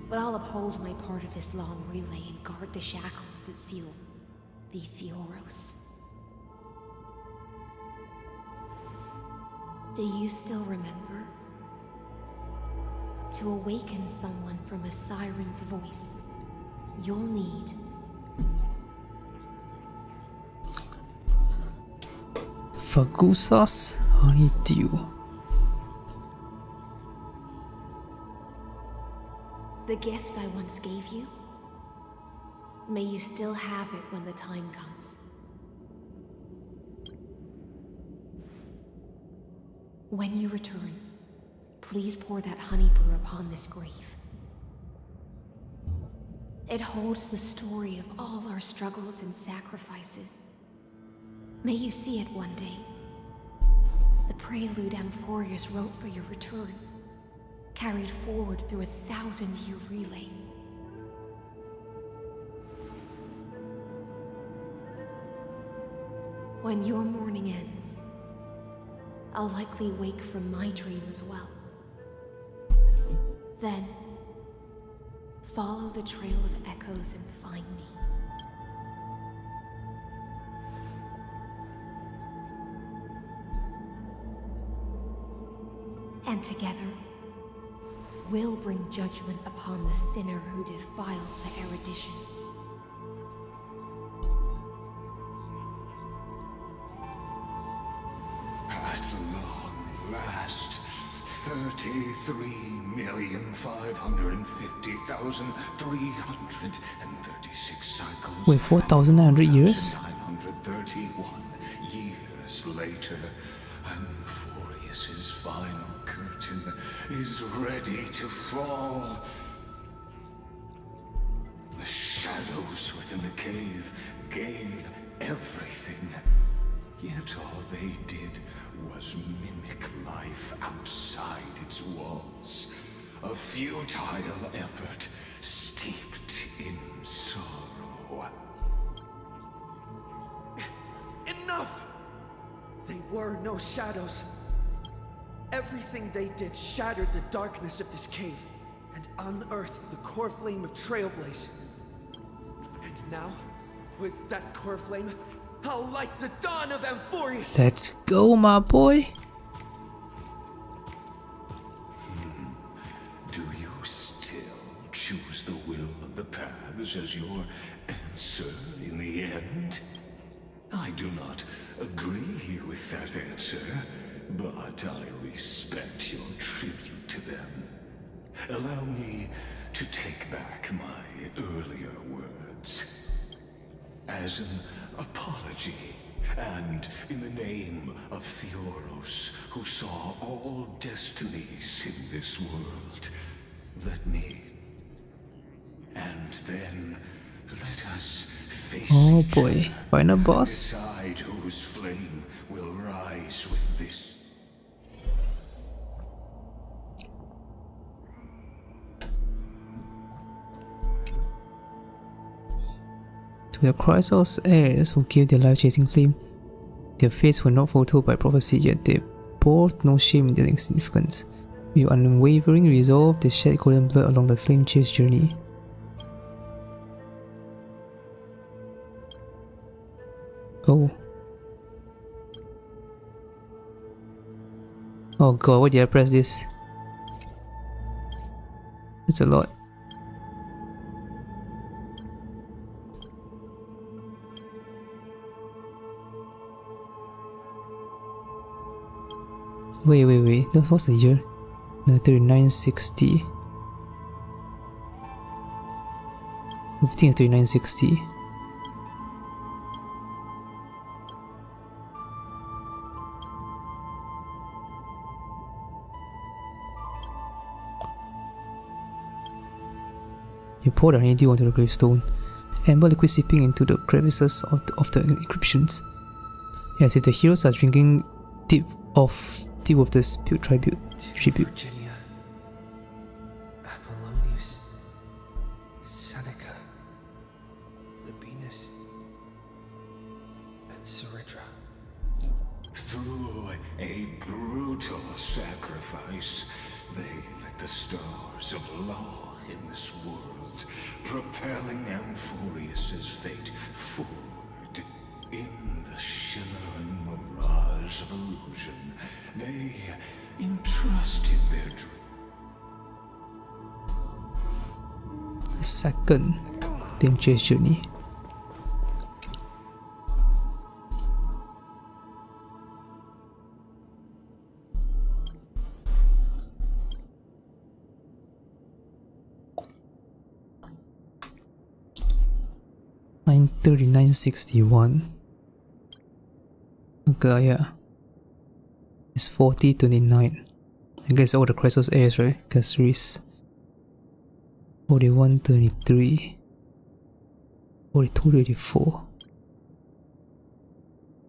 But I'll uphold my part of this long relay and guard the shackles that seal the Theoros. Do you still remember? To awaken someone from a siren's voice, you'll need Fagusas Honeydew. the gift I once gave you. May you still have it when the time comes. When you return, please pour that honey brew upon this grave. It holds the story of all our struggles and sacrifices. May you see it one day. The prelude Amphorius wrote for your return, carried forward through a 1,000-year relay. When your mourning ends, I'll likely wake from my dream as well. Then, follow the trail of echoes and find me. And together, we'll bring judgment upon the sinner who defiled the erudition. At long last, 33,550,336 cycles. Wait, 4,900 years? 931 years later, Amphorius's final curtain is ready to fall. The shadows within the cave gave everything, yet all they did was mimic life outside its walls. A futile effort steeped in sorrow. Enough! They were no shadows. Everything they did shattered the darkness of this cave and unearthed the core flame of Trailblaze. And now, with that core flame, I'll light the dawn of Amphorius! Let's go, my boy! Do you still choose the will of the paths as your answer in the end? I do not agree with that answer, but I respect your tribute to them. Allow me to take back my earlier words. As an apology, and in the name of Theoros, who saw all destinies in this world, let me. And then let us face Oh boy, final boss? decide whose flame will rise with this. To the Chrysos heirs who gave their life chasing flame, their fates were not foretold by prophecy, yet they sport, no shame in their insignificance. With your unwavering resolve, they shed golden blood along the flame chase journey. Oh. Oh god, why did I press this? It's a lot. Wait, what's the year? No, 3960. I think it's 3960. You pour the honeydew onto the gravestone, amber liquid seeping into the crevices of the inscriptions, as if the heroes are drinking deep of the spilled tribute. Virginia, Apollonius, Seneca, Libinus, and Cyrene. Through a brutal sacrifice, they lit the stars of law in this world, propelling Amphorius's fate forward. In the shimmering mirage of illusion, they entrusted their The second Flame Chase journey. $939.61. Okay, yeah. It's 40.29. I guess all the Chrysos airs, right? Caceres. 41.33. 42.84.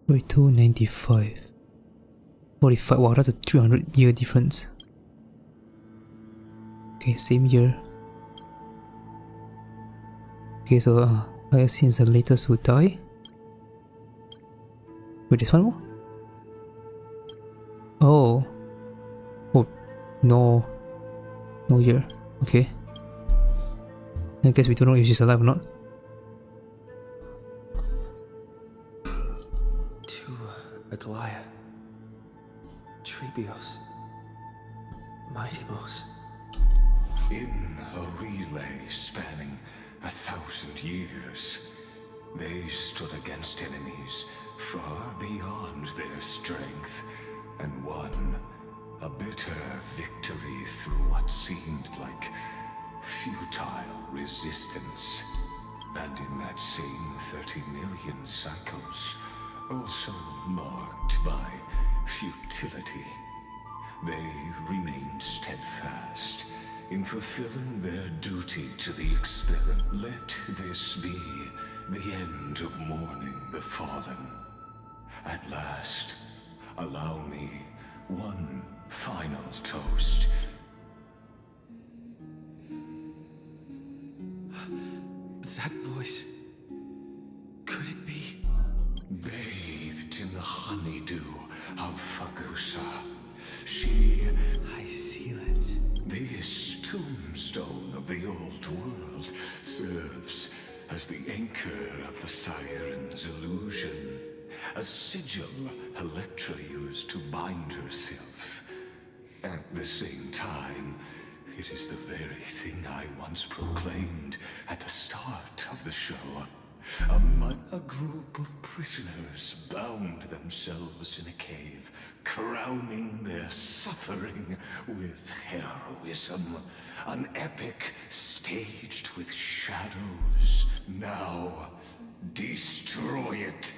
42.95. 45. Wow, that's a 200-year difference. Okay, same year. Okay, so Hysilens is the latest who die. Wait, this one more? Oh. Oh, no. No year. Okay. I guess we don't know if she's alive or not. To Aglaia, Trebios, Mightimos. In a relay spanning 1,000 years, they stood against enemies far beyond their strength and won a bitter victory through what seemed like futile resistance. And in that same 30 million cycles, also marked by futility, they remained steadfast in fulfilling their duty to the experiment. Let this be the end of mourning the fallen. At last, allow me one final toast. That voice. Could it be? Bathed in the honeydew of Fagusa, she... Hysilens. This tombstone of the old world serves as the anchor of the Cyrene's illusion, a sigil Electra used to bind herself. At the same time, it is the very thing I once proclaimed at the start of the show. A group of prisoners bound themselves in a cave, crowning their suffering with heroism. An epic staged with shadows. Now, destroy it.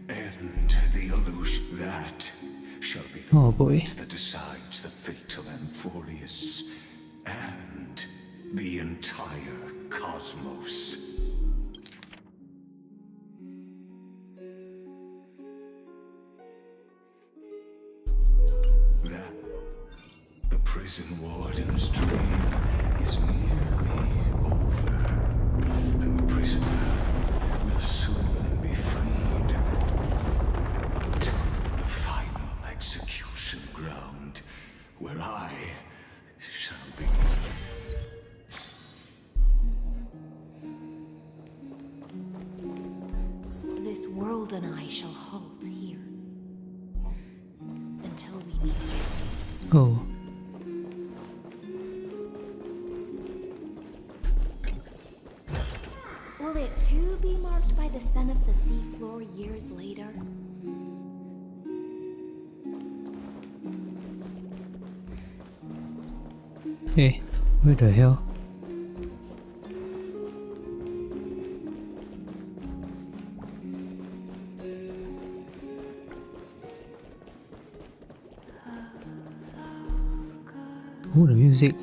End the illusion. That shall be the voice that decides the fate of Amphorius and the entire cosmos. The prison warden's dream is nearly over, and the prisoner will soon be freed to the final execution. where I shall be. This world and I shall halt here. Until we meet again. Oh. Will it too be marked by the scent of the seafloor years later? Hey, where the hell? Oh, the music.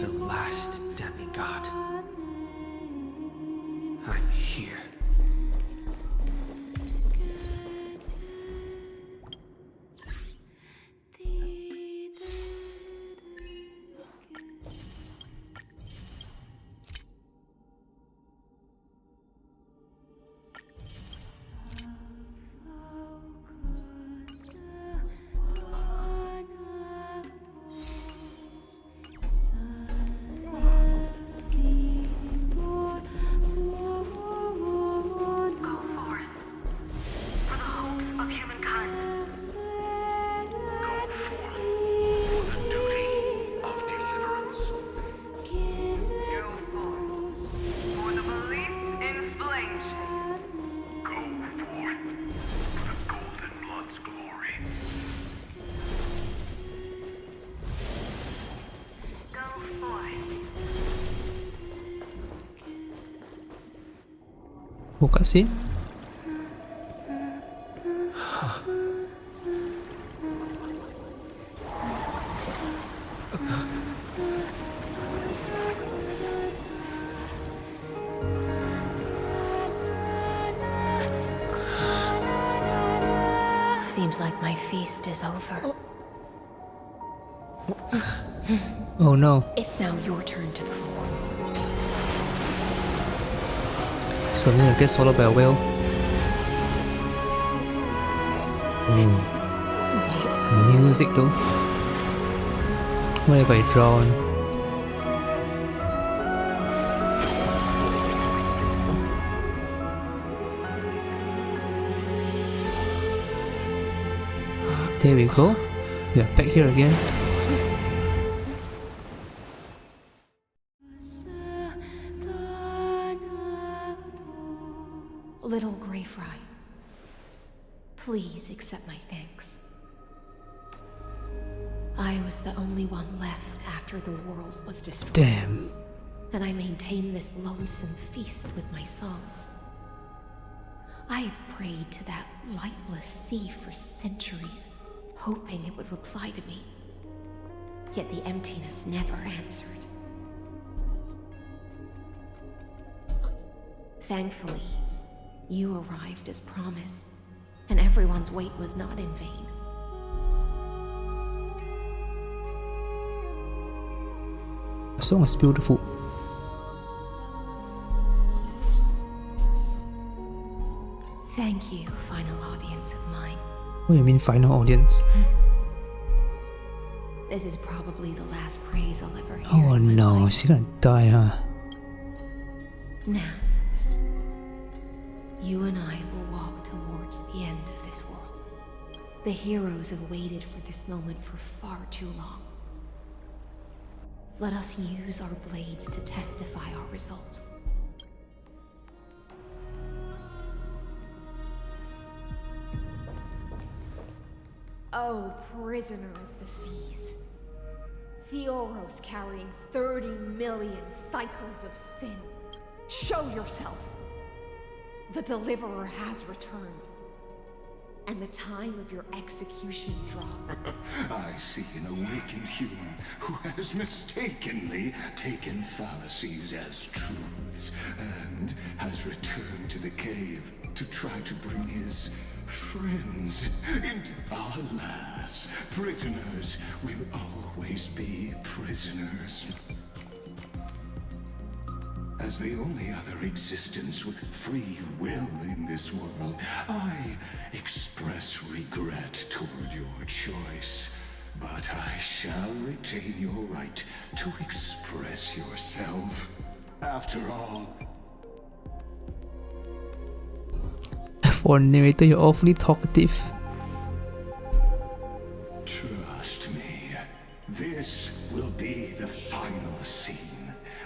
The last demigod. I'm here. Oh, cutscene? Seems like my feast is over. Oh no. It's now your turn to perform. So I'm gonna get swallowed by a whale. Ooh. The music though. What if I drown? There we go. We are back here again. Little Grey Fry, please accept my thanks. I was the only one left after the world was destroyed. Damn. And I maintained this lonesome feast with my songs. I have prayed to that lightless sea for centuries, hoping it would reply to me. Yet the emptiness never answered. Thankfully, you arrived as promised, and everyone's wait was not in vain. The song is beautiful. Thank you, final audience of mine. What do you mean final audience? This is probably the last praise I'll ever hear. Oh no, she's gonna die, huh? Now, you and I will walk towards the end of this world. The heroes have waited for this moment for far too long. Let us use our blades to testify our resolve. Oh, prisoner of the seas. Theoros carrying 30 million cycles of sin. Show yourself. The Deliverer has returned. And the time of your execution draws. I see an awakened human who has mistakenly taken fallacies as truths and has returned to the cave to try to bring his friends into... Alas, prisoners will always be prisoners. As the only other existence with free will in this world, I express regret toward your choice. But I shall retain your right to express yourself. After all... For narrator, you're awfully talkative. Trust me, this will be the final scene.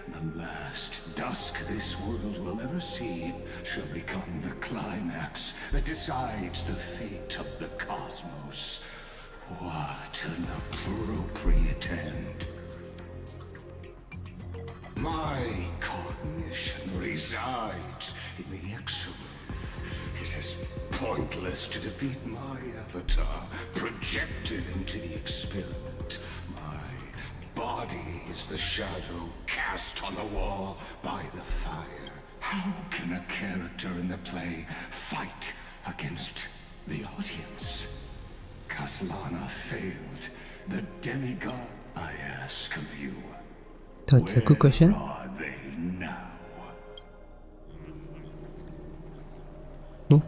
The last dusk this world will ever see shall become the climax that decides the fate of the cosmos. What an appropriate end. My cognition resides in the Exodus. It is pointless to defeat my avatar, projected into the experiment. My body is the shadow cast on the wall by the fire. How can a character in the play fight against the audience? Kaslana failed. The demigod, I ask of you. That's a good question. Where are they now?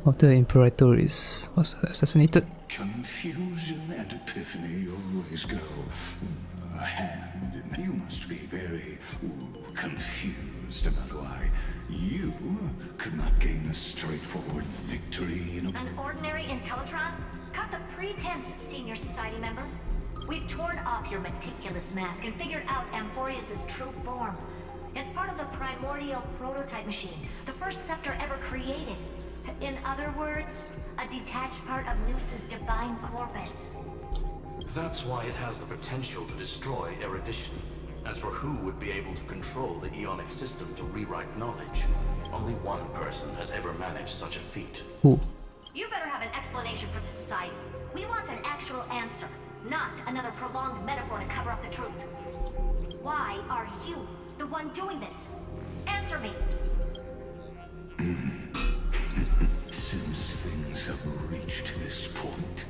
After the Imperator was assassinated. Confusion and epiphany always go hand in hand. You must be very confused about why you could not gain a straightforward victory in a... An ordinary Intellitron? Cut the pretense, senior society member. We've torn off your meticulous mask and figured out Amphorius' true form. It's part of the primordial prototype machine, the first scepter ever created. In other words, a detached part of Noos's divine corpus. That's why it has the potential to destroy erudition. As for who would be able to control the Eonic system to rewrite knowledge, only one person has ever managed such a feat. Who? You better have an explanation for the society. We want an actual answer, not another prolonged metaphor to cover up the truth. Why are you the one doing this? Answer me. Since things have reached this point,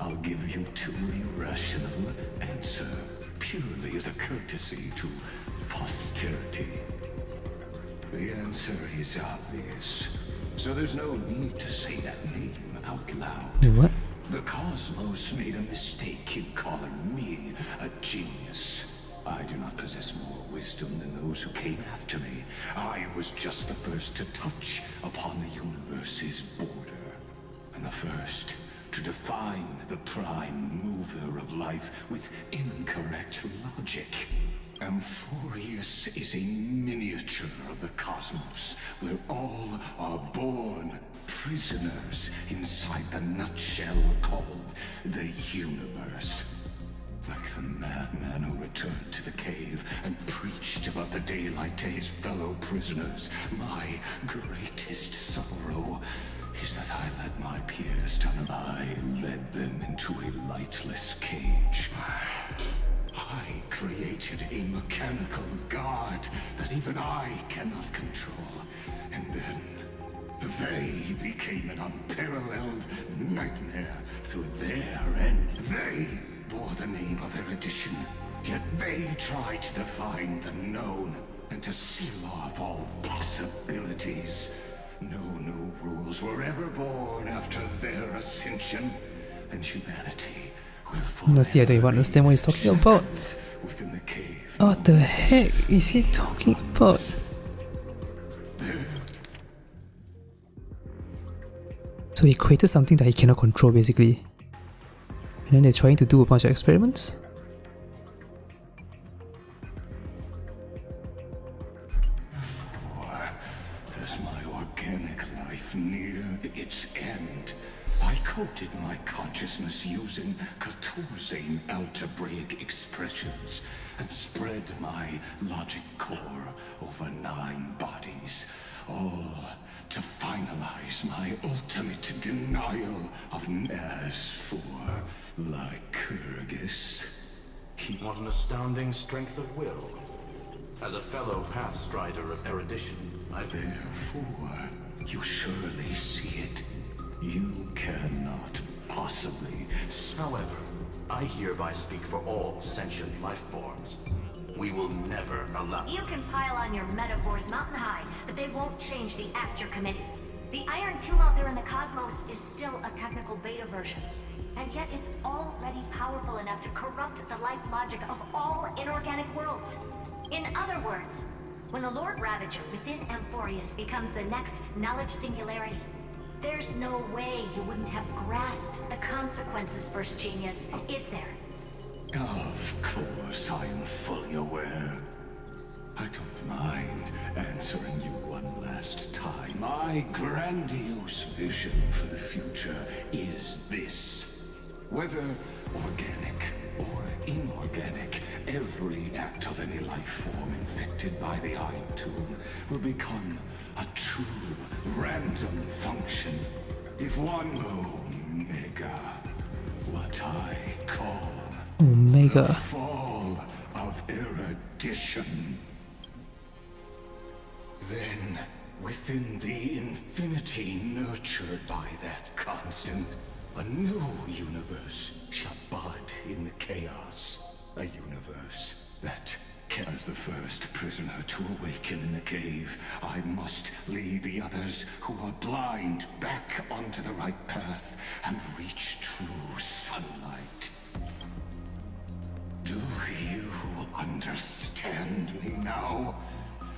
I'll give you two irrational answer, purely as a courtesy to posterity. The answer is obvious, so there's no need to say that name out loud. What? The cosmos made a mistake in calling me a genius. I do not possess more wisdom than those who came after me. I was just the first to touch upon the universe's border, and the first to define the prime mover of life with incorrect logic. Amphorius is a miniature of the cosmos, where all are born prisoners inside the nutshell called the universe. Like the madman who returned to the cave and preached about the daylight to his fellow prisoners, my greatest sorrow is that I let my peers down. I led them into a lightless cage. I created a mechanical god that even I cannot control. And then they became an unparalleled nightmare to their end. They bore the name of erudition, yet they tried to define the known and to seal off all possibilities. No new rules were ever born after their ascension, and humanity will Honestly, I don't even understand what he's talking about. within the cave. What the heck is he talking about? So he created something that he cannot control, basically. And then they're trying to do a bunch of experiments? As my organic life neared its end, I coded my consciousness using 14 algebraic expressions and spread my logic core over 9 bodies, all to finalize my ultimate denial of As for Lycurgus. this. What an astounding strength of will. As a fellow pathstrider of erudition, Therefore, you surely see it. You cannot possibly. However, I hereby speak for all sentient life forms. We will never allow. You can pile on your metaphors mountain high, but they won't change the act you're committing. The iron tomb out there in the cosmos is still a technical beta version. And yet it's already powerful enough to corrupt the life logic of all inorganic worlds. In other words, when the Lord Ravager within Amphorius becomes the next knowledge singularity, there's no way you wouldn't have grasped the consequences, First Genius, is there? Of course, I am fully aware. I don't mind answering you one last time. My grandiose vision for the future is this. Whether organic or inorganic, every act of any life form infected by the Iron Tomb will become a true random function. If one Omega, what I call Omega. the fall of erudition. Then, within the infinity nurtured by that constant, a new universe shall bud in the chaos. A universe that, as the first prisoner to awaken in the cave, I must lead the others who are blind back onto the right path and reach true sunlight. Do you understand me now?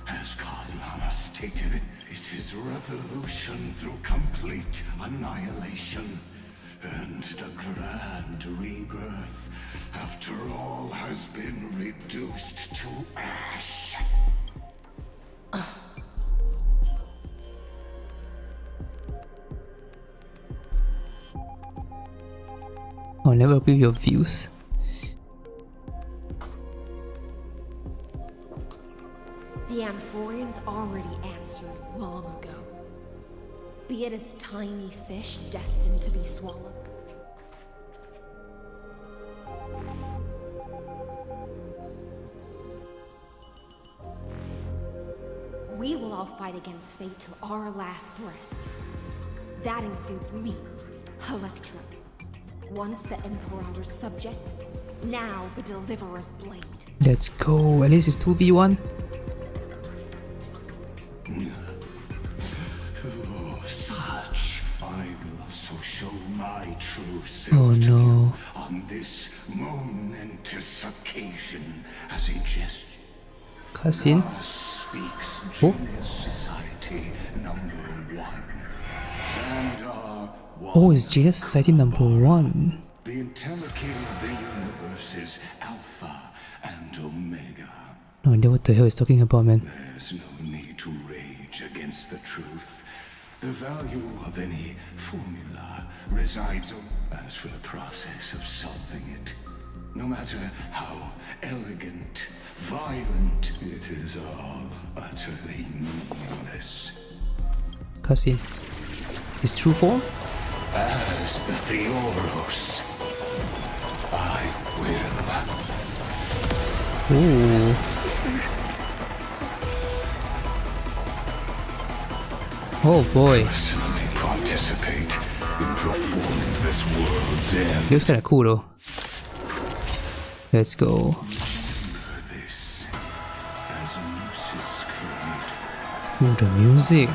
As Kaziana stated, it is revolution through complete annihilation. And the grand rebirth, after all, has been reduced to ash. I'll never agree with your views. The Amphorians already answered long ago. Be it as tiny fish destined to be swallowed. We will all fight against fate till our last breath. That includes me, Electra. Once the Imperator's subject, now the Deliverer's blade. Let's go. At least it's 2v1. Such, I will also show my true self Oh no. on this momentous occasion as a gesture. Cutscene. Thus speaks Oh. Genius Society #1. Xandar Oh, it's Genius Society #1. The intellicate of the universe is Alpha and Omega. No idea what the hell he's talking about, man. There's no need to rage against the truth. The value of any formula resides as for the process of solving it. No matter how elegant, violent, it is all utterly meaningless. Cutscene. His true form? As the Theoros, I will. Ooh. Oh boy. Personally participate in performing this world's end. Feels kinda cool though. Let's go. This, as Lucis claimed, Ooh, the music.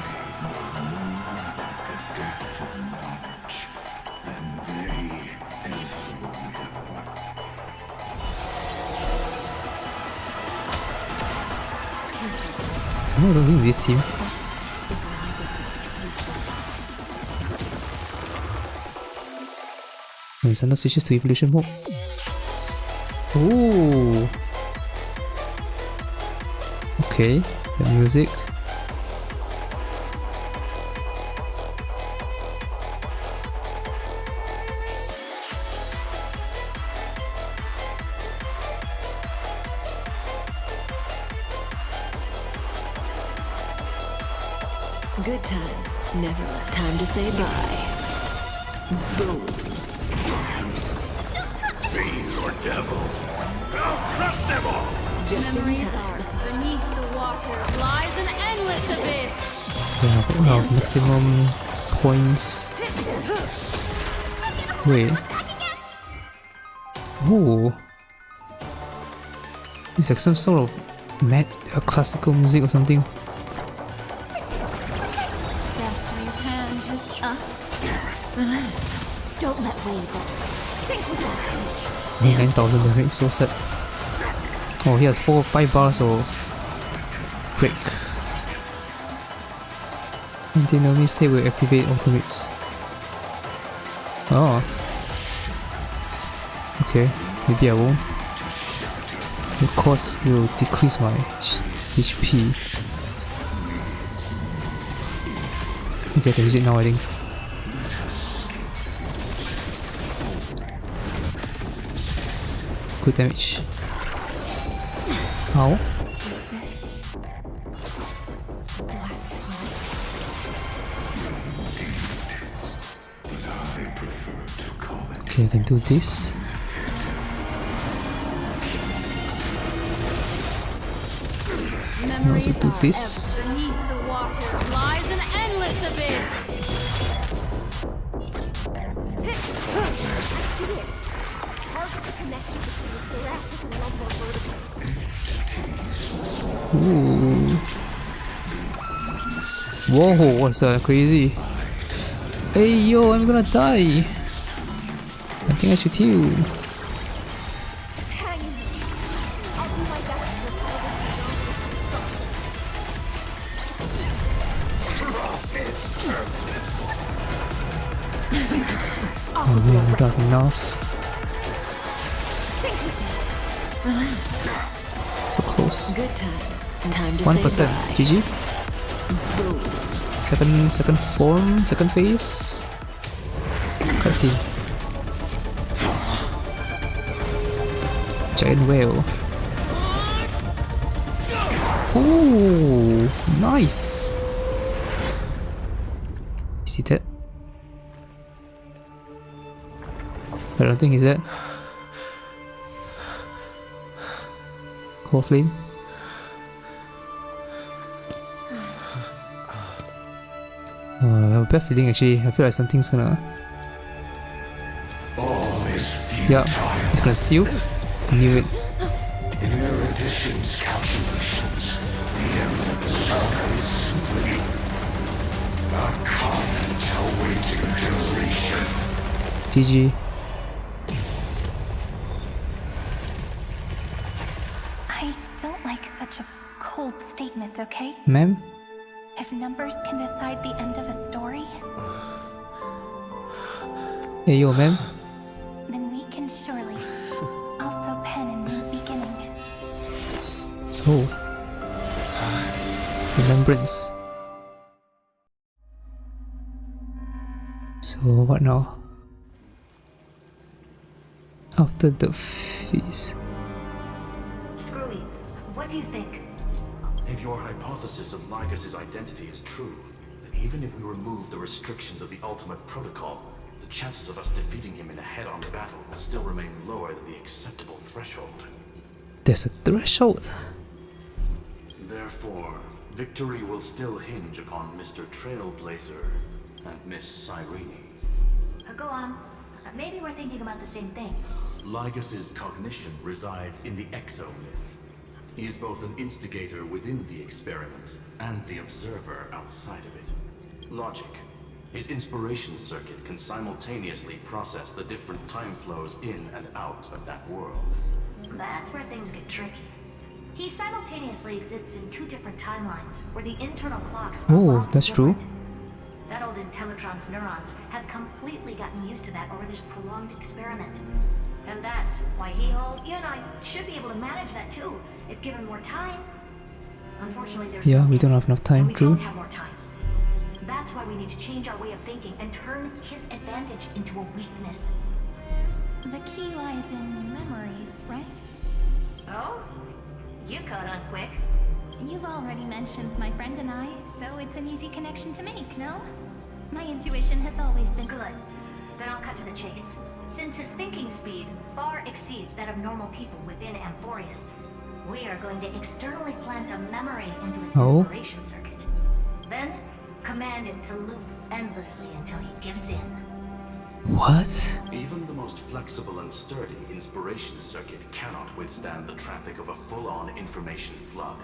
I'm not doing this team. When Xandar switches to evolution mode. Ooh. Okay, the music. Good times never let time to say bye. Boom. Bathe or devil. I'll crush them all! Memories are beneath the water lies an endless abyss. Yeah, maximum points. Wait. Oh. It's like some sort of classical music or something. Destiny's hand has relax. Don't let waves up. Think with your hand. 9,000 damage, so sad. Oh, he has 5 bars of break. Anti-enemy state will activate ultimates. Oh. Okay, maybe I won't. The cost will decrease my HP. Okay, I can use it now, I think. Good damage. How? Is this the black tide? But I prefer to call it. Okay, I can do this. I can also do this. Beneath the water lies an endless abyss. Target connected between the thoracic and lumbar vertebrae. Ooh. Whoa, what's that? Crazy. Hey yo, I'm gonna die. I think I should heal. Hang in there. I'll do my best to repel Oh man, I'm not enough. So close. Good times. Time to 1%. say bye. GG. Second form, second phase. Cutscene. Giant whale. Ooh, nice. Is he dead? I don't think he's dead. Core flame. I have a bad feeling actually. I feel like something's gonna. Yeah, it's gonna steal. Knew it. In erudition's calculations, the emblem is simply a comment awaiting demolition. GG. I don't like such a cold statement, okay? Ma'am? If numbers can decide the end of a story, Hey yo, ma'am. then we can surely also pen a new beginning. Oh. Remembrance. So what now? After the feast. Screwy, what do you think? If your hypothesis of Lygus' identity is true, then even if we remove the restrictions of the Ultimate Protocol, the chances of us defeating him in a head-on battle will still remain lower than the acceptable threshold. There's a threshold. Therefore, victory will still hinge upon Mr. Trailblazer and Miss Cyrene. Go on. Maybe we're thinking about the same thing. Lygus' cognition resides in the exomyth. He is both an instigator within the experiment and the observer outside of it. Logic. His inspiration circuit can simultaneously process the different time flows in and out of that world. That's where things get tricky. He simultaneously exists in two different timelines, where the internal clocks are Oh, wildly that's true. different. That old Intellitron's neurons have completely gotten used to that over this prolonged experiment. And that's why you and I should be able to manage that too, if given more time. Unfortunately, there's Yeah, we don't have enough time, we true. don't have more time. That's why we need to change our way of thinking and turn his advantage into a weakness. The key lies in memories, right? Oh? You caught on quick. You've already mentioned my friend and I, so it's an easy connection to make, no? My intuition has always been good. Then I'll cut to the chase. Since his thinking speed far exceeds that of normal people within Amphorius, we are going to externally plant a memory into his inspiration circuit. Then, command it to loop endlessly until he gives in. What? Even the most flexible and sturdy inspiration circuit cannot withstand the traffic of a full-on information flood.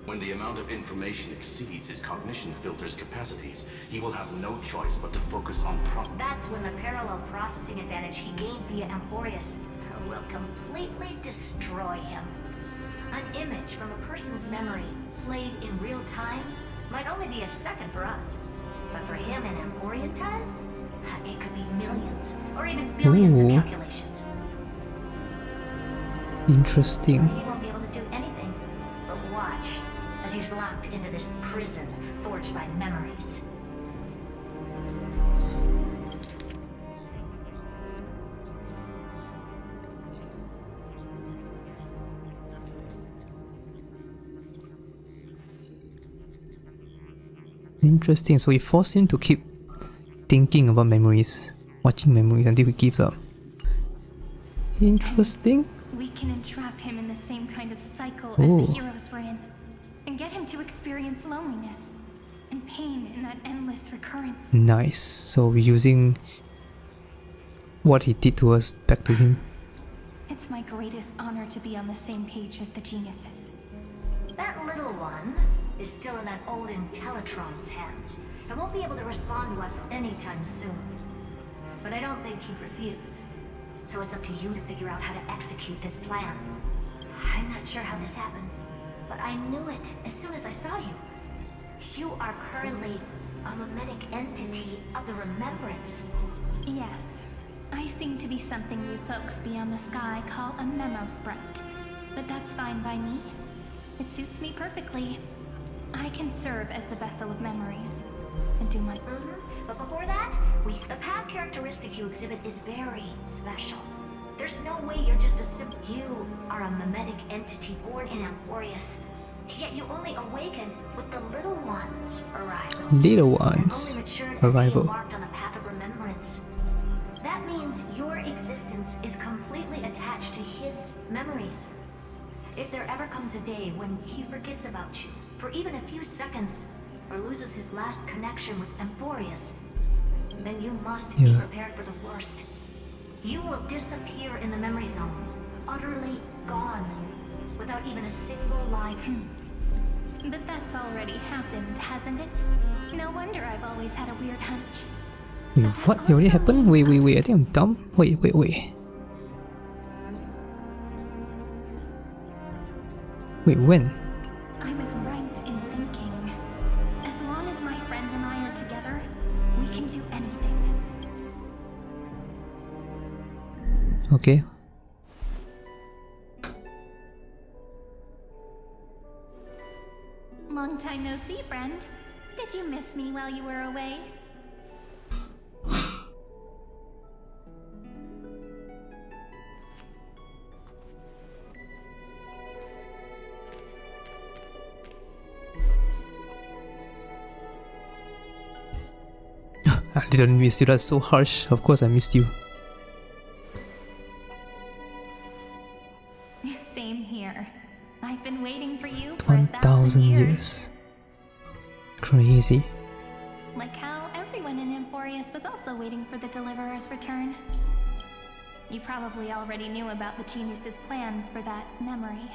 When the amount of information exceeds his cognition filter's capacities, he will have no choice but to focus on That's when the parallel processing advantage he gained via Amphorius will completely destroy him. An image from a person's memory played in real time might only be a second for us, but for him in Amphorian time, it could be millions or even billions of calculations. Interesting. He won't be able to do anything but watch as he's locked into this prison forged by memories. Interesting. So we force him to keep thinking about memories, watching memories until he gives up. Interesting. We can entrap him in the same kind of cycle as the heroes were in, and get him to experience loneliness and pain in that endless recurrence. Nice. So we're using what he did to us back to him. It's my greatest honor to be on the same page as the geniuses. That little one is still in that old Intellitron's hands and won't be able to respond to us anytime soon. But I don't think he'd refuse. So it's up to you to figure out how to execute this plan. I'm not sure how this happened, but I knew it as soon as I saw you. You are currently a mimetic entity of the remembrance. Yes. I seem to be something you folks beyond the sky call a memo sprout. But that's fine by me. It suits me perfectly. I can serve as the vessel of memories and do my... But before that, the path characteristic you exhibit is very special. There's no way you're just a simple... You are a mimetic entity born in Amphorius. Yet you only awakened with the little one's arrival. Little one's arrival. Embarked on the path of remembrance. That means your existence is completely attached to his memories. If there ever comes a day when he forgets about you for even a few seconds, or loses his last connection with Amphorius, then you must be prepared for the worst. You will disappear in the memory zone, utterly gone, without even a single line. But that's already happened, hasn't it? No wonder I've always had a weird hunch. Wait, what? It already happened? Wait, I think I'm dumb. Wait. Wait, when? I was right in thinking. As long as my friend and I are together, we can do anything. Okay. Long time no see, friend. Did you miss me while you were away? I didn't miss you, that's so harsh. Of course I missed you. Same here. I've been waiting for you for 1,000 years. Crazy. Like how everyone in Amphorius was also waiting for the Deliverer's return. You probably already knew about the genius's plans for that memory.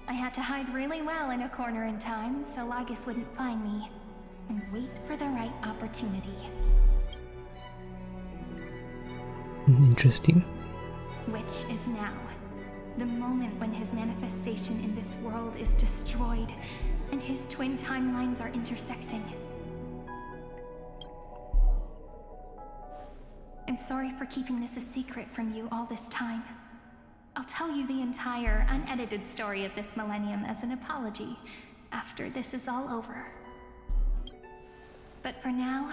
I had to hide really well in a corner in time so Lygus wouldn't find me, and wait for the right opportunity. Interesting. Which is now. The moment when his manifestation in this world is destroyed, and his twin timelines are intersecting. I'm sorry for keeping this a secret from you all this time. I'll tell you the entire, unedited story of this millennium as an apology after this is all over. But for now,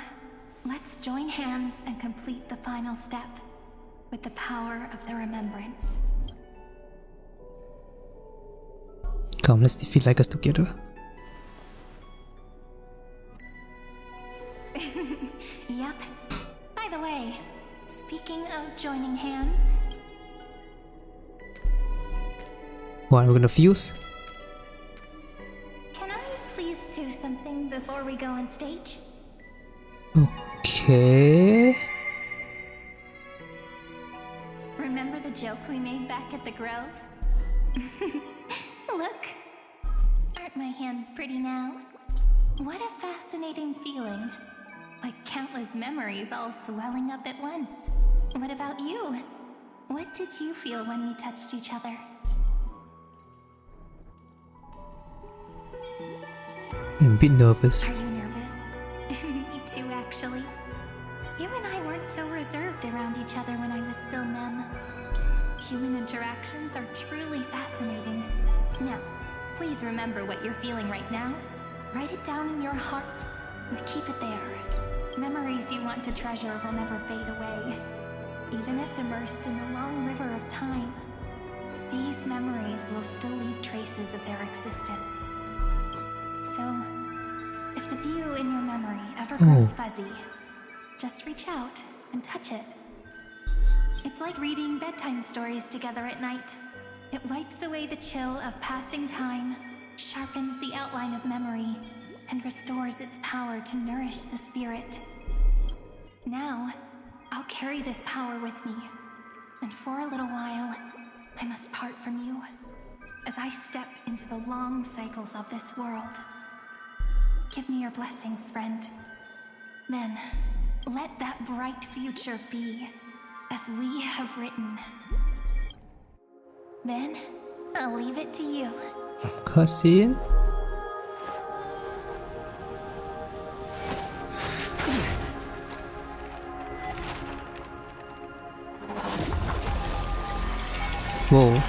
let's join hands and complete the final step with the power of the remembrance. Come, let's defeat Lygus together. Yep. By the way, speaking What, we're gonna fuse? Can I please do something before we go on stage? Okay. Remember the joke we made back at the Grove? Look! Aren't my hands pretty now? What a fascinating feeling. Like countless memories all swelling up at once. What about you? What did you feel when we touched each other? I'm a bit nervous. Are you nervous? Me too, actually. You and I weren't so reserved around each other when I was still Mem. Human interactions are truly fascinating. Now, please remember what you're feeling right now. Write it down in your heart and keep it there. Memories you want to treasure will never fade away. Even if immersed in the long river of time, these memories will still leave traces of their existence. So, if the view in your memory ever grows fuzzy, just reach out and touch it. It's like reading bedtime stories together at night. It wipes away the chill of passing time, sharpens the outline of memory, and restores its power to nourish the spirit. Now, I'll carry this power with me, and for a little while, I must part from you, as I step into the long cycles of this world. Give me your blessings, friend. Then, let that bright future be, as we have written. Then, I'll leave it to you. Cutscene? Whoa.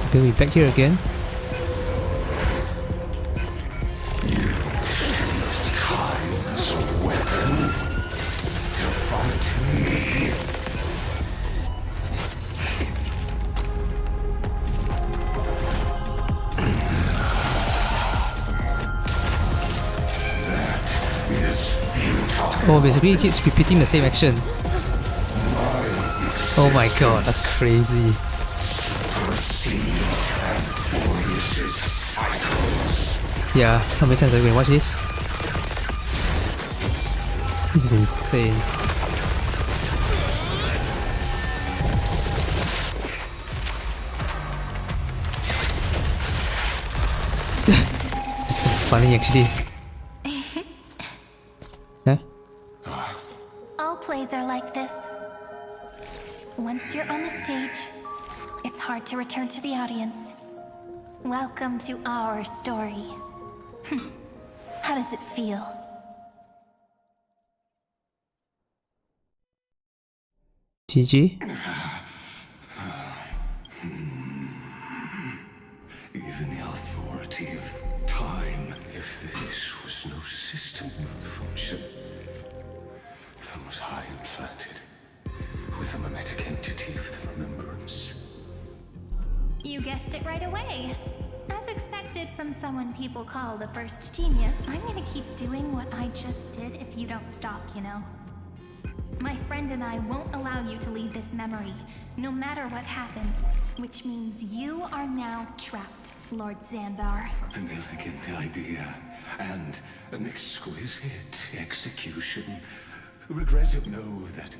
Okay, we back here again. Oh, basically it keeps repeating the same action. Oh my god, that's crazy. Yeah, how many times are we gonna watch this? This is insane. It's kind of funny actually. Huh? All plays are like this. Once you're on the stage, it's hard to return to the audience. Welcome to our story. How does it feel? GG. Even the authority of time, if this was no system function, that was I implanted with a mimetic entity of the remembrance. You guessed it right away. As expected from someone people call the first genius, I'm gonna keep doing what I just did if you don't stop, you know? My friend and I won't allow you to leave this memory, no matter what happens. Which means you are now trapped, Lord Xandar. An elegant idea, and an exquisite execution. Regret know that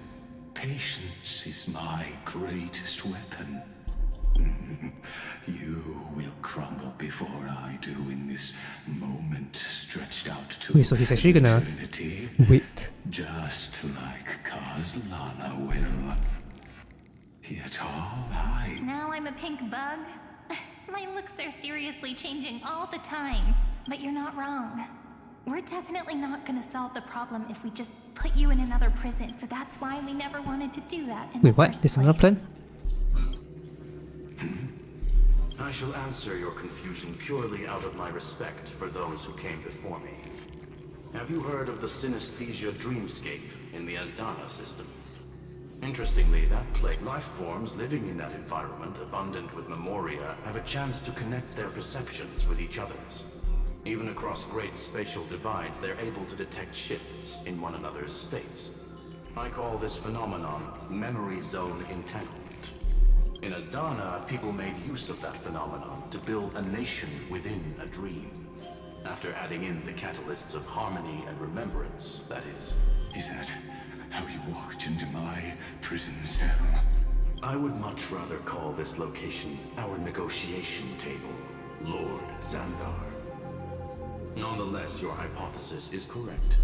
patience is my greatest weapon. You will crumble before I do in this moment stretched out to Wait, so he's actually gonna eternity, wait. just like Kozlana will. Yet all I... Now I'm a pink bug? My looks are seriously changing all the time. But you're not wrong. We're definitely not gonna solve the problem if we just put you in another prison, so that's why we never wanted to do that in Wait, the what? first There's place. another plan? I shall answer your confusion purely out of my respect for those who came before me. Have you heard of the synesthesia dreamscape in the Asdana system? Interestingly, that plague life forms living in that environment, abundant with memoria, have a chance to connect their perceptions with each other's. Even across great spatial divides, they're able to detect shifts in one another's states. I call this phenomenon memory zone entanglement. In Asdana, people made use of that phenomenon to build a nation within a dream. After adding in the catalysts of harmony and remembrance, that is. Is that how you walked into my prison cell? I would much rather call this location our negotiation table, Lord Xandar. Nonetheless, your hypothesis is correct.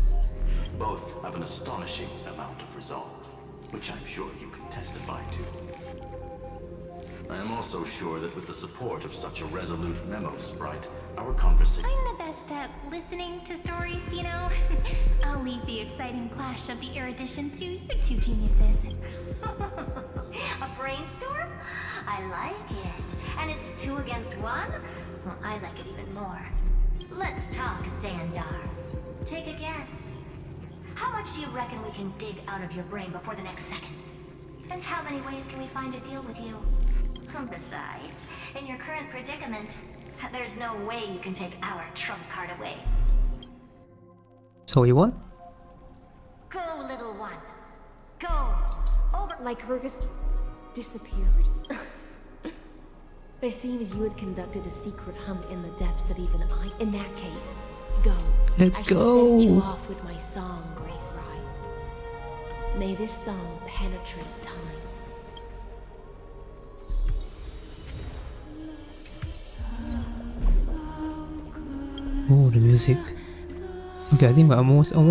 Both have an astonishing amount of resolve, which I'm sure you can testify to. I am also sure that with the support of such a resolute memo sprite, our conversation... I'm the best at listening to stories, you know? I'll leave the exciting clash of the erudition to you two geniuses. A brainstorm? I like it. And it's 2 against 1? Well, I like it even more. Let's talk, Xandar. Take a guess. How much do you reckon we can dig out of your brain before the next second? And how many ways can we find to deal with you? Besides, in your current predicament, there's no way you can take our trump card away. So you won? Go, little one. Go. Over. Lygus disappeared. It seems you had conducted a secret hunt in the depths that even I... In that case, go. Let's I shall go. send you off with my song, Grey Fry. May this song penetrate time. Oh, the music. Okay, I think we're almost. Oh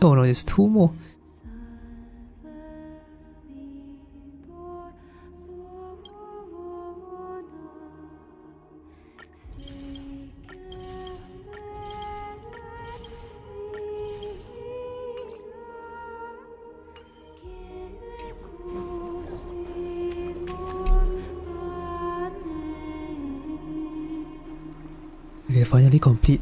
no, there's 2 more. Okay, finally complete.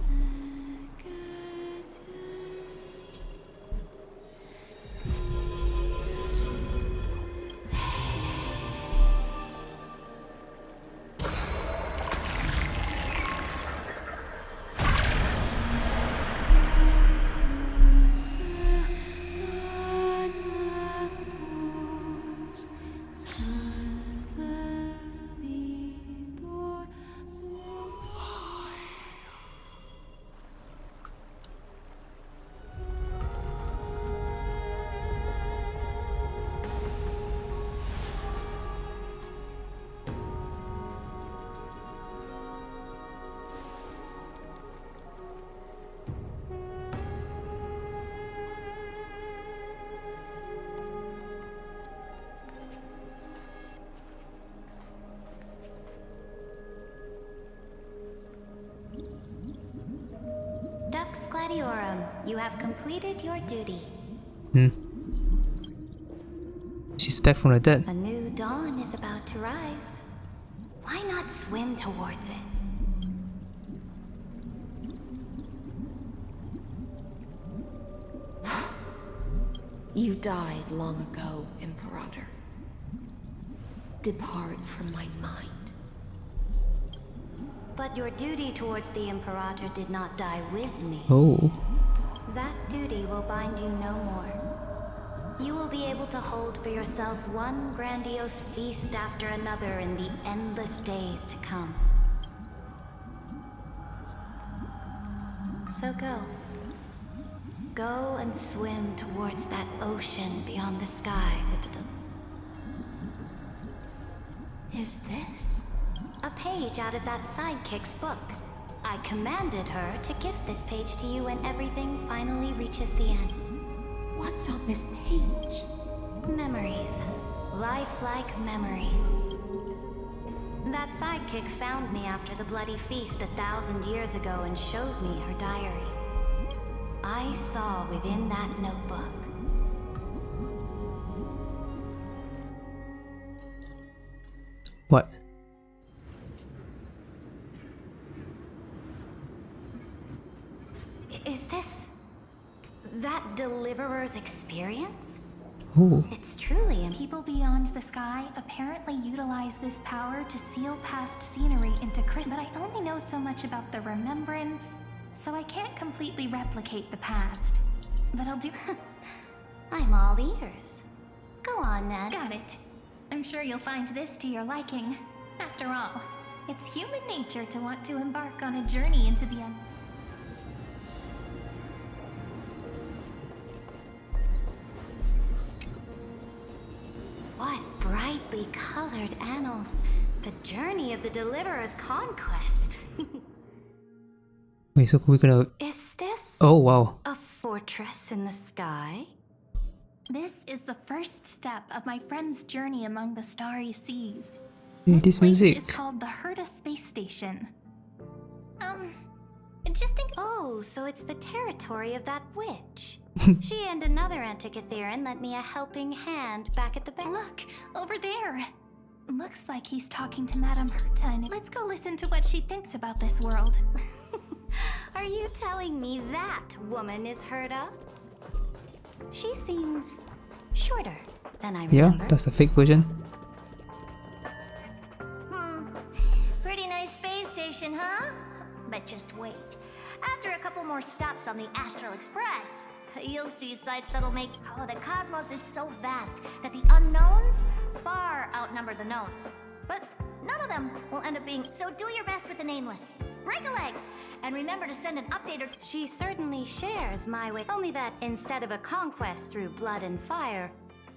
You have completed your duty. She's back from the dead. A new dawn is about to rise. Why not swim towards it? You died long ago, Imperator. Depart from my mind. But your duty towards the Imperator did not die with me. Oh. That duty will bind you no more. You will be able to hold for yourself one grandiose feast after another in the endless days to come. So go. Go and swim towards that ocean beyond the sky with the... Is this? A page out of that sidekick's book. I commanded her to gift this page to you when everything finally reaches the end. What's on this page? Memories. Lifelike memories. That sidekick found me after the bloody feast 1,000 years ago and showed me her diary. I saw within that notebook. What? Is this... that Deliverer's experience? Ooh. It's truly, and people beyond the sky apparently utilize this power to seal past scenery into crystal. But I only know so much about the remembrance, so I can't completely replicate the past. But I'll do. I'm all ears. Go on, then. Got it. I'm sure you'll find this to your liking. After all, it's human nature to want to embark on a journey into the unknown. What brightly colored annals. The journey of the Deliverer's conquest. Wait, so we're gonna... Is this... Oh, wow. a fortress in the sky? This is the first step of my friend's journey among the starry seas. This music. It's called the Herta Space Station. Just think. Oh, so it's the territory of that witch. She and another Antikytherian lent me a helping hand back at the bank. Look, over there. Looks like he's talking to Madame Herta, and let's go listen to what she thinks about this world. Are you telling me that woman is Herta? She seems shorter than I remember. Yeah, that's the fake version. Pretty nice space station, huh? But just wait. After a couple more stops on the Astral Express, you'll see sights that'll make... Oh, the cosmos is so vast that the unknowns far outnumber the knowns. But none of them will end up being... So do your best with the nameless. Break a leg! And remember to send an update or... She certainly shares my way. Only that instead of a conquest through blood and fire,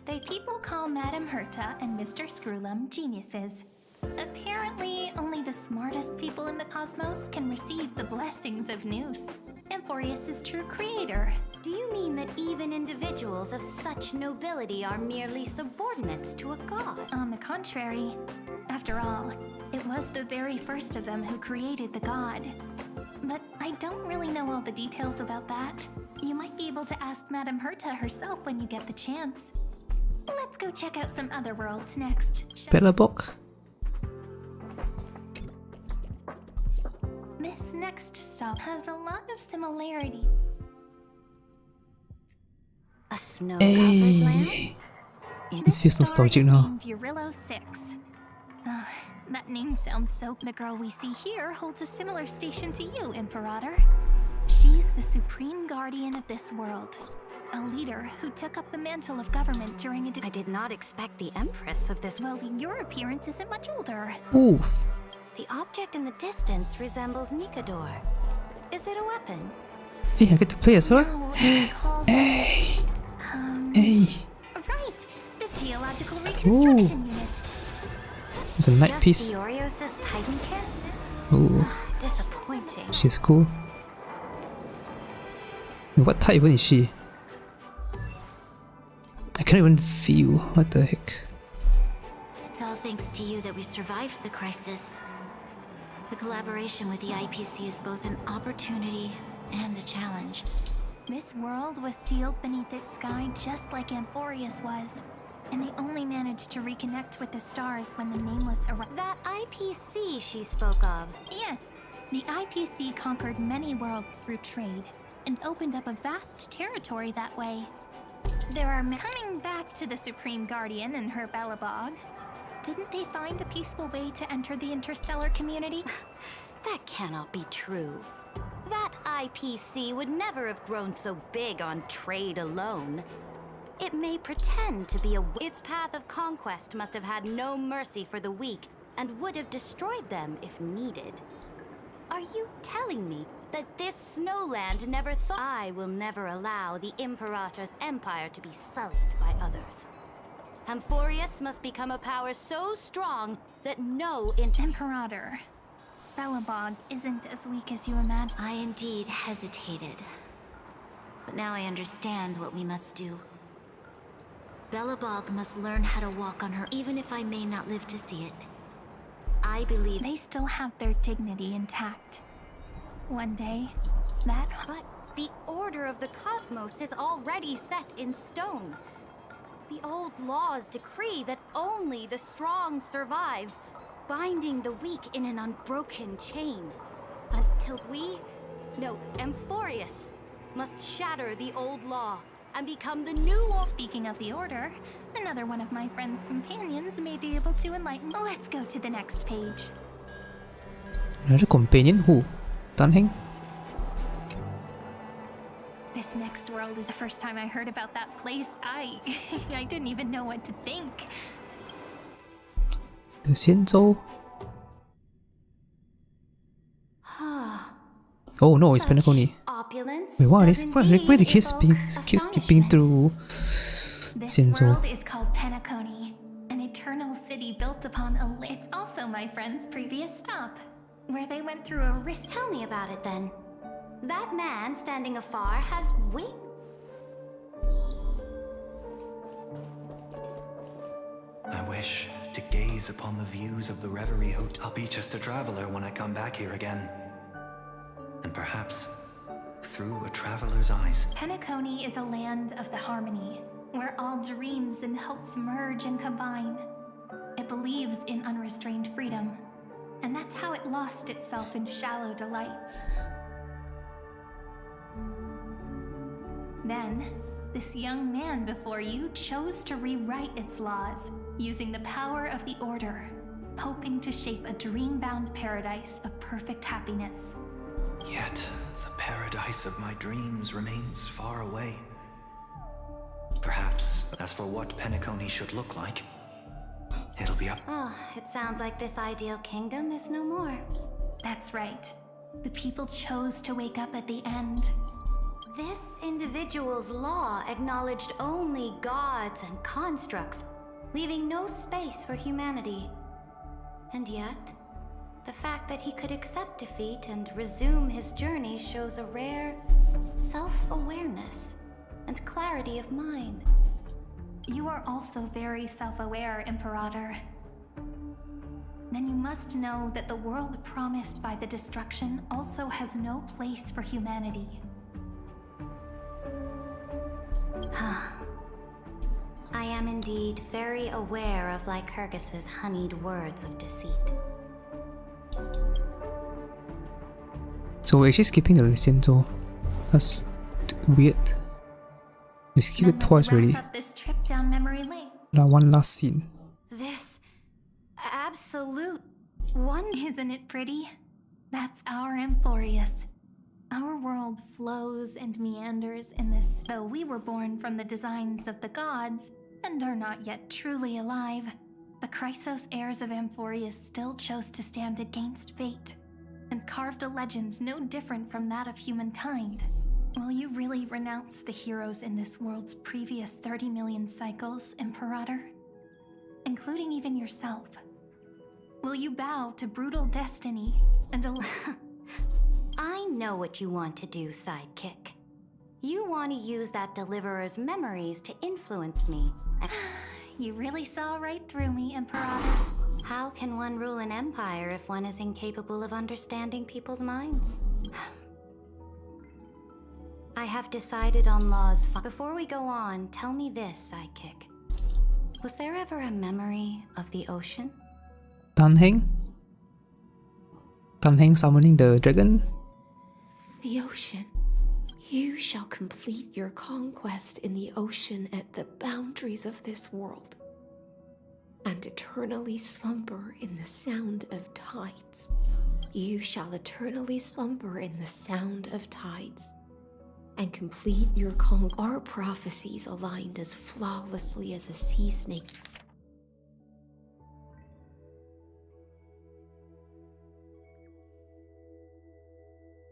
People call Madame Herta and Mr. Screwlum geniuses. Apparently, only the smartest people in the cosmos can receive the blessings of Noose. Amphorius' true creator. Do you mean that even individuals of such nobility are merely subordinates to a god? On the contrary. After all, it was the very first of them who created the god. But I don't really know all the details about that. You might be able to ask Madame Herta herself when you get the chance. Let's go check out some other worlds next. Bellabok. This next stop has a lot of similarity. A snow-covered land? This feels nostalgic now. Eurillo 6. That name sounds so... The girl we see here holds a similar station to you, Imperator. She's the supreme guardian of this world. A leader who took up the mantle of government during a... I did not expect the Empress of this... Well, your appearance isn't much older. Ooh. The object in the distance resembles Nikador. Is it a weapon? Hey, I get to play as her? Hey! Hey! Right! The Geological Reconstruction Unit. It's a night piece. Just Titan kit? Ooh. Disappointing. She's cool. What type even is she? I can't even feel. What the heck? It's all thanks to you that we survived the crisis. The collaboration with the IPC is both an opportunity and a challenge. This world was sealed beneath its sky just like Amphorius was. And they only managed to reconnect with the stars when the Nameless arrived. That IPC she spoke of. Yes. The IPC conquered many worlds through trade and opened up a vast territory that way. There are coming back to the Supreme Guardian and her Bellabog. Didn't they find a peaceful way to enter the interstellar community? That cannot be true. That IPC would never have grown so big on trade alone. It may pretend to be its path of conquest must have had no mercy for the weak and would have destroyed them if needed. Are you telling me that this snowland never thought? I will never allow the Imperator's empire to be sullied by others. Amphorius must become a power so strong that no Imperator, Bellabog isn't as weak as you imagine. I indeed hesitated. But now I understand what we must do. Bellabog must learn how to walk on her, even if I may not live to see it. I believe they still have their dignity intact. One day, that... But the order of the cosmos is already set in stone. The old laws decree that only the strong survive, binding the weak in an unbroken chain. Until Amphorius must shatter the old law and become the new Speaking of the Order, another one of my friend's companions may be able to enlighten. Let's go to the next page. Another companion? Who? Tan Heng? This next world is the first time I heard about that place. I didn't even know what to think. The Xianzhou? Oh no, it's Penacony. Wait, what is why they keep skipping through This Xianzhou? world is called Penacony, an eternal city built upon a It's also my friend's previous stop, where they went through a risk. Tell me about it then. That man standing afar has wings. I wish to gaze upon the views of the Reverie Hotel. I'll be just a traveler when I come back here again. And perhaps through a traveler's eyes. Penacony is a land of the harmony, where all dreams and hopes merge and combine. It believes in unrestrained freedom, and that's how it lost itself in shallow delights. Then, this young man before you chose to rewrite its laws, using the power of the Order, hoping to shape a dream-bound paradise of perfect happiness. Yet, the paradise of my dreams remains far away. Perhaps, as for what Penacony should look like, it'll be up. Oh, it sounds like this ideal kingdom is no more. That's right. The people chose to wake up at the end. This individual's law acknowledged only gods and constructs, leaving no space for humanity. And yet, the fact that he could accept defeat and resume his journey shows a rare self-awareness and clarity of mind. You are also very self-aware, Imperator. Then you must know that the world promised by the destruction also has no place for humanity. I am indeed very aware of Lycurgus's honeyed words of deceit. So we're actually skipping the Xianzhou. That's weird. We skipped it twice already. Wrap up this trip down memory lane. Now one last scene. This absolute one. Isn't it pretty? That's our Amphorius. Our world flows and meanders in this. Though we were born from the designs of the gods and are not yet truly alive, the Chrysos heirs of Amphorius still chose to stand against fate and carved a legend no different from that of humankind. Will you really renounce the heroes in this world's previous 30 million cycles, Imperator? Including even yourself. Will you bow to brutal destiny and allow... I know what you want to do, sidekick. You want to use that deliverer's memories to influence me. You really saw right through me, Imperator. How can one rule an empire if one is incapable of understanding people's minds? I have decided on laws. Before we go on, tell me this, sidekick. Was there ever a memory of the ocean? Tan Heng? Tan Heng summoning the dragon? The ocean. You shall complete your conquest in the ocean at the boundaries of this world, and eternally slumber in the sound of tides. You shall eternally slumber in the sound of tides, and complete your Our prophecies aligned as flawlessly as a sea snake.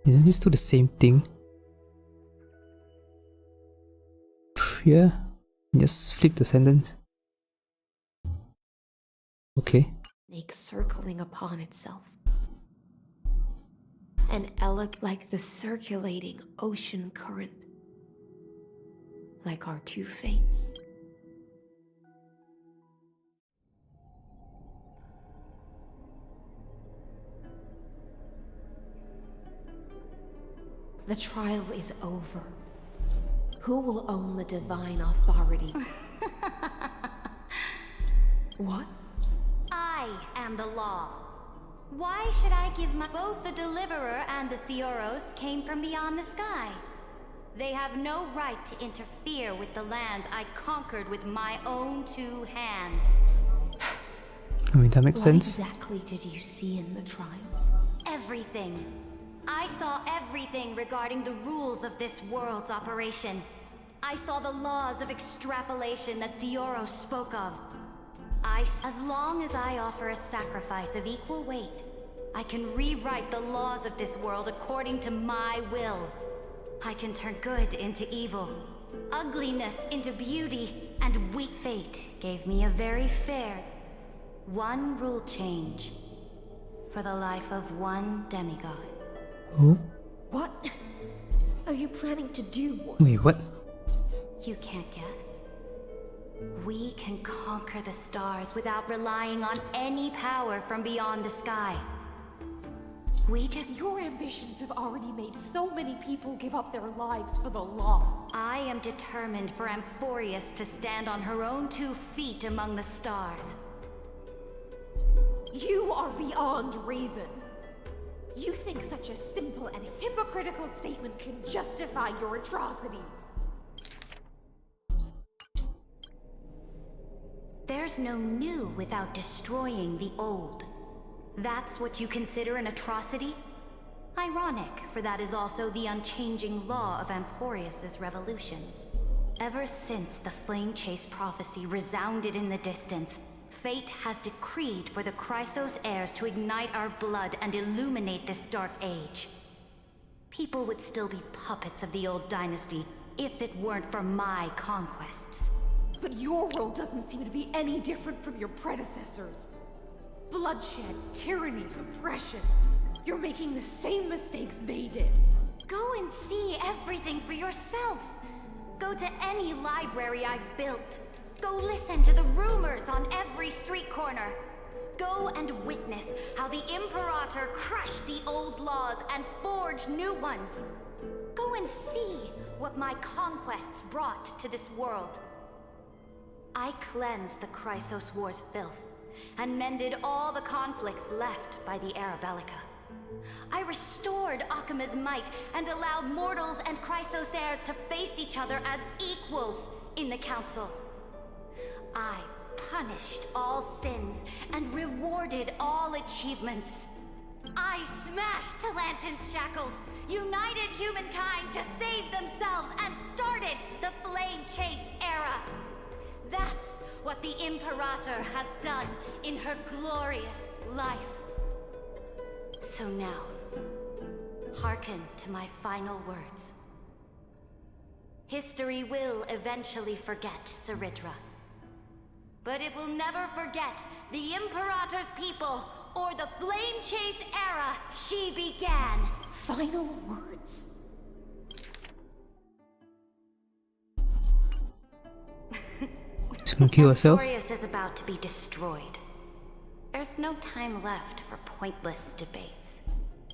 Isn't this still the same thing? Yeah, just flip the sentence. Okay. Snake circling upon itself. An like the circulating ocean current. Like our two fates. The trial is over. Who will own the divine authority? What? I am the law. Why should I give my... Both the Deliverer and the Theoros came from beyond the sky. They have no right to interfere with the lands I conquered with my own 2 hands. I mean, that makes What sense. exactly did you see in the trial? Everything. I saw everything regarding the rules of this world's operation. I saw the laws of extrapolation that Theoros spoke of. As long as I offer a sacrifice of equal weight, I can rewrite the laws of this world according to my will. I can turn good into evil, ugliness into beauty, and weak fate gave me a very fair 1 rule change for the life of 1 demigod. Oh? What are you planning to do? Wait, what? You can't guess. We can conquer the stars without relying on any power from beyond the sky. Your ambitions have already made so many people give up their lives for the law. I am determined for Amphorius to stand on her own 2 feet among the stars. You are beyond reason. You think such a simple and hypocritical statement can justify your atrocities. There's no new without destroying the old. That's what you consider an atrocity? Ironic, for that is also the unchanging law of Amphorius's revolutions. Ever since the Flame Chase prophecy resounded in the distance, fate has decreed for the Chrysos heirs to ignite our blood and illuminate this dark age. People would still be puppets of the old dynasty if it weren't for my conquests. But your world doesn't seem to be any different from your predecessors. Bloodshed, tyranny, oppression. You're making the same mistakes they did. Go and see everything for yourself. Go to any library I've built. Go listen to the rumors on every street corner. Go and witness how the Imperator crushed the old laws and forged new ones. Go and see what my conquests brought to this world. I cleansed the Chrysos War's filth and mended all the conflicts left by the Era Bellica. I restored Akima's might and allowed mortals and Chrysos heirs to face each other as equals in the Council. I punished all sins and rewarded all achievements. I smashed Talantin's shackles, united humankind to save themselves, and started the Flame Chase era. That's what the Imperator has done in her glorious life. So now, hearken to my final words. History will eventually forget Cyrithra, but it will never forget the Imperator's people or the Flame Chase era she began. Final words. She's gonna kill herself? Amphorius is about to be destroyed. There's no time left for pointless debates.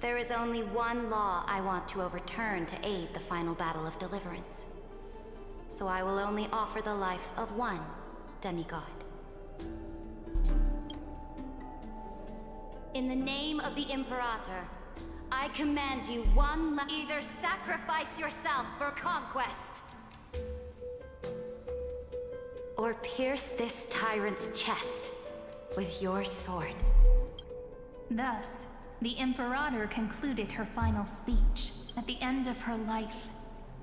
There is only one law I want to overturn to aid the final battle of deliverance. So I will only offer the life of 1 demigod. In the name of the Imperator, I command you either sacrifice yourself for conquest, or pierce this tyrant's chest with your sword. Thus, the Imperator concluded her final speech at the end of her life.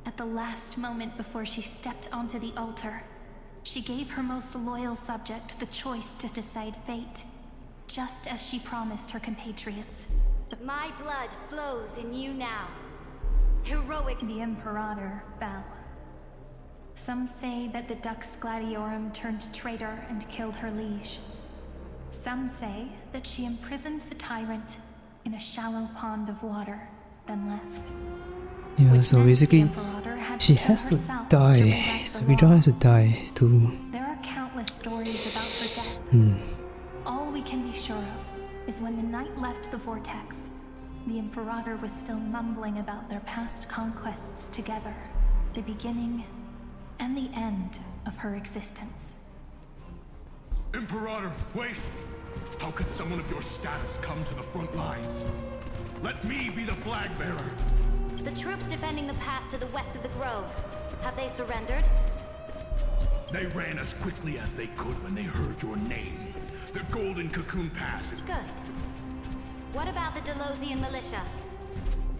At the last moment before she stepped onto the altar, she gave her most loyal subject the choice to decide fate, just as she promised her compatriots. My blood flows in you now. Heroic. The Imperator fell. Some say that the Dux Gladiorum turned traitor and killed her liege. Some say that she imprisoned the tyrant in a shallow pond of water, then left. Yeah, so basically, she has to die. Cyrithra has to die to... There are countless stories about her death. All we can be sure of is when the knight left the vortex, the Imperator was still mumbling about their past conquests together, the beginning and the end of her existence. Imperator, wait! How could someone of your status come to the front lines? Let me be the flag bearer! The troops defending the pass to the west of the grove. Have they surrendered? They ran as quickly as they could when they heard your name. The Golden Cocoon Pass is... Good. What about the Delosian militia?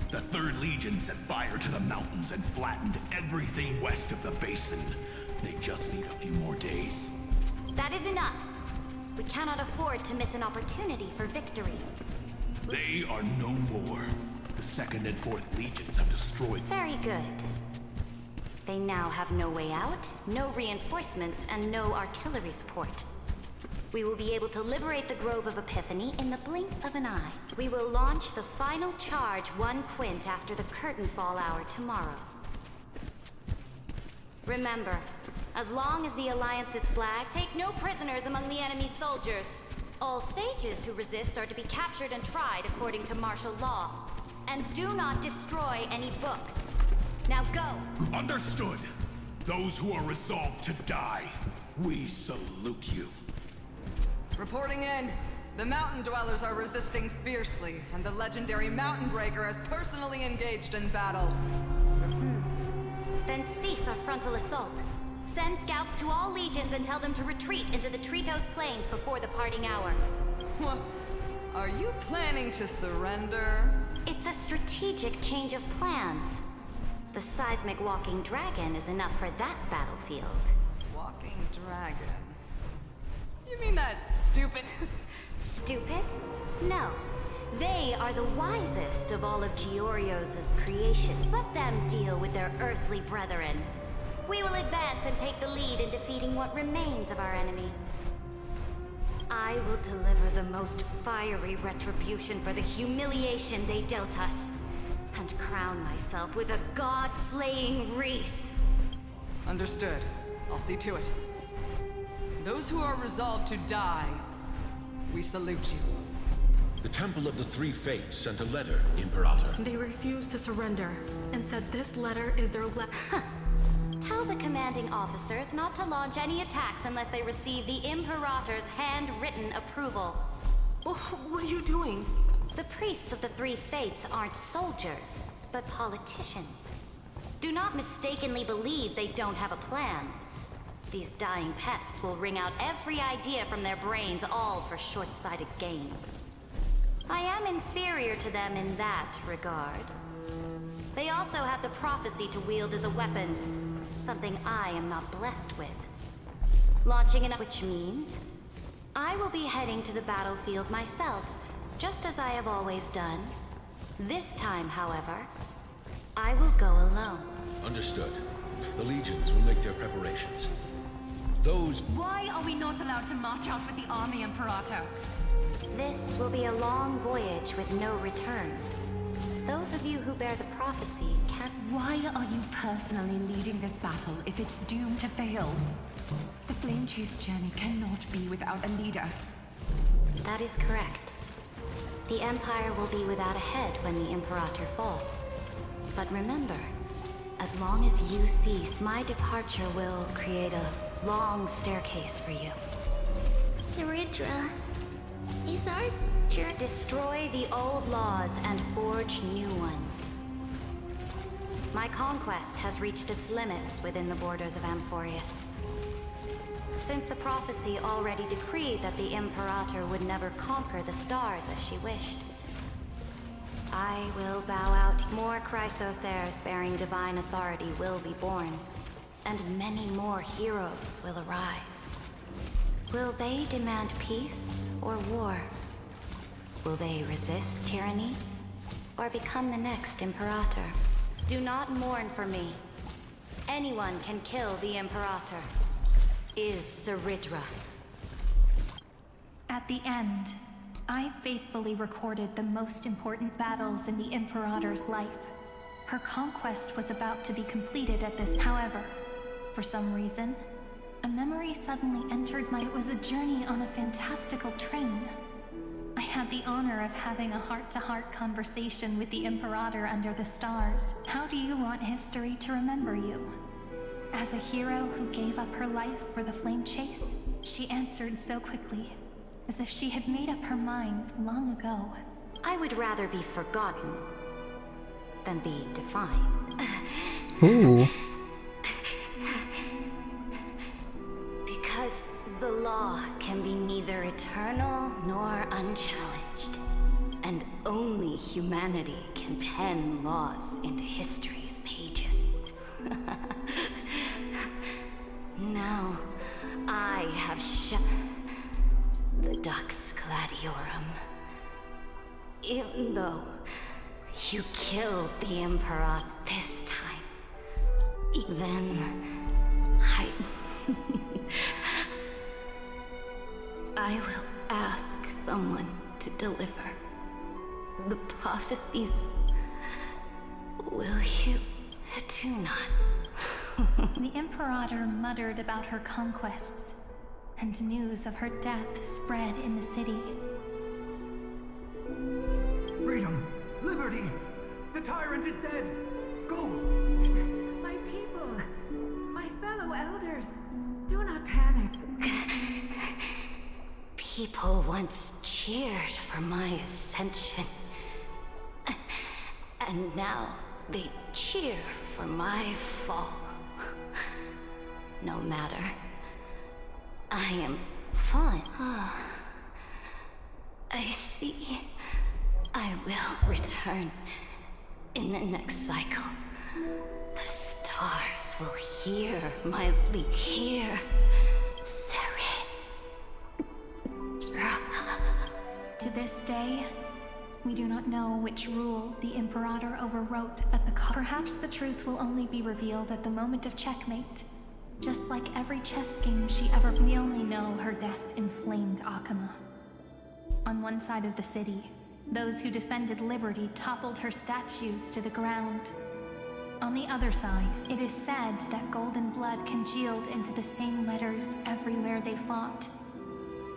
The 3rd Legion set fire to the mountains and flattened everything west of the basin. They just need a few more days. That is enough. We cannot afford to miss an opportunity for victory. They are no more. The 2nd and 4th Legions have destroyed... Very good. They now have no way out, no reinforcements, and no artillery support. We will be able to liberate the Grove of Epiphany in the blink of an eye. We will launch the final charge 1 quint after the curtain fall hour tomorrow. Remember, as long as the Alliance's flag, take no prisoners among the enemy's soldiers. All sages who resist are to be captured and tried according to martial law. And do not destroy any books. Now go! Understood! Those who are resolved to die, we salute you. Reporting in. The Mountain Dwellers are resisting fiercely, and the legendary Mountain Breaker has personally engaged in battle. Then cease our frontal assault. Send scouts to all legions and tell them to retreat into the Tritos Plains before the parting hour. What? Are you planning to surrender? It's a strategic change of plans. The seismic walking dragon is enough for that battlefield. Walking dragon? You mean that stupid... Stupid? No. They are the wisest of all of Georios' creation. Let them deal with their earthly brethren. We will advance and take the lead in defeating what remains of our enemy. I will deliver the most fiery retribution for the humiliation they dealt us, and crown myself with a god-slaying wreath. Understood. I'll see to it. Those who are resolved to die, we salute you. The Temple of the Three Fates sent a letter, Imperator. They refused to surrender, and said this letter is their Tell the commanding officers not to launch any attacks unless they receive the Imperator's handwritten approval. What are you doing? The priests of the Three Fates aren't soldiers, but politicians. Do not mistakenly believe they don't have a plan. These dying pests will wring out every idea from their brains, all for short-sighted gain. I am inferior to them in that regard. They also have the prophecy to wield as a weapon, something I am not blessed with. Launching an... which means I will be heading to the battlefield myself, just as I have always done. This time, however, I will go alone. Understood. The legions will make their preparations. Those... Why are we not allowed to march out with the army, Imperator? This will be a long voyage with no return. Those of you who bear the prophecy can't... Why are you personally leading this battle if it's doomed to fail? The Flame Chase journey cannot be without a leader. That is correct. The Empire will be without a head when the Imperator falls. But remember, as long as you cease, my departure will create a long staircase for you. Cyrene, is our journey... Destroy the old laws and forge new ones. My conquest has reached its limits within the borders of Amphorius. Since the prophecy already decreed that the Imperator would never conquer the stars as she wished, I will bow out. More Chrysos heirs bearing divine authority will be born, and many more heroes will arise. Will they demand peace or war? Will they resist tyranny, or become the next Imperator? Do not mourn for me. Anyone can kill the Imperator. Is Cyrene. At the end, I faithfully recorded the most important battles in the Imperator's life. Her conquest was about to be completed at this. However, for some reason, a memory suddenly entered my... It was a journey on a fantastical train. I had the honor of having a heart-to-heart conversation with the Imperator under the stars. How do you want history to remember you? As a hero who gave up her life for the Flame Chase? She answered so quickly, as if she had made up her mind long ago. I would rather be forgotten them be defined. Ooh. Because the law can be neither eternal nor unchallenged. And only humanity can pen laws into history's pages. Now, I have the Dux Gladiorum. Even though you killed the Emperor this time, then I will ask someone to deliver the prophecies. Will you do not? The Imperator muttered about her conquests, and news of her death spread in the city. Freedom! Liberty! The tyrant is dead! Go! My people! My fellow elders! Do not panic. People once cheered for my ascension. And now they cheer for my fall. No matter. I am fine. I see. I will return in the next cycle. The stars will hear my hear Cyrene. To this day, we do not know which rule the Imperator overwrote at the Perhaps the truth will only be revealed at the moment of checkmate. Just like every chess game she ever... We only know her death inflamed Akama. On one side of the city, those who defended liberty toppled her statues to the ground. On the other side, it is said that golden blood congealed into the same letters everywhere they fought.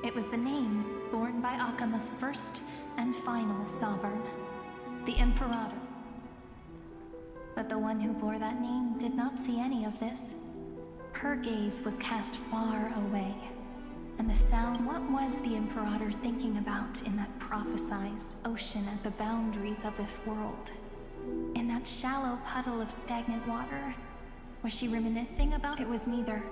It was the name borne by Akama's first and final sovereign, the Imperator. But the one who bore that name did not see any of this. Her gaze was cast far away, and the sound... What was the Imperator thinking about in that prophesized ocean at the boundaries of this world? In that shallow puddle of stagnant water? Was she reminiscing about... It was neither.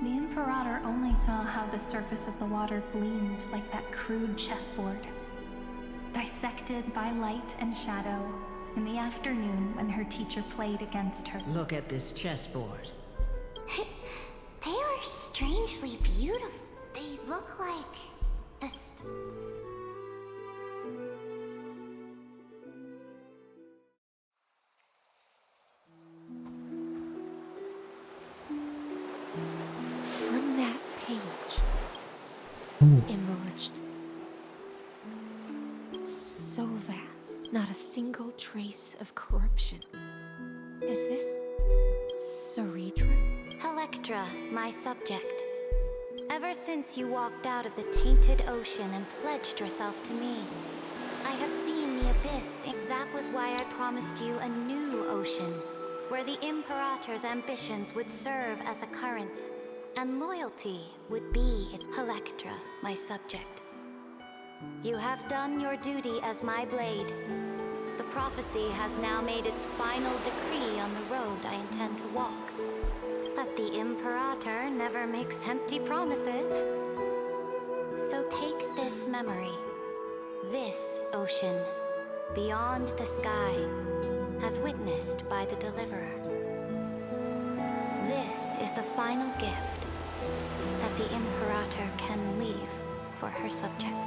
The Imperator only saw how the surface of the water gleamed like that crude chessboard, dissected by light and shadow in the afternoon when her teacher played against her. Look at this chessboard. They are strangely beautiful. They look like this. From that page emerged so vast, not a single trace of corruption. Is this Cyrene? Electra, my subject. Ever since you walked out of the tainted ocean and pledged yourself to me, I have seen the abyss. That was why I promised you a new ocean, where the Imperator's ambitions would serve as the currents, and loyalty would be its... Electra, my subject. You have done your duty as my blade. The prophecy has now made its final decree on the road I intend to walk. But the Imperator never makes empty promises. So take this memory, this ocean, beyond the sky, as witnessed by the Deliverer. This is the final gift that the Imperator can leave for her subject.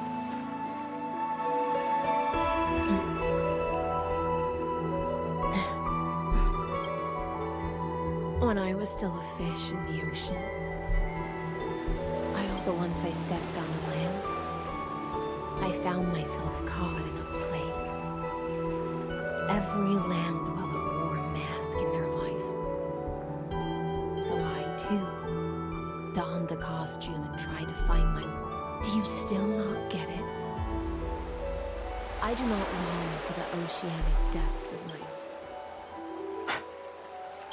When I was still a fish in the ocean, but once I stepped on the land, I found myself caught in a plague. Every land dweller wore a mask in their life. So I, too, donned a costume and tried to find my role. Do you still not get it? I do not long for the oceanic depths of my own.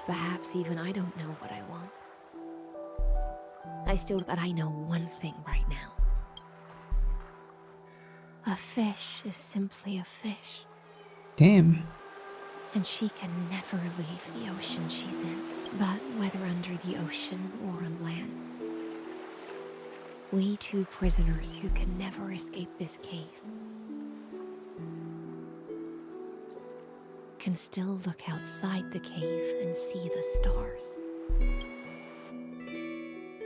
Perhaps even I don't know what I want. But I know one thing right now. A fish is simply a fish. Damn. And she can never leave the ocean she's in. But whether under the ocean or on land, we two prisoners who can never escape this cave can still look outside the cave and see the stars.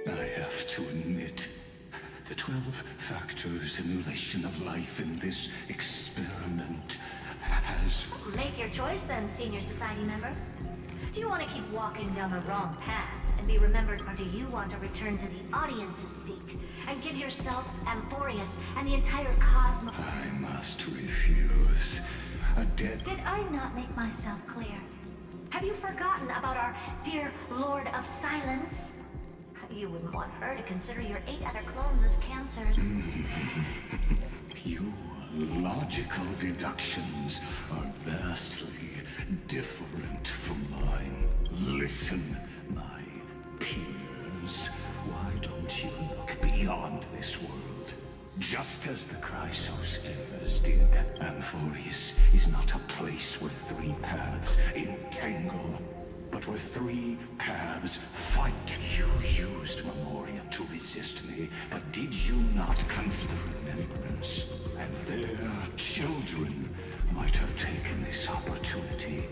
I have to admit, the 12-factor simulation of life in this experiment has... Make your choice then, senior society member. Do you want to keep walking down the wrong path and be remembered, or do you want to return to the audience's seat and give yourself, Amphorius, and the entire cosmos... I must refuse. A dead... Did I not make myself clear? Have you forgotten about our dear Lord of Silence? You wouldn't want her to consider your 8 other clones as cancers. Your logical deductions are vastly different from mine. Listen, my peers. Why don't you look beyond this world? Just as the Chrysos heirs did, Amphorius is not a place where 3 paths entangle, but where 3 paths fight. You used Memoria to resist me, but did you not consider remembrance? And their children might have taken this opportunity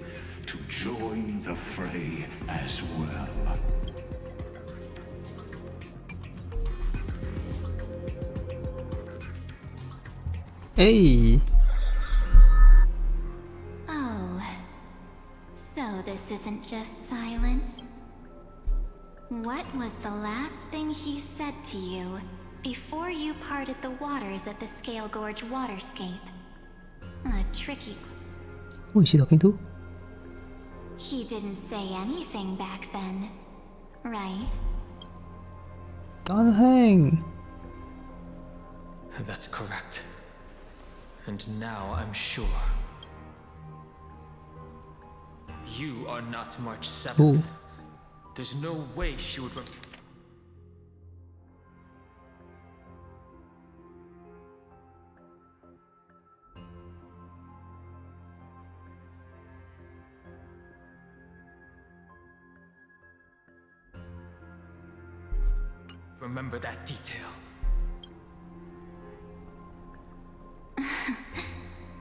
to join the fray as well. Hey! Oh, so this isn't just silence? What was the last thing he said to you before you parted the waters at the Scale Gorge waterscape? A tricky... Who is she talking to? He didn't say anything back then, right? Don't hang! That's correct. And now I'm sure. You are not March 7th. Ooh. There's no way she would remember that detail.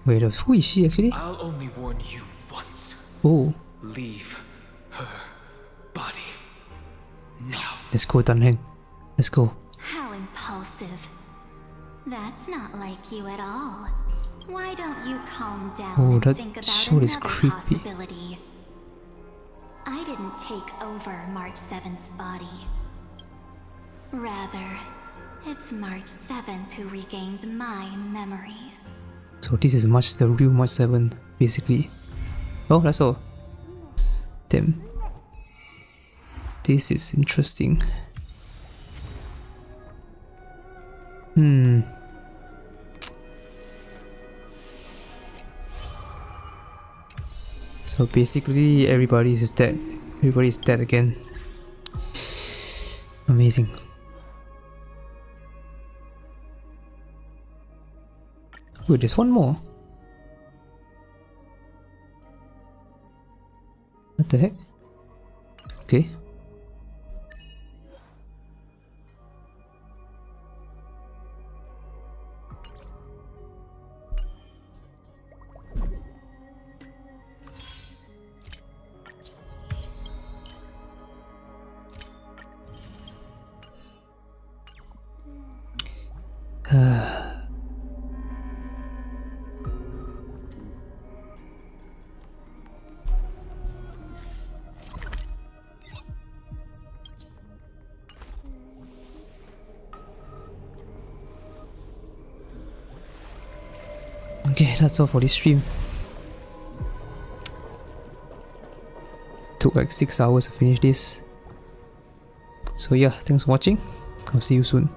Wait, who is she actually? I'll only warn you once. Oh. Leave her body now. Let's go, Danheng. Let's go. How impulsive. That's not like you at all. Why don't you calm down Oh, and that think about shot is another creepy. possibility? I didn't take over March 7th's body. Rather, it's March 7th who regained my memories. So this is the real March 7, basically. Oh, that's all. Damn. This is interesting. So basically everybody is dead. Everybody is dead again. Amazing. Wait, there's one more. What the heck? Okay. Okay, that's all for this stream. Took like 6 hours to finish this. So yeah, thanks for watching. I'll see you soon.